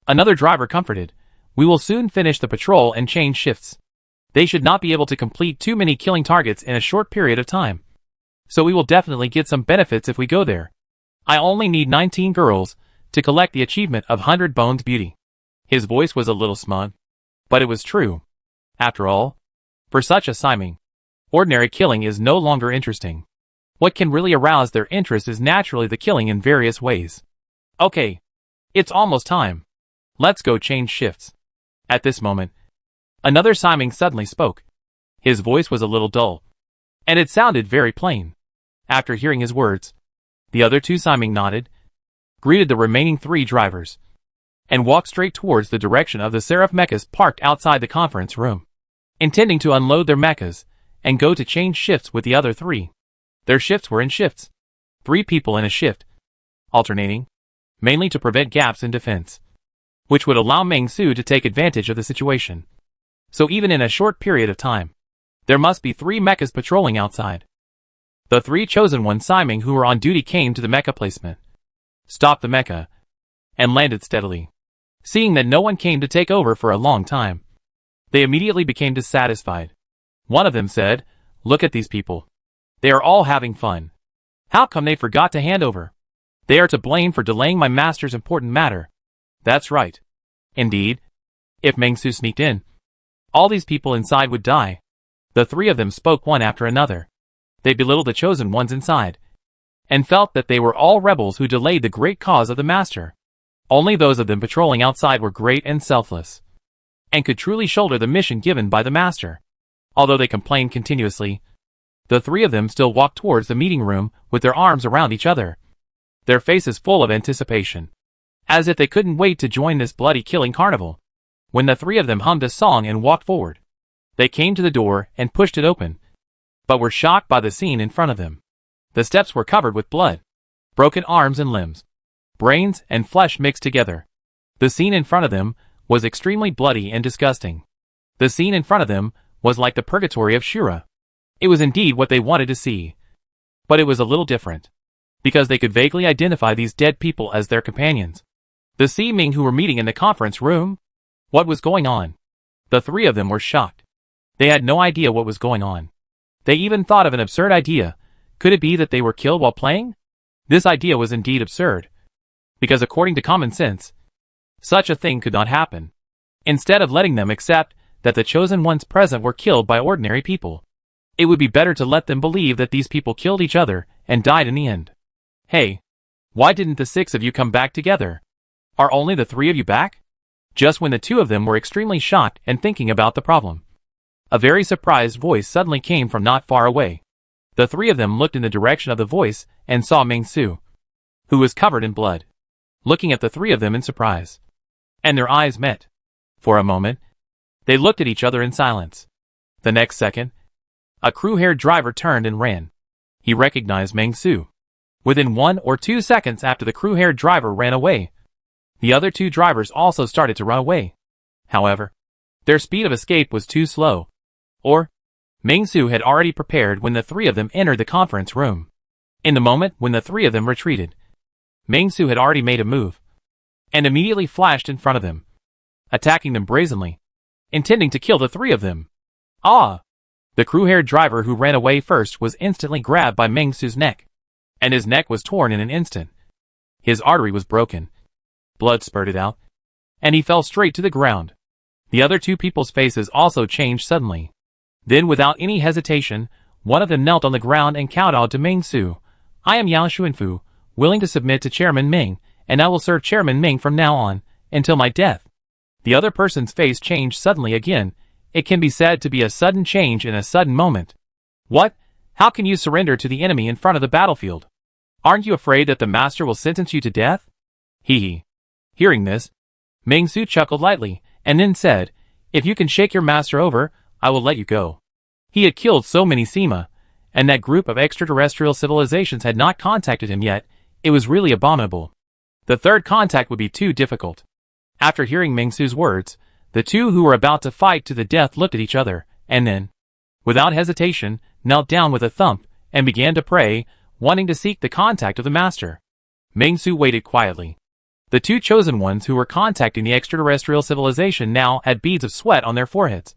Another driver comforted. "We will soon finish the patrol and change shifts. They should not be able to complete too many killing targets in a short period of time. So we will definitely get some benefits if we go there. I only need 19 girls to collect the achievement of 100 Bones Beauty." His voice was a little smug, but it was true. After all, for such a Siming, ordinary killing is no longer interesting. What can really arouse their interest is naturally the killing in various ways. "Okay, it's almost time. Let's go change shifts." At this moment, another Siming suddenly spoke. His voice was a little dull, and it sounded very plain. After hearing his words, the other 2 Siming nodded, greeted the remaining 3 drivers, and walked straight towards the direction of the Seraph mechas parked outside the conference room, intending to unload their mechas and go to change shifts with the other 3. Their shifts were in shifts. 3 people in a shift, alternating, mainly to prevent gaps in defense, which would allow Meng Su to take advantage of the situation. So even in a short period of time, there must be 3 mechas patrolling outside. The 3 chosen ones Siming who were on duty came to the mecha placement, stopped the mecha, and landed steadily. Seeing that no one came to take over for a long time, they immediately became dissatisfied. One of them said, "Look at these people. They are all having fun. How come they forgot to hand over? They are to blame for delaying my master's important matter." That's right. Indeed, if Meng Su sneaked in, all these people inside would die. The 3 of them spoke one after another. They belittled the chosen ones inside, and felt that they were all rebels who delayed the great cause of the master. Only those of them patrolling outside were great and selfless, and could truly shoulder the mission given by the master. Although they complained continuously, the 3 of them still walked towards the meeting room with their arms around each other, their faces full of anticipation, as if they couldn't wait to join this bloody killing carnival. When the 3 of them hummed a song and walked forward, they came to the door and pushed it open, but were shocked by the scene in front of them. The steps were covered with blood, broken arms and limbs, brains and flesh mixed together. The scene in front of them was extremely bloody and disgusting. The scene in front of them was like the purgatory of Shura. It was indeed what they wanted to see. But it was a little different, because they could vaguely identify these dead people as their companions. The Siming who were meeting in the conference room? What was going on? The 3 of them were shocked. They had no idea what was going on. They even thought of an absurd idea. Could it be that they were killed while playing? This idea was indeed absurd. Because according to common sense, such a thing could not happen. Instead of letting them accept that the chosen ones present were killed by ordinary people, it would be better to let them believe that these people killed each other and died in the end. Hey, why didn't the 6 of you come back together? Are only the 3 of you back? Just when the 2 of them were extremely shocked and thinking about the problem, a very surprised voice suddenly came from not far away. The 3 of them looked in the direction of the voice and saw Meng-Su, who was covered in blood, looking at the 3 of them in surprise. And their eyes met. For a moment, they looked at each other in silence. The next second, a crew-haired driver turned and ran. He recognized Meng-Su. Within 1 or 2 seconds after the crew-haired driver ran away, the other 2 drivers also started to run away. However, their speed of escape was too slow. Or, Meng-Su had already prepared when the 3 of them entered the conference room. In the moment when the 3 of them retreated, Meng-Su had already made a move, and immediately flashed in front of them, attacking them brazenly, intending to kill the 3 of them. Ah! The crew-haired driver who ran away first was instantly grabbed by Meng-Su's neck, and his neck was torn in an instant. His artery was broken. Blood spurted out, and he fell straight to the ground. The other 2 people's faces also changed suddenly. Then, without any hesitation, one of them knelt on the ground and kowtowed to Meng-Su. I am Yao Xuanfu, willing to submit to Chairman Meng, and I will serve Chairman Meng from now on, until my death. The other person's face changed suddenly again. It can be said to be a sudden change in a sudden moment. What? How can you surrender to the enemy in front of the battlefield? Aren't you afraid that the master will sentence you to death? Hee hee. Hearing this, Meng-Su chuckled lightly, and then said, If you can shake your master over, I will let you go. He had killed so many Sema, and that group of extraterrestrial civilizations had not contacted him yet. It was really abominable. The third contact would be too difficult. After hearing Meng-Su's words, the 2 who were about to fight to the death looked at each other, and then, without hesitation, knelt down with a thump, and began to pray, wanting to seek the contact of the master. Meng-Su waited quietly. The 2 chosen ones who were contacting the extraterrestrial civilization now had beads of sweat on their foreheads,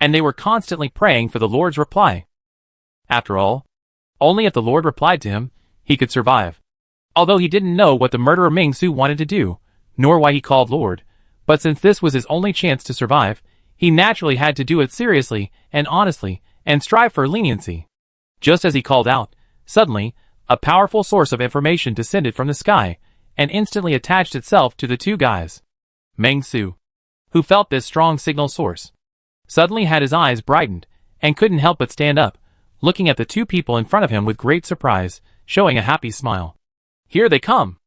and they were constantly praying for the Lord's reply. After all, only if the Lord replied to him, he could survive. Although he didn't know what the murderer Meng-Su wanted to do, nor why he called Lord, but since this was his only chance to survive, he naturally had to do it seriously and honestly, and strive for leniency. Just as he called out, suddenly, a powerful source of information descended from the sky, and instantly attached itself to the 2 guys. Meng-Su, who felt this strong signal source, suddenly had his eyes brightened, and couldn't help but stand up, looking at the 2 people in front of him with great surprise, showing a happy smile. Here they come!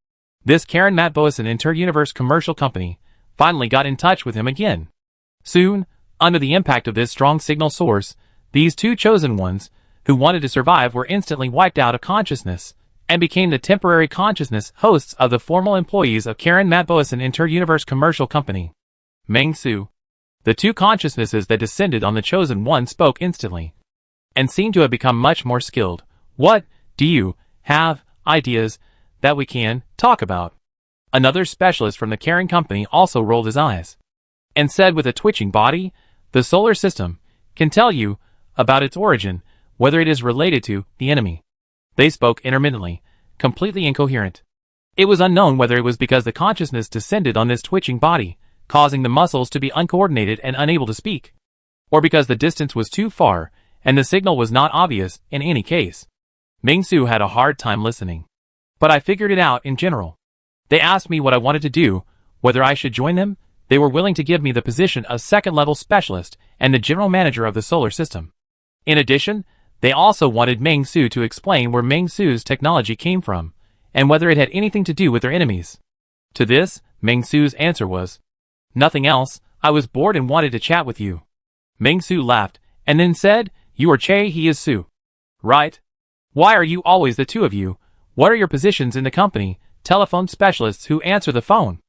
This Karen Matboason Inter-Universe Commercial Company finally got in touch with him again. Soon, under the impact of this strong signal source, these 2 chosen ones, who wanted to survive, were instantly wiped out of consciousness, and became the temporary consciousness hosts of the formal employees of Karen Matboason Inter-Universe Commercial Company. Meng-Su. The 2 consciousnesses that descended on the chosen one spoke instantly, and seemed to have become much more skilled. What do you have ideas that we can talk about? Another specialist from the Karen company also rolled his eyes, and said with a twitching body, The solar system can tell you about its origin, whether it is related to the enemy. They spoke intermittently, completely incoherent. It was unknown whether it was because the consciousness descended on this twitching body, causing the muscles to be uncoordinated and unable to speak, or because the distance was too far, and the signal was not obvious in any case. Meng-Su had a hard time listening. But I figured it out in general. They asked me what I wanted to do, whether I should join them. They were willing to give me the position of second-level specialist and the general manager of the solar system. In addition, they also wanted Meng-Su to explain where Meng-Su's technology came from, and whether it had anything to do with their enemies. To this, Meng-Su's answer was, Nothing else, I was bored and wanted to chat with you. Meng-Su laughed, and then said, You are Che, he is Su. Right? Why are you always the 2 of you? What are your positions in the company? Telephone specialists who answer the phone.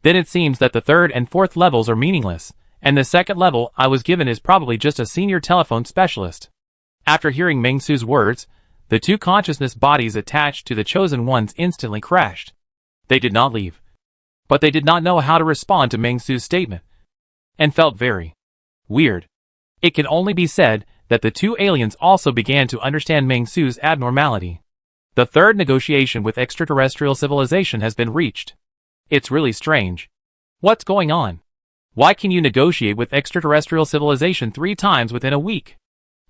Then it seems that the 3rd and 4th levels are meaningless, and the 2nd level I was given is probably just a senior telephone specialist. After hearing Meng-Su's words, the 2 consciousness bodies attached to the chosen ones instantly crashed. They did not leave. But they did not know how to respond to Meng-Su's statement, and felt very weird. It can only be said that the two aliens also began to understand Meng Su's abnormality. The third negotiation with extraterrestrial civilization has been reached. It's really strange. What's going on? Why can you negotiate with extraterrestrial civilization 3 times within a week?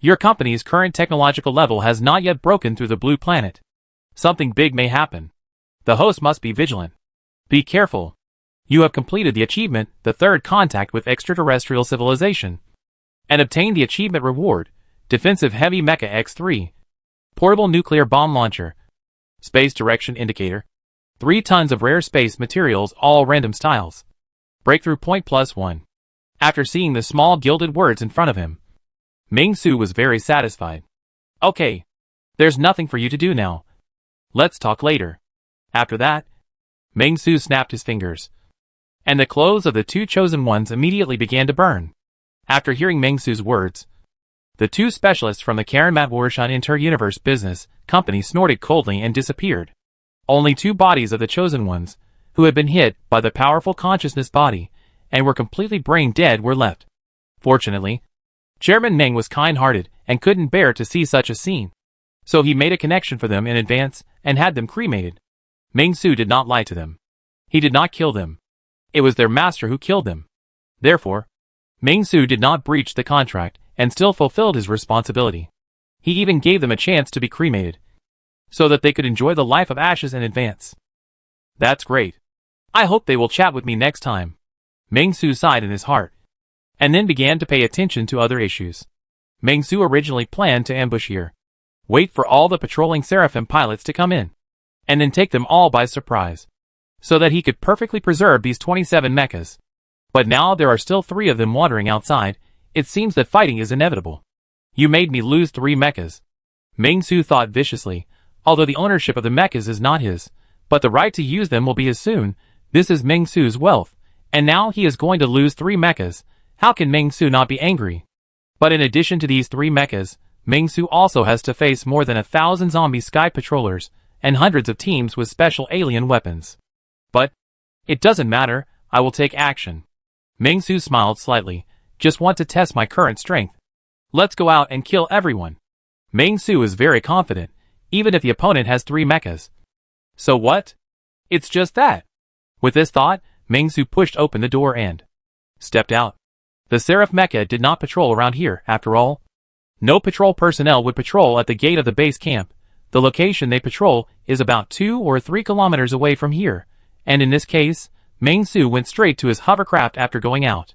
Your company's current technological level has not yet broken through the blue planet. Something big may happen. The host must be vigilant. Be careful. You have completed the achievement, the third contact with extraterrestrial civilization, and obtained the achievement reward, Defensive Heavy Mecha X3, Portable Nuclear Bomb Launcher, Space Direction Indicator, 3 tons of rare space materials, all random styles. Breakthrough point +1. After seeing the small gilded words in front of him, Meng Su was very satisfied. Okay. There's nothing for you to do now. Let's talk later. After that, Meng Su snapped his fingers, and the clothes of the 2 chosen ones immediately began to burn. After hearing Meng Su's words, the 2 specialists from the Karen Matwarshan Inter-Universe Business Company snorted coldly and disappeared. Only 2 bodies of the chosen ones, who had been hit by the powerful consciousness body and were completely brain dead, were left. Fortunately, Chairman Meng was kind-hearted and couldn't bear to see such a scene, so he made a connection for them in advance and had them cremated. Meng Su did not lie to them. He did not kill them. It was their master who killed them. Therefore, Meng Su did not breach the contract and still fulfilled his responsibility. He even gave them a chance to be cremated, so that they could enjoy the life of ashes in advance. That's great. I hope they will chat with me next time. Meng Su sighed in his heart, and then began to pay attention to other issues. Meng Su originally planned to ambush here, wait for all the patrolling Seraphim pilots to come in, and then take them all by surprise, so that he could perfectly preserve these 27 mechas. But now there are still 3 of them wandering outside. It seems that fighting is inevitable. You made me lose 3 mechas. Meng Su thought viciously, although the ownership of the mechas is not his, but the right to use them will be his soon. This is Meng Su's wealth, and now he is going to lose 3 mechas. How can Meng Su not be angry? But in addition to these 3 mechas, Meng Su also has to face more than 1,000 zombie sky patrollers and hundreds of teams with special alien weapons. But it doesn't matter, I will take action. Meng Su smiled slightly. Just want to test my current strength. Let's go out and kill everyone. Meng Su is very confident, even if the opponent has 3 mechas. So what? It's just that. With this thought, Meng Su pushed open the door and stepped out. The Seraph mecha did not patrol around here, after all. No patrol personnel would patrol at the gate of the base camp. The location they patrol is about 2 or 3 kilometers away from here, and in this case, Meng Su went straight to his hovercraft after going out.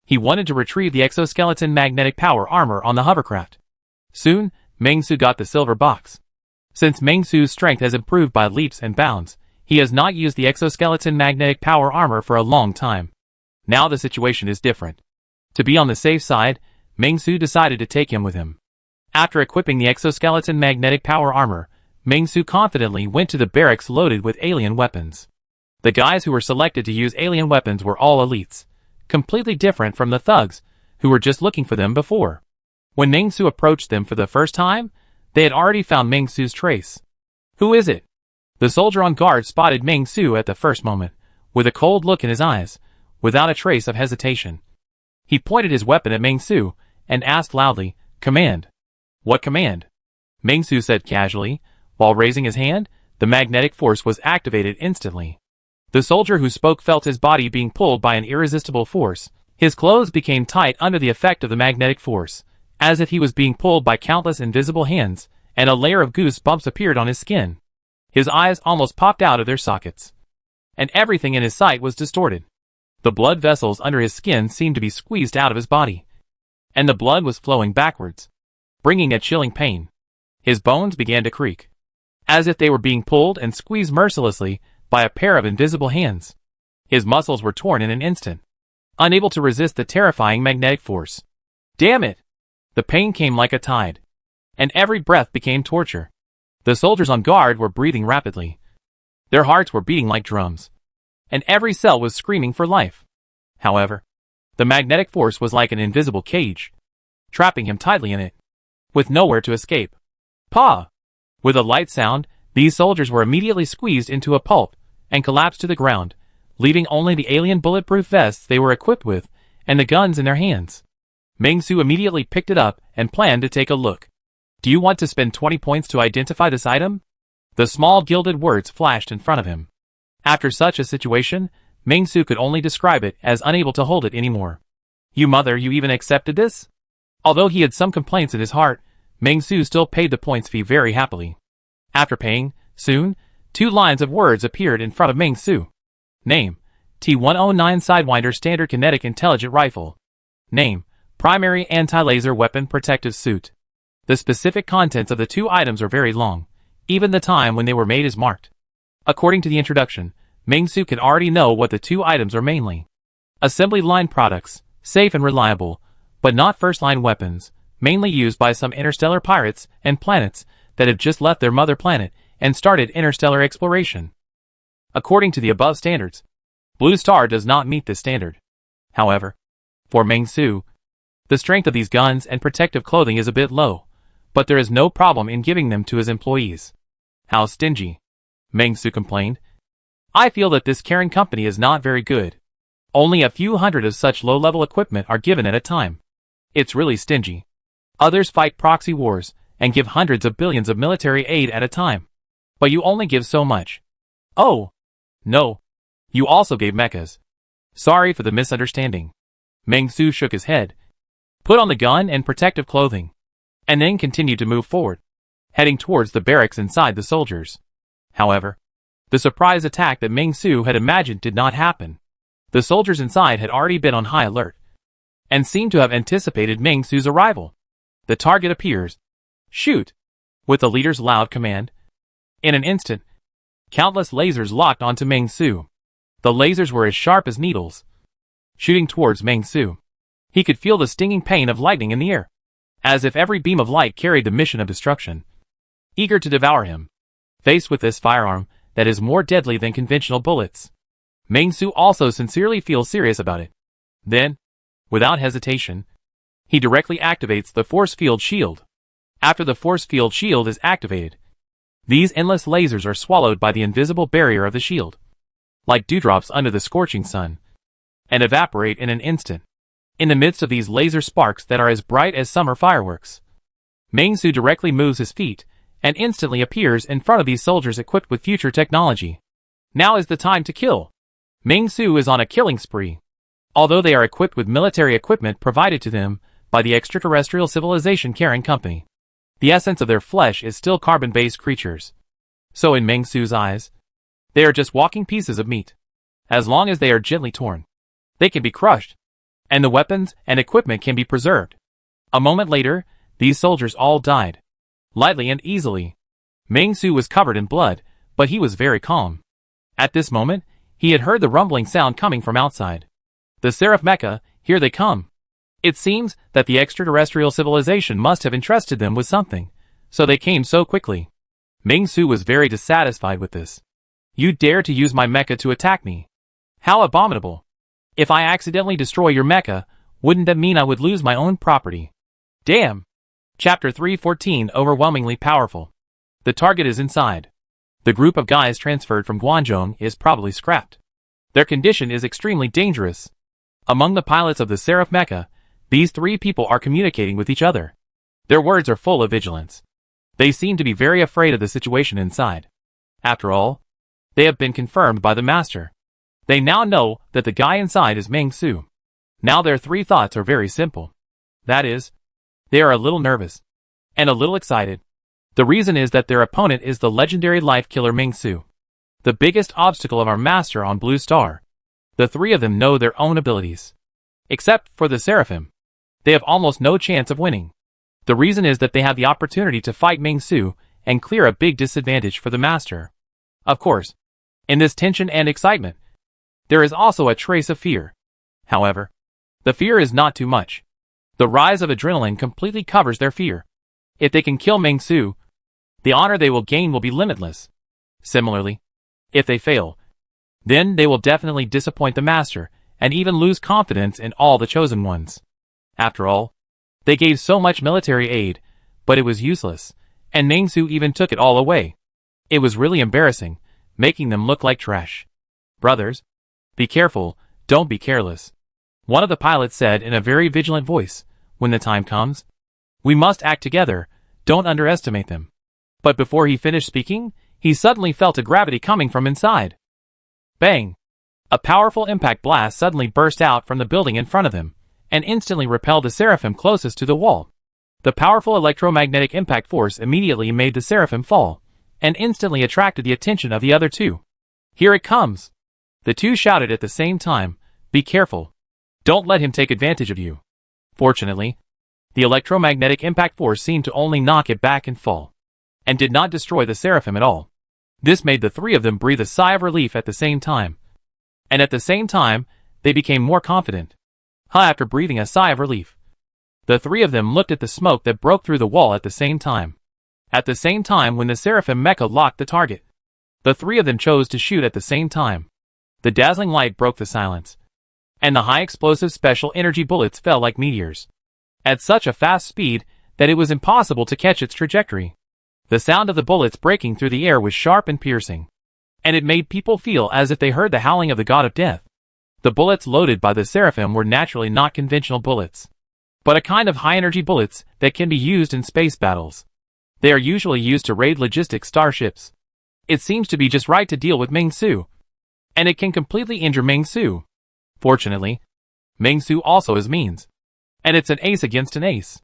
He wanted to retrieve the exoskeleton magnetic power armor on the hovercraft. Soon, Meng Su got the silver box. Since Meng Su's strength has improved by leaps and bounds, he has not used the exoskeleton magnetic power armor for a long time. Now the situation is different. To be on the safe side, Meng Su decided to take him with him. After equipping the exoskeleton magnetic power armor, Meng Su confidently went to the barracks loaded with alien weapons. The guys who were selected to use alien weapons were all elites, completely different from the thugs, who were just looking for them before. When Meng Su approached them for the first time, they had already found Meng Su's trace. Who is it? The soldier on guard spotted Meng Su at the first moment, with a cold look in his eyes, without a trace of hesitation. He pointed his weapon at Meng Su, and asked loudly, "Command." "What command?" Meng Su said casually. While raising his hand, the magnetic force was activated instantly. The soldier who spoke felt his body being pulled by an irresistible force. His clothes became tight under the effect of the magnetic force, as if he was being pulled by countless invisible hands, and a layer of goosebumps appeared on his skin. His eyes almost popped out of their sockets, and everything in his sight was distorted. The blood vessels under his skin seemed to be squeezed out of his body, and the blood was flowing backwards, bringing a chilling pain. His bones began to creak, as if they were being pulled and squeezed mercilessly by a pair of invisible hands. His muscles were torn in an instant, unable to resist the terrifying magnetic force. Damn it! The pain came like a tide, and every breath became torture. The soldiers on guard were breathing rapidly. Their hearts were beating like drums, and every cell was screaming for life. However, the magnetic force was like an invisible cage, trapping him tightly in it, with nowhere to escape. "Pa!" With a light sound, these soldiers were immediately squeezed into a pulp and collapsed to the ground, leaving only the alien bulletproof vests they were equipped with and the guns in their hands. Meng Su immediately picked it up and planned to take a look. Do you want to spend 20 points to identify this item? The small gilded words flashed in front of him. After such a situation, Meng Su could only describe it as unable to hold it anymore. You mother, you even accepted this? Although he had some complaints in his heart, Meng Su still paid the points fee very happily. After paying, soon, 2 lines of words appeared in front of Meng Su. Name: T109 Sidewinder Standard Kinetic Intelligent Rifle. Name: Primary Anti-Laser Weapon Protective Suit. The specific contents of the 2 items are very long. Even the time when they were made is marked. According to the introduction, Meng Su can already know what the 2 items are mainly. Assembly line products, safe and reliable, but not first-line weapons, mainly used by some interstellar pirates and planets that have just left their mother planet and started interstellar exploration. According to the above standards, Blue Star does not meet this standard. However, for Meng Su, the strength of these guns and protective clothing is a bit low, but there is no problem in giving them to his employees. How stingy, Meng Su complained. I feel that this Karen company is not very good. Only a few hundred of such low-level equipment are given at a time. It's really stingy. Others fight proxy wars and give hundreds of billions of military aid at a time. But you only give so much. Oh, no. You also gave mechas. Sorry for the misunderstanding. Meng Su shook his head, put on the gun and protective clothing, and then continued to move forward, heading towards the barracks inside the soldiers. However, the surprise attack that Meng Su had imagined did not happen. The soldiers inside had already been on high alert, and seemed to have anticipated Meng Su's arrival. The target appears. Shoot! With the leader's loud command. In an instant, countless lasers locked onto Meng Su. The lasers were as sharp as needles, shooting towards Meng Su. He could feel the stinging pain of lightning in the air, as if every beam of light carried the mission of destruction, eager to devour him. Faced with this firearm that is more deadly than conventional bullets, Meng Su also sincerely feels serious about it. Then, without hesitation, he directly activates the force field shield. After the force field shield is activated, these endless lasers are swallowed by the invisible barrier of the shield, like dewdrops under the scorching sun, and evaporate in an instant. In the midst of these laser sparks that are as bright as summer fireworks, Meng Su directly moves his feet and instantly appears in front of these soldiers equipped with future technology. Now is the time to kill. Meng Su is on a killing spree. Although they are equipped with military equipment provided to them by the extraterrestrial civilization Karen Company, the essence of their flesh is still carbon-based creatures. So in Meng Su's eyes, they are just walking pieces of meat. As long as they are gently torn, they can be crushed, and the weapons and equipment can be preserved. A moment later, these soldiers all died, lightly and easily. Meng Su was covered in blood, but he was very calm. At this moment, he had heard the rumbling sound coming from outside. The Seraph Mecha, here they come. It seems that the extraterrestrial civilization must have entrusted them with something, so they came so quickly. Meng Su was very dissatisfied with this. You dare to use my mecha to attack me? How abominable. If I accidentally destroy your mecha, wouldn't that mean I would lose my own property? Damn. Chapter 314 Overwhelmingly Powerful. The target is inside. The group of guys transferred from Guangzhou is probably scrapped. Their condition is extremely dangerous. Among the pilots of the Seraph Mecha, these 3 people are communicating with each other. Their words are full of vigilance. They seem to be very afraid of the situation inside. After all, they have been confirmed by the master. They now know that the guy inside is Meng Su. Now their 3 thoughts are very simple. That is, they are a little nervous and a little excited. The reason is that their opponent is the legendary life killer Meng Su, the biggest obstacle of our master on Blue Star. The 3 of them know their own abilities. Except for the Seraphim, they have almost no chance of winning. The reason is that they have the opportunity to fight Meng Su and clear a big disadvantage for the master. Of course, in this tension and excitement, there is also a trace of fear. However, the fear is not too much. The rise of adrenaline completely covers their fear. If they can kill Meng Su, the honor they will gain will be limitless. Similarly, if they fail, then they will definitely disappoint the master and even lose confidence in all the chosen ones. After all, they gave so much military aid, but it was useless, and Meng Su even took it all away. It was really embarrassing, making them look like trash. Brothers, be careful, don't be careless. One of the pilots said in a very vigilant voice, When the time comes, we must act together, don't underestimate them. But before he finished speaking, he suddenly felt a gravity coming from inside. Bang! A powerful impact blast suddenly burst out from the building in front of him, and instantly repelled the Seraphim closest to the wall. The powerful electromagnetic impact force immediately made the Seraphim fall, and instantly attracted the attention of the other two. Here it comes! The two shouted at the same time, be careful. Don't let him take advantage of you. Fortunately, the electromagnetic impact force seemed to only knock it back and fall, and did not destroy the Seraphim at all. This made the three of them breathe a sigh of relief at the same time. And at the same time, they became more confident. After breathing a sigh of relief, the three of them looked at the smoke that broke through the wall at the same time. At the same time when the Seraphim mecha locked the target, the three of them chose to shoot at the same time. The dazzling light broke the silence, and the high explosive special energy bullets fell like meteors, at such a fast speed that it was impossible to catch its trajectory. The sound of the bullets breaking through the air was sharp and piercing, and it made people feel as if they heard the howling of the god of death. The bullets loaded by the Seraphim were naturally not conventional bullets, but a kind of high-energy bullets that can be used in space battles. They are usually used to raid logistic starships. It seems to be just right to deal with Meng Su, and it can completely injure Meng Su. Fortunately, Meng Su also has means, and it's an ace against an ace.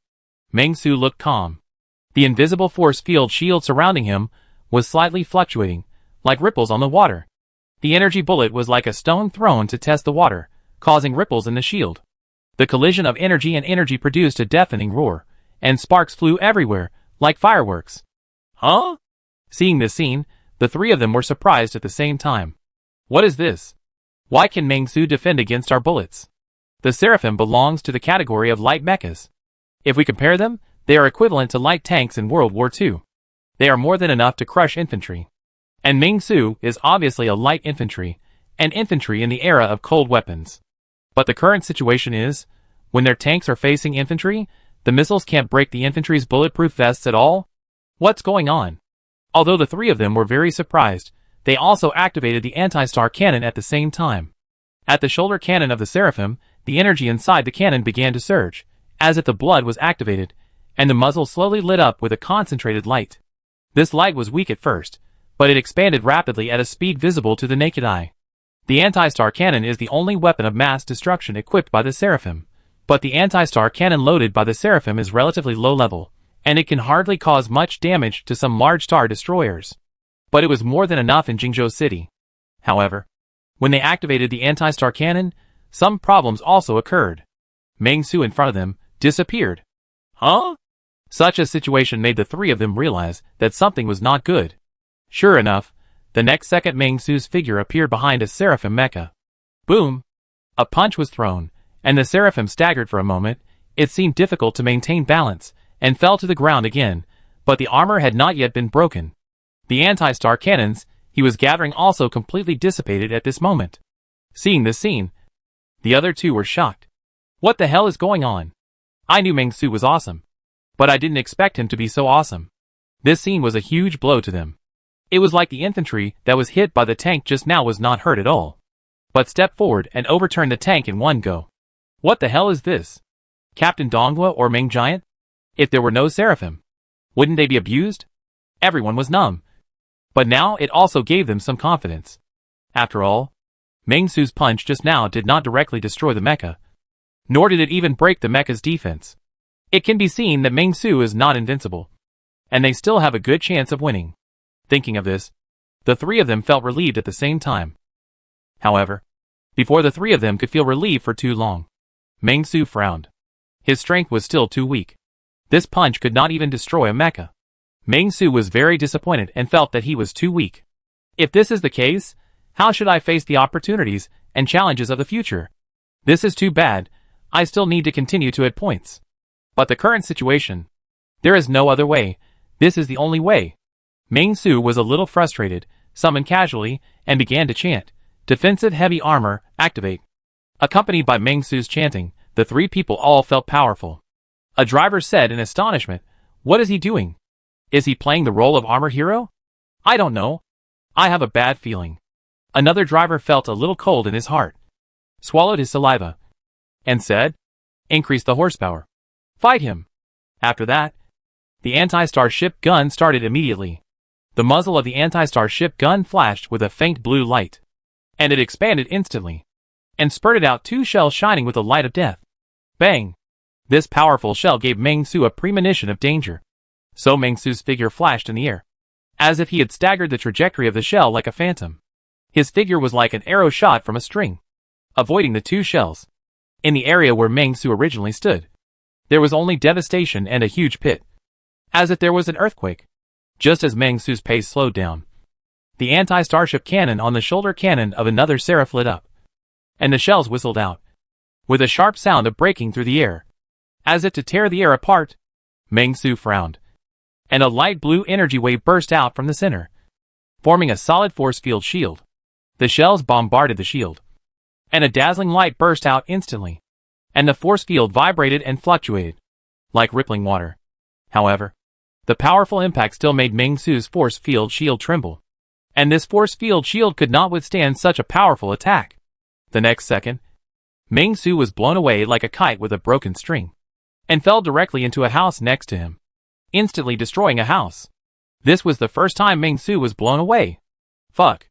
Meng Su looked calm. The invisible force field shield surrounding him was slightly fluctuating, like ripples on the water. The energy bullet was like a stone thrown to test the water, causing ripples in the shield. The collision of energy and energy produced a deafening roar, and sparks flew everywhere, like fireworks. Huh? Seeing this scene, the three of them were surprised at the same time. What is this? Why can Meng Su defend against our bullets? The Seraphim belongs to the category of light mechas. If we compare them, they are equivalent to light tanks in World War II. They are more than enough to crush infantry. And Meng Su is obviously a light infantry, and infantry in the era of cold weapons. But the current situation is, when their tanks are facing infantry, the missiles can't break the infantry's bulletproof vests at all? What's going on? Although the three of them were very surprised, they also activated the anti-star cannon at the same time. At the shoulder cannon of the Seraphim, the energy inside the cannon began to surge, as if the blood was activated, and the muzzle slowly lit up with a concentrated light. This light was weak at first, but it expanded rapidly at a speed visible to the naked eye. The anti-star cannon is the only weapon of mass destruction equipped by the Seraphim, but the anti-star cannon loaded by the Seraphim is relatively low level, and it can hardly cause much damage to some large star destroyers. But it was more than enough in Jingzhou City. However, when they activated the anti-star cannon, some problems also occurred. Meng Su in front of them disappeared. Huh? Such a situation made the three of them realize that something was not good. Sure enough, the next second Meng Su's figure appeared behind a Seraphim mecha. Boom! A punch was thrown, and the Seraphim staggered for a moment. It seemed difficult to maintain balance, and fell to the ground again, but the armor had not yet been broken. The anti-star cannons he was gathering also completely dissipated at this moment. Seeing this scene, the other two were shocked. What the hell is going on? I knew Meng Su was awesome, but I didn't expect him to be so awesome. This scene was a huge blow to them. It was like the infantry that was hit by the tank just now was not hurt at all, but stepped forward and overturned the tank in one go. What the hell is this? Captain Donghua or Meng Giant? If there were no Seraphim, wouldn't they be abused? Everyone was numb. But now it also gave them some confidence. After all, Meng Su's punch just now did not directly destroy the mecha, nor did it even break the mecha's defense. It can be seen that Meng Su is not invincible, and they still have a good chance of winning. Thinking of this, the three of them felt relieved at the same time. However, before the three of them could feel relieved for too long, Meng Su frowned. His strength was still too weak. This punch could not even destroy a mecha. Meng Su was very disappointed and felt that he was too weak. If this is the case, how should I face the opportunities and challenges of the future? This is too bad. I still need to continue to add points. But the current situation, there is no other way. This is the only way. Meng Su was a little frustrated, summoned casually, and began to chant, "Defensive heavy armor, activate." Accompanied by Meng Su's chanting, the three people all felt powerful. A driver said in astonishment, "What is he doing? Is he playing the role of armor hero? I don't know. I have a bad feeling." Another driver felt a little cold in his heart, swallowed his saliva, and said, "Increase the horsepower." Fight him. After that, the anti-starship gun started immediately. The muzzle of the anti-starship gun flashed with a faint blue light, and it expanded instantly, and spurted out 2 shells shining with the light of death. Bang! This powerful shell gave Meng Su a premonition of danger. So Meng Su's figure flashed in the air, as if he had staggered the trajectory of the shell like a phantom. His figure was like an arrow shot from a string, avoiding the 2 shells. In the area where Meng Su originally stood, there was only devastation and a huge pit, as if there was an earthquake. Just as Meng Su's pace slowed down, the anti-starship cannon on the shoulder cannon of another seraph lit up, and the shells whistled out, with a sharp sound of breaking through the air, as if to tear the air apart. Meng Su frowned, and a light blue energy wave burst out from the center, forming a solid force field shield. The shells bombarded the shield, and a dazzling light burst out instantly, and the force field vibrated and fluctuated, like rippling water. However, the powerful impact still made Meng Su's force field shield tremble, and this force field shield could not withstand such a powerful attack. The next second, Meng Su was blown away like a kite with a broken string, and fell directly into a house next to him, instantly destroying a house. This was the first time Meng Su was blown away. Fuck.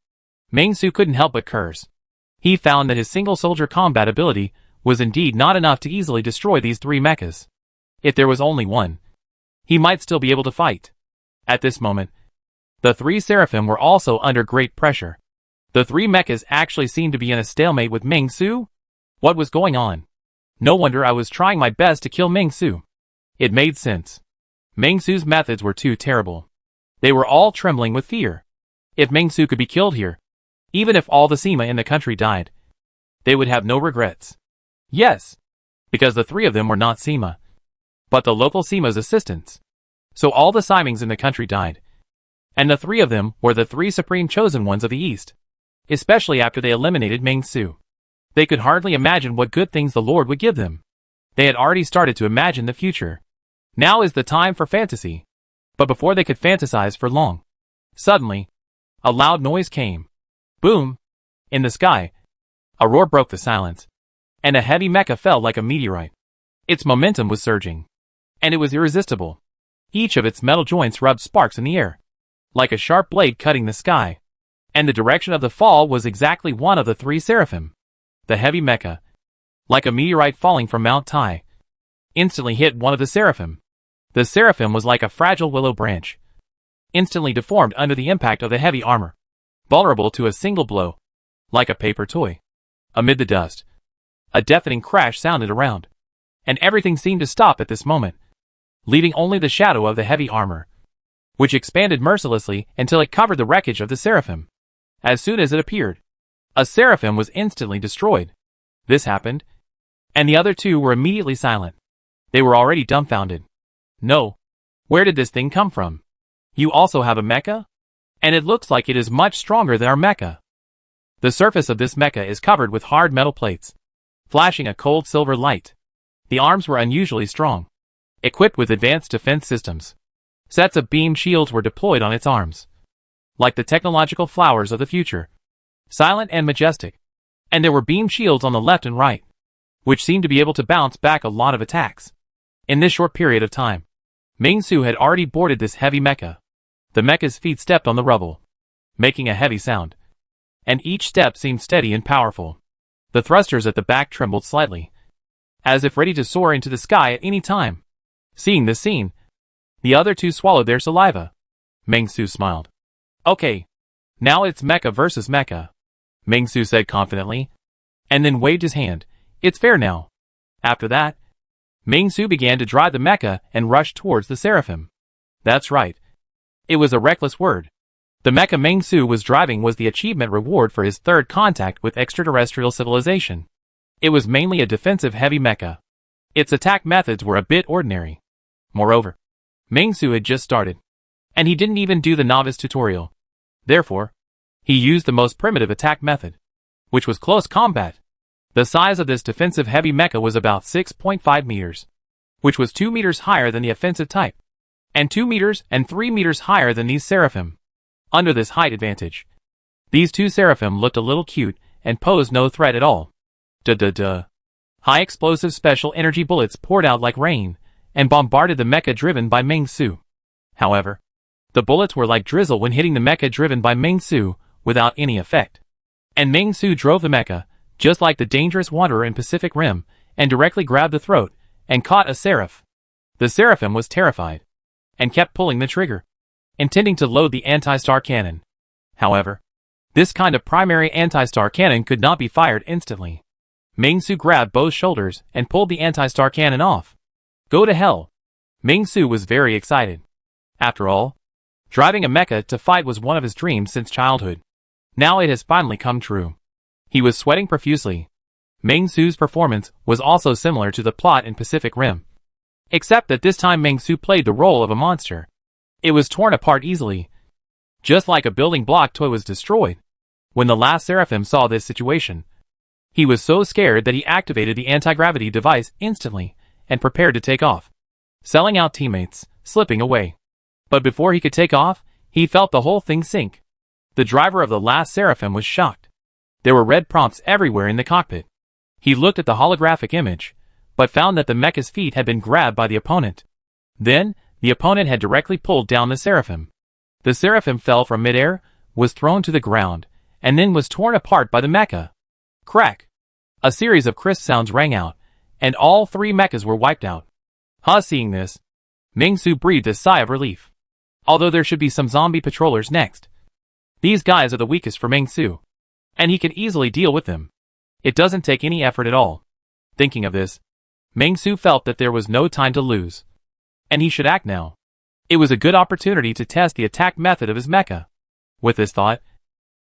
Meng Su couldn't help but curse. He found that his single soldier combat ability was indeed not enough to easily destroy these 3 mechas. If there was only one, he might still be able to fight. At this moment, the 3 seraphim were also under great pressure. The 3 mechas actually seemed to be in a stalemate with Meng Su. What was going on? No wonder I was trying my best to kill Meng Su. It made sense. Meng Su's methods were too terrible. They were all trembling with fear. If Meng Su could be killed here, even if all the Sima in the country died, they would have no regrets. Yes, because the 3 of them were not Sima, but the local Sima's assistants. So all the Simings in the country died, and the 3 of them were the 3 supreme chosen ones of the East. Especially after they eliminated Meng Su, they could hardly imagine what good things the Lord would give them. They had already started to imagine the future. Now is the time for fantasy. But before they could fantasize for long, suddenly, a loud noise came. Boom! In the sky, a roar broke the silence, and a heavy mecha fell like a meteorite. Its momentum was surging, and it was irresistible. Each of its metal joints rubbed sparks in the air, like a sharp blade cutting the sky. And the direction of the fall was exactly one of the 3 seraphim. The heavy mecha, like a meteorite falling from Mount Tai, instantly hit one of the seraphim. The seraphim was like a fragile willow branch, instantly deformed under the impact of the heavy armor, vulnerable to a single blow, like a paper toy. Amid the dust, a deafening crash sounded around, and everything seemed to stop at this moment, leaving only the shadow of the heavy armor, which expanded mercilessly until it covered the wreckage of the seraphim. As soon as it appeared, a seraphim was instantly destroyed. This happened, and the other 2 were immediately silent. They were already dumbfounded. No. Where did this thing come from? You also have a mecha? And it looks like it is much stronger than our mecha. The surface of this mecha is covered with hard metal plates, flashing a cold silver light. The arms were unusually strong, equipped with advanced defense systems. Sets of beam shields were deployed on its arms, like the technological flowers of the future, silent and majestic. And there were beam shields on the left and right, which seemed to be able to bounce back a lot of attacks. In this short period of time, Meng Su had already boarded this heavy mecha. The mecha's feet stepped on the rubble, making a heavy sound, and each step seemed steady and powerful. The thrusters at the back trembled slightly, as if ready to soar into the sky at any time. Seeing this scene, the other 2 swallowed their saliva. Meng Su smiled. Okay, now it's mecha versus mecha, Meng Su said confidently, and then waved his hand. It's fair now. After that, Meng Su began to drive the mecha and rushed towards the seraphim. That's right. It was a reckless word. The mecha Meng Su was driving was the achievement reward for his 3rd contact with extraterrestrial civilization. It was mainly a defensive heavy mecha. Its attack methods were a bit ordinary. Moreover, Meng Su had just started, and he didn't even do the novice tutorial. Therefore, he used the most primitive attack method, which was close combat. The size of this defensive heavy mecha was about 6.5 meters, which was 2 meters higher than the offensive type, and 2 meters and 3 meters higher than these seraphim. Under this height advantage, these 2 seraphim looked a little cute and posed no threat at all. High explosive special energy bullets poured out like rain, and bombarded the mecha driven by Meng Su. However, the bullets were like drizzle when hitting the mecha driven by Meng Su, without any effect. And Meng Su drove the mecha, just like the dangerous wanderer in Pacific Rim, and directly grabbed the throat, and caught a seraph. The seraphim was terrified, and kept pulling the trigger, intending to load the anti-star cannon. However, this kind of primary anti-star cannon could not be fired instantly. Meng Su grabbed both shoulders and pulled the anti-star cannon off. Go to hell! Meng Su was very excited. After all, driving a mecha to fight was one of his dreams since childhood. Now it has finally come true. He was sweating profusely. Meng Su's performance was also similar to the plot in Pacific Rim, except that this time Meng Su played the role of a monster. It was torn apart easily, just like a building block toy was destroyed. When the last seraphim saw this situation, he was so scared that he activated the anti-gravity device instantly and prepared to take off, selling out teammates, slipping away. But before he could take off, he felt the whole thing sink. The driver of the last seraphim was shocked. There were red prompts everywhere in the cockpit. He looked at the holographic image, but found that the mecha's feet had been grabbed by the opponent. Then, the opponent had directly pulled down the seraphim. The seraphim fell from midair, was thrown to the ground, and then was torn apart by the mecha. Crack! A series of crisp sounds rang out, and all three mechas were wiped out. Seeing this, Meng Su breathed a sigh of relief. Although there should be some zombie patrollers next. These guys are the weakest for Meng Su, and he can easily deal with them. It doesn't take any effort at all. Thinking of this, Meng Su felt that there was no time to lose, and he should act now. It was a good opportunity to test the attack method of his mecha. With this thought,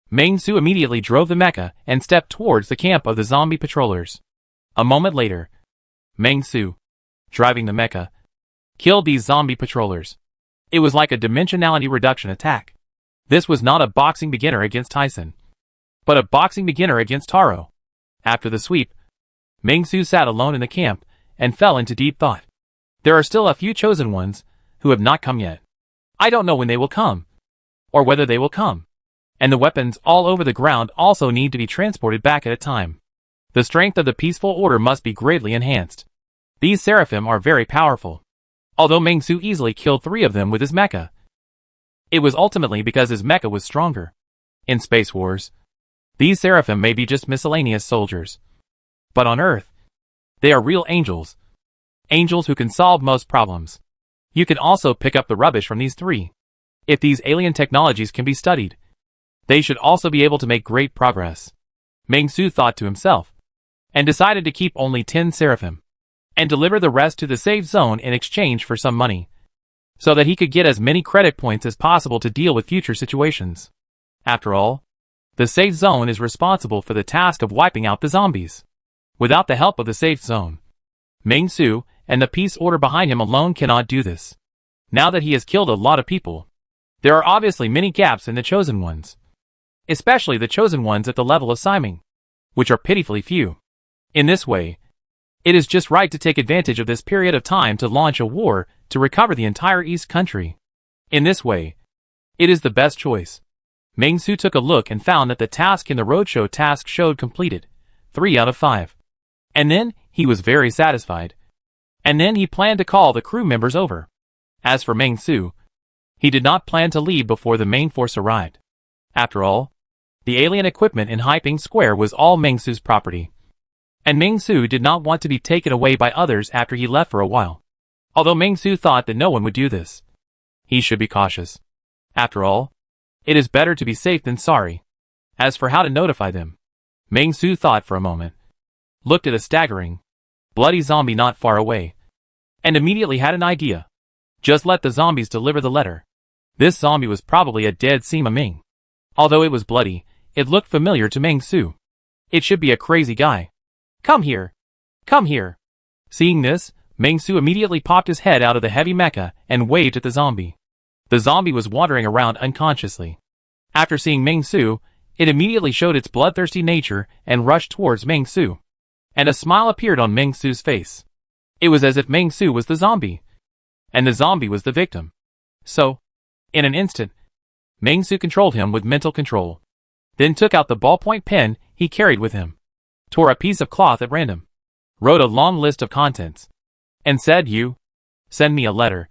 Meng Su immediately drove the mecha and stepped towards the camp of the zombie patrollers. A moment later, Meng Su, driving the mecha, killed these zombie patrollers. It was like a dimensionality reduction attack. This was not a boxing beginner against Tyson, but a boxing beginner against Taro. After the sweep, Meng Su sat alone in the camp and fell into deep thought. There are still a few chosen ones who have not come yet. I don't know when they will come, or whether they will come. And the weapons all over the ground also need to be transported back at a time. The strength of the peaceful order must be greatly enhanced. These seraphim are very powerful. Although Meng Su easily killed 3 of them with his mecha, it was ultimately because his mecha was stronger. In Space Wars, these seraphim may be just miscellaneous soldiers. But on Earth, they are real angels. Angels who can solve most problems. You can also pick up the rubbish from these 3. If these alien technologies can be studied, they should also be able to make great progress. Meng Su thought to himself, and decided to keep only 10 seraphim, and deliver the rest to the safe zone in exchange for some money, so that he could get as many credit points as possible to deal with future situations. After all, the safe zone is responsible for the task of wiping out the zombies. Without the help of the safe zone, Meng Su and the peace order behind him alone cannot do this. Now that he has killed a lot of people, there are obviously many gaps in the chosen ones, especially the chosen ones at the level of Siming, which are pitifully few. In this way, it is just right to take advantage of this period of time to launch a war to recover the entire East Country. In this way, it is the best choice. Meng Su took a look and found that the task in the roadshow task showed completed, 3 out of 5. And then, he was very satisfied. And then he planned to call the crew members over. As for Meng Su, he did not plan to leave before the main force arrived. After all, the alien equipment in Hyping Square was all Meng Su's property. And Meng Su did not want to be taken away by others after he left for a while. Although Meng Su thought that no one would do this, he should be cautious. After all, it is better to be safe than sorry. As for how to notify them, Meng Su thought for a moment, looked at a staggering, bloody zombie not far away, and immediately had an idea. Just let the zombies deliver the letter. This zombie was probably a dead Sima Ming. Although it was bloody, it looked familiar to Meng Su. It should be a crazy guy. Come here! Come here! Seeing this, Meng Su immediately popped his head out of the heavy mecha and waved at the zombie. The zombie was wandering around unconsciously. After seeing Meng Su, it immediately showed its bloodthirsty nature and rushed towards Meng Su. And a smile appeared on Meng Su's face. It was as if Meng Su was the zombie, and the zombie was the victim. So, in an instant, Meng Su controlled him with mental control. Then took out the ballpoint pen he carried with him, tore a piece of cloth at random, wrote a long list of contents, and said, "You, Send me a letter.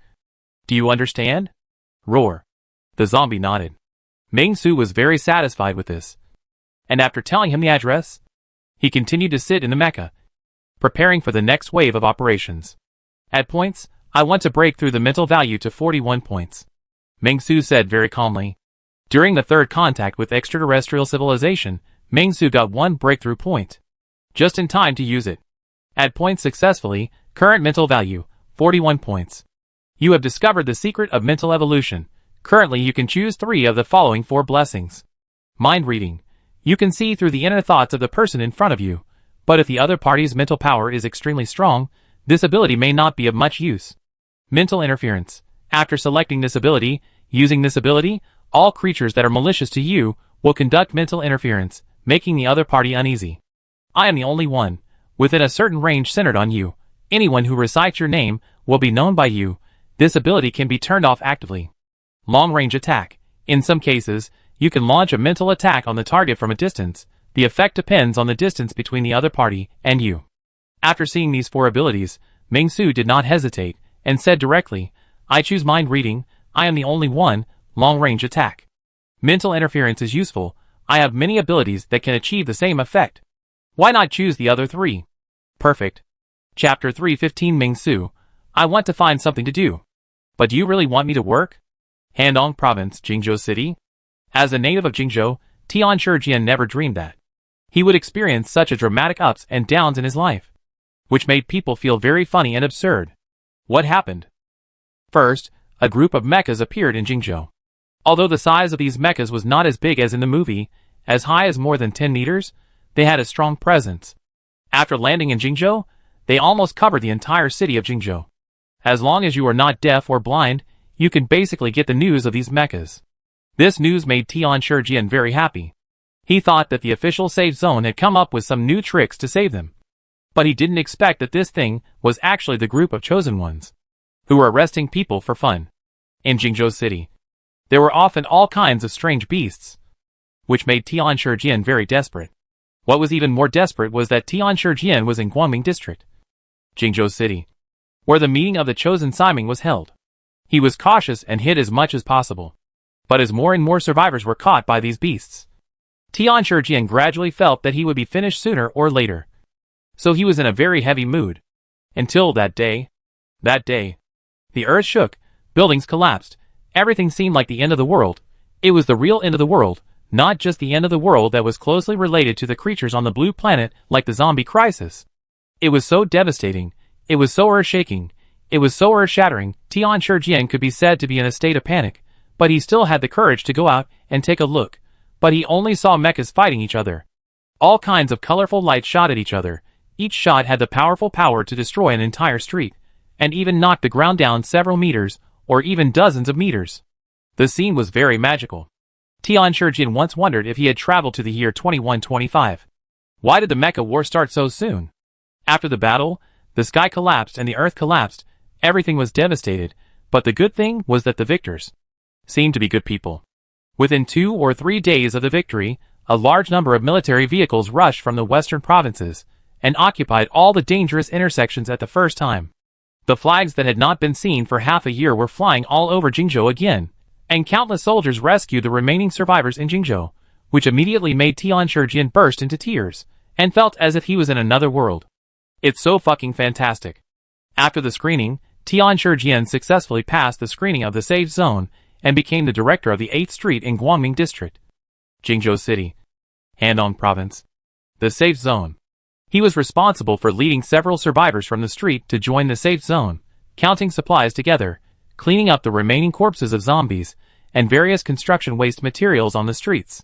Do you understand? Roar. The zombie nodded. Meng Su was very satisfied with this. And after telling him the address, he continued to sit in the mecha, preparing for the next wave of operations. At points, I want to break through the mental value to 41 points. Meng Su said very calmly. During the third contact with extraterrestrial civilization, Meng Su got one breakthrough point. Just in time to use it. At points successfully, current mental value, 41 points. You have discovered the secret of mental evolution. Currently you can choose 3 of the following 4 blessings. Mind reading. You can see through the inner thoughts of the person in front of you, but if the other party's mental power is extremely strong, this ability may not be of much use. Mental interference. After selecting this ability, using this ability, all creatures that are malicious to you will conduct mental interference, making the other party uneasy. I am the only one, within a certain range centered on you. Anyone who recites your name will be known by you. This ability can be turned off actively. Long-range attack. In some cases, you can launch a mental attack on the target from a distance. The effect depends on the distance between the other party and you. After seeing these 4 abilities, Meng Su did not hesitate, and said directly, I choose mind reading. I am the only one. Long-range attack. Mental interference is useful. I have many abilities that can achieve the same effect. Why not choose the other 3? Perfect. Chapter 315 Meng Su. I want to find something to do. But do you really want me to work? Handong Province, Jingzhou City. As a native of Jingzhou, Tian Shijian never dreamed that he would experience such a dramatic ups and downs in his life, which made people feel very funny and absurd. What happened? First, a group of mechas appeared in Jingzhou. Although the size of these mechas was not as big as in the movie, as high as more than 10 meters, they had a strong presence. After landing in Jingzhou, they almost covered the entire city of Jingzhou. As long as you are not deaf or blind, you can basically get the news of these mechas. This news made Tian Shijian very happy. He thought that the official safe zone had come up with some new tricks to save them. But he didn't expect that this thing was actually the group of chosen ones, who were arresting people for fun. In Jingzhou City, there were often all kinds of strange beasts, which made Tian Shijian very desperate. What was even more desperate was that Tian Shijian was in Guangming District, Jingzhou City, where the meeting of the chosen Simon was held. He was cautious and hid as much as possible. But as more and more survivors were caught by these beasts, Tian Shijian gradually felt that he would be finished sooner or later. So he was in a very heavy mood. Until that day. The earth shook, buildings collapsed, everything seemed like the end of the world. It was the real end of the world, not just the end of the world that was closely related to the creatures on the blue planet like the zombie crisis. It was so devastating, it was so earth-shaking, it was so earth-shattering. Tian Shijian could be said to be in a state of panic, but he still had the courage to go out and take a look. But he only saw mechas fighting each other. All kinds of colorful lights shot at each other. Each shot had the powerful power to destroy an entire street, and even knock the ground down several meters, or even dozens of meters. The scene was very magical. Tian Shijian once wondered if he had traveled to the year 2125. Why did the mecha war start so soon? After the battle, the sky collapsed and the earth collapsed. Everything was devastated, but the good thing was that the victors seemed to be good people. Within 2 or 3 days of the victory, a large number of military vehicles rushed from the western provinces and occupied all the dangerous intersections at the first time. The flags that had not been seen for half a year were flying all over Jingzhou again, and countless soldiers rescued the remaining survivors in Jingzhou, which immediately made Tian Shijian burst into tears, and felt as if he was in another world. It's so fucking fantastic. After the screening, Tian Shijian successfully passed the screening of the safe zone and became the director of the 8th Street in Guangming District, Jingzhou City, Handong Province. The safe zone. He was responsible for leading several survivors from the street to join the safe zone, counting supplies together, cleaning up the remaining corpses of zombies, and various construction waste materials on the streets.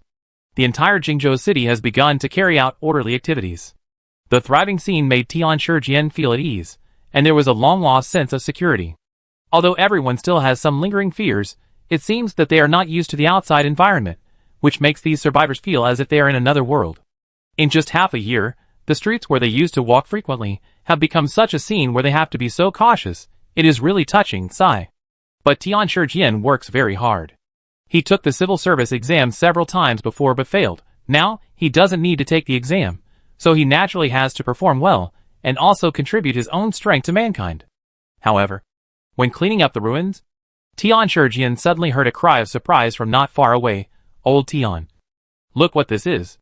The entire Jingzhou City has begun to carry out orderly activities. The thriving scene made Tian Shijian feel at ease, and there was a long-lost sense of security. Although everyone still has some lingering fears, it seems that they are not used to the outside environment, which makes these survivors feel as if they are in another world. In just half a year, the streets where they used to walk frequently have become such a scene where they have to be so cautious. It is really touching, sigh. But Tian Shijian works very hard. He took the civil service exam several times before but failed. Now, he doesn't need to take the exam, so he naturally has to perform well, and also contribute his own strength to mankind. However, When cleaning up the ruins, Tian Shijian suddenly heard a cry of surprise from not far away. Old Tian. Look what this is.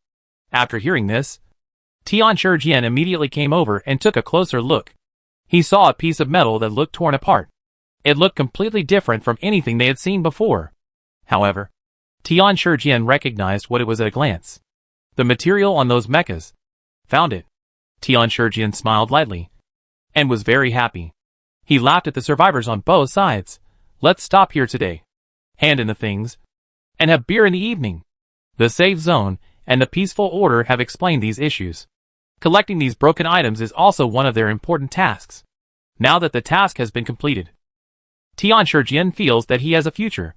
After hearing this, Tian Shijian immediately came over and took a closer look. He saw a piece of metal that looked torn apart. It looked completely different from anything they had seen before. However, Tian Shijian recognized what it was at a glance. The material on those mechas. Found it. Tian Shijian smiled lightly and was very happy. He laughed at the survivors on both sides. Let's stop here today. Hand in the things. And have beer in the evening. The safe zone and the peaceful order have explained these issues. Collecting these broken items is also one of their important tasks. Now that the task has been completed, Tian Shijian feels that he has a future.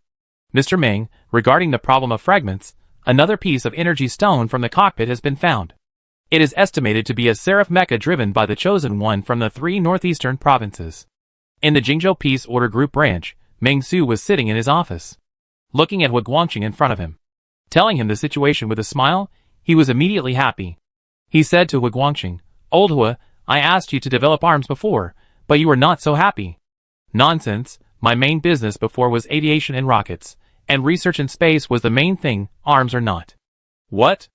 Mr. Meng, regarding the problem of fragments, another piece of energy stone from the cockpit has been found. It is estimated to be a Seraph mecha driven by the Chosen One from the 3 northeastern provinces. In the Jingzhou Peace Order Group branch, Meng Su was sitting in his office, looking at Hu Guangqing in front of him. Telling him the situation with a smile, he was immediately happy. He said to Hu Guangqing, Old Hu, I asked you to develop arms before, but you were not so happy. Nonsense, my main business before was aviation and rockets, and research in space was the main thing, arms are not. What?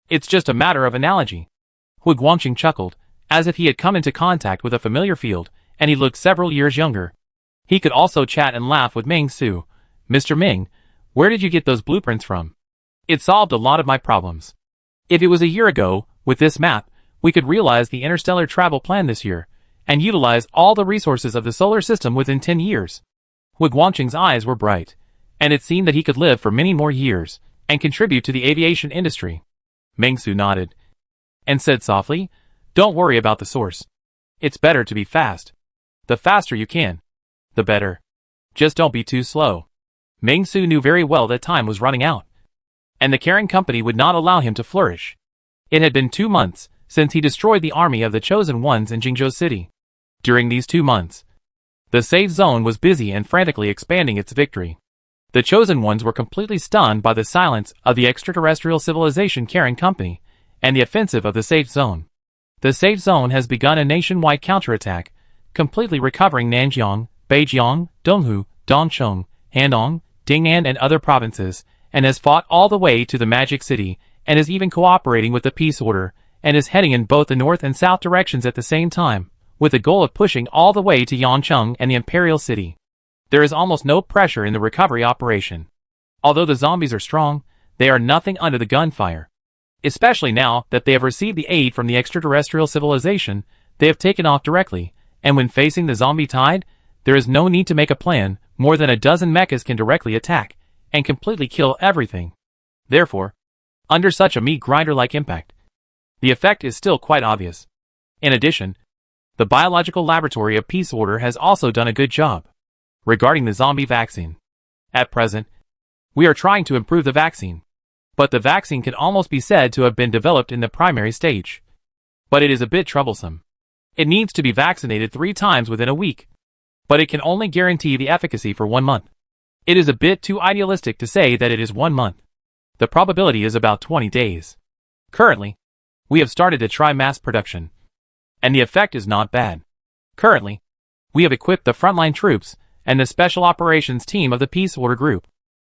It's just a matter of analogy. Hu Guangqing chuckled, as if he had come into contact with a familiar field, and he looked several years younger. He could also chat and laugh with Meng Su. Mr. Meng, where did you get those blueprints from? It solved a lot of my problems. If it was a year ago, with this map, we could realize the interstellar travel plan this year, and utilize all the resources of the solar system within 10 years. Hu Guangqing's eyes were bright, and it seemed that he could live for many more years, and contribute to the aviation industry. Meng Su nodded, and said softly, Don't worry about the source. It's better to be fast. The faster you can, the better. Just don't be too slow. Meng Su knew very well that time was running out, and the Karen Company would not allow him to flourish. It had been 2 months since he destroyed the army of the Chosen Ones in Jingzhou City. During these 2 months, the safe zone was busy and frantically expanding its victory. The Chosen Ones were completely stunned by the silence of the extraterrestrial civilization Karen Company and the offensive of the safe zone. The safe zone has begun a nationwide counterattack, completely recovering Nanjiang, Beijiang, Donghu, Dongcheng, Handong, Ding'an and other provinces, and has fought all the way to the Magic City, and is even cooperating with the peace order, and is heading in both the north and south directions at the same time, with the goal of pushing all the way to Yangcheng and the Imperial City. There is almost no pressure in the recovery operation. Although the zombies are strong, they are nothing under the gunfire. Especially now that they have received the aid from the extraterrestrial civilization, they have taken off directly, and when facing the zombie tide, there is no need to make a plan. More than a dozen mechas can directly attack, and completely kill everything. Therefore, under such a meat grinder-like impact, the effect is still quite obvious. In addition, the biological laboratory of Peace Order has also done a good job. Regarding the zombie vaccine, at present, we are trying to improve the vaccine, but the vaccine can almost be said to have been developed in the primary stage. But it is a bit troublesome. It needs to be vaccinated 3 times within a week, but it can only guarantee the efficacy for 1 month. It is a bit too idealistic to say that it is 1 month. The probability is about 20 days. Currently, we have started to try mass production, and the effect is not bad. Currently, we have equipped the frontline troops and the special operations team of the Peace Order Group.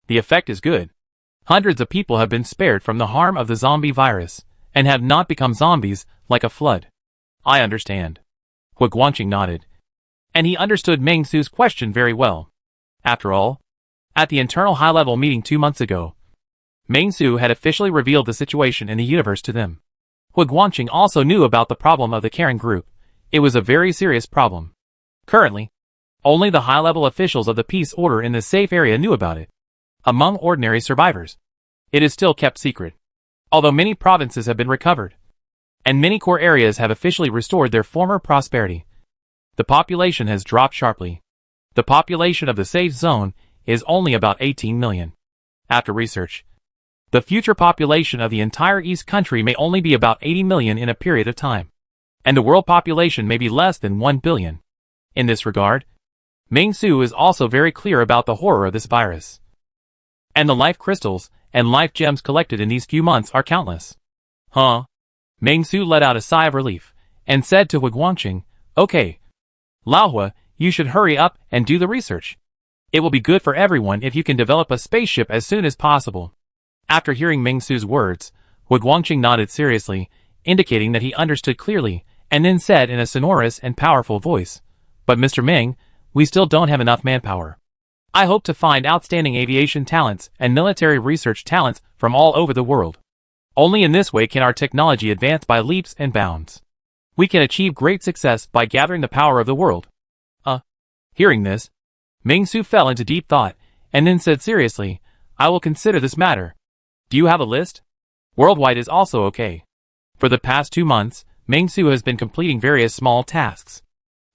The effect is good. Hundreds of people have been spared from the harm of the zombie virus, and have not become zombies like a flood. I understand. Hu Guangqing nodded, and he understood Meng Su's question very well. After all, at the internal high-level meeting 2 months ago, Meng Su had officially revealed the situation in the universe to them. Hu Guangqing also knew about the problem of the Karen group. It was a very serious problem. Currently, only the high-level officials of the peace order in the safe area knew about it. Among ordinary survivors, it is still kept secret. Although many provinces have been recovered, and many core areas have officially restored their former prosperity, the population has dropped sharply. The population of the safe zone is only about 18 million. After research, the future population of the entire East country may only be about 80 million in a period of time, and the world population may be less than 1 billion. In this regard, Meng Su is also very clear about the horror of this virus. And the life crystals and life gems collected in these few months are countless. Huh? Meng Su let out a sigh of relief, and said to Hu Guangqing, Okay, Lao Hua, You should hurry up and do the research. It will be good for everyone if you can develop a spaceship as soon as possible. After hearing Ming Su's words, Hu Guangqing nodded seriously, indicating that he understood clearly, and then said in a sonorous and powerful voice, "But Mr. Ming, we still don't have enough manpower. I hope to find outstanding aviation talents and military research talents from all over the world. Only in this way can our technology advance by leaps and bounds. We can achieve great success by gathering the power of the world." Hearing this, Ming Su fell into deep thought, and then said seriously, "I will consider this matter. Do you have a list? Worldwide is also okay." For the past 2 months, Ming Su has been completing various small tasks.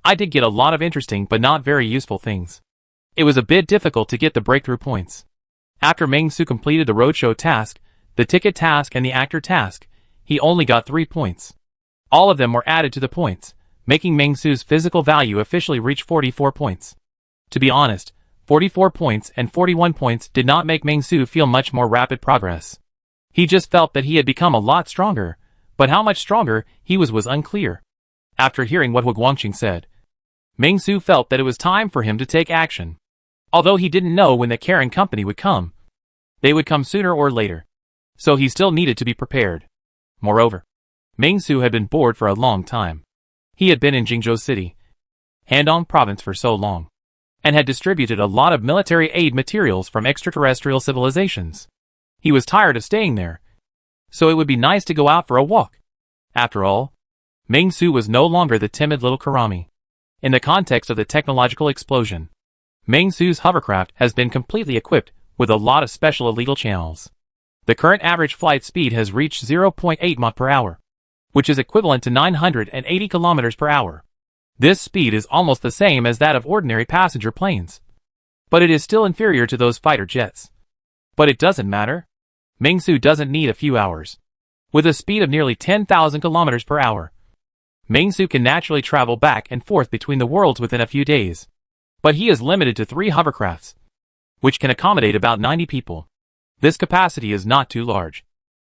I did get a lot of interesting but not very useful things. It was a bit difficult to get the breakthrough points. After Ming Su completed the roadshow task, the ticket task and the actor task, he only got 3 points. All of them were added to the points, making Ming Su's physical value officially reach 44 points. To be honest, 44 points and 41 points did not make Ming Su feel much more rapid progress. He just felt that he had become a lot stronger, but how much stronger he was unclear. After hearing what Hu Guangqing said, Ming Su felt that it was time for him to take action. Although he didn't know when the Karen company would come, they would come sooner or later. So he still needed to be prepared. Moreover, Ming Su had been bored for a long time. He had been in Jingzhou City, Handong Province for so long, and had distributed a lot of military aid materials from extraterrestrial civilizations. He was tired of staying there, so it would be nice to go out for a walk. After all, Ming Su was no longer the timid little Karami. In the context of the technological explosion, Ming Su's hovercraft has been completely equipped with a lot of special illegal channels. The current average flight speed has reached 0.8 Mach per hour, which is equivalent to 980 kilometers per hour. This speed is almost the same as that of ordinary passenger planes, but it is still inferior to those fighter jets. But it doesn't matter. Ming Su doesn't need a few hours. With a speed of nearly 10,000 kilometers per hour, Ming Su can naturally travel back and forth between the worlds within a few days. But he is limited to 3 hovercrafts, which can accommodate about 90 people. This capacity is not too large,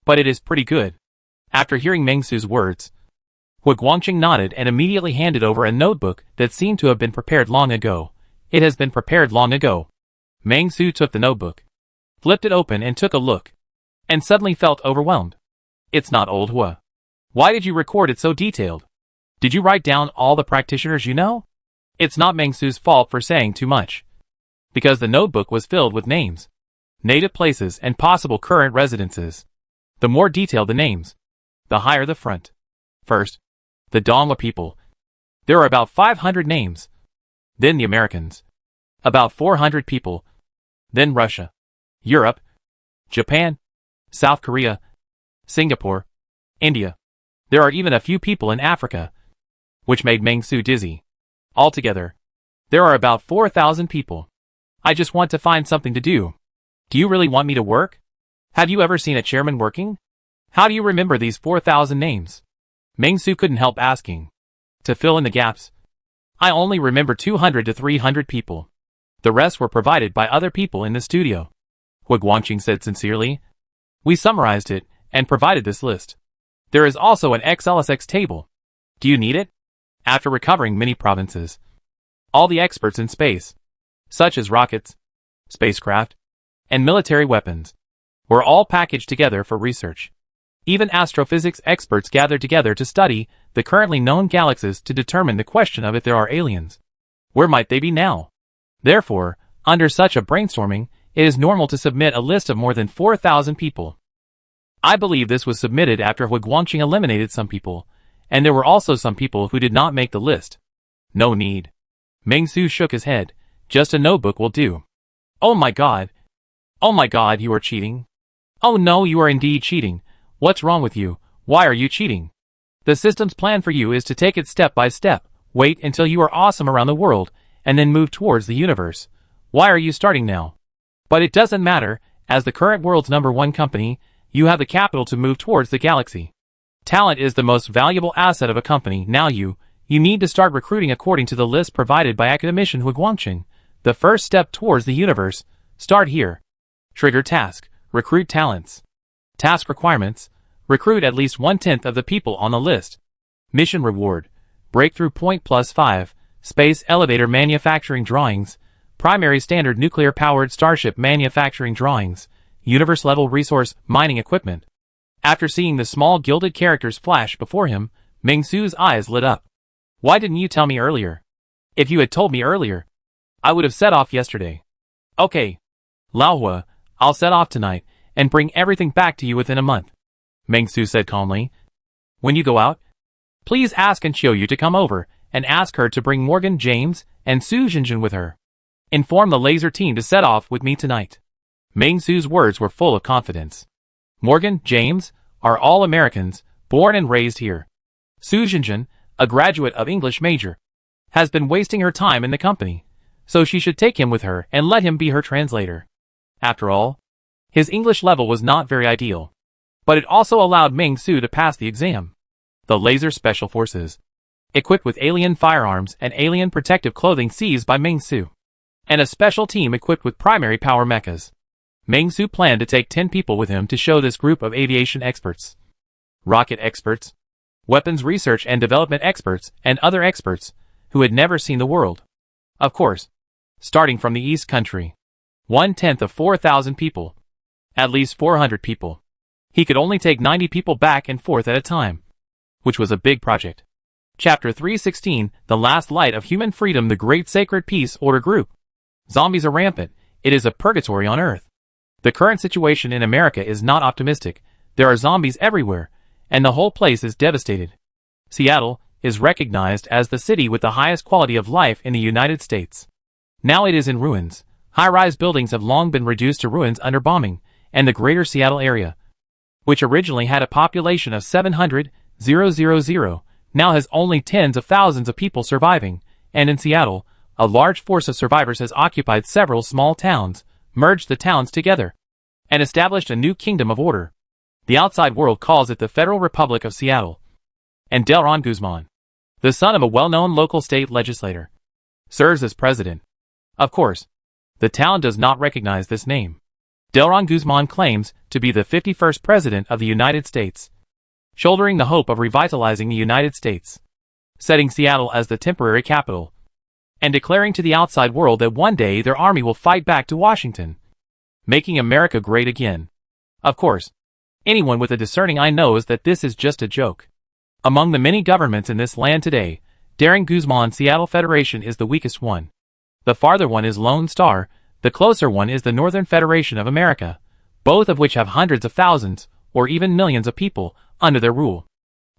but it is pretty good. After hearing Ming Su's words, Hu Guangqing nodded and immediately handed over a notebook that seemed to have been prepared long ago. It has been prepared long ago. Ming Su took the notebook, flipped it open and took a look, and suddenly felt overwhelmed. It's not old Hua. Why did you record it so detailed? Did you write down all the practitioners you know? It's not Ming Su's fault for saying too much, because the notebook was filled with names, native places and possible current residences. The more detailed the names, the higher the front. First, the Dongla people. There are about 500 names. Then the Americans. About 400 people. Then Russia, Europe, Japan, South Korea, Singapore, India. There are even a few people in Africa, which made Ming Su dizzy. Altogether, there are about 4,000 people. I just want to find something to do. Do you really want me to work? Have you ever seen a chairman working? How do you remember these 4,000 names? Ming Su couldn't help asking. To fill in the gaps, I only remember 200 to 300 people. The rest were provided by other people in the studio. Hu Guangqing said sincerely. We summarized it and provided this list. There is also an XLSX table. Do you need it? After recovering many provinces, all the experts in space, such as rockets, spacecraft, and military weapons, were all packaged together for research. Even astrophysics experts gathered together to study the currently known galaxies to determine the question of if there are aliens. Where might they be now? Therefore, under such a brainstorming, it is normal to submit a list of more than 4,000 people. I believe this was submitted after Hu Guangqing eliminated some people, and there were also some people who did not make the list. No need. Ming Su shook his head. Just a notebook will do. Oh my god. Oh my god, you are cheating. Oh no, you are indeed cheating. What's wrong with you? Why are you cheating? The system's plan for you is to take it step by step. Wait until you are awesome around the world, and then move towards the universe. Why are you starting now? But it doesn't matter, as the current world's #1 company, you have the capital to move towards the galaxy. Talent is the most valuable asset of a company. Now you need to start recruiting according to the list provided by academician Hu Guangqing. The first step towards the universe. Start here. Trigger task. Recruit talents. Task requirements. Recruit at least 1/10 of the people on the list. Mission reward. Breakthrough point +5. space elevator manufacturing drawings, primary standard nuclear-powered starship manufacturing drawings, universe-level resource mining equipment. After seeing the small gilded characters flash before him, Ming-Su's eyes lit up. Why didn't you tell me earlier? If you had told me earlier, I would have set off yesterday. Okay. Laohua, I'll set off tonight, and bring everything back to you within a month, Ming-Su said calmly. When you go out, please ask Anchiou to come over, and ask her to bring Morgan, James, and Su Jinjin with her. Inform the laser team to set off with me tonight. Ming-Su's words were full of confidence. Morgan, James, are all Americans, born and raised here. Su Jinjin, a graduate of English major, has been wasting her time in the company, so she should take him with her and let him be her translator. After all, his English level was not very ideal, but it also allowed Ming-Su to pass the exam. The Laser Special Forces, equipped with alien firearms and alien protective clothing seized by Ming-Su, and a special team equipped with primary power mechas. Ming-Su planned to take 10 people with him to show this group of aviation experts, rocket experts, weapons research and development experts, and other experts who had never seen the world. Of course, starting from the East Country. 1/10 of 4,000 people. At least 400 people. He could only take 90 people back and forth at a time, which was a big project. Chapter 316, The Last Light of Human Freedom. The Great Sacred Peace Order Group. Zombies are rampant. It is a purgatory on Earth. The current situation in America is not optimistic. There are zombies everywhere, and the whole place is devastated. Seattle is recognized as the city with the highest quality of life in the United States. Now it is in ruins. High-rise buildings have long been reduced to ruins under bombing, and the greater Seattle area, which originally had a population of 700,000, now has only tens of thousands of people surviving, and in Seattle, a large force of survivors has occupied several small towns, merged the towns together, and established a new kingdom of order. The outside world calls it the Federal Republic of Seattle. And Delron Guzman, the son of a well-known local state legislator, serves as president. Of course, the town does not recognize this name. Delron Guzman claims to be the 51st president of the United States, shouldering the hope of revitalizing the United States, setting Seattle as the temporary capital, and declaring to the outside world that one day their army will fight back to Washington, making America great again. Of course, anyone with a discerning eye knows that this is just a joke. Among the many governments in this land today, Darren Guzman's Seattle Federation is the weakest one. The farther one is Lone Star, the closer one is the Northern Federation of America, both of which have hundreds of thousands, or even millions of people, under their rule.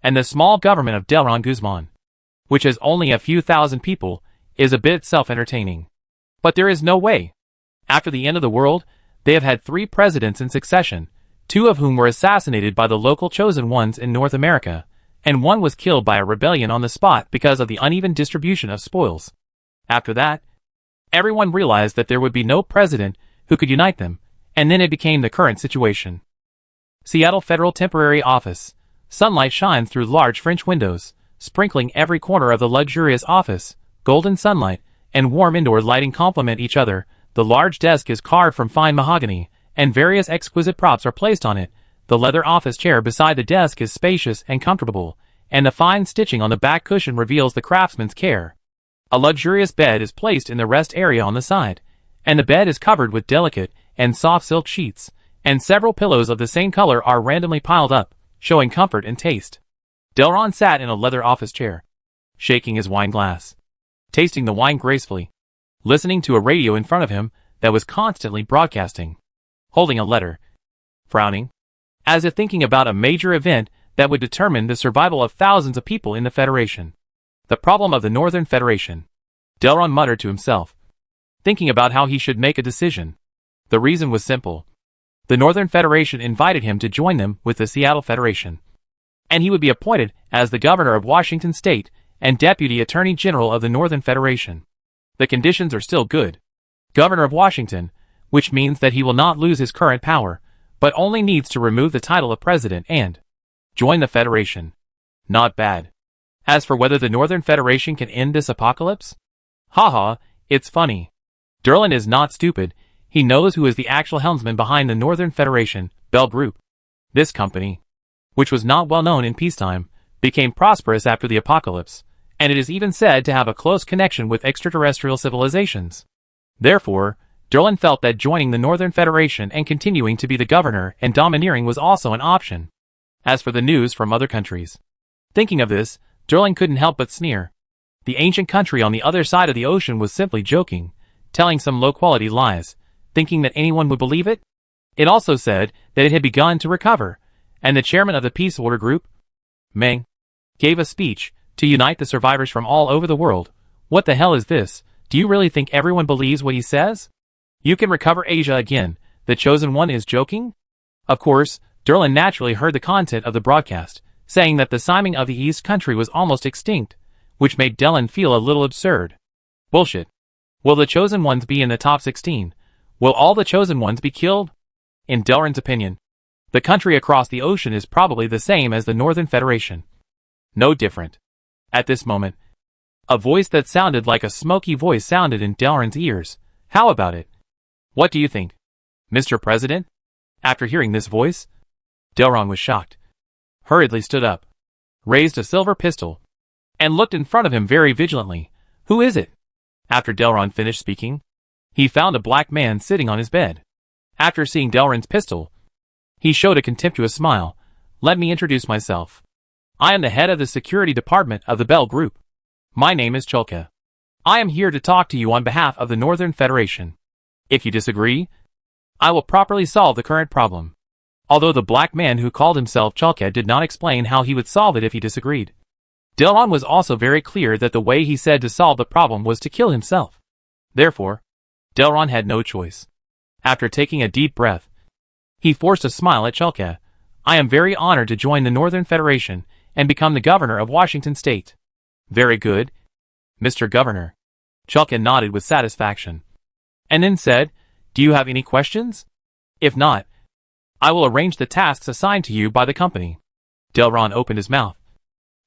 And the small government of Delron Guzman, which has only a few thousand people, is a bit self-entertaining. But there is no way. After the end of the world, they have had 3 presidents in succession, 2 of whom were assassinated by the local chosen ones in North America, and 1 was killed by a rebellion on the spot because of the uneven distribution of spoils. After that, everyone realized that there would be no president who could unite them, and then it became the current situation. Seattle Federal Temporary Office. Sunlight shines through large French windows, sprinkling every corner of the luxurious office. Golden sunlight and warm indoor lighting complement each other. The large desk is carved from fine mahogany, and various exquisite props are placed on it. The leather office chair beside the desk is spacious and comfortable, and the fine stitching on the back cushion reveals the craftsman's care. A luxurious bed is placed in the rest area on the side, and the bed is covered with delicate and soft silk sheets, and several pillows of the same color are randomly piled up, showing comfort and taste. Delron sat in a leather office chair, shaking his wine glass, tasting the wine gracefully, listening to a radio in front of him that was constantly broadcasting, holding a letter, frowning, as if thinking about a major event that would determine the survival of thousands of people in the Federation. The problem of the Northern Federation, Delron muttered to himself, thinking about how he should make a decision. The reason was simple. The Northern Federation invited him to join them with the Seattle Federation, and he would be appointed as the governor of Washington State and Deputy Attorney General of the Northern Federation. The conditions are still good. Governor of Washington, which means that he will not lose his current power, but only needs to remove the title of president and join the Federation. Not bad. As for whether the Northern Federation can end this apocalypse? Haha, it's funny. Derlin is not stupid. He knows who is the actual helmsman behind the Northern Federation, Bell Group. This company, which was not well known in peacetime, became prosperous after the apocalypse, and it is even said to have a close connection with extraterrestrial civilizations. Therefore, Derlin felt that joining the Northern Federation and continuing to be the governor and domineering was also an option. As for the news from other countries, thinking of this, Derlin couldn't help but sneer. The ancient country on the other side of the ocean was simply joking, telling some low-quality lies, thinking that anyone would believe it. It also said that it had begun to recover, and the chairman of the Peace Order Group, Meng, gave a speech to unite the survivors from all over the world. What the hell is this? Do you really think everyone believes what he says? You can recover Asia again. The Chosen One is joking? Of course, Derlin naturally heard the content of the broadcast, saying that the Siming of the East country was almost extinct, which made Derlin feel a little absurd. Bullshit. Will the Chosen Ones be in the top 16? Will all the Chosen Ones be killed? In Derlin's opinion, the country across the ocean is probably the same as the Northern Federation. No different. At this moment, a voice that sounded like a smoky voice sounded in Derlin's ears. How about it? What do you think, Mr. President? After hearing this voice, Derlin was shocked, hurriedly stood up, raised a silver pistol, and looked in front of him very vigilantly. Who is it? After Derlin finished speaking, he found a black man sitting on his bed. After seeing Derlin's pistol, he showed a contemptuous smile. Let me introduce myself. I am the head of the security department of the Bell Group. My name is Chulka. I am here to talk to you on behalf of the Northern Federation. If you disagree, I will properly solve the current problem. Although the black man who called himself Chulka did not explain how he would solve it if he disagreed. Derlin was also very clear that the way he said to solve the problem was to kill himself. Therefore, Derlin had no choice. After taking a deep breath, he forced a smile at Chulka. I am very honored to join the Northern Federation and become the governor of Washington State. Very good, Mr. Governor. Chulka nodded with satisfaction, and then said, do you have any questions? If not, I will arrange the tasks assigned to you by the company. Derlin opened his mouth,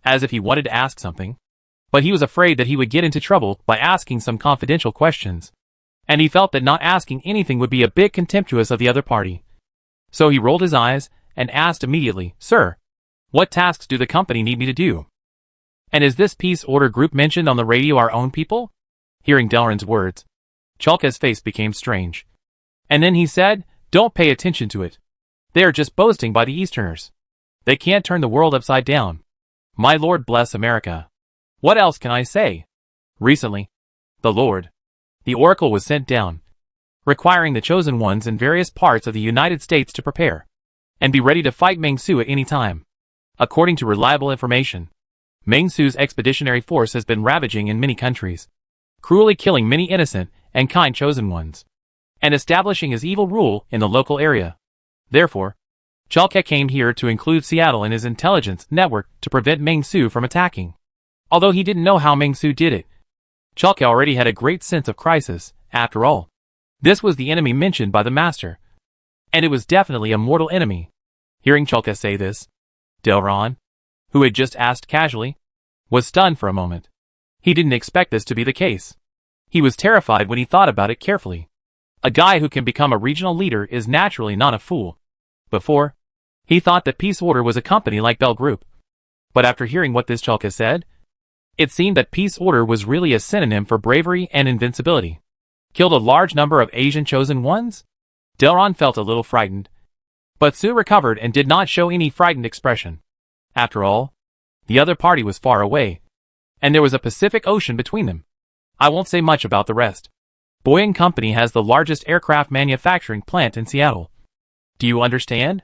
as if he wanted to ask something, but he was afraid that he would get into trouble by asking some confidential questions, and he felt that not asking anything would be a bit contemptuous of the other party. So he rolled his eyes and asked immediately, Sir, what tasks do the company need me to do? And is this peace order group mentioned on the radio our own people? Hearing Derlin's words, Chulka's face became strange. And then he said, don't pay attention to it. They are just boasting by the Easterners. They can't turn the world upside down. My Lord bless America. What else can I say? Recently, the oracle was sent down, requiring the chosen ones in various parts of the United States to prepare and be ready to fight Meng Su at any time. According to reliable information, Meng Su's expeditionary force has been ravaging in many countries, cruelly killing many innocent and kind chosen ones, and establishing his evil rule in the local area. Therefore, Chulka came here to include Seattle in his intelligence network to prevent Meng Su from attacking. Although he didn't know how Meng Su did it, Chulka already had a great sense of crisis. After all, this was the enemy mentioned by the master, and it was definitely a mortal enemy. Hearing Chulka say this, Derlin, who had just asked casually, was stunned for a moment. He didn't expect this to be the case. He was terrified when he thought about it carefully. A guy who can become a regional leader is naturally not a fool. Before, he thought that Peace Order was a company like Bell Group. But after hearing what this Chulka said, it seemed that Peace Order was really a synonym for bravery and invincibility. Killed a large number of Asian chosen ones? Derlin felt a little frightened, but soon recovered and did not show any frightened expression. After all, the other party was far away, and there was a Pacific Ocean between them. I won't say much about the rest. Boeing Company has the largest aircraft manufacturing plant in Seattle. Do you understand?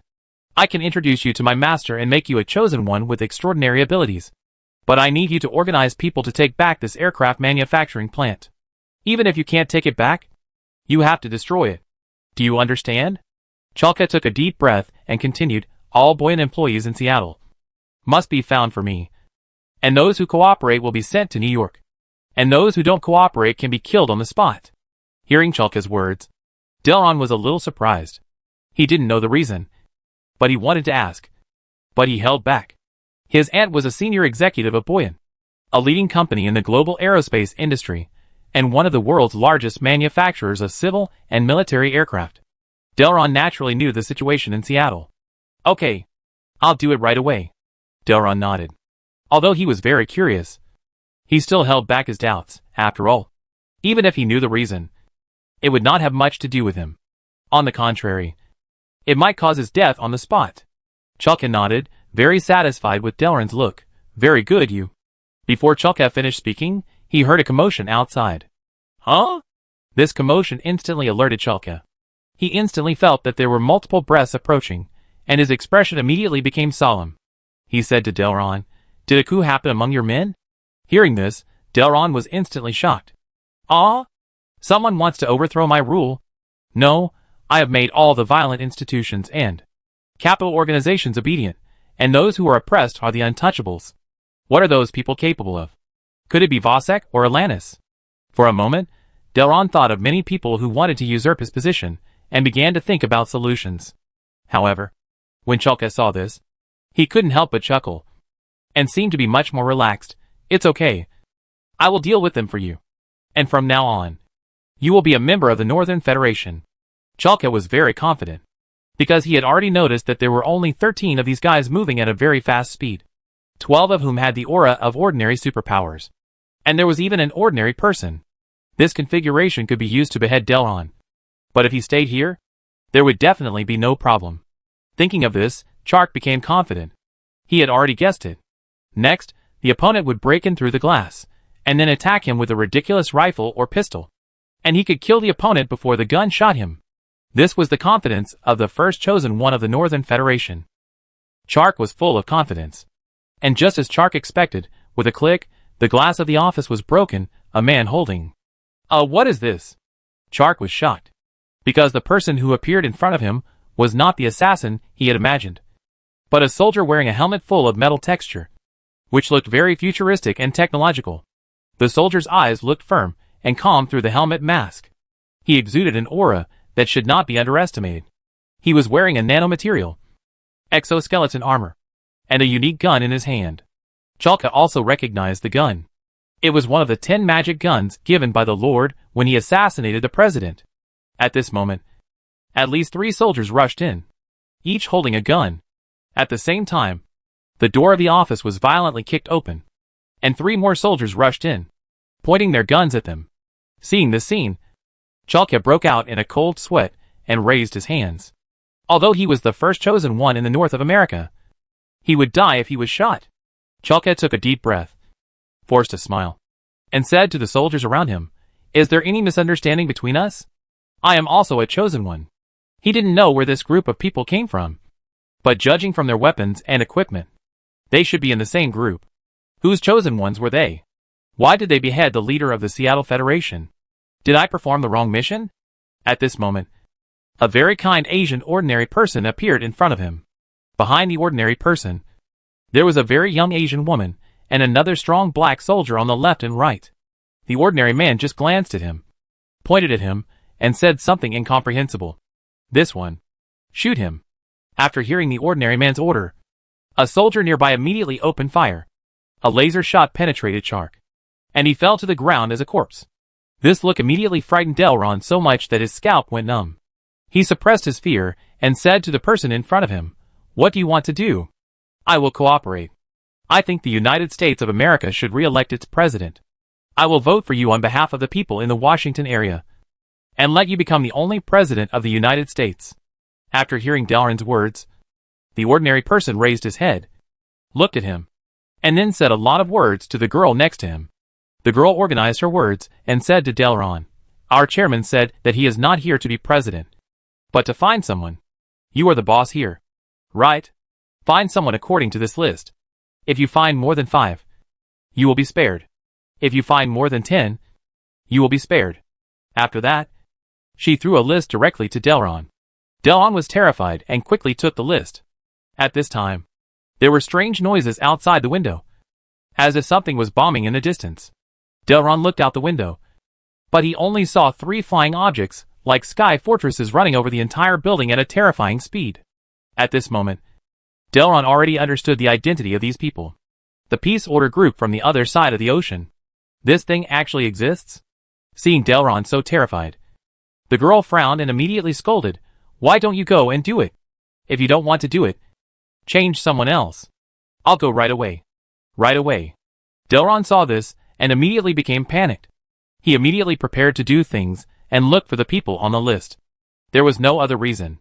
I can introduce you to my master and make you a chosen one with extraordinary abilities. But I need you to organize people to take back this aircraft manufacturing plant. Even if you can't take it back, you have to destroy it. Do you understand? Chulka took a deep breath and continued, all Boeing employees in Seattle must be found for me. And those who cooperate will be sent to New York. And those who don't cooperate can be killed on the spot. Hearing Chulka's words, Derlin was a little surprised. He didn't know the reason, but he wanted to ask. But he held back. His aunt was a senior executive of Boeing, a leading company in the global aerospace industry, and one of the world's largest manufacturers of civil and military aircraft. Derlin naturally knew the situation in Seattle. Okay, I'll do it right away. Derlin nodded. Although he was very curious, He still held back his doubts. After all, even if he knew the reason, it would not have much to do with him. On the contrary, it might cause his death on the spot. Chulka nodded, very satisfied with Delron's look. Very good, you. Before Chulka finished speaking, he heard a commotion outside. Huh? This commotion instantly alerted Chulka. He instantly felt that there were multiple breaths approaching, and his expression immediately became solemn. He said to Delron, "Did a coup happen among your men?" Hearing this, Delron was instantly shocked. "Ah? Someone wants to overthrow my rule? No, I have made all the violent institutions and capital organizations obedient, and those who are oppressed are the untouchables. What are those people capable of? Could it be Vasek or Alanis?" For a moment, Delron thought of many people who wanted to usurp his position, and began to think about solutions. However, when Chulka saw this, he couldn't help but chuckle, and seemed to be much more relaxed. "It's okay. I will deal with them for you. And from now on, you will be a member of the Northern Federation." Chulka was very confident, because he had already noticed that there were only 13 of these guys moving at a very fast speed, 12 of whom had the aura of ordinary superpowers. And there was even an ordinary person. This configuration could be used to behead Delron. But if he stayed here, there would definitely be no problem. Thinking of this, Chark became confident. He had already guessed it. Next, the opponent would break in through the glass, and then attack him with a ridiculous rifle or pistol. And he could kill the opponent before the gun shot him. This was the confidence of the first chosen one of the Northern Federation. Chark was full of confidence. And just as Chark expected, with a click, the glass of the office was broken, a man holding. What is this?" Chark was shocked, because the person who appeared in front of him was not the assassin he had imagined, but a soldier wearing a helmet full of metal texture, which looked very futuristic and technological. The soldier's eyes looked firm and calm through the helmet mask. He exuded an aura that should not be underestimated. He was wearing a nanomaterial exoskeleton armor, and a unique gun in his hand. Chulka also recognized the gun. It was one of the 10 magic guns given by the Lord when he assassinated the president. At this moment, at least 3 soldiers rushed in, each holding a gun. At the same time, the door of the office was violently kicked open, and 3 more soldiers rushed in, pointing their guns at them. Seeing this scene, Chulka broke out in a cold sweat and raised his hands. Although he was the first chosen one in the north of America, he would die if he was shot. Chulka took a deep breath, forced a smile, and said to the soldiers around him, "Is there any misunderstanding between us? I am also a chosen one." He didn't know where this group of people came from, but judging from their weapons and equipment, they should be in the same group. Whose chosen ones were they? Why did they behead the leader of the Seattle Federation? Did I perform the wrong mission? At this moment, a very kind Asian ordinary person appeared in front of him. Behind the ordinary person, there was a very young Asian woman, and another strong black soldier on the left and right. The ordinary man just glanced at him, pointed at him, and said something incomprehensible. "This one. Shoot him." After hearing the ordinary man's order, a soldier nearby immediately opened fire. A laser shot penetrated Chark, and he fell to the ground as a corpse. This look immediately frightened Delron so much that his scalp went numb. He suppressed his fear and said to the person in front of him, "What do you want to do?" "I will cooperate. I think the United States of America should re-elect its president. I will vote for you on behalf of the people in the Washington area, and let you become the only president of the United States." After hearing Delron's words, the ordinary person raised his head, looked at him, and then said a lot of words to the girl next to him. The girl organized her words and said to Delron, "Our chairman said that he is not here to be president, but to find someone. You are the boss here, right? Find someone according to this list. If you find more than 5, you will be spared. If you find more than 10, you will be spared." After that, she threw a list directly to Delron. Delron was terrified and quickly took the list. At this time, there were strange noises outside the window, as if something was bombing in the distance. Delron looked out the window, but he only saw 3 flying objects, like sky fortresses running over the entire building at a terrifying speed. At this moment, Delron already understood the identity of these people. The peace order group from the other side of the ocean. This thing actually exists? Seeing Delron so terrified, the girl frowned and immediately scolded, "Why don't you go and do it? If you don't want to do it, change someone else." "I'll go right away." Right away. Delron saw this and immediately became panicked. He immediately prepared to do things and looked for the people on the list. There was no other reason.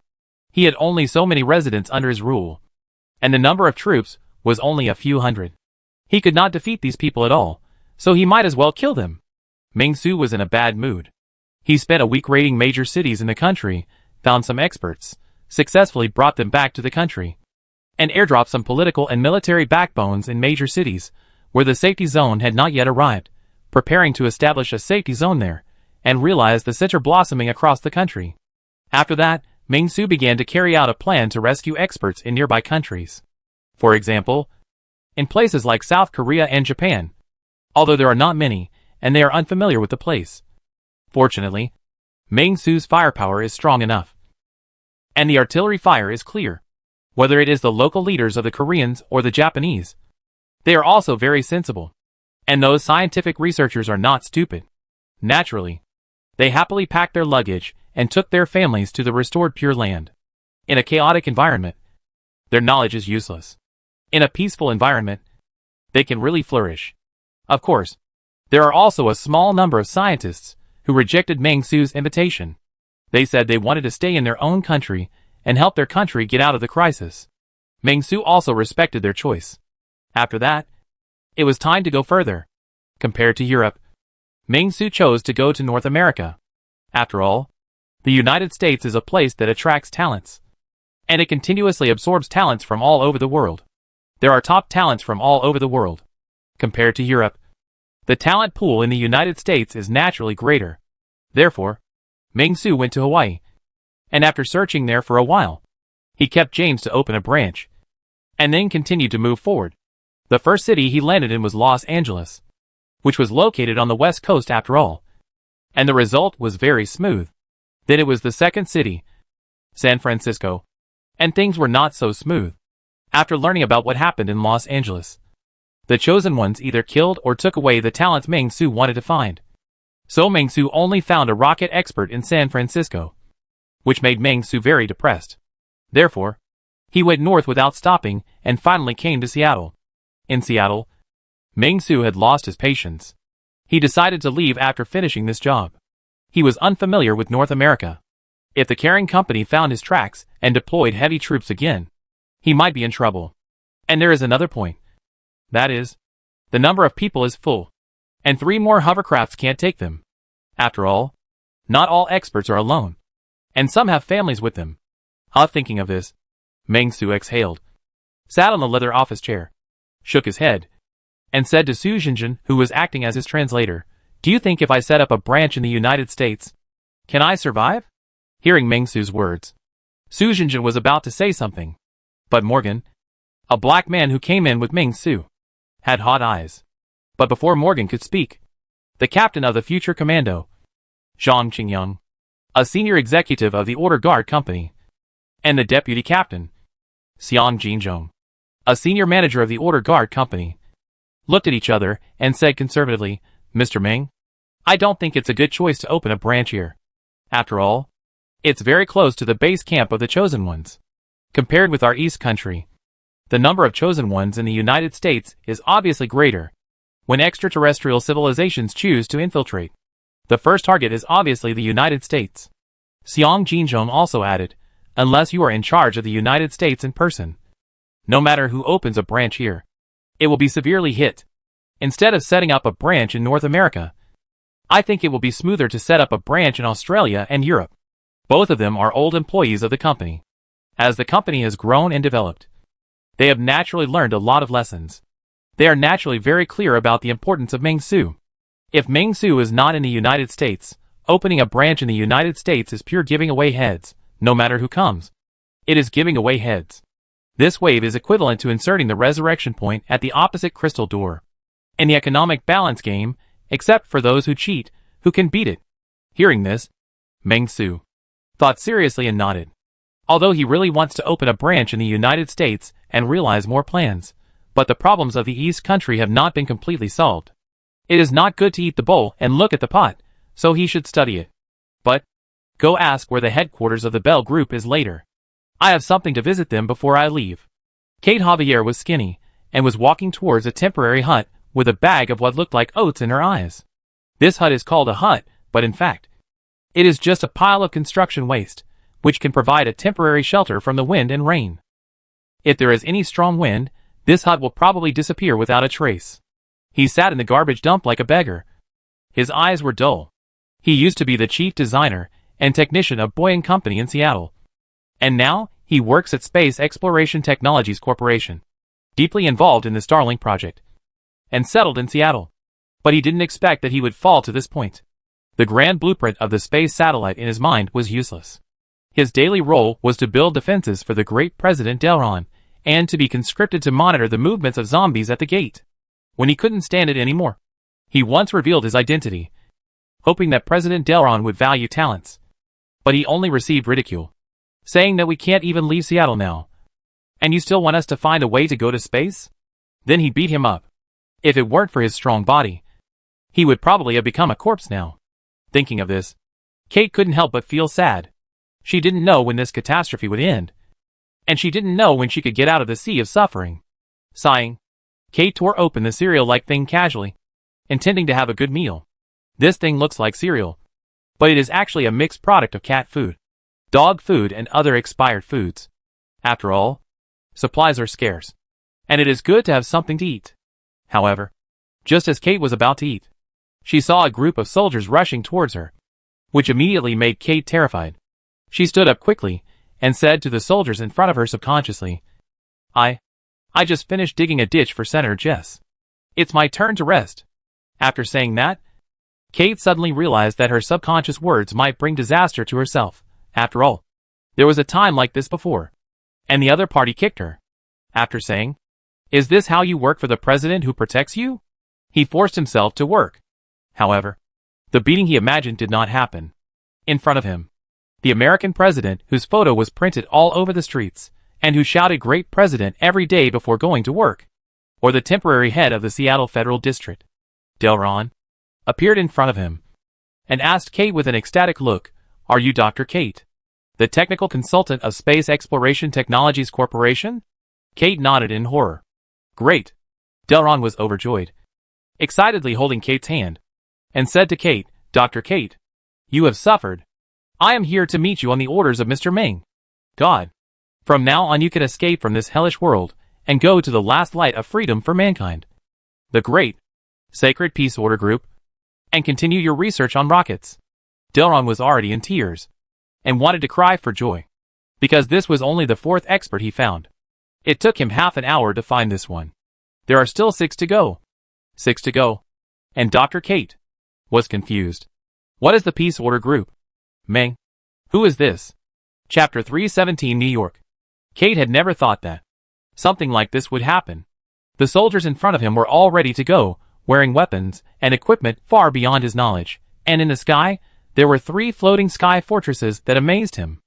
He had only so many residents under his rule, and the number of troops was only a few hundred. He could not defeat these people at all, so he might as well kill them. Meng Su was in a bad mood. He spent a week raiding major cities in the country, found some experts, successfully brought them back to the country, and airdropped some political and military backbones in major cities, where the safety zone had not yet arrived, preparing to establish a safety zone there, and realized the center blossoming across the country. After that, Meng Su began to carry out a plan to rescue experts in nearby countries. For example, in places like South Korea and Japan, although there are not many, and they are unfamiliar with the place. Fortunately, Meng Su's firepower is strong enough, and the artillery fire is clear. Whether it is the local leaders of the Koreans or the Japanese, they are also very sensible. And those scientific researchers are not stupid. Naturally, they happily packed their luggage and took their families to the restored Pure Land. In a chaotic environment, their knowledge is useless. In a peaceful environment, they can really flourish. Of course, there are also a small number of scientists who rejected Meng Su's invitation. They said they wanted to stay in their own country and help their country get out of the crisis. Meng Su also respected their choice. After that, it was time to go further. Compared to Europe, Meng Su chose to go to North America. After all, the United States is a place that attracts talents, and it continuously absorbs talents from all over the world. There are top talents from all over the world. Compared to Europe, the talent pool in the United States is naturally greater. Therefore, Meng Su went to Hawaii, and after searching there for a while, he kept James to open a branch, and then continued to move forward. The first city he landed in was Los Angeles, which was located on the West Coast after all, and the result was very smooth. Then it was the second city, San Francisco, and things were not so smooth. After learning about what happened in Los Angeles, the chosen ones either killed or took away the talents Meng Su wanted to find. So Meng Su only found a rocket expert in San Francisco, which made Meng Su very depressed. Therefore, he went north without stopping and finally came to Seattle. In Seattle, Meng Su had lost his patience. He decided to leave after finishing this job. He was unfamiliar with North America. If the carrying company found his tracks and deployed heavy troops again, he might be in trouble. And there is another point. That is, the number of people is full, and 3 more hovercrafts can't take them. After all, not all experts are alone, and some have families with them. Thinking of this, Meng Su exhaled, sat on the leather office chair, shook his head, and said to Su Jinjin, who was acting as his translator, "Do you think if I set up a branch in the United States, can I survive?" Hearing Meng Su's words, Su Jinjin was about to say something, but Morgan, a black man who came in with Meng Su, had hot eyes. But before Morgan could speak, the captain of the future commando, Zhang Qingyang, a senior executive of the Order Guard Company, and the deputy captain, Xiang Jinzhong, a senior manager of the Order Guard Company, looked at each other and said conservatively, "Mr. Meng, I don't think it's a good choice to open a branch here. After all, it's very close to the base camp of the Chosen Ones. Compared with our East Country, the number of Chosen Ones in the United States is obviously greater. When extraterrestrial civilizations choose to infiltrate, the first target is obviously the United States." Xiang Jinzhong also added, "Unless you are in charge of the United States in person, no matter who opens a branch here, it will be severely hit. Instead of setting up a branch in North America, I think it will be smoother to set up a branch in Australia and Europe. Both of them are old employees of the company. As the company has grown and developed, they have naturally learned a lot of lessons. They are naturally very clear about the importance of Meng Su. If Meng Su is not in the United States, opening a branch in the United States is pure giving away heads, no matter who comes. It is giving away heads. This wave is equivalent to inserting the resurrection point at the opposite crystal door. In the economic balance game, except for those who cheat, who can beat it?" Hearing this, Meng Su thought seriously and nodded. Although he really wants to open a branch in the United States and realize more plans, but the problems of the East Country have not been completely solved. It is not good to eat the bowl and look at the pot, so he should study it. But go ask where the headquarters of the Bell Group is later. I have something to visit them before I leave. Kate Javier was skinny, and was walking towards a temporary hut with a bag of what looked like oats in her eyes. This hut is called a hut, but in fact, it is just a pile of construction waste, which can provide a temporary shelter from the wind and rain. If there is any strong wind, this hut will probably disappear without a trace. He sat in the garbage dump like a beggar. His eyes were dull. He used to be the chief designer and technician of Boeing Company in Seattle. And now, he works at Space Exploration Technologies Corporation, deeply involved in the Starlink project, and settled in Seattle. But he didn't expect that he would fall to this point. The grand blueprint of the space satellite in his mind was useless. His daily role was to build defenses for the great President Delron, and to be conscripted to monitor the movements of zombies at the gate. When he couldn't stand it anymore, he once revealed his identity, hoping that President Delron would value talents. But he only received ridicule, saying that we can't even leave Seattle now. And you still want us to find a way to go to space? Then he beat him up. If it weren't for his strong body, he would probably have become a corpse now. Thinking of this, Kate couldn't help but feel sad. She didn't know when this catastrophe would end, and she didn't know when she could get out of the sea of suffering. Sighing, Kate tore open the cereal-like thing casually, intending to have a good meal. This thing looks like cereal, but it is actually a mixed product of cat food, dog food, and other expired foods. After all, supplies are scarce, and it is good to have something to eat. However, just as Kate was about to eat, she saw a group of soldiers rushing towards her, which immediately made Kate terrified. She stood up quickly and said to the soldiers in front of her subconsciously, I just finished digging a ditch for Senator Jess. It's my turn to rest. After saying that, Kate suddenly realized that her subconscious words might bring disaster to herself. After all, there was a time like this before, and the other party kicked her. After saying, "Is this how you work for the president who protects you?" he forced himself to work. However, the beating he imagined did not happen. In front of him, the American president whose photo was printed all over the streets, and who shouted "Great President" every day before going to work, or the temporary head of the Seattle Federal District, Delron, appeared in front of him, and asked Kate with an ecstatic look, "Are you Dr. Kate, the technical consultant of Space Exploration Technologies Corporation?" Kate nodded in horror. "Great." Delron was overjoyed, excitedly holding Kate's hand, and said to Kate, "Dr. Kate, you have suffered. I am here to meet you on the orders of Mr. Ming, God. From now on you can escape from this hellish world, and go to the last light of freedom for mankind, the Great Sacred Peace Order Group, and continue your research on rockets." Delron was already in tears, and wanted to cry for joy, because this was only the fourth expert he found. It took him half an hour to find this one. There are still 6 to go. 6 to go. And Dr. Kate was confused. What is the Peace Order Group? Meng. Who is this? Chapter 317, New York. Kate had never thought that something like this would happen. The soldiers in front of him were all ready to go, wearing weapons and equipment far beyond his knowledge, and in the sky, there were 3 floating sky fortresses that amazed him.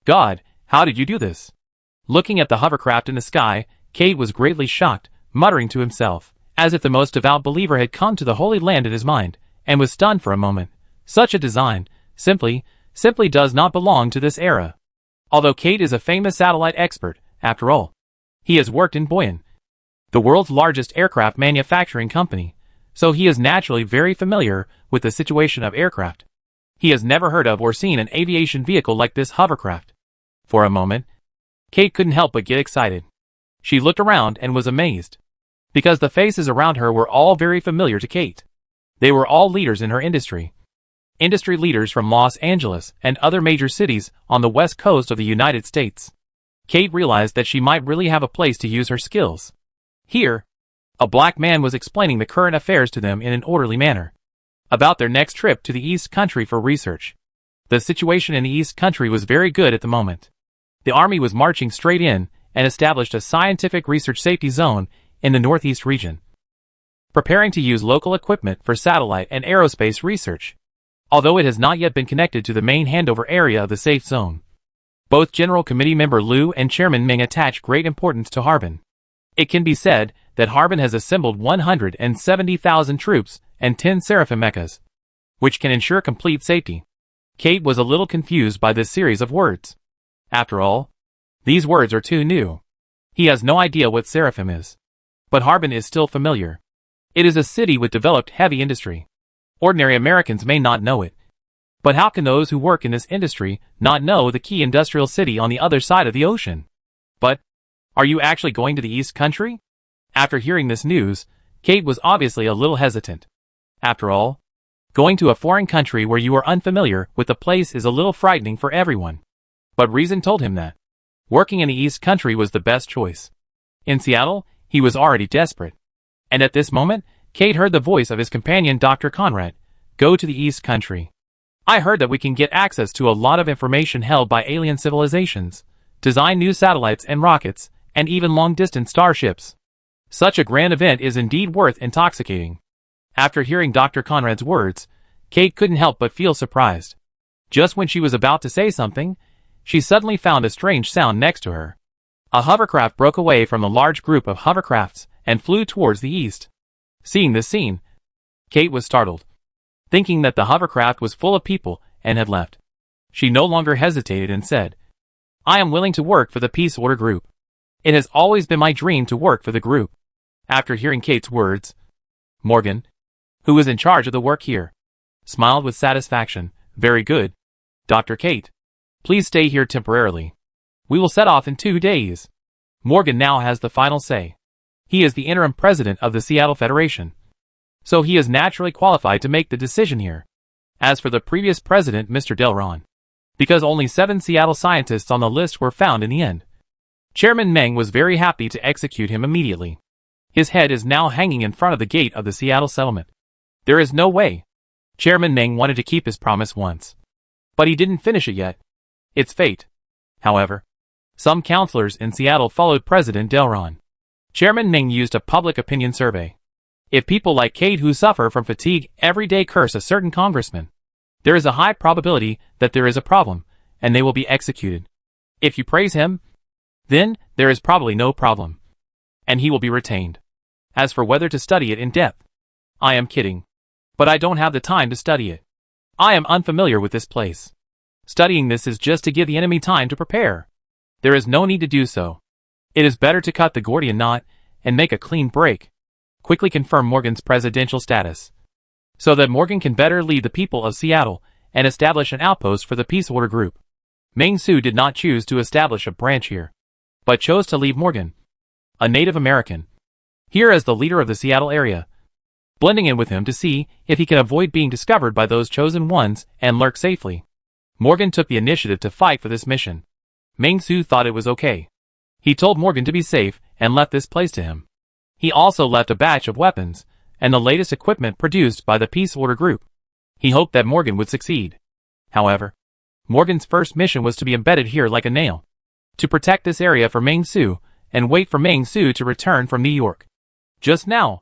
God, how did you do this? Looking at the hovercraft in the sky, Kate was greatly shocked, muttering to himself, as if the most devout believer had come to the Holy Land in his mind, and was stunned for a moment. Such a design simply does not belong to this era. Although Kate is a famous satellite expert, after all, he has worked in Boeing, the world's largest aircraft manufacturing company, so he is naturally very familiar with the situation of aircraft. He has never heard of or seen an aviation vehicle like this hovercraft. For a moment, Kate couldn't help but get excited. She looked around and was amazed, because the faces around her were all very familiar to Kate. They were all leaders in her industry. Industry leaders from Los Angeles and other major cities on the west coast of the United States. Kate realized that she might really have a place to use her skills. Here, a black man was explaining the current affairs to them in an orderly manner, about their next trip to the East Country for research. The situation in the East Country was very good at the moment. The Army was marching straight in and established a scientific research safety zone in the Northeast region, preparing to use local equipment for satellite and aerospace research, although it has not yet been connected to the main handover area of the safe zone. Both General Committee Member Liu and Chairman Ming attach great importance to Harbin. It can be said that Harbin has assembled 170,000 troops and 10 Seraphim mechas, which can ensure complete safety. Kate was a little confused by this series of words. After all, these words are too new. He has no idea what Seraphim is. But Harbin is still familiar. It is a city with developed heavy industry. Ordinary Americans may not know it. But how can those who work in this industry not know the key industrial city on the other side of the ocean? But, are you actually going to the East Country? After hearing this news, Kate was obviously a little hesitant. After all, going to a foreign country where you are unfamiliar with the place is a little frightening for everyone. But reason told him that working in the East Country was the best choice. In Seattle, he was already desperate. And at this moment, Kate heard the voice of his companion Dr. Conrad. Go to the East Country. I heard that we can get access to a lot of information held by alien civilizations, design new satellites and rockets, and even long-distance starships. Such a grand event is indeed worth intoxicating. After hearing Dr. Conrad's words, Kate couldn't help but feel surprised. Just when she was about to say something, she suddenly found a strange sound next to her. A hovercraft broke away from the large group of hovercrafts and flew towards the east. Seeing this scene, Kate was startled, thinking that the hovercraft was full of people and had left. She no longer hesitated and said, I am willing to work for the Peace Order group. It has always been my dream to work for the group. After hearing Kate's words, Morgan, who was in charge of the work here, smiled with satisfaction. Very good, Dr. Kate. Please stay here temporarily. We will set off in 2 days. Morgan now has the final say. He is the interim president of the Seattle Federation, so he is naturally qualified to make the decision here. As for the previous president, Mr. Delron, because only 7 Seattle scientists on the list were found in the end, Chairman Meng was very happy to execute him immediately. His head is now hanging in front of the gate of the Seattle settlement. There is no way. Chairman Meng wanted to keep his promise once, but he didn't finish it yet. It's fate. However, some counselors in Seattle followed President Delron. Chairman Meng used a public opinion survey. If people like Kate who suffer from fatigue every day curse a certain congressman, there is a high probability that there is a problem, and they will be executed. If you praise him, then there is probably no problem, and he will be retained. As for whether to study it in depth, I am kidding. But I don't have the time to study it. I am unfamiliar with this place. Studying this is just to give the enemy time to prepare. There is no need to do so. It is better to cut the Gordian knot and make a clean break. Quickly confirm Morgan's presidential status, so that Morgan can better lead the people of Seattle and establish an outpost for the Peace Order group. Meng Su did not choose to establish a branch here, but chose to leave Morgan, a Native American, here as the leader of the Seattle area, blending in with him to see if he can avoid being discovered by those chosen ones and lurk safely. Morgan took the initiative to fight for this mission. Meng Su thought it was okay. He told Morgan to be safe and left this place to him. He also left a batch of weapons and the latest equipment produced by the Peace Order group. He hoped that Morgan would succeed. However, Morgan's first mission was to be embedded here like a nail, to protect this area for Meng Su and wait for Meng Su to return from New York. Just now,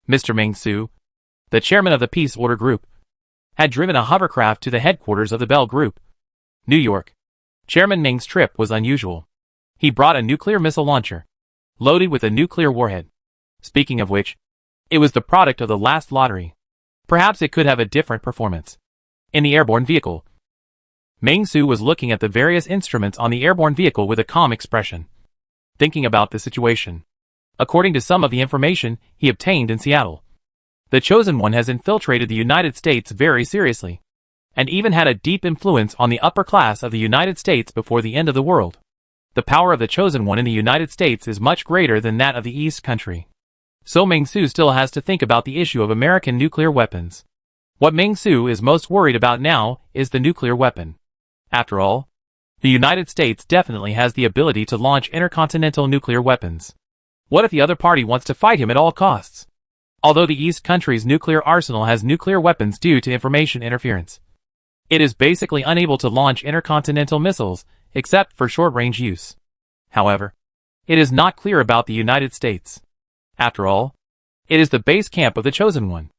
Mr. Meng Su, the chairman of the Peace Order group, had driven a hovercraft to the headquarters of the Bell Group, New York. Chairman Meng's trip was unusual. He brought a nuclear missile launcher, loaded with a nuclear warhead. Speaking of which, it was the product of the last lottery. Perhaps it could have a different performance. In the airborne vehicle, Meng Su was looking at the various instruments on the airborne vehicle with a calm expression, thinking about the situation. According to some of the information he obtained in Seattle, the Chosen One has infiltrated the United States very seriously, and even had a deep influence on the upper class of the United States before the end of the world. The power of the Chosen One in the United States is much greater than that of the East Country. So Meng Su still has to think about the issue of American nuclear weapons. What Meng Su is most worried about now is the nuclear weapon. After all, the United States definitely has the ability to launch intercontinental nuclear weapons. What if the other party wants to fight him at all costs? Although the East Country's nuclear arsenal has nuclear weapons due to information interference, it is basically unable to launch intercontinental missiles except for short-range use. However, it is not clear about the United States. After all, it is the base camp of the Chosen One.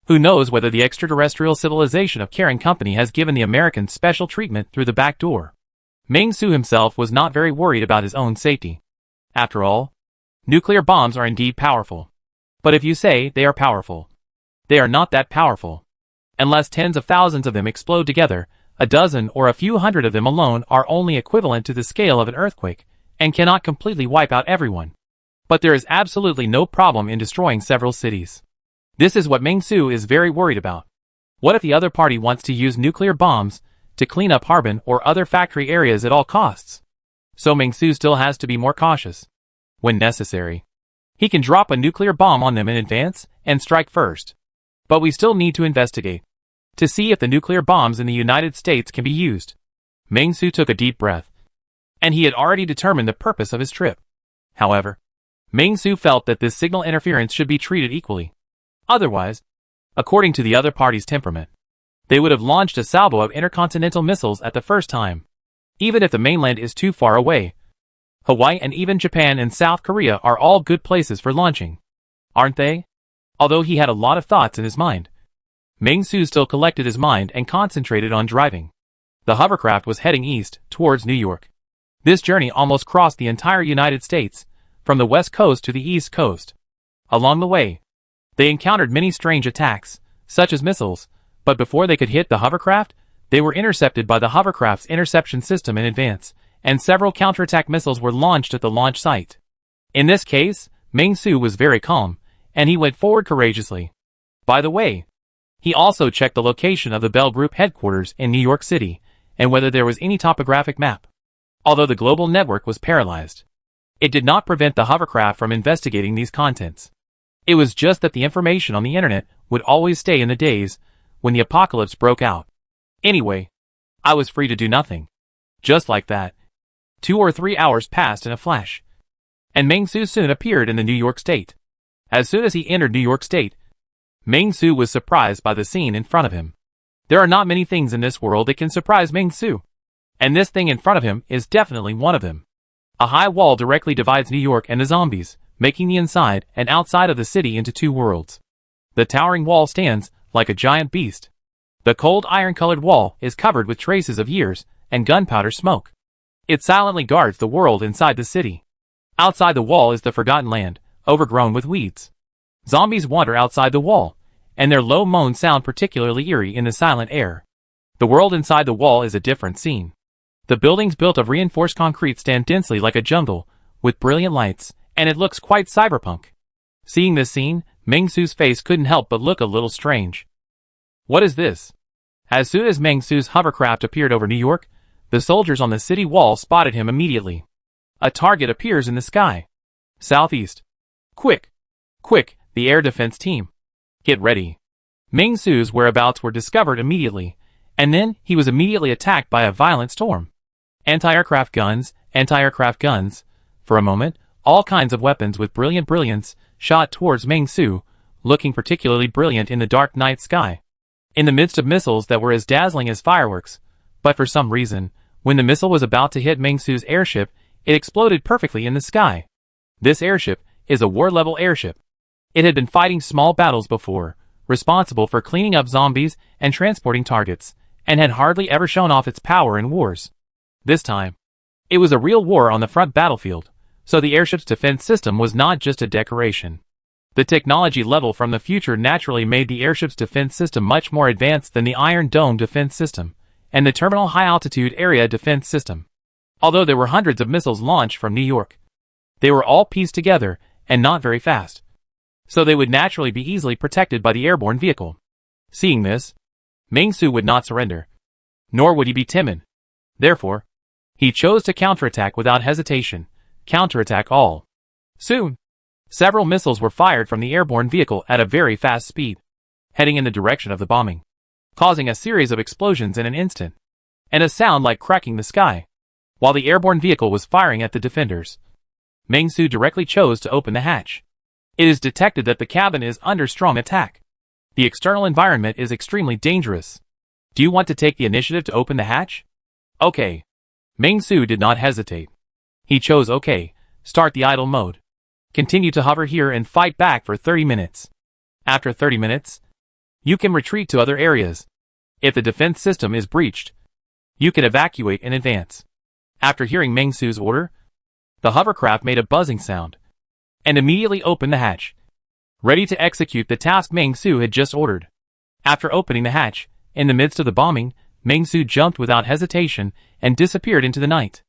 Who knows whether the extraterrestrial civilization of Karen Company has given the Americans special treatment through the back door. Meng Su himself was not very worried about his own safety. After all, nuclear bombs are indeed powerful. But if you say they are powerful, they are not that powerful. Unless tens of thousands of them explode together, a dozen or a few hundred of them alone are only equivalent to the scale of an earthquake, and cannot completely wipe out everyone. But there is absolutely no problem in destroying several cities. This is what Meng Su is very worried about. What if the other party wants to use nuclear bombs to clean up Harbin or other factory areas at all costs? So Meng Su still has to be more cautious. When necessary, he can drop a nuclear bomb on them in advance and strike first. But we still need to investigate to see if the nuclear bombs in the United States can be used. Meng Su took a deep breath, and he had already determined the purpose of his trip. However, Meng Su felt that this signal interference should be treated equally. Otherwise, according to the other party's temperament, they would have launched a salvo of intercontinental missiles at the first time. Even if the mainland is too far away, Hawaii and even Japan and South Korea are all good places for launching, aren't they? Although he had a lot of thoughts in his mind, Meng Su still collected his mind and concentrated on driving. The hovercraft was heading east, towards New York. This journey almost crossed the entire United States, from the west coast to the east coast. Along the way, they encountered many strange attacks, such as missiles, but before they could hit the hovercraft, they were intercepted by the hovercraft's interception system in advance, and several counterattack missiles were launched at the launch site. In this case, Meng Su was very calm, and he went forward courageously. By the way, he also checked the location of the Bell Group headquarters in New York City, and whether there was any topographic map. Although the global network was paralyzed, it did not prevent the hovercraft from investigating these contents. It was just that the information on the internet would always stay in the days when the apocalypse broke out. Anyway, I was free to do nothing. Just like that, 2 or 3 hours passed in a flash, and Meng Su soon appeared in the New York State. As soon as he entered New York State, Meng Su was surprised by the scene in front of him. There are not many things in this world that can surprise Meng Su, and this thing in front of him is definitely one of them. A high wall directly divides New York and the zombies, making the inside and outside of the city into two worlds. The towering wall stands like a giant beast. The cold iron-colored wall is covered with traces of years and gunpowder smoke. It silently guards the world inside the city. Outside the wall is the forgotten land, overgrown with weeds. Zombies wander outside the wall, and their low moans sound particularly eerie in the silent air. The world inside the wall is a different scene. The buildings built of reinforced concrete stand densely like a jungle, with brilliant lights, and it looks quite cyberpunk. Seeing this scene, Meng Su's face couldn't help but look a little strange. What is this? As soon as Meng Su's hovercraft appeared over New York, the soldiers on the city wall spotted him immediately. A target appears in the sky. Southeast. Quick! Quick, the air defense team. Get ready. Meng Su's whereabouts were discovered immediately, and then he was immediately attacked by a violent storm. Anti-aircraft guns, anti-aircraft guns. For a moment, all kinds of weapons with brilliant brilliance shot towards Meng Su, looking particularly brilliant in the dark night sky. In the midst of missiles that were as dazzling as fireworks, but for some reason, when the missile was about to hit Meng Su's airship, it exploded perfectly in the sky. This airship is a war-level airship. It had been fighting small battles before, responsible for cleaning up zombies and transporting targets, and had hardly ever shown off its power in wars. This time, it was a real war on the front battlefield, so the airship's defense system was not just a decoration. The technology level from the future naturally made the airship's defense system much more advanced than the Iron Dome defense system, and the Terminal High Altitude Area defense system. Although there were hundreds of missiles launched from New York, they were all pieced together, and not very fast, so they would naturally be easily protected by the airborne vehicle. Seeing this, Meng Su would not surrender, nor would he be timid. Therefore, he chose to counterattack without hesitation, counterattack all. Soon, several missiles were fired from the airborne vehicle at a very fast speed, heading in the direction of the bombing, causing a series of explosions in an instant, and a sound like cracking the sky. While the airborne vehicle was firing at the defenders, Meng Su directly chose to open the hatch. It is detected that the cabin is under strong attack. The external environment is extremely dangerous. Do you want to take the initiative to open the hatch? Okay. Meng Su did not hesitate. He chose okay, start the idle mode. Continue to hover here and fight back for 30 minutes. After 30 minutes, you can retreat to other areas. If the defense system is breached, you can evacuate in advance. After hearing Meng Su's order, the hovercraft made a buzzing sound, and immediately opened the hatch, ready to execute the task Meng Su had just ordered. After opening the hatch, in the midst of the bombing, Meng Su jumped without hesitation and disappeared into the night.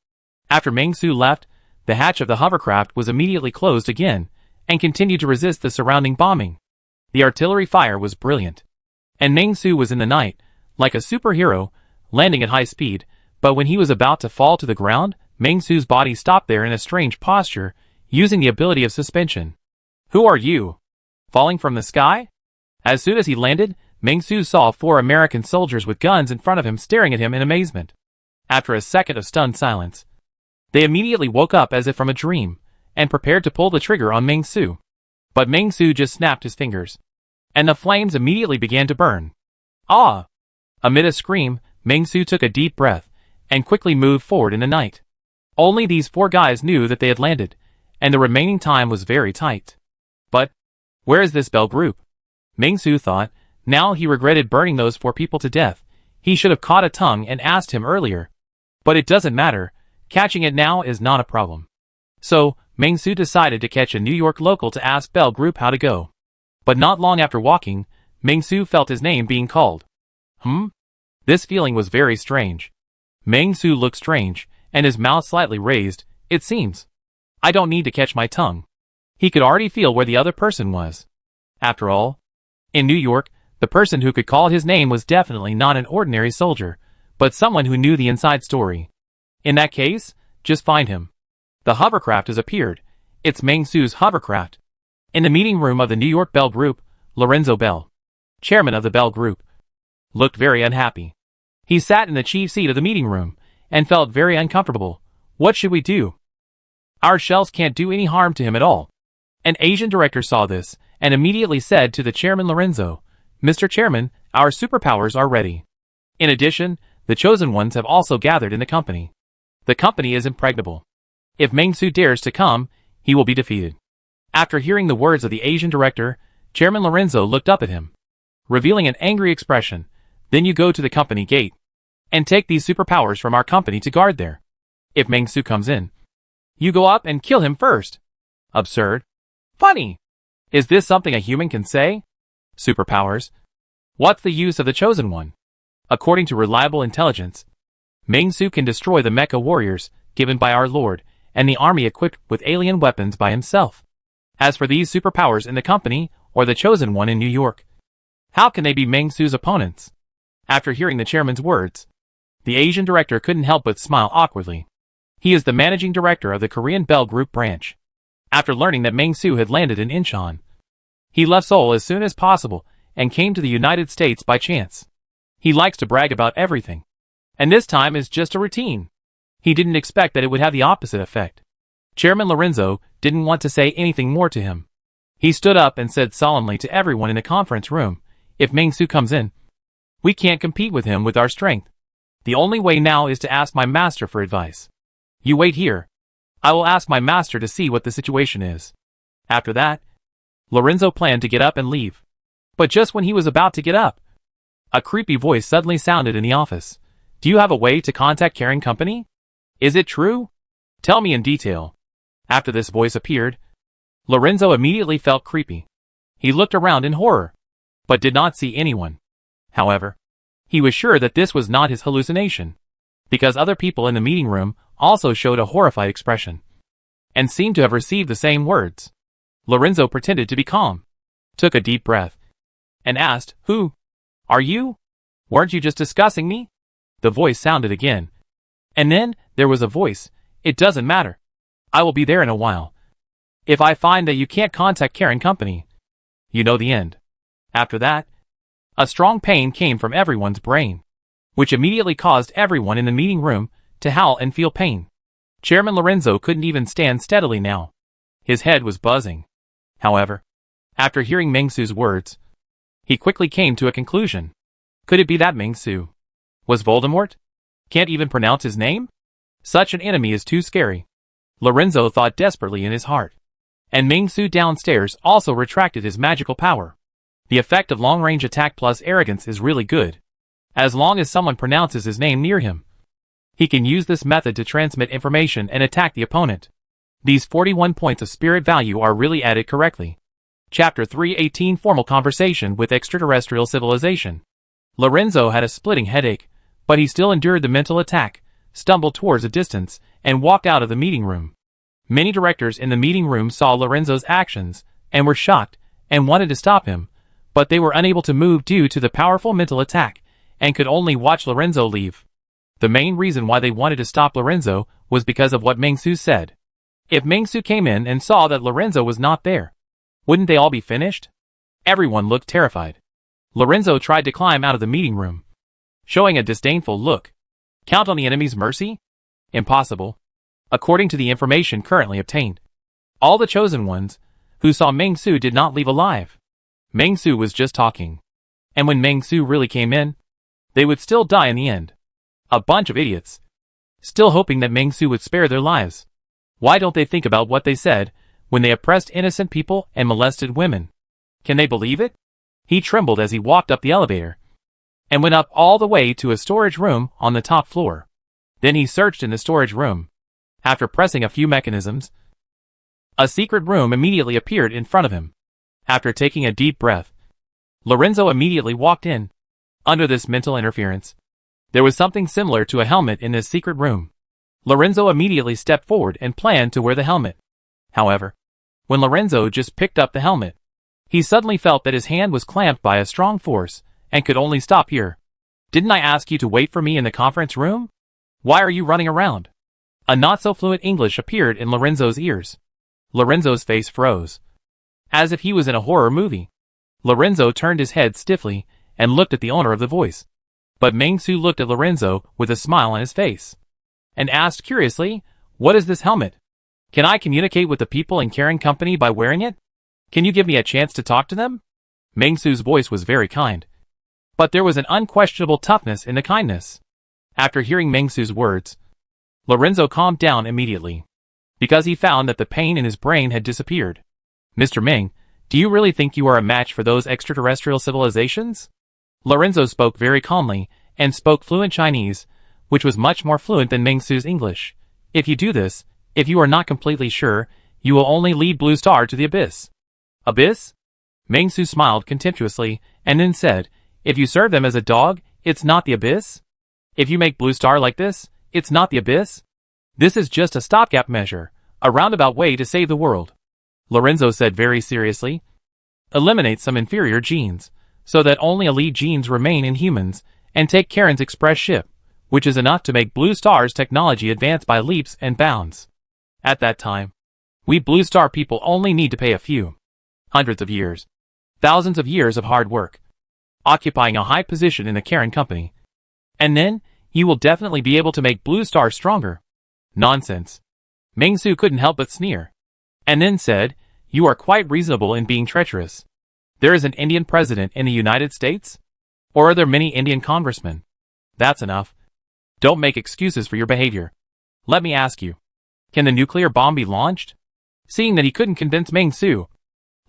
After Meng Su left, the hatch of the hovercraft was immediately closed again, and continued to resist the surrounding bombing. The artillery fire was brilliant. And Meng Su was in the night, like a superhero, landing at high speed, but when he was about to fall to the ground, Meng Su's body stopped there in a strange posture, using the ability of suspension. Who are you? Falling from the sky? As soon as he landed, Meng Su saw 4 American soldiers with guns in front of him staring at him in amazement. After a second of stunned silence, they immediately woke up as if from a dream, and prepared to pull the trigger on Meng Su. But Meng Su just snapped his fingers, and the flames immediately began to burn. Ah! Amid a scream, Meng Su took a deep breath, and quickly moved forward in the night. Only these 4 guys knew that they had landed, and the remaining time was very tight. But, where is this Bell group? Meng Su thought. Now he regretted burning those 4 people to death. He should have caught a tongue and asked him earlier. But it doesn't matter, catching it now is not a problem. So, Meng Su decided to catch a New York local to ask Bell group how to go. But not long after walking, Meng Su felt his name being called. This feeling was very strange. Meng Su looked strange, and his mouth slightly raised, it seems. I don't need to catch my tongue. He could already feel where the other person was. After all, in New York, the person who could call his name was definitely not an ordinary soldier, but someone who knew the inside story. In that case, just find him. The hovercraft has appeared. It's Meng Su's hovercraft. In the meeting room of the New York Bell Group, Lorenzo Bell, chairman of the Bell Group, looked very unhappy. He sat in the chief seat of the meeting room, and felt very uncomfortable. What should we do? Our shells can't do any harm to him at all. An Asian director saw this, and immediately said to the chairman Lorenzo, Mr. Chairman, our superpowers are ready. In addition, the chosen ones have also gathered in the company. The company is impregnable. If Meng Su dares to come, he will be defeated. After hearing the words of the Asian director, Chairman Lorenzo looked up at him, revealing an angry expression. Then you go to the company gate, and take these superpowers from our company to guard there. If Meng Su comes in, you go up and kill him first. Absurd. Funny. Is this something a human can say? Superpowers. What's the use of the chosen one? According to reliable intelligence, Meng Su can destroy the mecha warriors given by our Lord, and the army equipped with alien weapons by himself. As for these superpowers in the company, or the chosen one in New York, how can they be Meng Su's opponents? After hearing the chairman's words, the Asian director couldn't help but smile awkwardly. He is the managing director of the Korean Bell Group branch. After learning that Meng Su had landed in Incheon, he left Seoul as soon as possible and came to the United States by chance. He likes to brag about everything, and this time is just a routine. He didn't expect that it would have the opposite effect. Chairman Lorenzo didn't want to say anything more to him. He stood up and said solemnly to everyone in the conference room, if Meng Su comes in, we can't compete with him with our strength. The only way now is to ask my master for advice. You wait here. I will ask my master to see what the situation is. After that, Lorenzo planned to get up and leave. But just when he was about to get up, a creepy voice suddenly sounded in the office. Do you have a way to contact Caring Company? Is it true? Tell me in detail. After this voice appeared, Lorenzo immediately felt creepy. He looked around in horror, but did not see anyone. However, he was sure that this was not his hallucination, because other people in the meeting room also showed a horrified expression, and seemed to have received the same words. Lorenzo pretended to be calm, took a deep breath, and asked, Who are you? Weren't you just discussing me? The voice sounded again. And then, there was a voice. It doesn't matter. I will be there in a while. If I find that you can't contact Caring Company, you know the end. After that, a strong pain came from everyone's brain, which immediately caused everyone in the meeting room to howl and feel pain. Chairman Lorenzo couldn't even stand steadily now. His head was buzzing. However, after hearing Meng Su's words, he quickly came to a conclusion. Could it be that Meng Su was Voldemort? Can't even pronounce his name? Such an enemy is too scary. Lorenzo thought desperately in his heart. And Meng Su downstairs also retracted his magical power. The effect of long-range attack plus arrogance is really good. As long as someone pronounces his name near him, he can use this method to transmit information and attack the opponent. These 41 points of spirit value are really added correctly. Chapter 318 Formal Conversation with Extraterrestrial Civilization. Lorenzo had a splitting headache, but he still endured the mental attack, stumbled towards a distance, and walked out of the meeting room. Many directors in the meeting room saw Lorenzo's actions, and were shocked, and wanted to stop him, but they were unable to move due to the powerful mental attack, and could only watch Lorenzo leave. The main reason why they wanted to stop Lorenzo was because of what Meng-Su said. If Meng-Su came in and saw that Lorenzo was not there, wouldn't they all be finished? Everyone looked terrified. Lorenzo tried to climb out of the meeting room, showing a disdainful look. Count on the enemy's mercy? Impossible. According to the information currently obtained, all the chosen ones who saw Meng-Su did not leave alive. Meng-Su was just talking. And when Meng-Su really came in, they would still die in the end. A bunch of idiots. Still hoping that Meng-Su would spare their lives. Why don't they think about what they said when they oppressed innocent people and molested women? Can they believe it? He trembled as he walked up the elevator and went up all the way to a storage room on the top floor. Then he searched in the storage room. After pressing a few mechanisms, a secret room immediately appeared in front of him. After taking a deep breath, Lorenzo immediately walked in. Under this mental interference, there was something similar to a helmet in this secret room. Lorenzo immediately stepped forward and planned to wear the helmet. However, when Lorenzo just picked up the helmet, he suddenly felt that his hand was clamped by a strong force and could only stop here. Didn't I ask you to wait for me in the conference room? Why are you running around? A not-so-fluent English appeared in Lorenzo's ears. Lorenzo's face froze, as if he was in a horror movie. Lorenzo turned his head stiffly and looked at the owner of the voice. But Meng-Su looked at Lorenzo with a smile on his face and asked curiously, "What is this helmet? Can I communicate with the people in Karen Company by wearing it? Can you give me a chance to talk to them?" Meng-Su's voice was very kind, but there was an unquestionable toughness in the kindness. After hearing Meng-Su's words, Lorenzo calmed down immediately, because he found that the pain in his brain had disappeared. "Mr. Meng, do you really think you are a match for those extraterrestrial civilizations?" Lorenzo spoke very calmly, and spoke fluent Chinese, which was much more fluent than Meng-Su's English. "If you do this, if you are not completely sure, you will only lead Blue Star to the abyss." "Abyss?" Meng-Su smiled contemptuously, and then said, "If you serve them as a dog, it's not the abyss? If you make Blue Star like this, it's not the abyss? This is just a stopgap measure, a roundabout way to save the world." Lorenzo said very seriously, "Eliminate some inferior genes, so that only elite genes remain in humans, and take Karen's express ship, which is enough to make Blue Star's technology advance by leaps and bounds. At that time, we Blue Star people only need to pay a few hundreds of years, thousands of years of hard work, occupying a high position in the Karen Company. And then, you will definitely be able to make Blue Star stronger." "Nonsense." Meng-Su couldn't help but sneer, and then said, "You are quite reasonable in being treacherous. There is an Indian president in the United States? Or are there many Indian congressmen? That's enough. Don't make excuses for your behavior. Let me ask you, can the nuclear bomb be launched?" Seeing that he couldn't convince Meng-Su,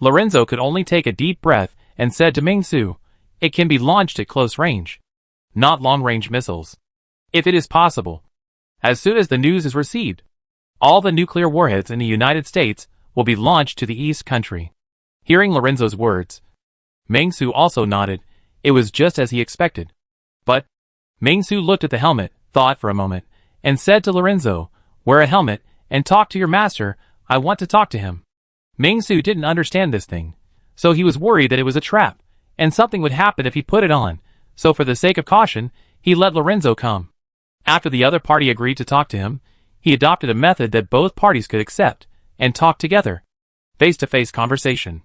Lorenzo could only take a deep breath and said to Meng-Su, "It can be launched at close range, not long-range missiles. If it is possible, as soon as the news is received, all the nuclear warheads in the United States will be launched to the East Country." Hearing Lorenzo's words, Meng-Su also nodded. It was just as he expected. But Meng-Su looked at the helmet, thought for a moment, and said to Lorenzo, "Wear a helmet and talk to your master. I want to talk to him." Meng-Su didn't understand this thing, so he was worried that it was a trap, and something would happen if he put it on, so for the sake of caution, he let Lorenzo come. After the other party agreed to talk to him, he adopted a method that both parties could accept, and talk together. Face-to-face conversation.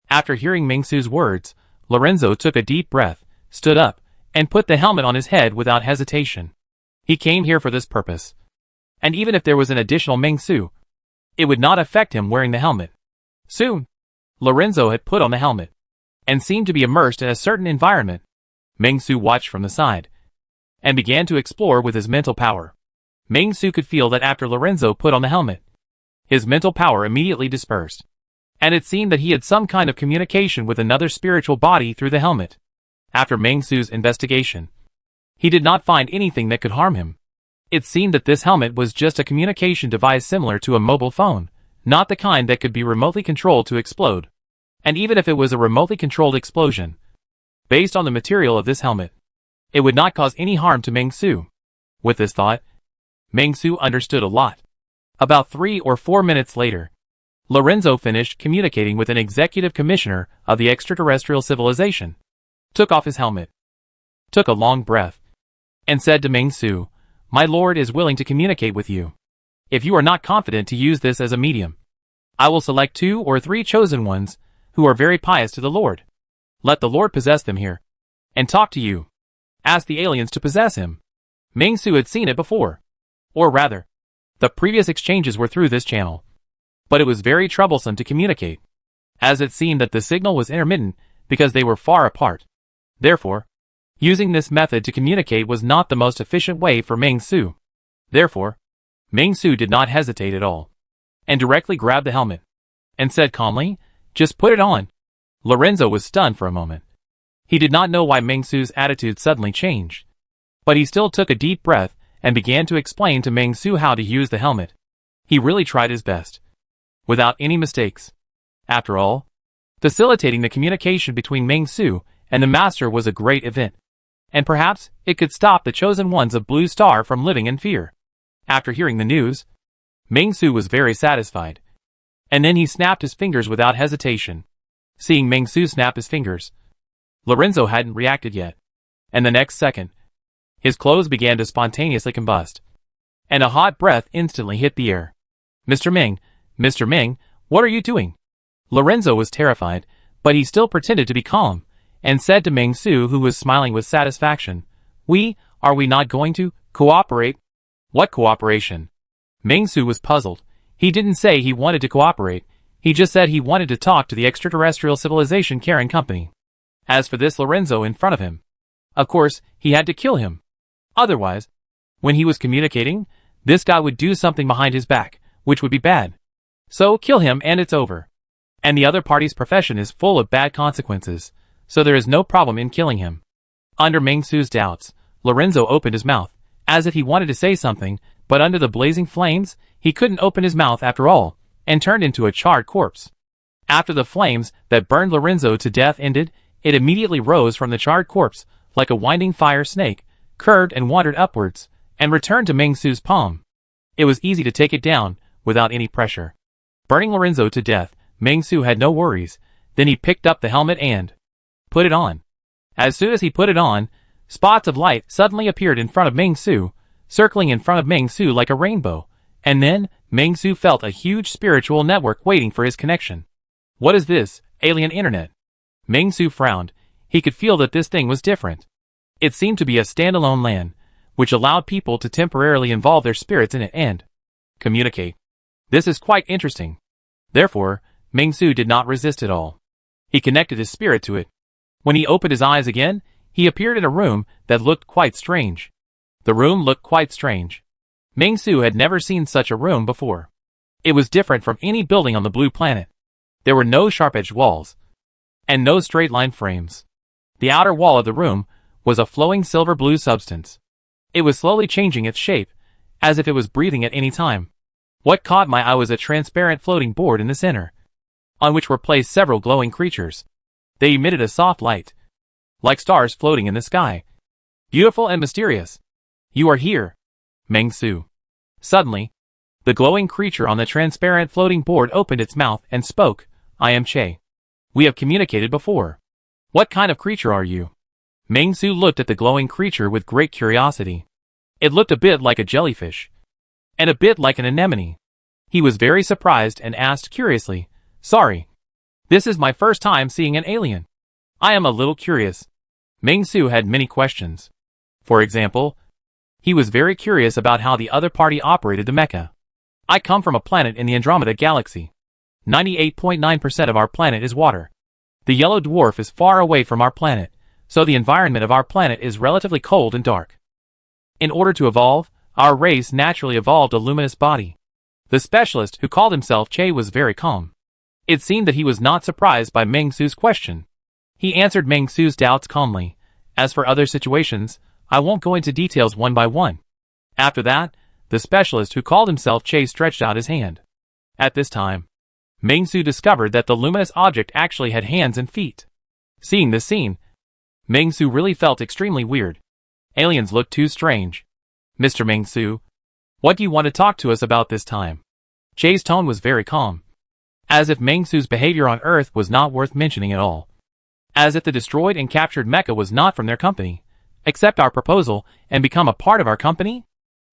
After hearing Meng-Su's words, Lorenzo took a deep breath, stood up, and put the helmet on his head without hesitation. He came here for this purpose. And even if there was an additional Meng-Su, it would not affect him wearing the helmet. Soon, Lorenzo had put on the helmet, and seemed to be immersed in a certain environment. Meng-Su watched from the side, and began to explore with his mental power. Meng-Su could feel that after Lorenzo put on the helmet, his mental power immediately dispersed, and it seemed that he had some kind of communication with another spiritual body through the helmet. After Meng-Su's investigation, he did not find anything that could harm him. It seemed that this helmet was just a communication device similar to a mobile phone, not the kind that could be remotely controlled to explode. And even if it was a remotely controlled explosion, based on the material of this helmet, it would not cause any harm to Meng-Su. With this thought, Meng-Su understood a lot. About 3 or 4 minutes later, Lorenzo finished communicating with an executive commissioner of the extraterrestrial civilization, took off his helmet, took a long breath, and said to Meng Su, "My lord is willing to communicate with you. If you are not confident to use this as a medium, I will select 2 or 3 chosen ones who are very pious to the Lord. Let the Lord possess them here, and talk to you. Ask the aliens to possess him." Meng Su had seen it before. Or rather, the previous exchanges were through this channel. But it was very troublesome to communicate, as it seemed that the signal was intermittent because they were far apart. Therefore, using this method to communicate was not the most efficient way for Meng Su. Therefore, Meng Su did not hesitate at all, and directly grabbed the helmet, and said calmly, "Just put it on." Lorenzo was stunned for a moment. He did not know why Meng Su's attitude suddenly changed, but he still took a deep breath and began to explain to Meng Su how to use the helmet. He really tried his best, without any mistakes. After all, facilitating the communication between Meng Su and the Master was a great event, and perhaps it could stop the chosen ones of Blue Star from living in fear. After hearing the news, Meng Su was very satisfied, and then he snapped his fingers without hesitation. Seeing Meng Su snap his fingers, Lorenzo hadn't reacted yet, and the next second, his clothes began to spontaneously combust, and a hot breath instantly hit the air. Mr. Ming, what are you doing?" Lorenzo was terrified, but he still pretended to be calm, and said to Meng Su, who was smiling with satisfaction, Are we not going to cooperate?" "What cooperation?" Meng Su was puzzled. He didn't say he wanted to cooperate, he just said he wanted to talk to the extraterrestrial civilization Karen Company. As for this Lorenzo in front of him, of course, he had to kill him. Otherwise, when he was communicating, this guy would do something behind his back, which would be bad. So kill him and it's over. And the other party's profession is full of bad consequences, so there is no problem in killing him. Under Meng Su's doubts, Lorenzo opened his mouth, as if he wanted to say something, but under the blazing flames, he couldn't open his mouth after all, and turned into a charred corpse. After the flames that burned Lorenzo to death ended, it immediately rose from the charred corpse, like a winding fire snake, curved and wandered upwards, and returned to Meng Su's palm. It was easy to take it down, without any pressure. Burning Lorenzo to death, Meng Su had no worries. Then he picked up the helmet and put it on. As soon as he put it on, spots of light suddenly appeared in front of Meng Su, circling in front of Meng Su like a rainbow, and then Meng Su felt a huge spiritual network waiting for his connection. "What is this, alien internet?" Meng Su frowned. He could feel that this thing was different. It seemed to be a standalone LAN, which allowed people to temporarily involve their spirits in it and communicate. This is quite interesting. Therefore, Meng Su did not resist at all. He connected his spirit to it. When he opened his eyes again, he appeared in a room that looked quite strange. The room looked quite strange. Meng Su had never seen such a room before. It was different from any building on the blue planet. There were no sharp-edged walls, and no straight-line frames. The outer wall of the room was a flowing silver-blue substance. It was slowly changing its shape, as if it was breathing at any time. What caught my eye was a transparent floating board in the center, on which were placed several glowing creatures. They emitted a soft light, like stars floating in the sky. Beautiful and mysterious. "You are here, Meng Su." Suddenly, the glowing creature on the transparent floating board opened its mouth and spoke. "I am Che. We have communicated before. What kind of creature are you?" Meng Su looked at the glowing creature with great curiosity. It looked a bit like a jellyfish, and a bit like an anemone. He was very surprised and asked curiously, "Sorry, this is my first time seeing an alien. I am a little curious." Meng Su had many questions. For example, he was very curious about how the other party operated the mecha. "I come from a planet in the Andromeda galaxy. 98.9% of our planet is water. The yellow dwarf is far away from our planet, so the environment of our planet is relatively cold and dark. In order to evolve, our race naturally evolved a luminous body." The specialist who called himself Che was very calm. It seemed that he was not surprised by Meng Su's question. He answered Meng Su's doubts calmly. "As for other situations, I won't go into details one by one." After that, the specialist who called himself Che stretched out his hand. At this time, Meng Su discovered that the luminous object actually had hands and feet. Seeing this scene, Meng Su really felt extremely weird. Aliens looked too strange. "Mr. Meng Su, what do you want to talk to us about this time?" Che's tone was very calm. As if Meng Su's behavior on Earth was not worth mentioning at all. As if the destroyed and captured mecha was not from their company. Accept our proposal and become a part of our company?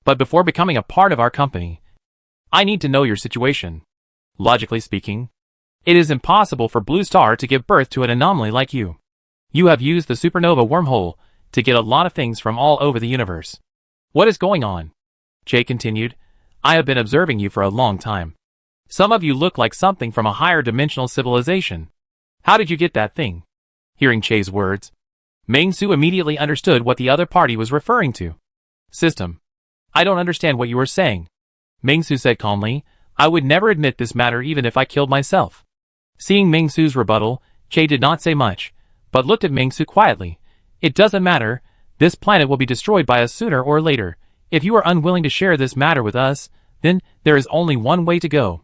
But before becoming a part of our company, I need to know your situation. Logically speaking, it is impossible for Blue Star to give birth to an anomaly like you. You have used the supernova wormhole to get a lot of things from all over the universe. What is going on? Jay continued. I have been observing you for a long time. Some of you look like something from a higher dimensional civilization. How did you get that thing? Hearing Che's words, Meng Su immediately understood what the other party was referring to. System. I don't understand what you are saying. Meng Su said calmly. I would never admit this matter even if I killed myself. Seeing Meng Su's rebuttal, Che did not say much, but looked at Meng Su quietly. It doesn't matter. This planet will be destroyed by us sooner or later. If you are unwilling to share this matter with us, then there is only one way to go.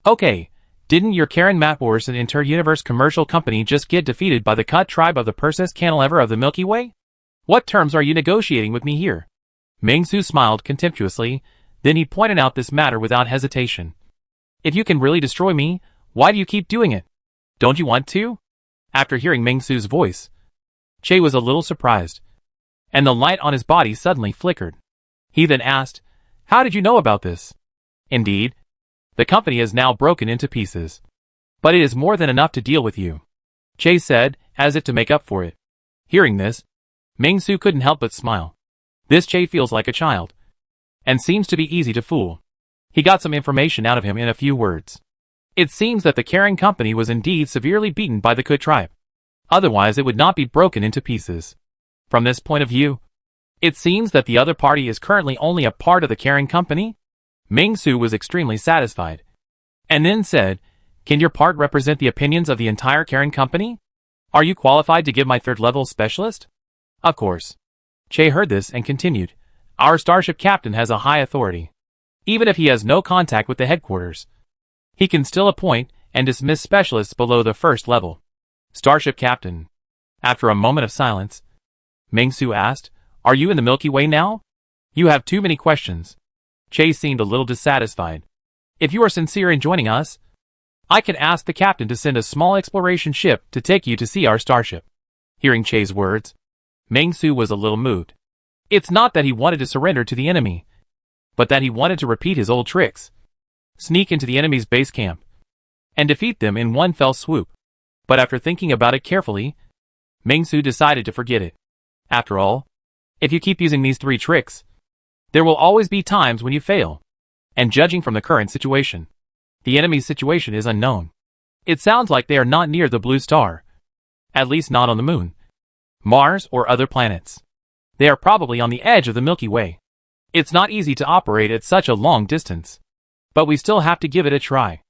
Okay. Didn't your Karen Mapworks and Inter-Universe Commercial Company just get defeated by the Cut tribe of the Perseus Cantilever of the Milky Way? What terms are you negotiating with me here? Meng Su smiled contemptuously, then he pointed out this matter without hesitation. If you can really destroy me, why do you keep doing it? Don't you want to? After hearing Meng Su's voice, Che was a little surprised, and the light on his body suddenly flickered. He then asked, How did you know about this? Indeed, the company is now broken into pieces. But it is more than enough to deal with you, Che said, as if to make up for it. Hearing this, Meng Su couldn't help but smile. This Che feels like a child, and seems to be easy to fool. He got some information out of him in a few words. It seems that the Karen company was indeed severely beaten by the Cut tribe. Otherwise it would not be broken into pieces. From this point of view, it seems that the other party is currently only a part of the Karen company? Meng Su was extremely satisfied, and then said, Can your part represent the opinions of the entire Karen company? Are you qualified to give my third-level specialist? Of course. Che heard this and continued, Our starship captain has a high authority. Even if he has no contact with the headquarters, he can still appoint and dismiss specialists below the first level. Starship captain. After a moment of silence, Meng Su asked, Are you in the Milky Way now? You have too many questions. Che seemed a little dissatisfied. If you are sincere in joining us, I can ask the captain to send a small exploration ship to take you to see our starship. Hearing Che's words, Meng Su was a little moved. It's not that he wanted to surrender to the enemy, but that he wanted to repeat his old tricks. Sneak into the enemy's base camp, and defeat them in one fell swoop. But after thinking about it carefully, Meng Su decided to forget it. After all, if you keep using these three tricks, there will always be times when you fail. And judging from the current situation, the enemy's situation is unknown. It sounds like they are not near the Blue Star. At least not on the Moon, Mars, or other planets. They are probably on the edge of the Milky Way. It's not easy to operate at such a long distance. But we still have to give it a try.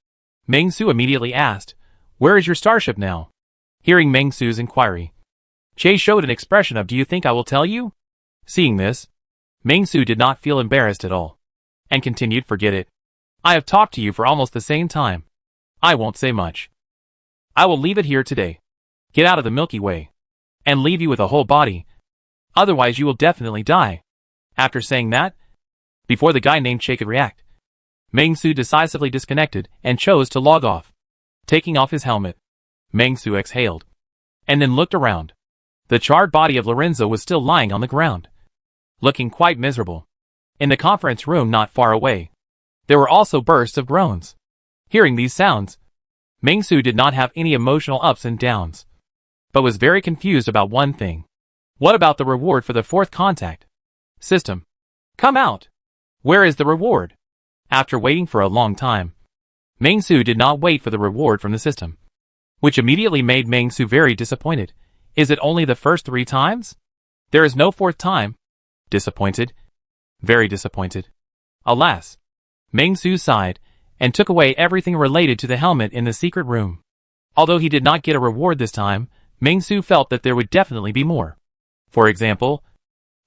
Meng Su immediately asked, Where is your starship now? Hearing Meng Su's inquiry, Che showed an expression of Do you think I will tell you? Seeing this, Meng Su did not feel embarrassed at all, and continued, Forget it. I have talked to you for almost the same time. I won't say much. I will leave it here today. Get out of the Milky Way, and leave you with a whole body. Otherwise you will definitely die. After saying that, before the guy named Che could react, Meng Su decisively disconnected and chose to log off. Taking off his helmet, Meng Su exhaled, and then looked around. The charred body of Lorenzo was still lying on the ground, looking quite miserable. In the conference room not far away, there were also bursts of groans. Hearing these sounds, Meng Su did not have any emotional ups and downs, but was very confused about one thing. What about the reward for the fourth contact? System. Come out. Where is the reward? After waiting for a long time, Meng Su did not wait for the reward from the system, which immediately made Meng Su very disappointed. Is it only the first 3 times? There is no fourth time. Disappointed. Very disappointed. Alas. Meng Su sighed, and took away everything related to the helmet in the secret room. Although he did not get a reward this time, Meng Su felt that there would definitely be more. For example,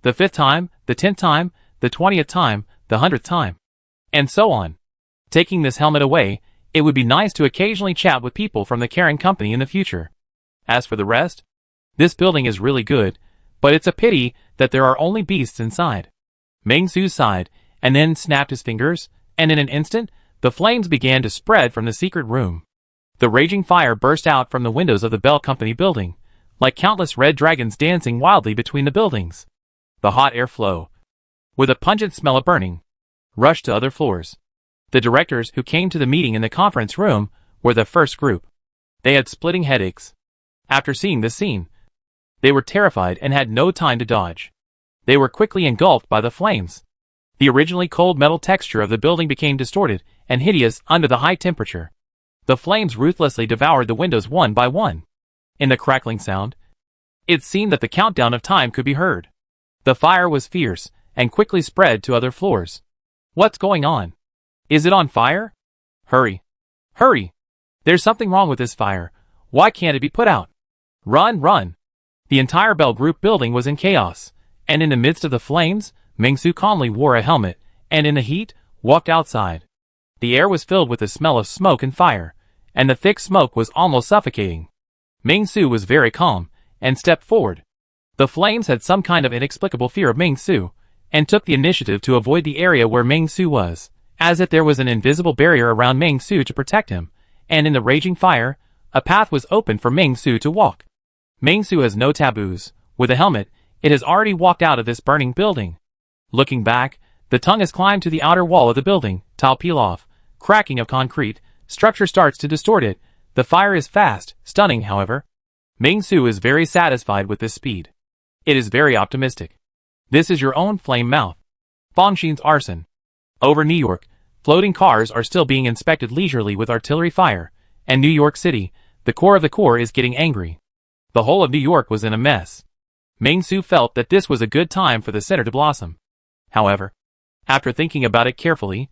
the 5th time, the 10th time, the 20th time, the 100th time, and so on. Taking this helmet away, it would be nice to occasionally chat with people from the Karen company in the future. As for the rest, this building is really good, but it's a pity that there are only beasts inside. Meng Su sighed, and then snapped his fingers, and in an instant, the flames began to spread from the secret room. The raging fire burst out from the windows of the Bell Company building, like countless red dragons dancing wildly between the buildings. The hot air flow, with a pungent smell of burning, rushed to other floors. The directors who came to the meeting in the conference room were the first group. They had splitting headaches. After seeing this scene, they were terrified and had no time to dodge. They were quickly engulfed by the flames. The originally cold metal texture of the building became distorted and hideous under the high temperature. The flames ruthlessly devoured the windows one by one. In the crackling sound, it seemed that the countdown of time could be heard. The fire was fierce and quickly spread to other floors. What's going on? Is it on fire? Hurry! Hurry! There's something wrong with this fire. Why can't it be put out? Run, run! The entire Bell Group building was in chaos, and in the midst of the flames, Ming-Su calmly wore a helmet, and in the heat, walked outside. The air was filled with the smell of smoke and fire, and the thick smoke was almost suffocating. Ming-Su was very calm, and stepped forward. The flames had some kind of inexplicable fear of Ming-Su, and took the initiative to avoid the area where Ming-Su was, as if there was an invisible barrier around Ming-Su to protect him, and in the raging fire, a path was open for Ming-Su to walk. Ming-Su has no taboos. With a helmet, it has already walked out of this burning building. Looking back, the tongue has climbed to the outer wall of the building, tile peel off, cracking of concrete, structure starts to distort it. The fire is fast, stunning however. Ming-Su is very satisfied with this speed. It is very optimistic. This is your own flame mouth. Fongxin's arson. Over New York, floating cars are still being inspected leisurely with artillery fire, and New York City, the core of the core is getting angry. The whole of New York was in a mess. Ming-Su felt that this was a good time for the center to blossom. However, after thinking about it carefully,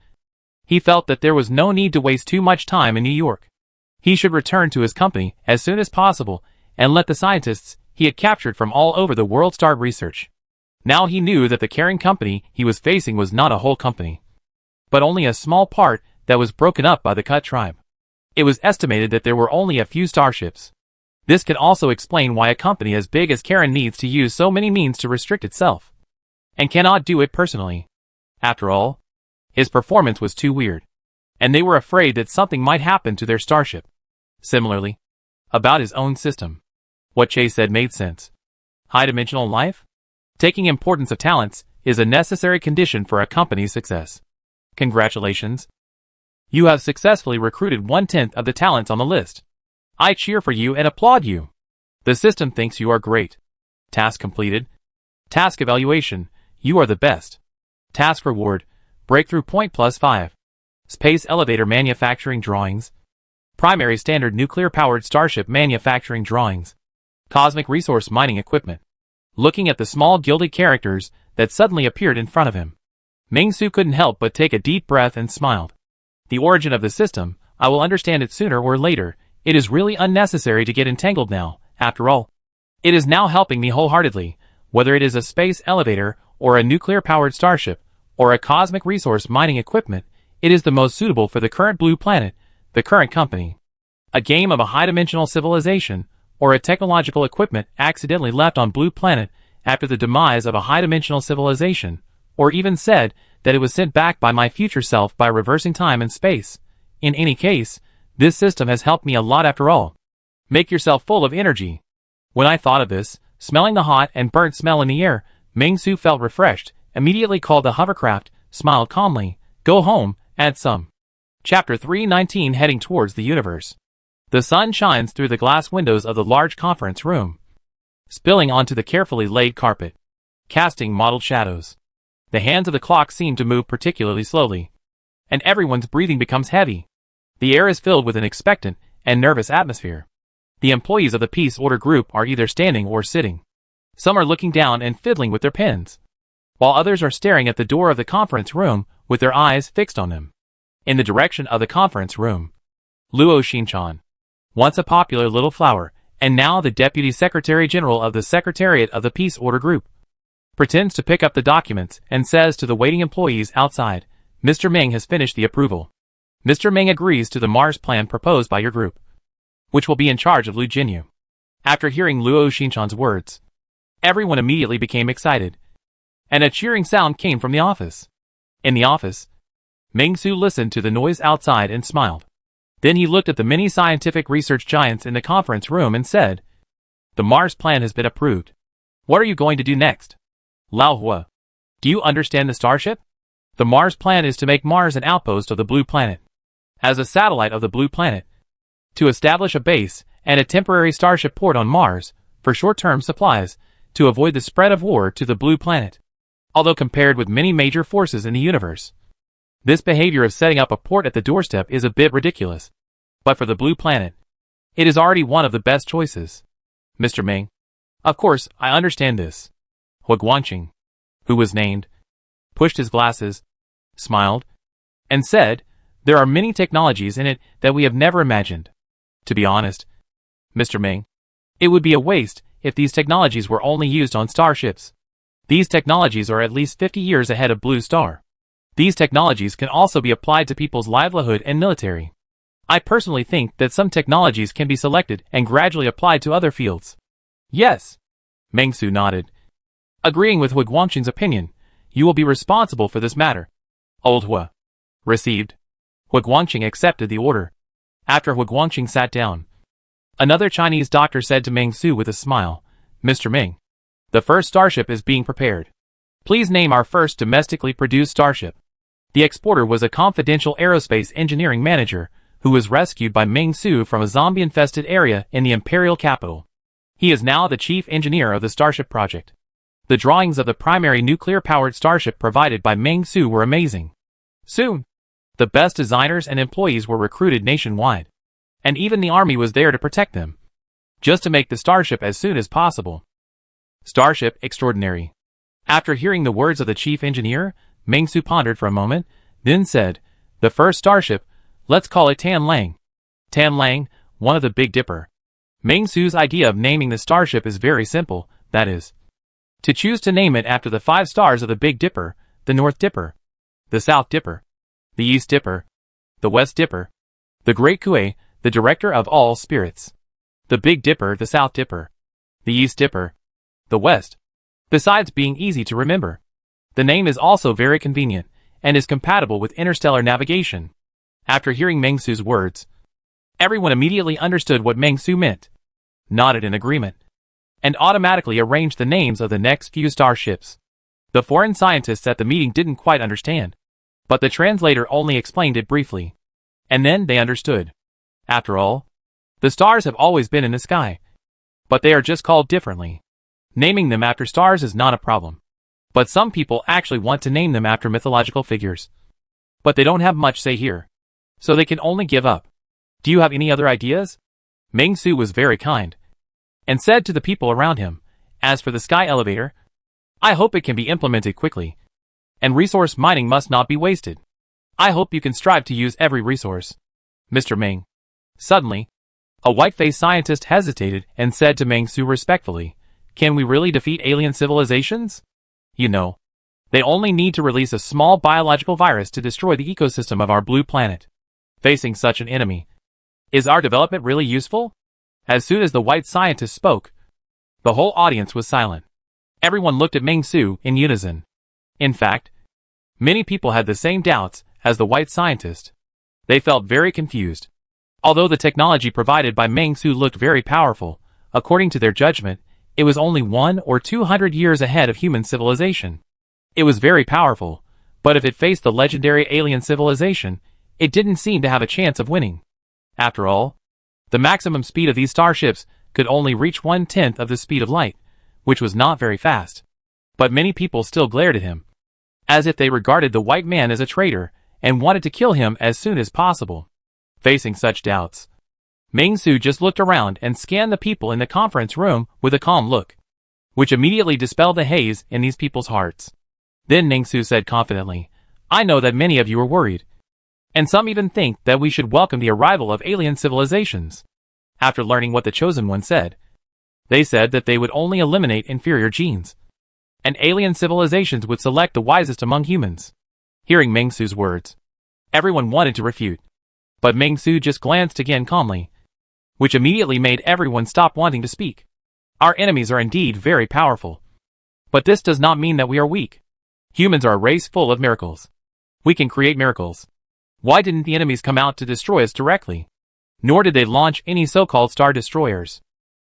he felt that there was no need to waste too much time in New York. He should return to his company as soon as possible and let the scientists he had captured from all over the world start research. Now he knew that the carrying company he was facing was not a whole company, but only a small part that was broken up by the Cut tribe. It was estimated that there were only a few starships. This can also explain why a company as big as Karen needs to use so many means to restrict itself, and cannot do it personally. After all, his performance was too weird, and they were afraid that something might happen to their starship. Similarly, about his own system, what Che said made sense. High-dimensional life? Taking importance of talents is a necessary condition for a company's success. Congratulations. You have successfully recruited 1/10 of the talents on the list. I cheer for you and applaud you. The system thinks you are great. Task completed. Task evaluation, you are the best. Task reward, breakthrough point +5. Space elevator manufacturing drawings. Primary standard nuclear-powered starship manufacturing drawings. Cosmic resource mining equipment. Looking at the small gilded characters that suddenly appeared in front of him, Ming-Su couldn't help but take a deep breath and smiled. The origin of the system, I will understand it sooner or later. It is really unnecessary to get entangled now, after all. It is now helping me wholeheartedly, whether it is a space elevator, or a nuclear-powered starship, or a cosmic resource mining equipment, it is the most suitable for the current blue planet, the current company. A game of a high-dimensional civilization, or a technological equipment accidentally left on blue planet after the demise of a high-dimensional civilization, or even said that it was sent back by my future self by reversing time and space. In any case, this system has helped me a lot after all. Make yourself full of energy. When I thought of this, smelling the hot and burnt smell in the air, Ming-Su felt refreshed, immediately called the hovercraft, smiled calmly, go home, add some. Chapter 319 Heading Towards the Universe. The sun shines through the glass windows of the large conference room, spilling onto the carefully laid carpet, casting mottled shadows. The hands of the clock seem to move particularly slowly, and everyone's breathing becomes heavy. The air is filled with an expectant and nervous atmosphere. The employees of the peace order group are either standing or sitting. Some are looking down and fiddling with their pens, while others are staring at the door of the conference room with their eyes fixed on them. In the direction of the conference room, Luo Xinchan, once a popular little flower, and now the Deputy Secretary General of the Secretariat of the Peace Order Group, pretends to pick up the documents and says to the waiting employees outside, Mr. Ming has finished the approval. Mr. Ming agrees to the Mars plan proposed by your group, which will be in charge of Lu Jinyu. After hearing Luo Xinchan's words, everyone immediately became excited, and a cheering sound came from the office. In the office, Ming-Su listened to the noise outside and smiled. Then he looked at the many scientific research giants in the conference room and said, "The Mars plan has been approved. What are you going to do next? Lao Hua, do you understand the starship? The Mars plan is to make Mars an outpost of the Blue Planet, as a satellite of the Blue Planet, to establish a base and a temporary starship port on Mars for short-term supplies to avoid the spread of war to the Blue Planet. Although compared with many major forces in the universe, this behavior of setting up a port at the doorstep is a bit ridiculous. But for the Blue Planet, it is already one of the best choices. Mr. Ming, of course, I understand this." Hua Guangqing, who was named, pushed his glasses, smiled, and said, "There are many technologies in it that we have never imagined. To be honest, Mr. Ming, it would be a waste if these technologies were only used on starships. These technologies are at least 50 years ahead of Blue Star. These technologies can also be applied to people's livelihood and military. I personally think that some technologies can be selected and gradually applied to other fields." "Yes," Meng Su nodded. Agreeing with Hua Guangqing's opinion, "You will be responsible for this matter." Old Hua received. Hua Guangqing accepted the order. After Hua Guangqing sat down, another Chinese doctor said to Meng Su with a smile, "Mr. Ming, the first starship is being prepared. Please name our first domestically produced starship." The exporter was a confidential aerospace engineering manager who was rescued by Meng Su from a zombie-infested area in the imperial capital. He is now the chief engineer of the Starship project. The drawings of the primary nuclear-powered starship provided by Meng Su were amazing. Soon, the best designers and employees were recruited nationwide, and even the army was there to protect them, just to make the starship as soon as possible. Starship extraordinary. After hearing the words of the chief engineer, Meng Su pondered for a moment, then said, "The first starship, let's call it Tan Lang." Tan Lang, one of the Big Dipper. Meng Su's idea of naming the starship is very simple, that is, to choose to name it after the 5 stars of the Big Dipper, the North Dipper, the South Dipper, the East Dipper, the West Dipper, the Great Kui, the director of all spirits, the Big Dipper, the South Dipper, the East Dipper, the West. Besides being easy to remember, the name is also very convenient and is compatible with interstellar navigation. After hearing Meng Su's words, everyone immediately understood what Meng Su meant, nodded in agreement, and automatically arranged the names of the next few starships. The foreign scientists at the meeting didn't quite understand, but the translator only explained it briefly, and then they understood. After all, the stars have always been in the sky, but they are just called differently. Naming them after stars is not a problem, but some people actually want to name them after mythological figures. But they don't have much say here, so they can only give up. "Do you have any other ideas?" Meng Su was very kind, and said to the people around him, "As for the sky elevator, I hope it can be implemented quickly, and resource mining must not be wasted. I hope you can strive to use every resource." Mr. Ming. Suddenly, a white-faced scientist hesitated and said to Meng Su respectfully, "Can we really defeat alien civilizations? You know, they only need to release a small biological virus to destroy the ecosystem of our blue planet. Facing such an enemy, is our development really useful?" As soon as the white scientist spoke, the whole audience was silent. Everyone looked at Meng Su in unison. In fact, many people had the same doubts as the white scientist. They felt very confused. Although the technology provided by Meng Su looked very powerful, according to their judgment, it was only 100 or 200 years ahead of human civilization. It was very powerful, but if it faced the legendary alien civilization, it didn't seem to have a chance of winning. After all, the maximum speed of these starships could only reach 1/10 of the speed of light, which was not very fast. But many people still glared at him, as if they regarded the white man as a traitor and wanted to kill him as soon as possible. Facing such doubts, Meng Su just looked around and scanned the people in the conference room with a calm look, which immediately dispelled the haze in these people's hearts. Then Meng Su said confidently, "I know that many of you are worried, and some even think that we should welcome the arrival of alien civilizations." After learning what the Chosen One said, they said that they would only eliminate inferior genes, and alien civilizations would select the wisest among humans. Hearing Meng Su's words, everyone wanted to refute, but Meng Su just glanced again calmly, which immediately made everyone stop wanting to speak. "Our enemies are indeed very powerful, but this does not mean that we are weak. Humans are a race full of miracles. We can create miracles. Why didn't the enemies come out to destroy us directly? Nor did they launch any so-called star destroyers.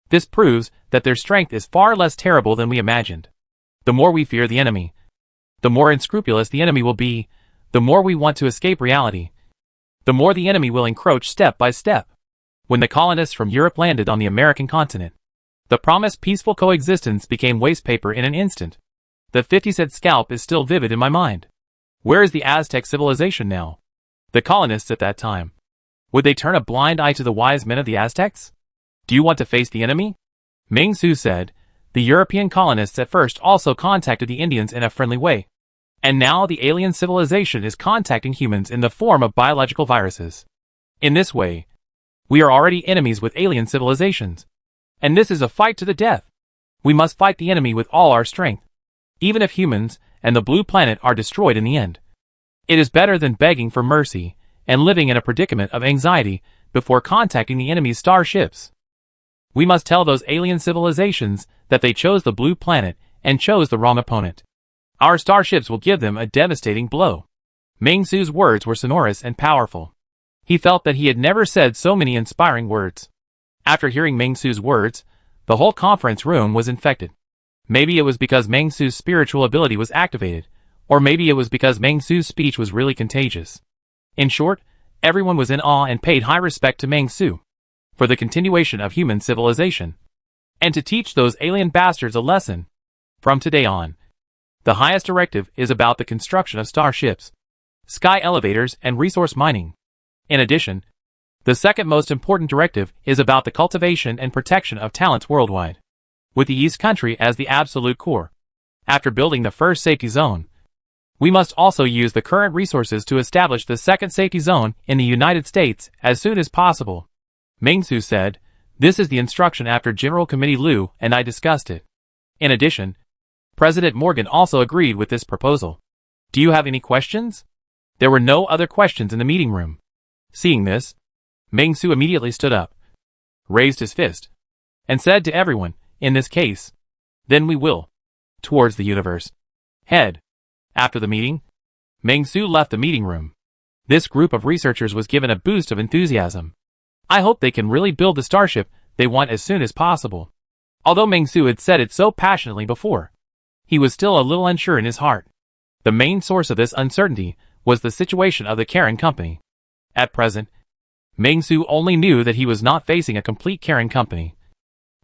This proves that their strength is far less terrible than we imagined. The more we fear the enemy, the more unscrupulous the enemy will be, the more we want to escape reality, the more the enemy will encroach step by step. When the colonists from Europe landed on the American continent, the promised peaceful coexistence became waste paper in an instant. The 50-cent scalp is still vivid in my mind. Where is the Aztec civilization now? The colonists at that time. Would they turn a blind eye to the wise men of the Aztecs? Do you want to face the enemy? Meng Su said. The European colonists at first also contacted the Indians in a friendly way. And now the alien civilization is contacting humans in the form of biological viruses. In this way, we are already enemies with alien civilizations. And this is a fight to the death. We must fight the enemy with all our strength, even if humans and the blue planet are destroyed in the end. It is better than begging for mercy and living in a predicament of anxiety before contacting the enemy's starships. We must tell those alien civilizations that they chose the blue planet and chose the wrong opponent. Our starships will give them a devastating blow. Meng Su's words were sonorous and powerful. He felt that he had never said so many inspiring words. After hearing Meng Su's words, the whole conference room was infected. Maybe it was because Meng Su's spiritual ability was activated, or maybe it was because Meng Su's speech was really contagious. In short, everyone was in awe and paid high respect to Meng Su for the continuation of human civilization, and to teach those alien bastards a lesson. From today on, the highest directive is about the construction of starships, sky elevators, and resource mining. In addition, the second most important directive is about the cultivation and protection of talents worldwide, with the East Country as the absolute core. After building the first safety zone, we must also use the current resources to establish the second safety zone in the United States as soon as possible. Meng Su said, "This is the instruction after General Committee Liu and I discussed it." In addition, President Morgan also agreed with this proposal. Do you have any questions? There were no other questions in the meeting room. Seeing this, Meng Su immediately stood up, raised his fist, and said to everyone, in this case, then we will, towards the universe, head. After the meeting, Meng Su left the meeting room. This group of researchers was given a boost of enthusiasm. I hope they can really build the starship they want as soon as possible. Although Meng Su had said it so passionately before, he was still a little unsure in his heart. The main source of this uncertainty was the situation of the Karen company. At present, Meng Su only knew that he was not facing a complete Karen company,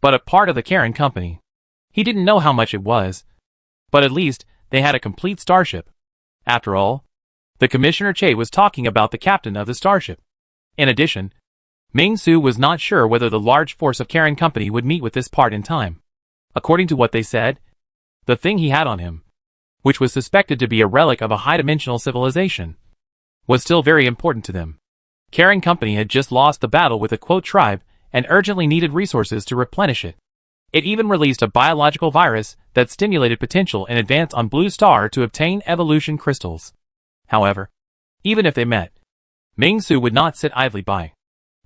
but a part of the Karen company. He didn't know how much it was, but at least they had a complete starship. After all, the Commissioner Che was talking about the captain of the starship. In addition, Meng Su was not sure whether the large force of Karen company would meet with this part in time. According to what they said, the thing he had on him, which was suspected to be a relic of a high-dimensional civilization, was still very important to them. Karen company had just lost the battle with the Quote tribe and urgently needed resources to replenish it. It even released a biological virus that stimulated potential in advance on Blue Star to obtain evolution crystals. However, even if they met, Meng Su would not sit idly by.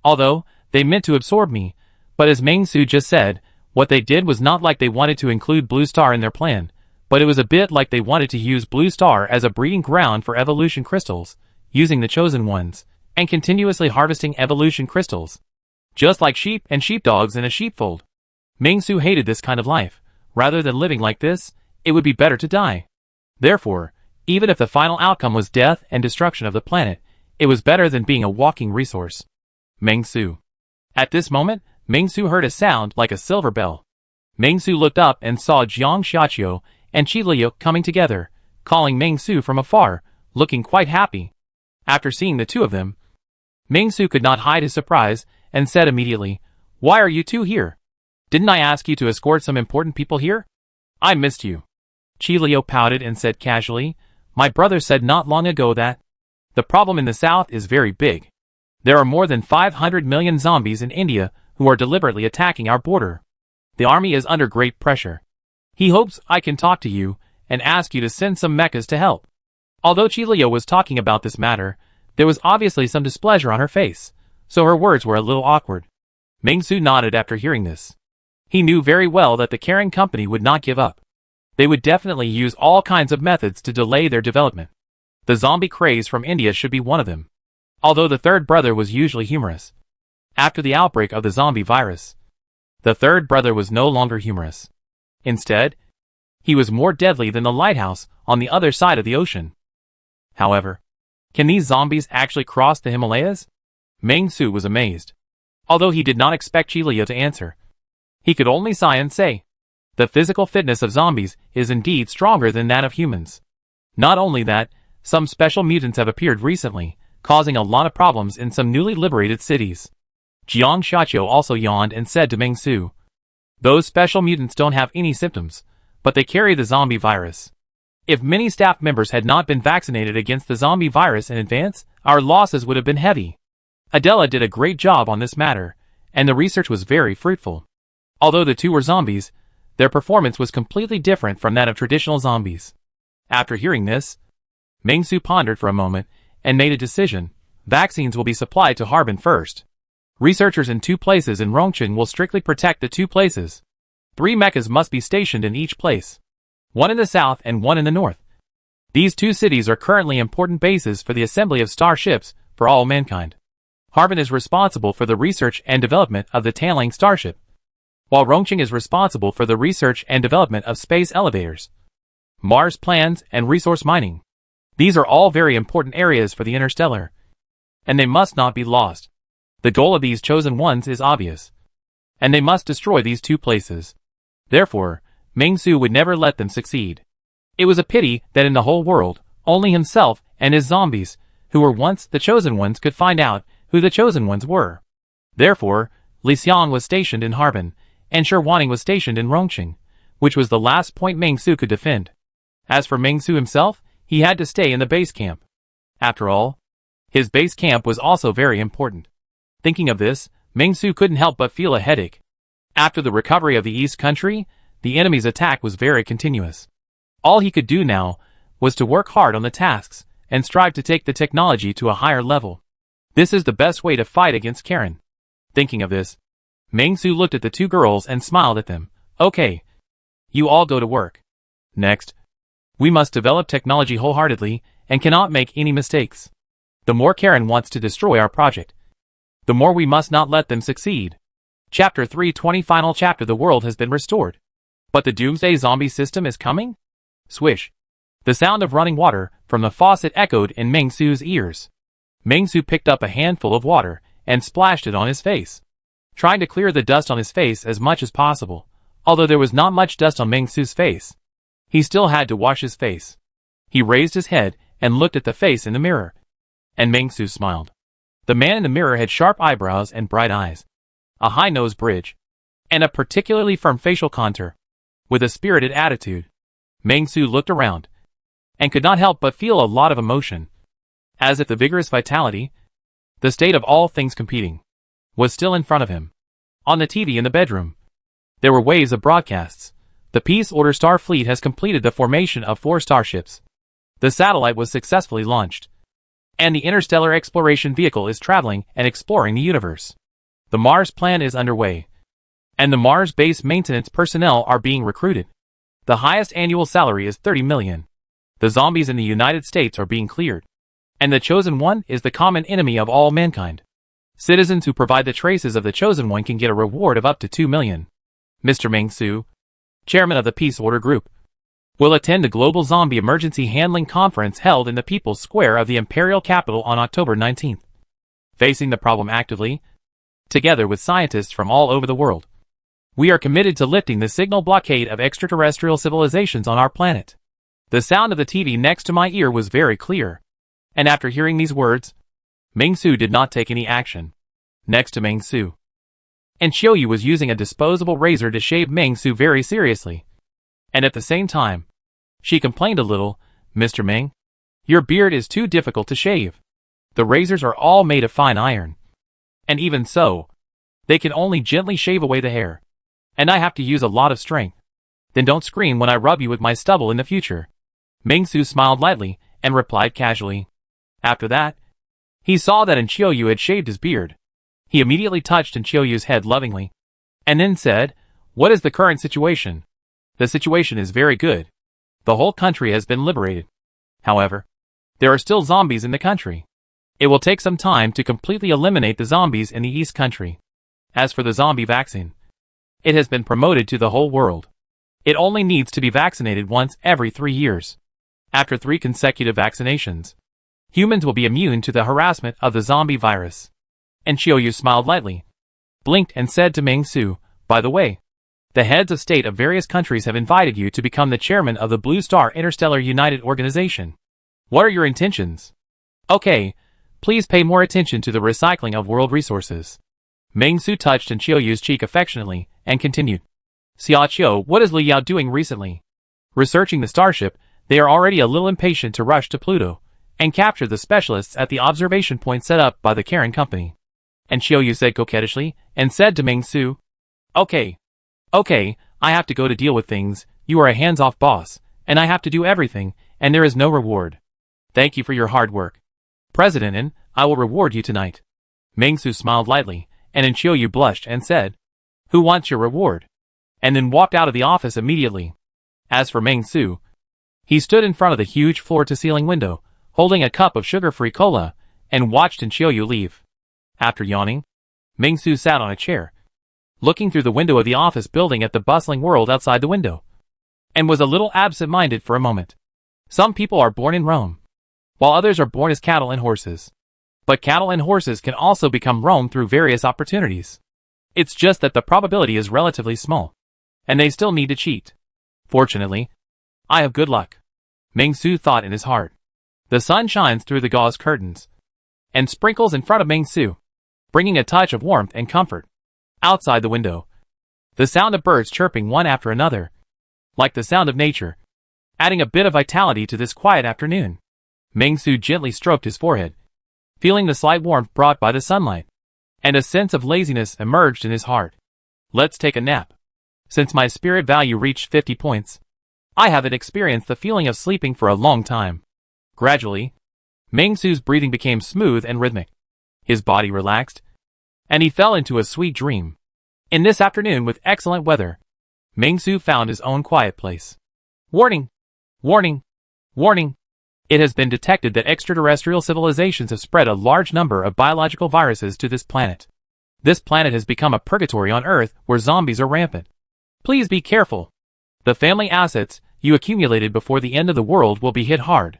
Although, they meant to absorb me, but as Meng Su just said, what they did was not like they wanted to include Blue Star in their plan, but it was a bit like they wanted to use Blue Star as a breeding ground for evolution crystals, using the chosen ones, and continuously harvesting evolution crystals. Just like sheep and sheepdogs in a sheepfold. Meng Su hated this kind of life. Rather than living like this, it would be better to die. Therefore, even if the final outcome was death and destruction of the planet, it was better than being a walking resource. Meng Su. At this moment, Meng Su heard a sound like a silver bell. Meng Su looked up and saw Jiang Xiaqiu and Qi Liu coming together, calling Meng Su from afar, looking quite happy. After seeing the two of them, Meng Su could not hide his surprise and said immediately, "Why are you two here? Didn't I ask you to escort some important people here? I missed you." Qi Liu pouted and said casually, "My brother said not long ago that the problem in the south is very big. There are more than 500 million zombies in India who are deliberately attacking our border. The army is under great pressure. He hopes I can talk to you and ask you to send some mechas to help." Although Qi Liu was talking about this matter, there was obviously some displeasure on her face, so her words were a little awkward. Meng Su nodded after hearing this. He knew very well that the Karen company would not give up. They would definitely use all kinds of methods to delay their development. The zombie craze from India should be one of them. although the third brother was usually humorous. After the outbreak of the zombie virus, the third brother was no longer humorous. Instead, he was more deadly than the lighthouse on the other side of the ocean. However, can these zombies actually cross the Himalayas? Meng-Su was amazed. Although he did not expect Chilio to answer, he could only sigh and say, the physical fitness of zombies is indeed stronger than that of humans. Not only that, some special mutants have appeared recently, causing a lot of problems in some newly liberated cities. Jiang Xiaqiu also yawned and said to Meng-Su, those special mutants don't have any symptoms, but they carry the zombie virus. If many staff members had not been vaccinated against the zombie virus in advance, our losses would have been heavy. Adela did a great job on this matter, and the research was very fruitful. Although the two were zombies, their performance was completely different from that of traditional zombies. After hearing this, Meng-Su pondered for a moment and made a decision. Vaccines will be supplied to Harbin first. Researchers in 2 places in Rongqing will strictly protect the 2 places. 3 mechas must be stationed in each place. 1 in the south and 1 in the north. These 2 cities are currently important bases for the assembly of starships for all mankind. Harbin is responsible for the research and development of the Tanling starship, while Rongqing is responsible for the research and development of space elevators, Mars plans, and resource mining. These are all very important areas for the interstellar, and they must not be lost. The goal of these chosen ones is obvious, and they must destroy these 2 places. Therefore, Meng-Su would never let them succeed. It was a pity that in the whole world, only himself and his zombies, who were once the chosen ones, could find out who the chosen ones were. Therefore, Li Xiang was stationed in Harbin, and Shi Wanning was stationed in Rongqing, which was the last point Meng-Su could defend. As for Meng-Su himself, he had to stay in the base camp. After all, his base camp was also very important. Thinking of this, Meng-Su couldn't help but feel a headache. After the recovery of the East Country, the enemy's attack was very continuous. All he could do now was to work hard on the tasks and strive to take the technology to a higher level. This is the best way to fight against Karen. Thinking of this, Meng-Su looked at the 2 girls and smiled at them. Okay. You all go to work. Next, we must develop technology wholeheartedly and cannot make any mistakes. The more Karen wants to destroy our project, the more we must not let them succeed. Chapter 320 Final Chapter. The world has been restored. But the Doomsday zombie system is coming? Swish. The sound of running water from the faucet echoed in Meng-Su's ears. Meng-Su picked up a handful of water and splashed it on his face, trying to clear the dust on his face as much as possible. Although there was not much dust on Meng-Su's face, he still had to wash his face. He raised his head and looked at the face in the mirror, and Meng-Su smiled. The man in the mirror had sharp eyebrows and bright eyes, a high nose bridge, and a particularly firm facial contour. With a spirited attitude, Meng-Su looked around and could not help but feel a lot of emotion, as if the vigorous vitality, the state of all things competing, was still in front of him. On the TV in the bedroom, there were waves of broadcasts. The Peace Order Star Fleet has completed the formation of 4 starships. The satellite was successfully launched, and the interstellar exploration vehicle is traveling and exploring the universe. The Mars plan is underway, and the Mars base maintenance personnel are being recruited. The highest annual salary is 30 million. The zombies in the United States are being cleared, and the Chosen One is the common enemy of all mankind. Citizens who provide the traces of the Chosen One can get a reward of up to 2 million. Mr. Meng-Su, chairman of the Peace Order Group, will attend the Global Zombie Emergency Handling Conference held in the People's Square of the Imperial Capital on October 19th. Facing the problem actively, together with scientists from all over the world, we are committed to lifting the signal blockade of extraterrestrial civilizations on our planet. The sound of the TV next to my ear was very clear, and after hearing these words, Meng-Su did not take any action. Next to Meng-Su, and Xiaoyu was using a disposable razor to shave Meng-Su very seriously. And at the same time, she complained a little, Mr. Meng, your beard is too difficult to shave. The razors are all made of fine iron, and even so, they can only gently shave away the hair, and I have to use a lot of strength. Then don't scream when I rub you with my stubble in the future. Meng-Su smiled lightly and replied casually. After that, he saw that Xiaoyu had shaved his beard. He immediately touched Xiaoyu's head lovingly, and then said, what is the current situation? The situation is very good. The whole country has been liberated. However, there are still zombies in the country. It will take some time to completely eliminate the zombies in the East Country. As for the zombie vaccine, it has been promoted to the whole world. It only needs to be vaccinated once every 3 years. After 3 consecutive vaccinations, humans will be immune to the harassment of the zombie virus. And Xiaoyu smiled lightly, blinked and said to Meng Su, "By the way, the heads of state of various countries have invited you to become the chairman of the Blue Star Interstellar United Organization. What are your intentions?" "Okay, please pay more attention to the recycling of world resources." Meng Su touched Xiaoyu's cheek affectionately and continued, "Xia Qiu, what is Li Yao doing recently?" "Researching the starship. They are already a little impatient to rush to Pluto and capture the specialists at the observation point set up by the Karen Company." And Xiaoyu said coquettishly, and said to Meng Su, Okay, I have to go to deal with things. You are a hands-off boss, and I have to do everything, and there is no reward. Thank you for your hard work, President, and I will reward you tonight." Meng Su smiled lightly, and Xiaoyu blushed and said, "Who wants your reward?" and then walked out of the office immediately. As for Meng Su, he stood in front of the huge floor-to-ceiling window, holding a cup of sugar-free cola, and watched Xiaoyu leave. After yawning, Meng Su sat on a chair, looking through the window of the office building at the bustling world outside the window, and was a little absent-minded for a moment. Some people are born in Rome, while others are born as cattle and horses. But cattle and horses can also become Rome through various opportunities. It's just that the probability is relatively small, and they still need to cheat. Fortunately, I have good luck, Meng Su thought in his heart. The sun shines through the gauze curtains and sprinkles in front of Meng Su, bringing a touch of warmth and comfort. Outside the window, the sound of birds chirping one after another, like the sound of nature, adding a bit of vitality to this quiet afternoon. Meng Su gently stroked his forehead, feeling the slight warmth brought by the sunlight, and a sense of laziness emerged in his heart. Let's take a nap. Since my spirit value reached 50 points, I haven't experienced the feeling of sleeping for a long time. Gradually, Meng Su's breathing became smooth and rhythmic. His body relaxed, and he fell into a sweet dream. In this afternoon with excellent weather, Meng Su found his own quiet place. Warning! Warning! Warning! It has been detected that extraterrestrial civilizations have spread a large number of biological viruses to this planet. This planet has become a purgatory on Earth where zombies are rampant. Please be careful. The family assets you accumulated before the end of the world will be hit hard.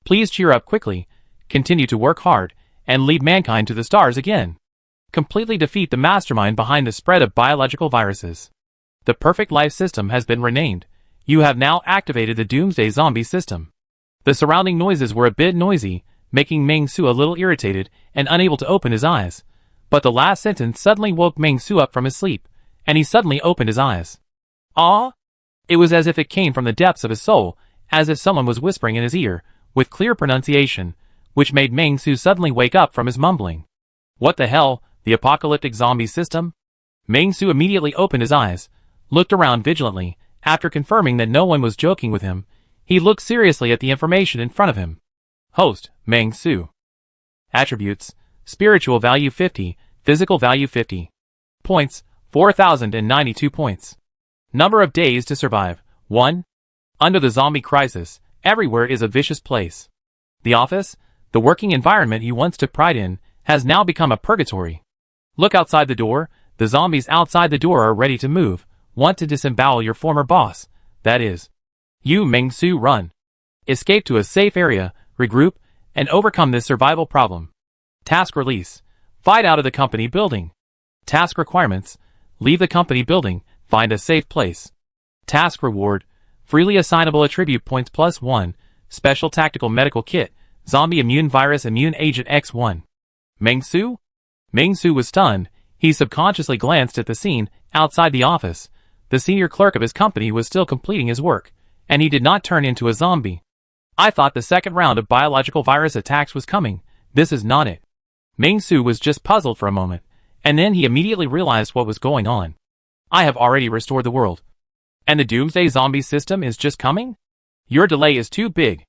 Please cheer up quickly, continue to work hard, and lead mankind to the stars again. Completely defeat the mastermind behind the spread of biological viruses. The perfect life system has been renamed. You have now activated the Doomsday zombie system. The surrounding noises were a bit noisy, making Meng Su a little irritated and unable to open his eyes. But the last sentence suddenly woke Meng Su up from his sleep, and he suddenly opened his eyes. Ah! It was as if it came from the depths of his soul, as if someone was whispering in his ear, with clear pronunciation, which made Meng Su suddenly wake up from his mumbling. What the hell, the apocalyptic zombie system? Meng Su immediately opened his eyes, looked around vigilantly. After confirming that no one was joking with him, he looked seriously at the information in front of him. Host, Meng Su. Attributes, spiritual value 50, physical value 50. Points, 4,092 points. Number of days to survive, 1. Under the zombie crisis, everywhere is a vicious place. The office, the working environment you once took pride in, has now become a purgatory. Look outside the door, the zombies outside the door are ready to move, want to disembowel your former boss, that is. You, Meng Su, run. Escape to a safe area, regroup, and overcome this survival problem. Task release. Fight out of the company building. Task requirements. Leave the company building, find a safe place. Task reward. Freely assignable attribute points +1, special tactical medical kit, zombie immune virus immune agent X1. Meng Su? Meng Su was stunned. He subconsciously glanced at the scene outside the office. The senior clerk of his company was still completing his work, and he did not turn into a zombie. I thought the second round of biological virus attacks was coming. This is not it. Meng Su was just puzzled for a moment, and then he immediately realized what was going on. I have already restored the world. And the Doomsday zombie system is just coming? Your delay is too big.